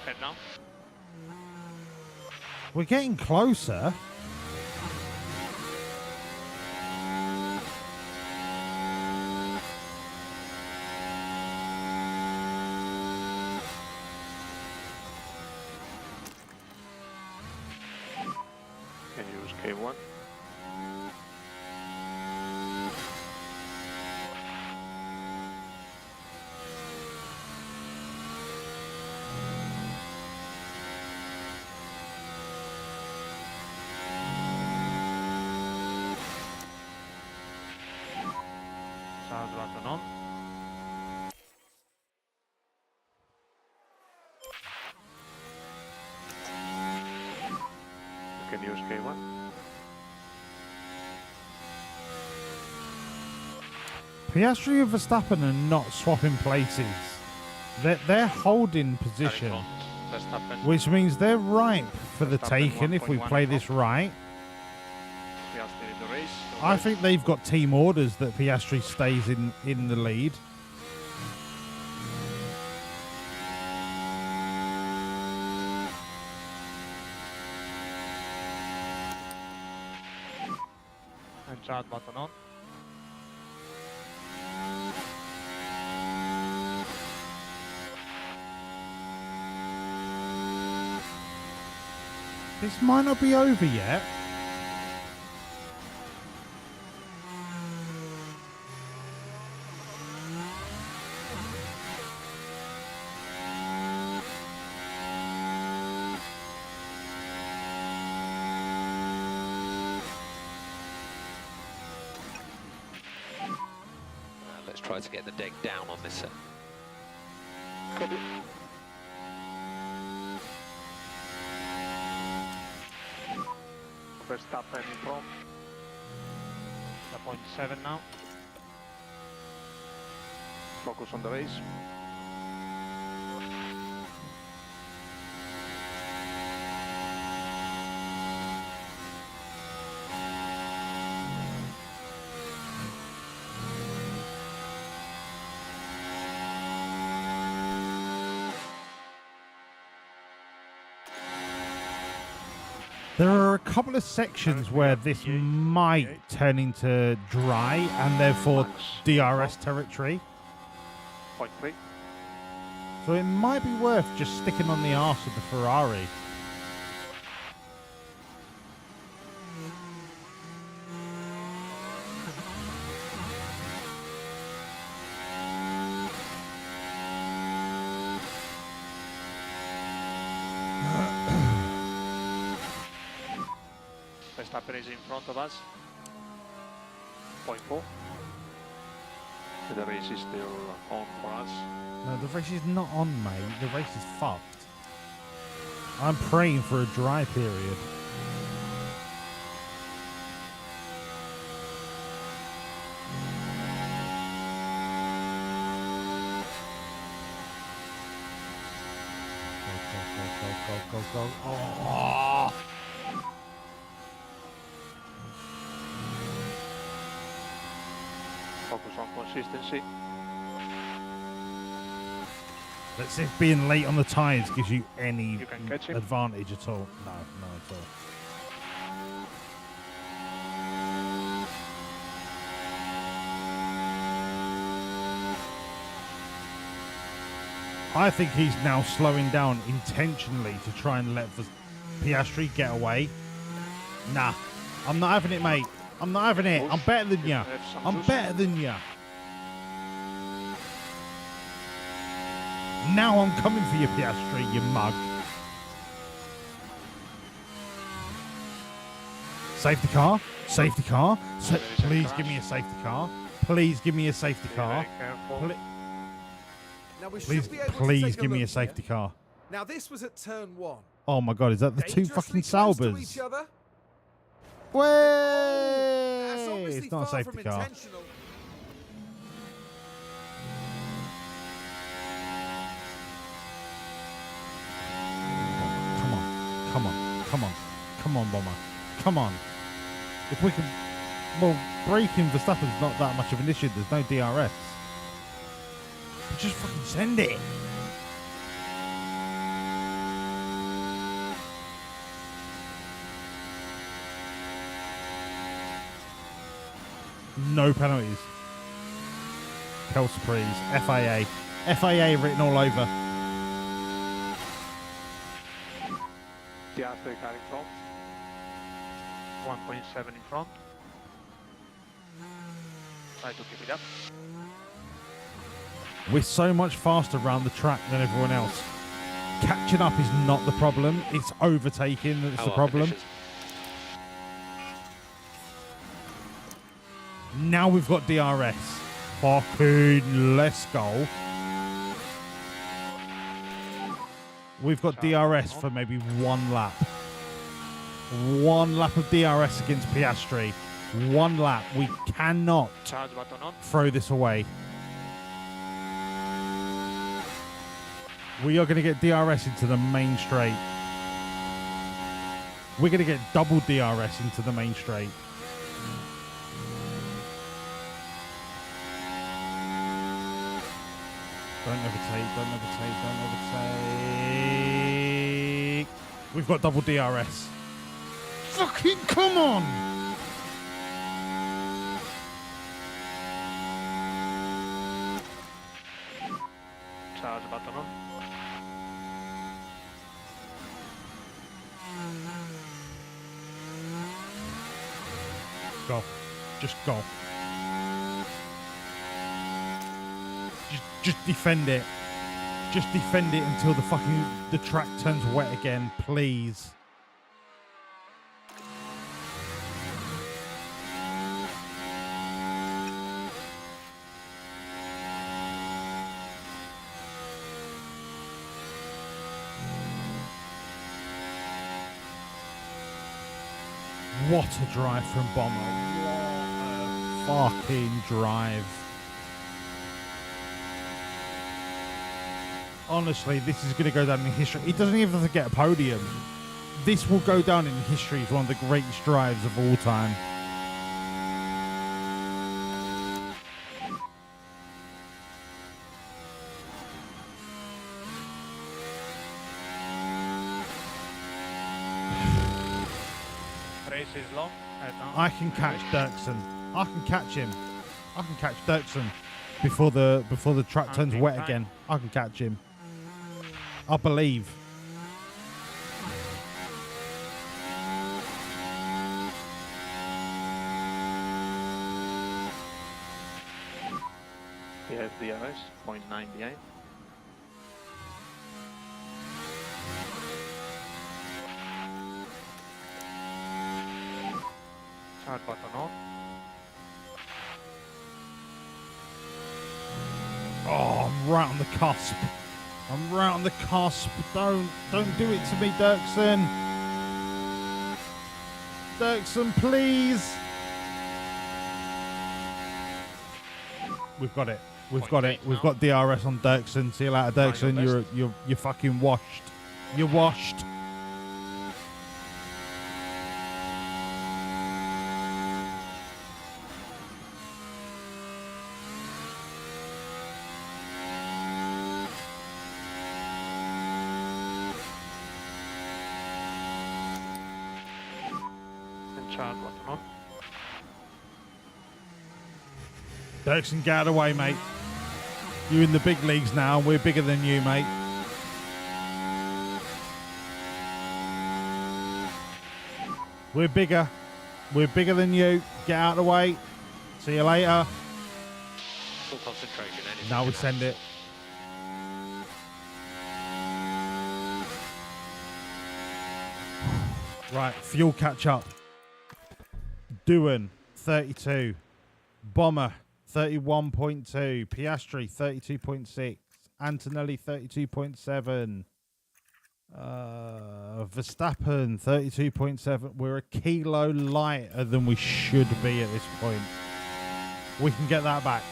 And now? We're getting closer. Can use K1. Button on. You can use K1. Piastri and Verstappen are not swapping places. They're holding position, which means they're ripe for the taking if we play this right. I think they've got team orders that Piastri stays in the lead. And start button on. This might not be over yet. Let's try to get the deck down on this. Copy. Verstappen in front. 0.7 now. Focus on the race. There are a couple of sections where this might turn into dry and therefore DRS territory. 0.3. So it might be worth just sticking on the arse of the Ferrari. Verstappen is in front of us. 0.4. The race is still on for us. No, the race is not on, mate. The race is fucked. I'm praying for a dry period. go. Oh. Focus on consistency. Let's see if being late on the tyres gives you any You can catch him. advantage at all. No, no at all. I think he's now slowing down intentionally to try and let Piastri get away. Nah, I'm not having it, mate. I'm not having it. I'm better than you. I'm better than you. Now I'm coming for you, Piastri, you mug. Safety car. Safety car. Please give me a safety car. Please give me a safety car. Now we Please, should be able please to take give me a look safety here. car. Now this was at turn 1. Oh my god, is that the two fucking Dangerously close to Saubers? each other. Way! That's obviously It's not a far safety from car. intentional. Come on, come on, come on, come on, Bomber. Come on. If we can... Well, braking Verstappen's not that much of an issue. There's no DRS. But just fucking send it. No penalties. Kel Surprise. FIA. FIA written all over. The R10 car in front. 1.7 in front. Try to keep it up. We're so much faster around the track than everyone else. Catching up is not the problem. It's overtaking that's the problem. Now we've got DRS. Fucking let's go. We've got DRS for maybe one lap. One lap of DRS against Piastri. One lap. We cannot Charge button on. throw this away. We are going to get DRS into the main straight. We're going to get double DRS into the main straight. Don't overtake, don't overtake, don't overtake. We've got double DRS. Fucking come on! Charge button on. Go. Just go. Just defend it. Just defend it until the track turns wet again, please. What a drive from Bomber. What a fucking drive. Honestly, this is going to go down in history. He doesn't even have to get a podium. This will go down in history as one of the greatest drives of all time. Race is long. I can catch Dirksen. I can catch him. I can catch Dirksen before the track turns wet again. I can catch him. I believe. We have DRS, 0.9 behind. Charge button on. Oh, I'm right on the cusp. I'm right on the cusp. Don't do it to me, Dirksen. Dirksen, please. We've got it. We've got it. We've got DRS on Dirksen. See you later, Dirksen. You're fucking washed. You're washed. Child button on. Dirksen, get out of the way, mate. You're in the big leagues now. We're bigger than you, mate. We're bigger. We're bigger than you. Get out of the way. See you later. Full concentration. Now we send it. Right, fuel catch up. Doohan, 32. Bomber, 31.2. Piastri, 32.6. Antonelli, 32.7. Verstappen, 32.7. We're a kilo lighter than we should be at this point. We can get that back.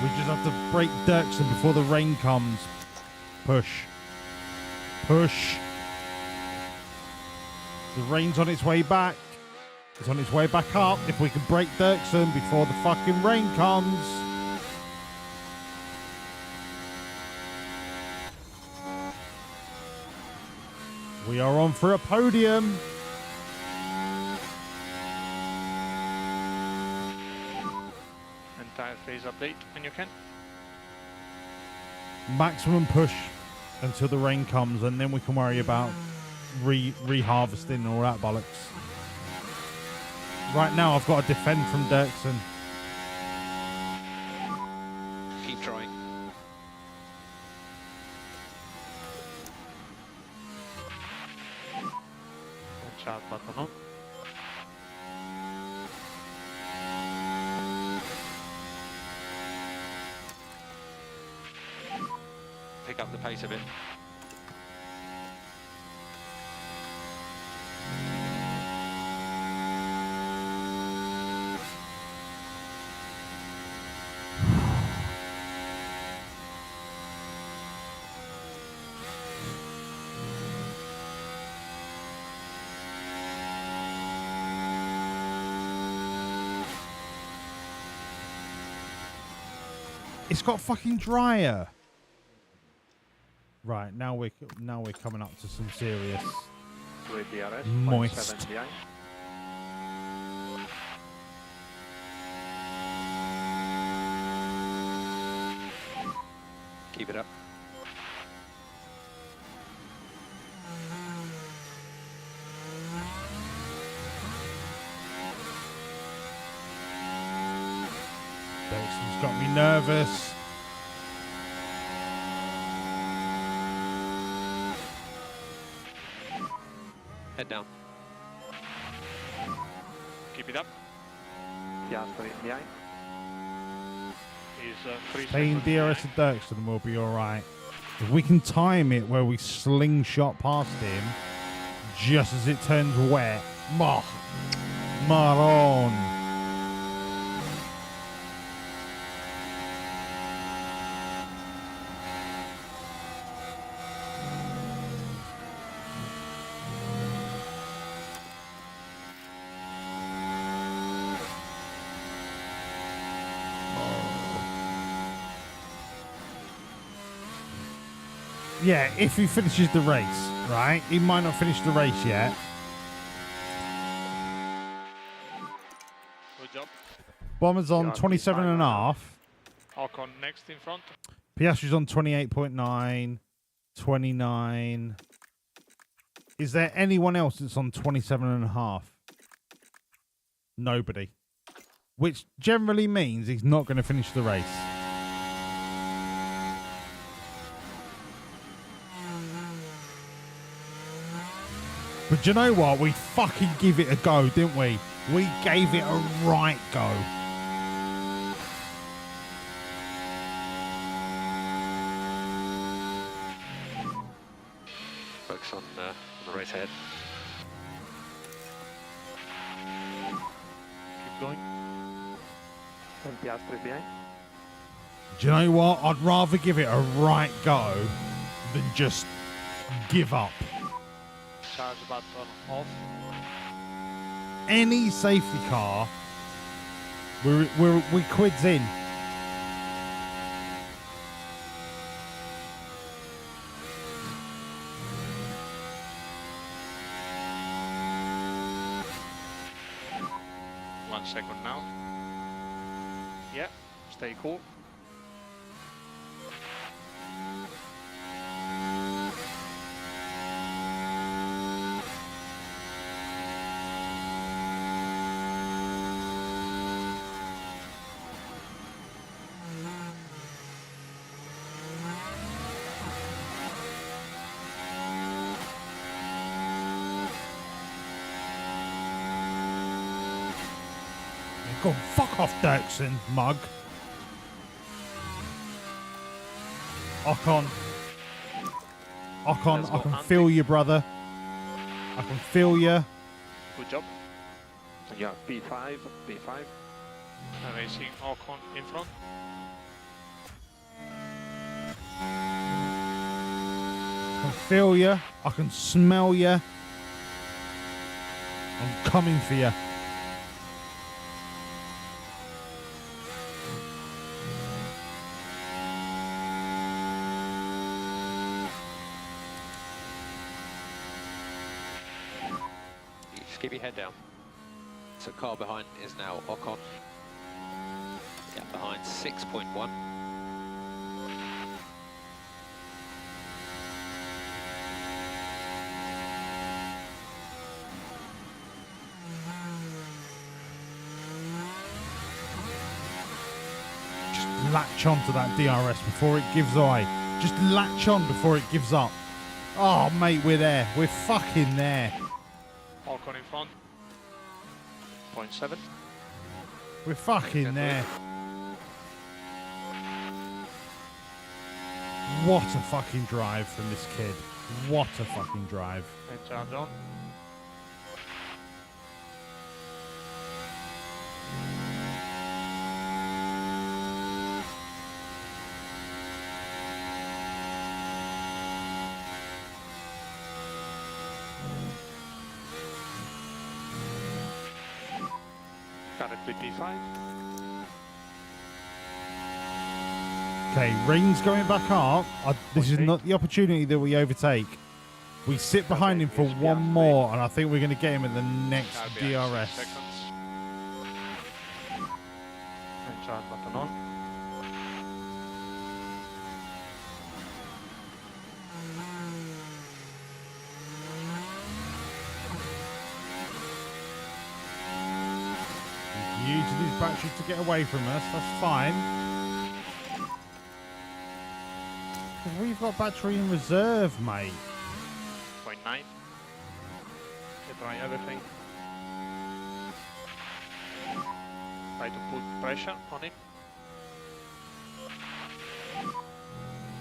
We just have to break Dirksen before the rain comes. Push. Push. The rain's on its way back. It's on its way back up. If we can break Dirksen before the fucking rain comes. We are on for a podium. Entire phase update when you can. Maximum push until the rain comes, and then we can worry about reharvesting and all that bollocks. Right now, I've got to defend from Dirksen. Keep trying. Child button on. Pick up the pace a bit. It's got fucking dryer. Right, now we're coming up to some serious With the RS, moist. 0.7 behind. Keep it up. Dirksen's got me nervous. Head down. Keep it up. Piastri behind. He's 3 Paying seconds DRS to Dirksen will be alright. If we can time it where we slingshot past him just as it turns wet. Maron. Yeah, if he finishes the race, right? He might not finish the race yet. Good job. Bomber's on Yeah, 27 and a half. Ocon next in front. Piastri's on 28.9, 29. Is there anyone else that's on 27 and a half? Nobody. Which generally means he's not going to finish the race. But you know what? We fucking give it a go, didn't we? We gave it a right go. Focus on the race ahead. Keep going. And Piastri behind. Do you know what? I'd rather give it a right go than just give up. Charge button off. Any safety car, we quids in. 1 second now. Yeah, stay cool. Go on, fuck off, Dirksen, mug. Ocon. Ocon, I can feel you, brother. I can feel you. Good job. Yeah, P5, P5. Racing Ocon in front. I can feel you. I can smell you. I'm coming for you. Just keep your head down. So car behind is now Ocon. Yeah, behind 6.1. Just latch on to that DRS before it gives away. Just latch on before it gives up. Oh, mate, we're there. We're fucking there. Ocon in front. 0.7. We're fucking there. What a fucking drive from this kid. What a fucking drive. And charge on. Currently P5. Okay, Ring's going back up. This is not the opportunity that we overtake. We sit behind him for one more, and I think we're going to get him at the next DRS. And charge button on. Using these batteries to get away from us, that's fine. Because we've got battery in reserve, mate. 0.9. Try everything. Try to put pressure on him.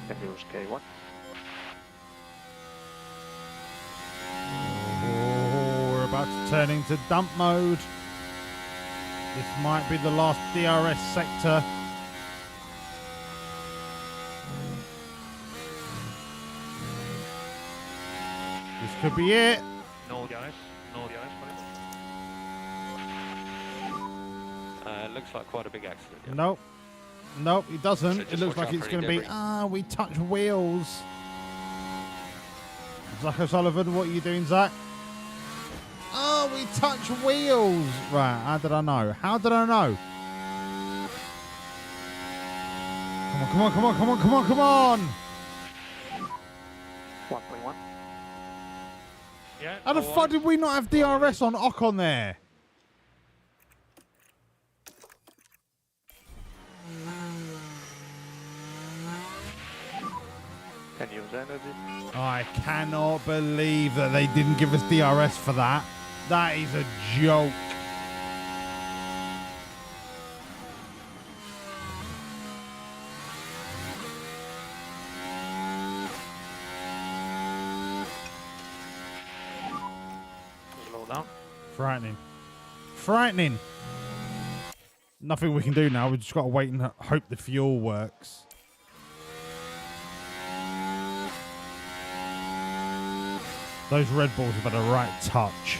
Can use K1. Oh, we're about to turn into dump mode. This might be the last DRS sector. This could be it. No DRS. No DRS for it. Looks like quite a big accident. Yeah. Nope. Nope, it doesn't. So It looks like it's going to be, we touch wheels. Zach O'Sullivan, what are you doing, Zach? Oh, we touch wheels. Right, how did I know? How did I know? Come on, come on, come on, come on, come on, come on. 1.1. Yeah. How the fuck did we not have DRS on Ocon there? Can use energy. I cannot believe that they didn't give us DRS for that. That is a joke. Slow down. Frightening. Frightening. Nothing we can do now. We've just got to wait and hope the fuel works. Those Red Bulls have had a right touch.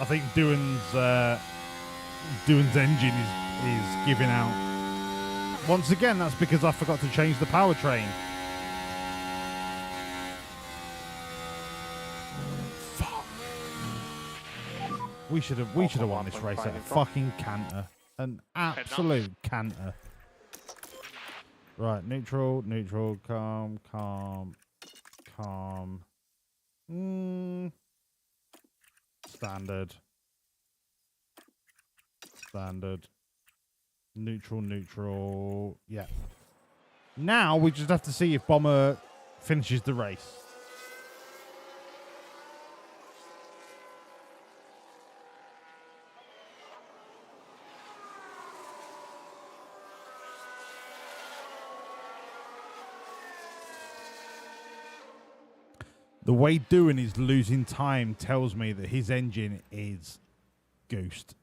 I think Doohan's engine is giving out. Once again, that's because I forgot to change the powertrain. We should have won this race at a fucking canter. An absolute canter. Right, neutral, calm. Standard. Neutral. Yeah. Now we just have to see if Bomber finishes the race. The way Doing is losing time tells me that his engine is goosed.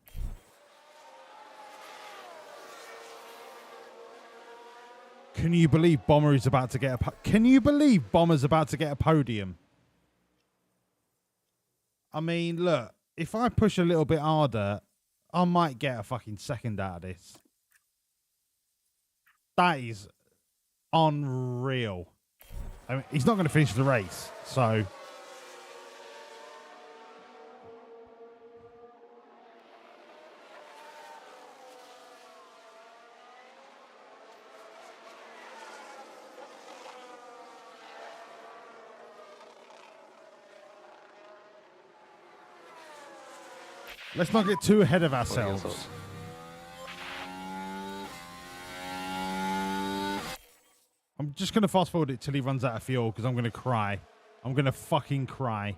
Can you believe Bomber is about to get a... Can you believe Bomber's about to get a podium? I mean, look, if I push a little bit harder, I might get a fucking second out of this. That is unreal. I mean, he's not going to finish the race, so... Let's not get too ahead of ourselves. I'm just going to fast forward it till he runs out of fuel because I'm going to cry. I'm going to fucking cry.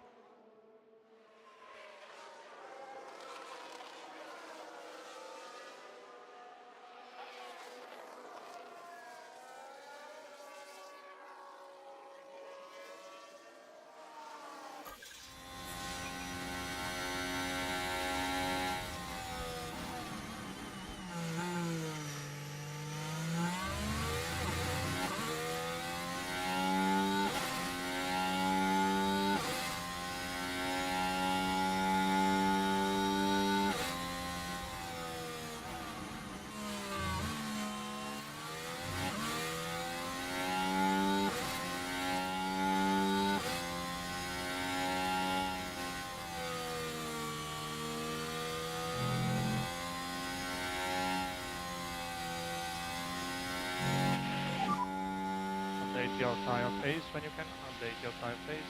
Update your tire phase when you can. Update your tire phase.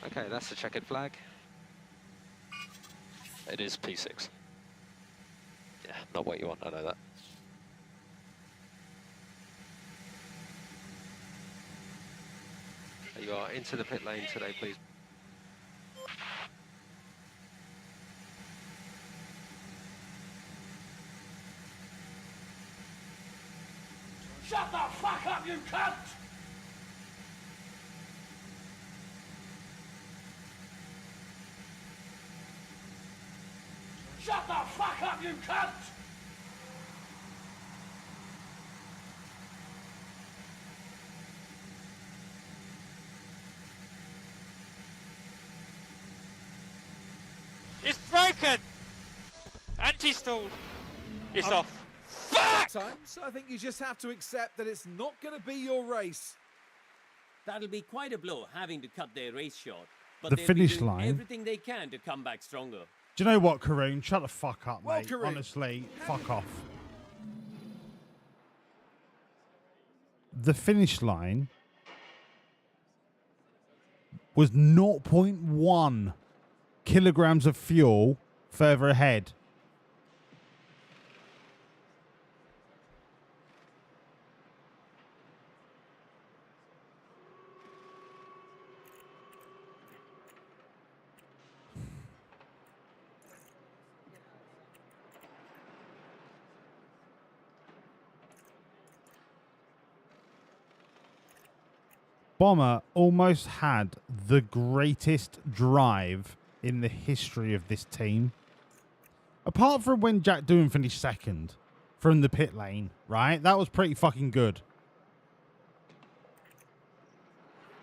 Okay, that's the checkered flag. It is P6. Yeah, not what you want, I know that. You are into the pit lane today, please. Shut the fuck up, you cunt! Shut the fuck up, you cunt! It's broken! Anti-stall! It's off. Sometimes I think you just have to accept that it's not going to be your race. That'll be quite a blow, having to cut their race short. But The they'll finish be doing line. everything they can to come back stronger. Do you know what, Karoon? Shut the fuck up, Well, mate. Karoon. Honestly, fuck off. The finish line was 0.1 kilograms of fuel further ahead. Bomber almost had the greatest drive in the history of this team. Apart from when Jack Doohan finished second from the pit lane, right? That was pretty fucking good.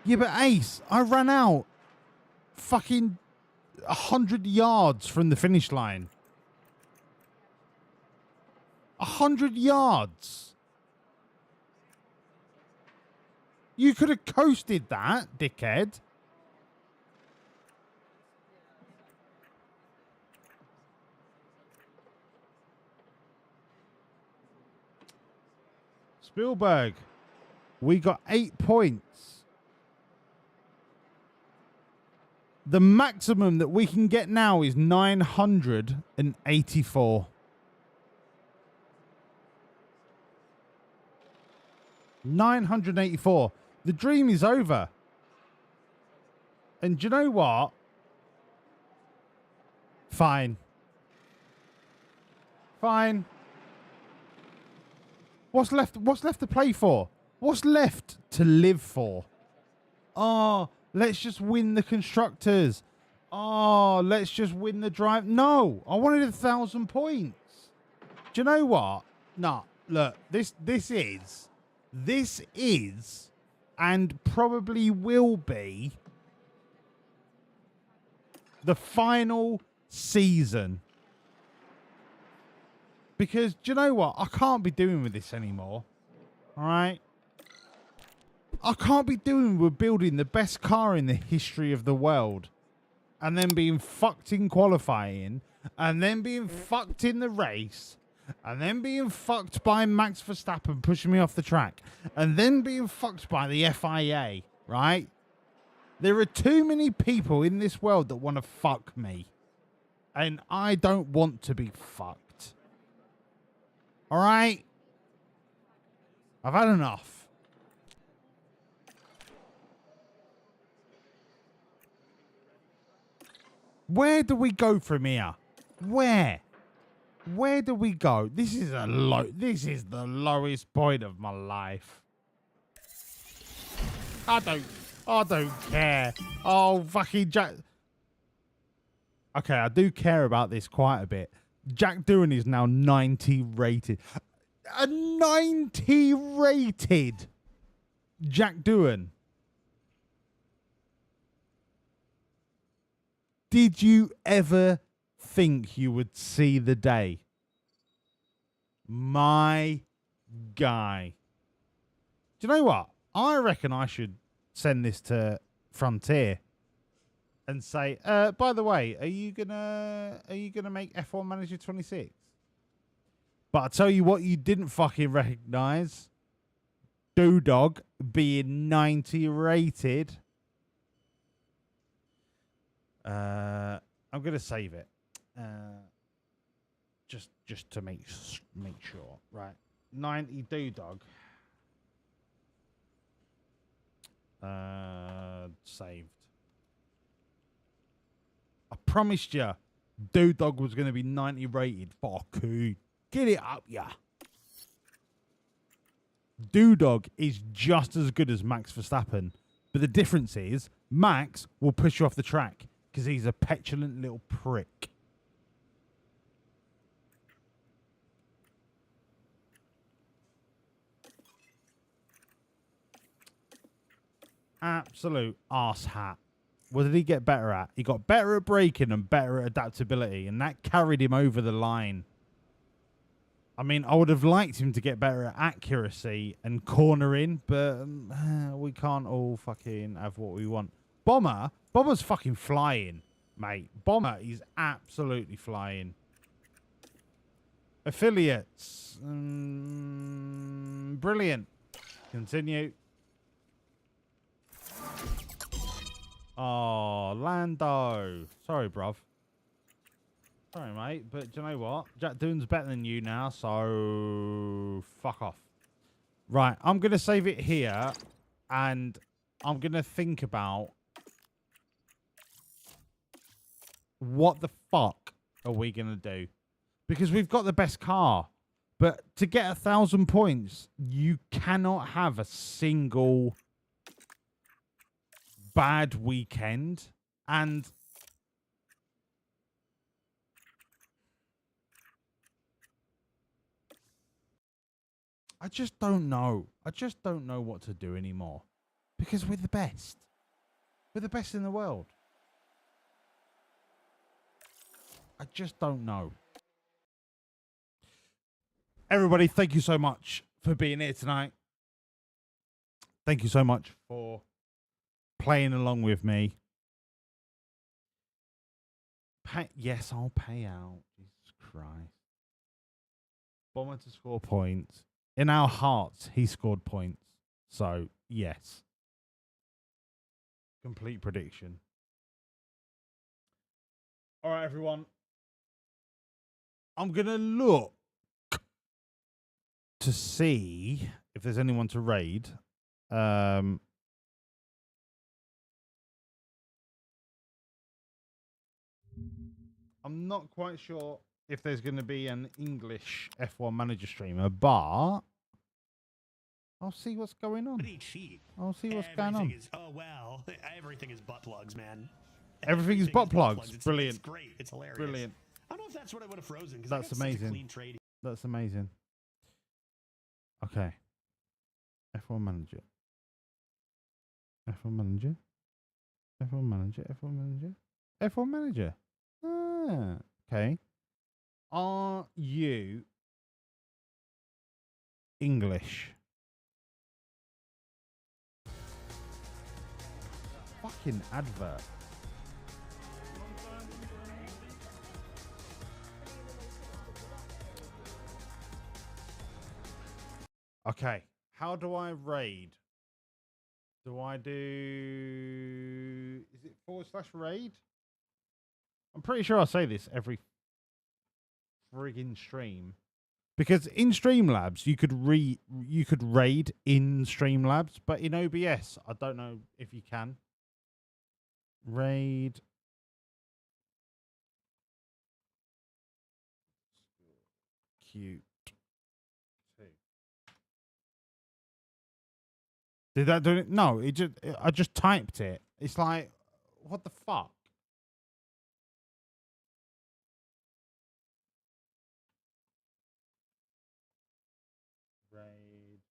Yeah, but Ace, I ran out fucking 100 yards from the finish line. 100 yards. You could have coasted that, dickhead. Spielberg, we got 8 points. The maximum that we can get now is 984. 984. The dream is over. And do you know what? Fine. Fine. What's left to play for? What's left to live for? Oh, let's just win the constructors. Oh, let's just win the drive. No, I wanted 1,000 points. Do you know what? No, look, this is, and probably will be, the final season. Because, do you know what? I can't be doing with this anymore. All right? I can't be doing with building the best car in the history of the world and then being fucked in qualifying and then being fucked in the race and then being fucked by Max Verstappen pushing me off the track and then being fucked by the FIA, right? There are too many people in this world that want to fuck me. And I don't want to be fucked. All right? I've had enough. Where do we go from here? Where? Where do we go? This is the lowest point of my life. I don't care. Oh, fucking Jack. Okay, I do care about this quite a bit. Jack Doohan is now 90 rated. A 90 rated Jack Doohan. Did you ever think you would see the day? My guy. Do you know what? I reckon I should send this to Frontier and say, by the way, are you gonna make F1 Manager 26? But I tell you what, you didn't fucking recognize Doodog being 90 rated. I'm gonna save it, just to make sure, right? 90 Doodog. Saved. I promised you Doodog was going to be 90 rated. Fuck you. Get it up, yeah. Doodog is just as good as Max Verstappen. But the difference is Max will push you off the track because he's a petulant little prick. Absolute arse hat. What did he get better at? He got better at braking and better at adaptability, and that carried him over the line. I mean, I would have liked him to get better at accuracy and cornering, but we can't all fucking have what we want. Bomber's fucking flying, mate. Bomber is absolutely flying. Affiliates. Brilliant. Continue. Oh, Lando. Sorry, bruv. Sorry, mate, but do you know what? Jack Doohan's better than you now, so fuck off. Right, I'm going to save it here, and I'm going to think about what the fuck are we going to do? Because we've got the best car, but to get 1,000 points, you cannot have a single bad weekend, and I just don't know. I just don't know what to do anymore. Because we're the best. We're the best in the world. I just don't know. Everybody, thank you so much for being here tonight. Thank you so much for playing along with me. Yes, I'll pay out. Jesus Christ. Bomber to score points. In our hearts, he scored points. So, yes. Complete prediction. All right, everyone. I'm going to look to see if there's anyone to raid. I'm not quite sure if there's going to be an English F1 manager streamer, but I'll see what's going on. Pretty cheap. I'll see what's going on. Oh, well, everything is butt plugs, man. Everything is butt plugs. Brilliant. It's great. It's hilarious. Brilliant. I don't know if that's what I would have frozen. That's amazing. Clean trading. That's amazing. Okay. F1 manager. F1 manager. F1 manager. F1 manager. F1 manager. Ah, okay. Are you English? Fucking advert. Okay. How do I raid? Do I do... Is it /raid? I'm pretty sure I say this every friggin' stream. Because in Streamlabs, you could raid in Streamlabs, but in OBS, I don't know if you can. Raid. Cute. Did that do it? No, I just typed it. It's like, what the fuck? Raid.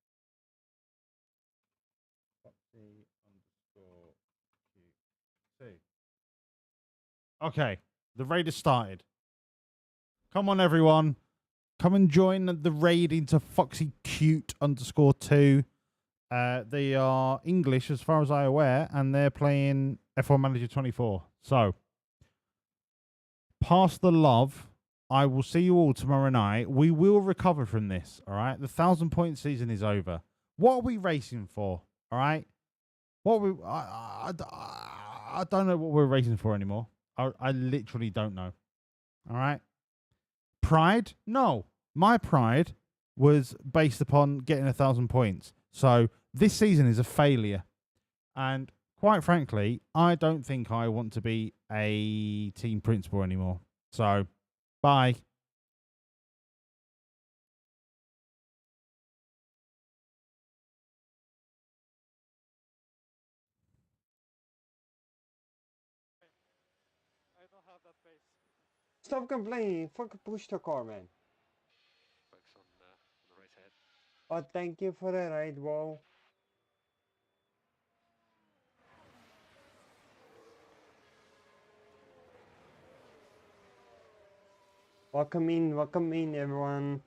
_Q2. Okay, the raid has started. Come on, everyone. Come and join the raid into Foxy Cute _2. They are English, as far as I'm aware, and they're playing F1 Manager 24. So, pass the love. I will see you all tomorrow night. We will recover from this, all right? The 1,000-point season is over. What are we racing for, all right? I don't know what we're racing for anymore. I literally don't know, all right? Pride? No. My pride was based upon getting 1,000 points. So this season is a failure. And quite frankly, I don't think I want to be a team principal anymore. So, bye. I don't have that pace. Stop complaining. Fucking push the car, man. Focus on the race ahead. Oh, thank you for the ride, wow. Welcome in, everyone.